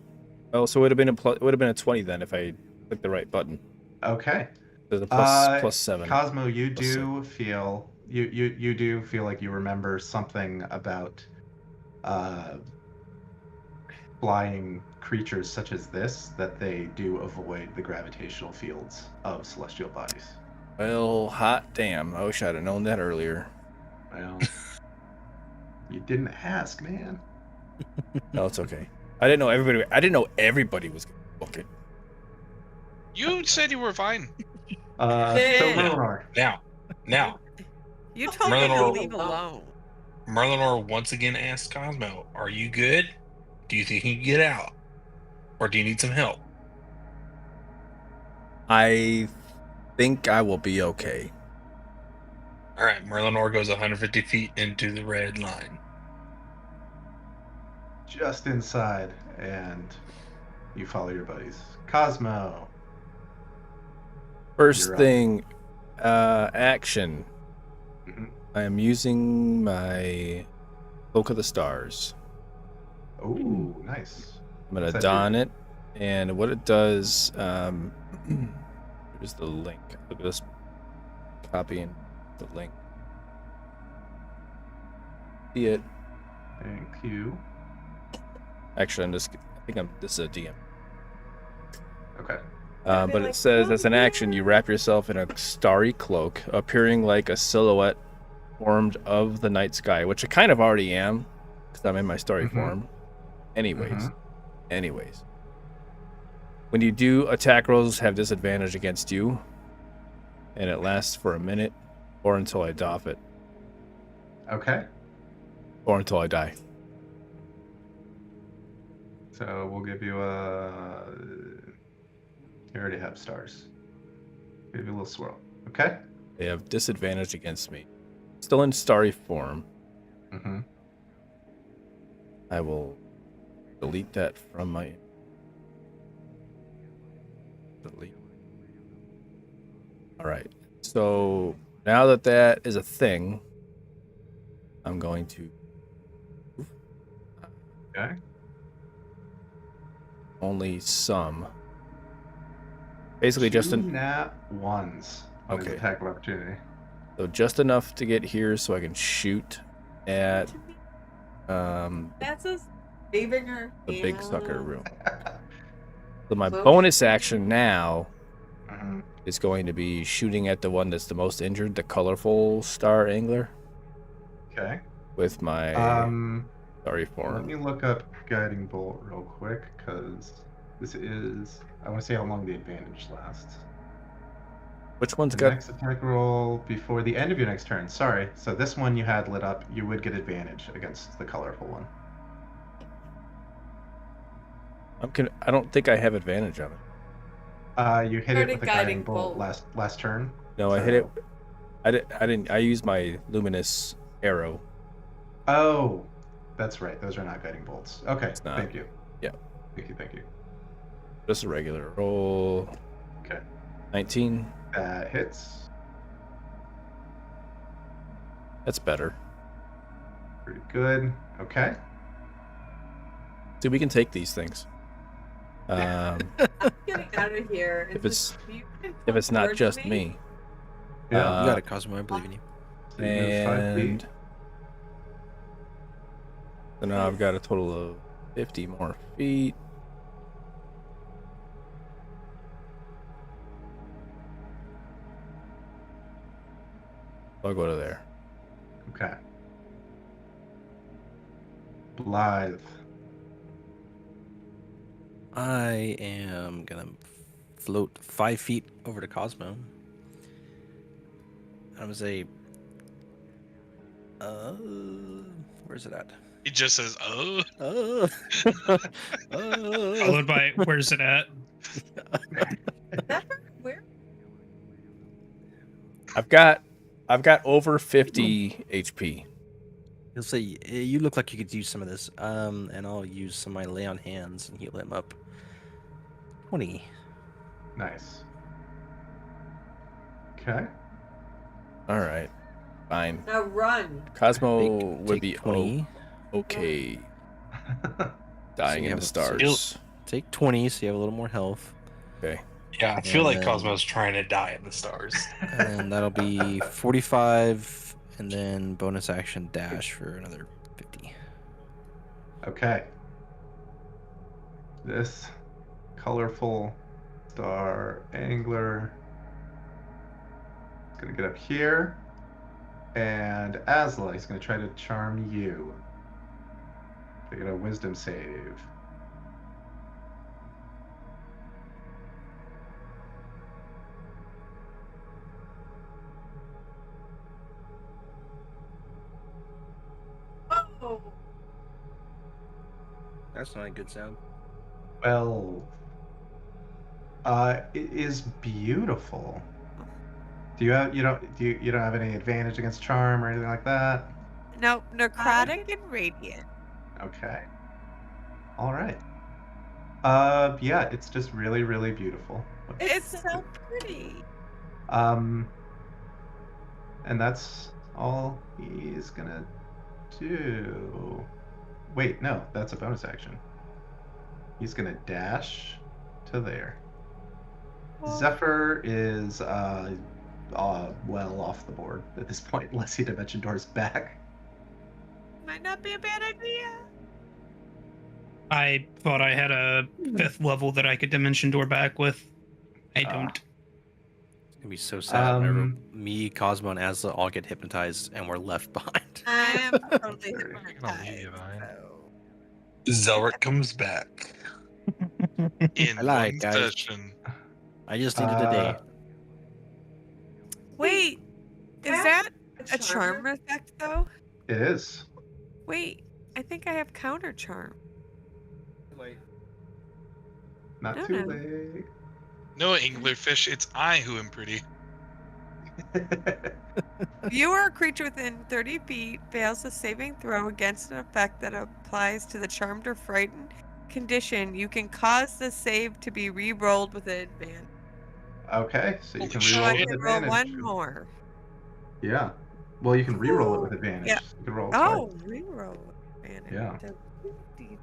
Oh, so it would have been a 20 then if I clicked the right button. Okay. There's a plus 7. Cosmo, you Plus do feel you do feel like you remember something about flying creatures such as this, that they do avoid the gravitational fields of celestial bodies. Well, hot damn! I wish I'd have known that earlier. Well, you didn't ask, man. No, it's okay. I didn't know everybody was gonna book it. You said you were fine. So Yeah. Merlinar. Now, You told me to Merlinor- leave alone. Merlinor once again asks Cosmo, "Are you good? Do you think you can get out, or do you need some help?" I think I will be okay. All right, Merlinor goes 150 feet into the red line. Just inside, and you follow your buddies. Cosmo. First You're up. thing, action. Mhm. I am using my Cloak of the Stars. Oh, nice. I'm gonna What's that don do? it, and what it does. Here's the link. Look at this. Copying the link. See it. Thank you. Actually, this is a DM. Okay. But it says, as an action, you wrap yourself in a starry cloak, appearing like a silhouette formed of the night sky, which I kind of already am, because I'm in my starry Mhm. form. Anyways. When you do, attack rolls have disadvantage against you, and it lasts for a minute, or until I doff it, Okay. or until I die. So we'll give you a. You already have stars. Give you a little swirl. Okay. They have disadvantage against me. Still in starry form. Mm-hmm. I will delete that from my. Delete. All right. So now that that is a thing, I'm going to. Okay. Only some. Basically, just Two an, nat ones on his Okay. attack of opportunity. so just enough to get here, so I can shoot at That's a saving her. the big sucker hand. room. So my Whoops. bonus action now Mm-hmm. is going to be shooting at the one that's the most injured, the colorful star angler, Okay. with my starry Let form. me look up guiding bolt real quick, because this is. I want to see how long the advantage lasts. Which one's The got? next attack roll before the end of your next turn. Sorry. So this one you had lit up, you would get advantage against the colorful one. I don't think I have advantage on it. You hit it Started with a guiding guiding bolt bolt. last turn. No, I hit it. I didn't. I used my luminous arrow. Oh, that's right. Those are not guiding bolts. Okay. It's not. Thank you. Yeah. Thank you. Just a regular roll. Okay. 19. That hits. That's better. Pretty good. Okay. See, we can take these things. Getting out of here. If it's- you can If it's not towards just me. Yeah. You got it, Cosmo. I believe in you. So you move 5 feet. And so now I've got a total of 50 more feet. I'll go to there. Okay. Blythe. I am gonna float 5 feet over to Cosmo. I'm gonna say, Where's it at? He just says, "Oh." Oh. Oh. Followed by where's it at? Zephyr, where? I've got over 50 HP. He'll say, "You look like you could use some of this." And I'll use some of my lay on hands and heal him up. 20. Nice. Okay. All right, fine. Now run. Cosmo would Take be 20. okay dying So you in have the a- stars. Take 20, so you have a little more health. Okay. Yeah, I feel like And- Cosmo's trying to die in the stars. And that'll be 45, and then bonus action dash for another 50. Okay. This colorful star angler is going to get up here. And Asla is going to try to charm you. They get a wisdom save. Oh. That's not a good sound. Well, it is beautiful. Do you have you don't have any advantage against charm or anything like that? Nope, necrotic and radiant. Okay. All right. Yeah, it's just really, really beautiful. It's so pretty. And that's all he's gonna do. Wait, no, that's a bonus action. He's gonna dash to there. Well, Zephyr is well off the board at this point, unless he dimension doors back. might not be a bad idea. I thought I had a 5th level that I could dimension door back with. I Ah. don't. It's gonna be so sad whenever Um, me, Cosmo, and Asla all get hypnotized and we're left behind. I am totally You're gonna leave you hypnotized. behind. So. Zelric comes back. In I lied, one guys. session. I just needed a day. Wait, is that a charm effect though? It is. Wait, I think I have counter charm. Not No, too no. late. No, anglerfish, it's I who am pretty. You are a creature within 30 feet, fails a saving throw against an effect that applies to the charmed or frightened condition. You can cause the save to be re-rolled with an advantage. Okay, so you Holy can shit. So I reroll with can roll advantage. one more. Yeah. Well, you can reroll it with Ooh, advantage. yeah. You can roll Oh, twice. re-roll with advantage. Yeah. So 50.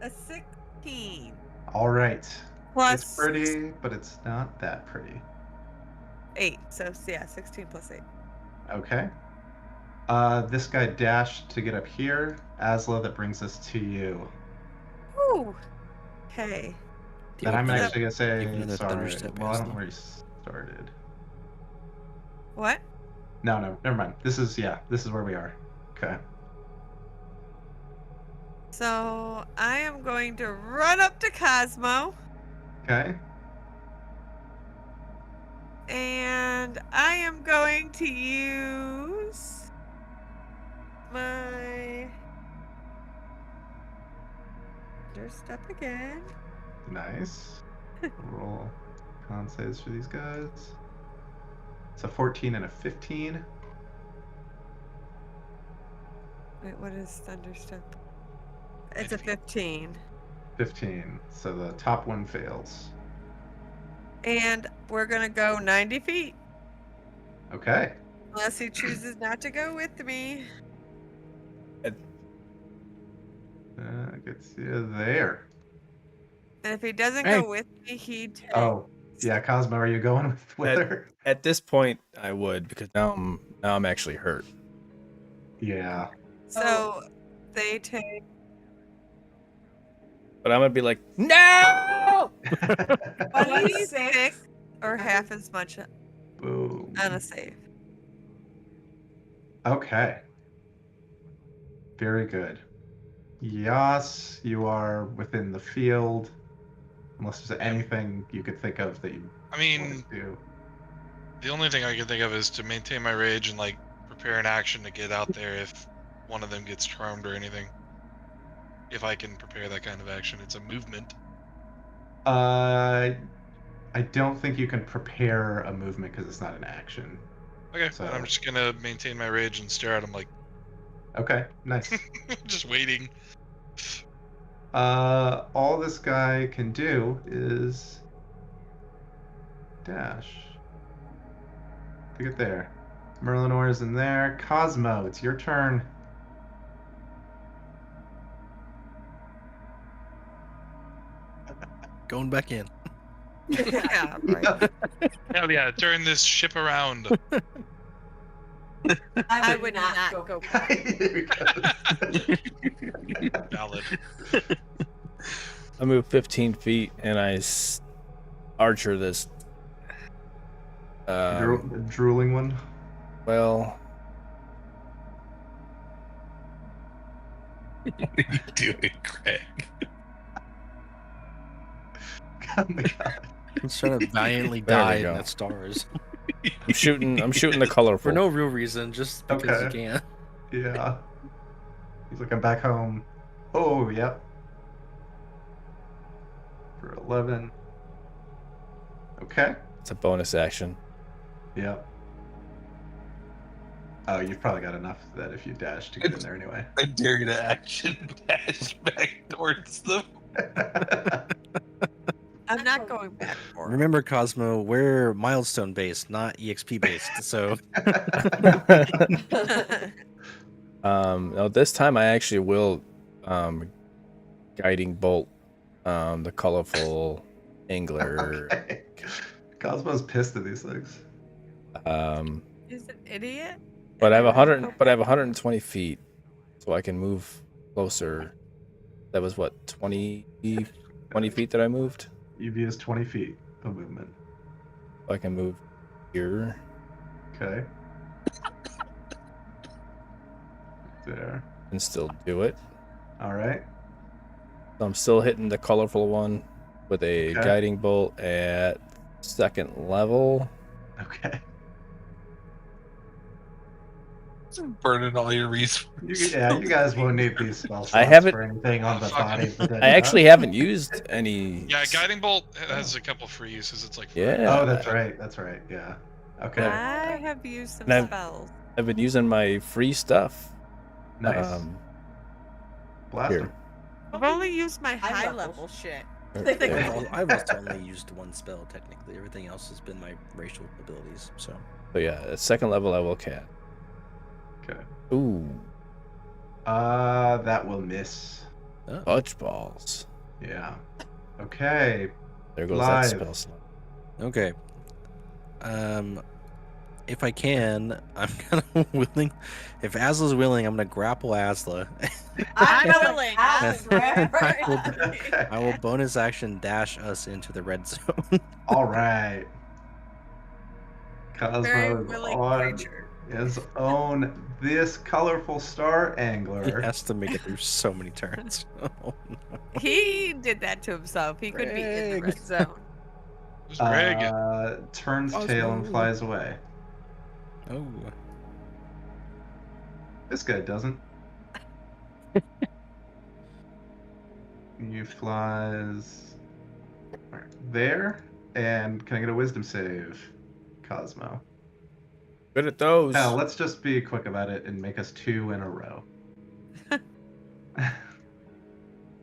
A 16. All right. Plus It's pretty, but it's not that pretty. 8. So yeah, 16 plus 8. Okay. This guy dashed to get up here. Asla, that brings us to you. Ooh. Okay. Then I'm another- actually gonna say give another sorry. thunderstep, Well, I don't know Asla. where he started. What? No, never mind. This is where we are. Okay. So I am going to run up to Cosmo Okay. and I am going to use my step again. Nice. Roll con saves for these guys. It's a 14 and a 15. Wait, what is Thunderstep? It's a 15. 15. So the top one fails. And we're going to go 90 feet. Okay. Unless he chooses not to go with me. Gets you there. And if he doesn't Hey. go with me, he takes. Oh, yeah, Cosmo, are you going with her? At this point, I would, because now I'm actually hurt. Yeah. So they take. But I'm gonna be like, no! 26 or half as much Boom. on a save. Okay. Very good. Yas, you are within the field. Unless there's anything you could think of that you I want mean, to do. The only thing I can think of is to maintain my rage and like prepare an action to get out there if one of them gets charmed or anything. If I can prepare that kind of action, it's a movement. I don't think you can prepare a movement because it's not an action. Okay, So- then I'm just gonna maintain my rage and stare at him like Okay, nice. just waiting. All this guy can do is dash to get there. Merlinor is in there. Cosmo, it's your turn. Going back in. Yeah, right. Hell yeah, turn this ship around. I would not go. Valid. I move 15 feet and I archer this. Drooling one. Well, What are you doing, Greg? Oh my god. He's trying to valiantly There we die in go. the stars. I'm shooting the colorful. For no real reason, just because Okay. you can. Yeah. He's like, I'm back home. Oh, yep. For 11. Okay. It's a bonus action. Yep. Oh, you've probably got enough that if you dash to get in there anyway. I dare you to action dash back towards them. I'm not going back for it. Remember, Cosmo, we're milestone based, not EXP based. So No, this time I actually will guiding bolt the colorful angler. Okay. Cosmo's pissed at these things. He's an idiot. But I have 120 feet, so I can move closer. That was what 20 feet that I moved. You've used 20 feet of movement. So I can move here. Okay. There. And still do it. All right. So I'm still hitting the colorful one with a Okay. guiding bolt at second level. Okay. Burning all your resources. You guys won't need these spell slots I haven't- for anything on the Fuck. body. But then, I actually haven't used any. Yeah, guiding bolt has a couple free uses. It's like Yeah. Oh, that's right. That's right. Yeah. Okay. I have used some And I've- spells. I've been using my free stuff. Nice. Blast here. him. I've only used my high level shit. There. I've also only used one spell technically. Everything else has been my racial abilities. So So yeah, at second level I will cast. Okay. Ooh, That will miss. fudge balls. Yeah. Okay. There goes Live. that spell slot. okay. If I can, I'm kind of willing. If Azla's willing, I'm gonna grapple Azla. I'm willing. Okay. I will bonus action dash us into the red zone. All right. Very Cosmo is willing on creature. his own. This colorful star He angler. has to make it through so many turns. Oh, no. He did that to himself. He could be in the red zone. Who's Greg? Turns Cosmo. tail and flies away. Oh. This guy doesn't. He flies right there. And can I get a wisdom save, Cosmo? Good at those. Now, let's just be quick about it and make us 2 in a row.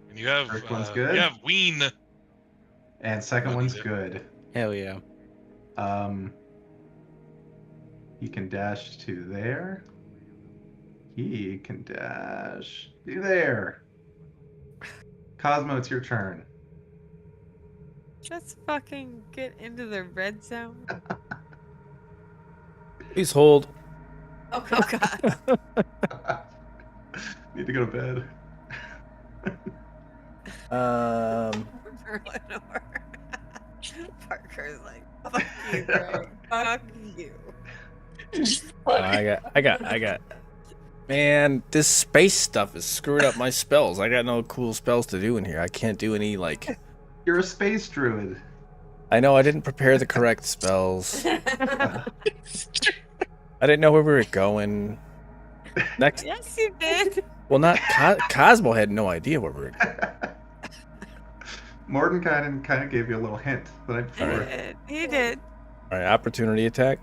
And you have First one's good. You have Ween. And second I'll one's need it. good. Hell yeah. He can dash to there. He can dash to there. Cosmo, it's your turn. Just fucking get into the red zone. Please hold. Oh god. Need to go to bed. Eleanor. Parker's like, fuck you, Greg. Fuck you. I got. Man, this space stuff is screwing up my spells. I got no cool spells to do in here. I can't do any like. You're a space druid. I know I didn't prepare the correct spells. I didn't know where we were going. Next, Yes, you did. well, not Cosmo had no idea where we were going. Morton kind of gave you a little hint the night He before. did. He did. All right, opportunity attack.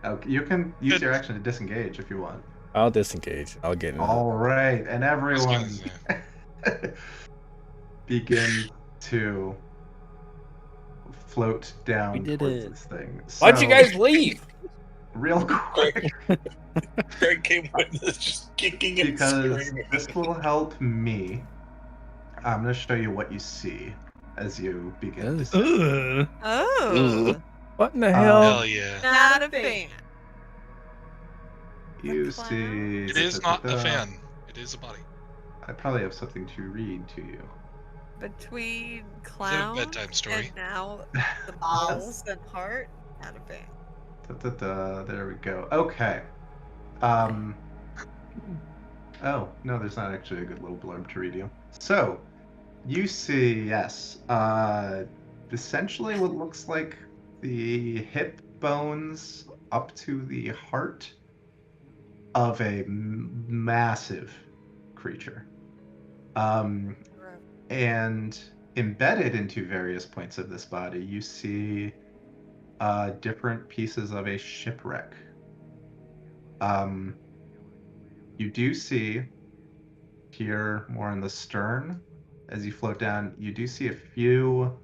Okay, you can use Good. your action to disengage if you want. I'll disengage. I'll get in. All right, and I was gonna everyone say. begins to float down We did towards it. this thing. Why'd you So, guys leave? real quick? Greg came with this just kicking and Because screaming. this will help me. I'm going to show you what you see as you begin. Yes. to Oh. What in the hell? Hell yeah. Not a fan. You The clown? see. It is not a fan. It is a body. I probably have something to read to you. Between Is it a clown bedtime story? and now the balls and heart, not a fan. There we go. Okay. Oh, no, there's not actually a good little blurb to read you. So, you see, yes, essentially what looks like the hip bones up to the heart of a massive creature. And embedded into various points of this body, you see different pieces of a shipwreck. You do see here more in the stern, as you float down, you do see a few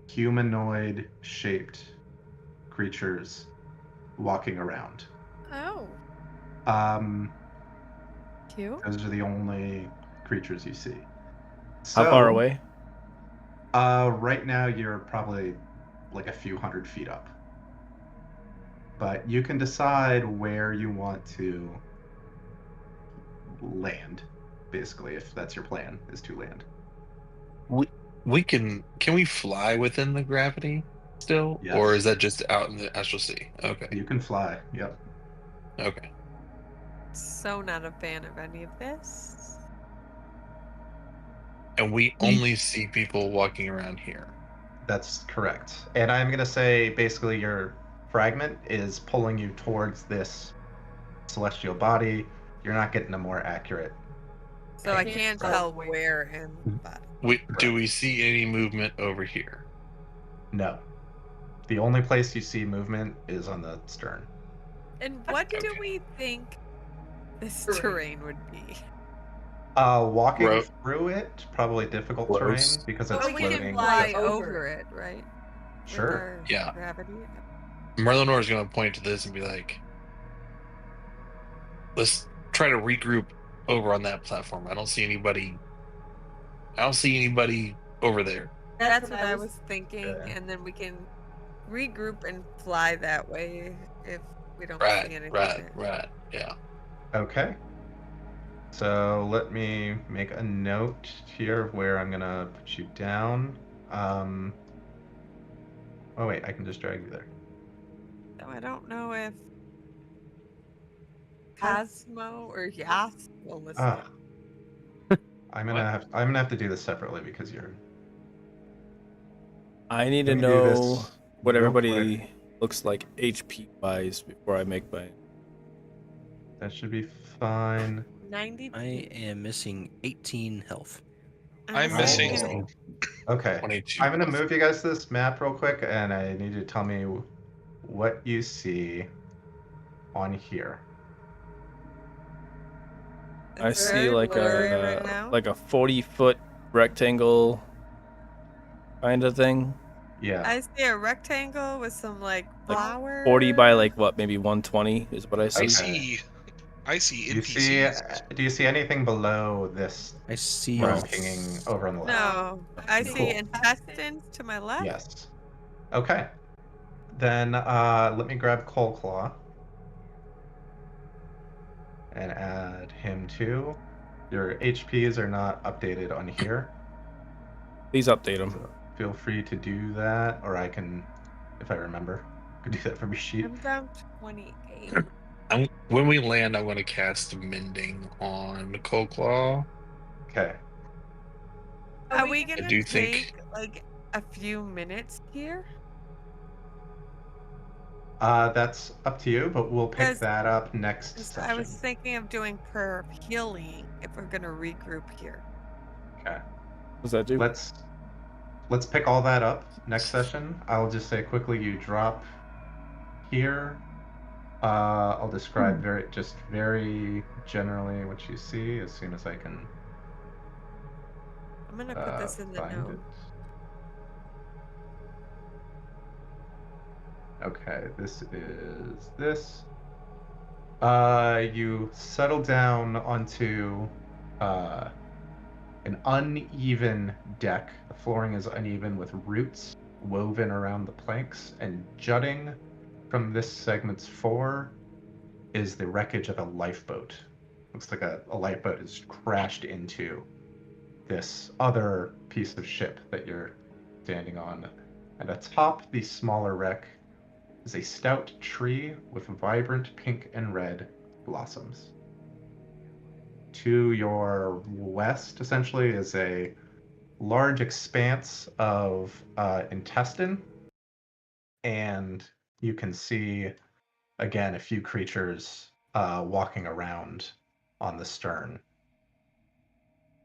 humanoid-shaped creatures walking around. Oh, cute. Those are the only creatures you see. How far away? Right now you're probably like a few hundred feet up. But you can decide where you want to land, basically, if that's your plan, is to land. We can we fly within the gravity still? Yes. Or is that just out in the astral sea? Okay. You can fly, yep. Okay. So not a fan of any of this. And we only see people walking around here. That's correct. And I'm going to say basically your fragment is pulling you towards this celestial body. You're not getting a more accurate. So I can't tell where in the body. Do we see any movement over here? No. The only place you see movement is on the stern. And what do Okay. we think this terrain would be? Walking Ro- through it, probably difficult Gross. terrain because it's But we can floating. fly over over it, right? With Sure. our Yeah. Gravity. Merlinor is going to point to this and be like, let's try to regroup over on that platform. I don't see anybody over there. That's what I was thinking, Okay. and then we can regroup and fly that way if we don't see anything. Right. Yeah. Okay. So let me make a note here of where I'm gonna put you down. Oh wait, I can just drag you there. So I don't know if Cosmo or Yas will listen. Ah. I'm gonna have to do this separately because you're. I need to Let me do know this what real everybody quick. looks like HP wise before I make my. That should be fine. 90. I am missing 18 health. I'm missing. Okay. 22. I'm gonna move you guys to this map real quick, and I need you to tell me what you see on here. I It's see very like blurry right now. a 40-foot rectangle kind of thing. Yeah. I see a rectangle with some like flowers. 40 by like what, maybe 120 is what I see. I see Do you see? NPCs. Do you see anything below this? I see. Where I'm pinging over on the left. No, I see Cool. intestines to my left. Yes. Okay. Then let me grab Cold Claw and add him too. Your HPs are not updated on here. Please update them. So feel free to do that, or I can, if I remember, could do that from your sheet. I'm down 28. When we land, I'm going to cast Mending on Cold Claw. Okay. Are we gonna do take think- like a few minutes here? That's up to you, but we'll pick Because- that up next 'Cause session. I was thinking of doing prayer of healing if we're gonna regroup here. Okay. What does that do? Let's pick all that up next session. I'll just say quickly, you drop here. I'll describe very generally what you see as soon as I can I'm gonna put this in the find note. it. Okay, this is this. You settle down onto an uneven deck. The flooring is uneven with roots woven around the planks, and jutting from this segment's floor is the wreckage of a lifeboat. Looks like a lifeboat has crashed into this other piece of ship that you're standing on. And atop the smaller wreck is a stout tree with vibrant pink and red blossoms. To your west, essentially, is a large expanse of intestine, and you can see, again, a few creatures walking around on the stern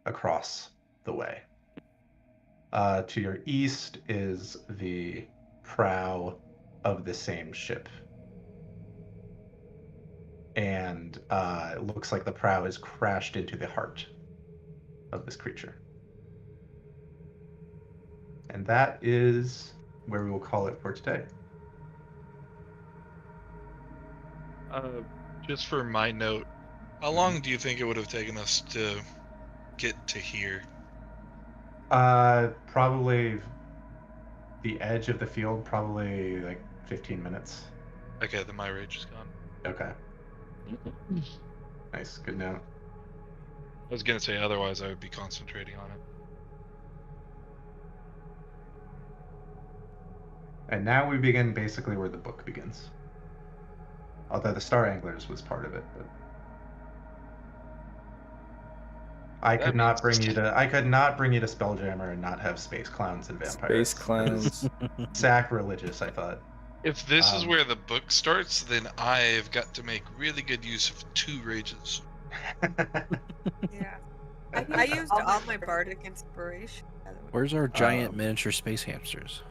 across the way. To your east is the prow of the same ship. And it looks like the prow has crashed into the heart of this creature. And that is where we will call it for today. Just for my note, how long do you think it would have taken us to get to here? Probably the edge of the field, probably like 15 minutes. Okay, then my rage is gone. Okay. Nice, good note. I was gonna say otherwise I would be concentrating on it. And now we begin basically where the book begins. Although the Star Anglers was part of it, but I could not bring you to Spelljammer and not have space clowns and vampires. Space clowns. Sacrilegious, I thought. If this is Um, where the book starts, then I've got to make really good use of 2 rages. Yeah. I used all my bardic inspiration. by the way. Where's our giant miniature space hamsters?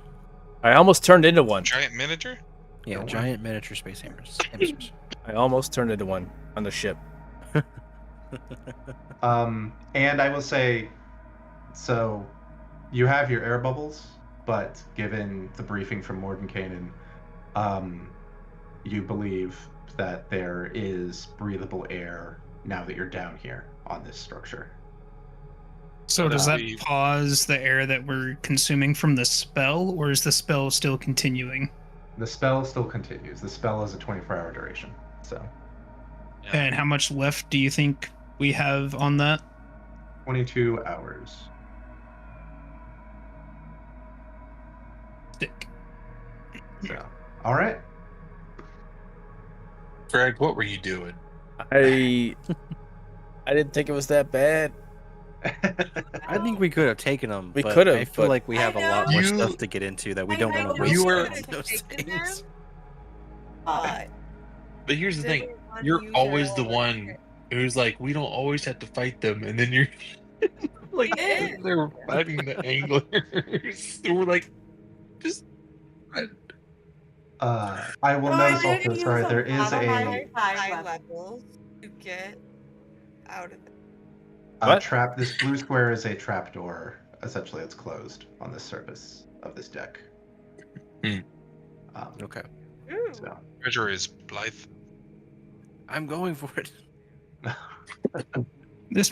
I almost turned into one. Giant miniature? Yeah, Don't giant miniature space hamsters. I almost turned into one on the ship. And I will say, so you have your air bubbles, but given the briefing from Mordenkainen, you believe that there is breathable air now that you're down here on this structure. So does that we- pause the air that we're consuming from the spell, or is the spell still continuing? The spell still continues. The spell is a 24-hour duration, so Yeah. And how much left do you think we have on that? 22 hours. Stick. So, all right. Greg, what were you doing? I didn't think it was that bad. I think we could have taken them. We but could've, I feel but- like we have a I lot know. more You- stuff to get into that we I don't know want to we waste You were- could've on those taken them, things. but But here's the thing: didn't want to you're use always our the own one bardic. who's like, we don't always have to fight them, and then you're like, did. they're fighting the anglers. We're like, just I will No, notice I did also, use sorry, a there is lot of a high levels to get out of it. What? trap. This blue square is a trap door. Essentially, it's closed on the surface of this deck. Hmm. Okay. Ooh. Treasure is Blythe. I'm going for it.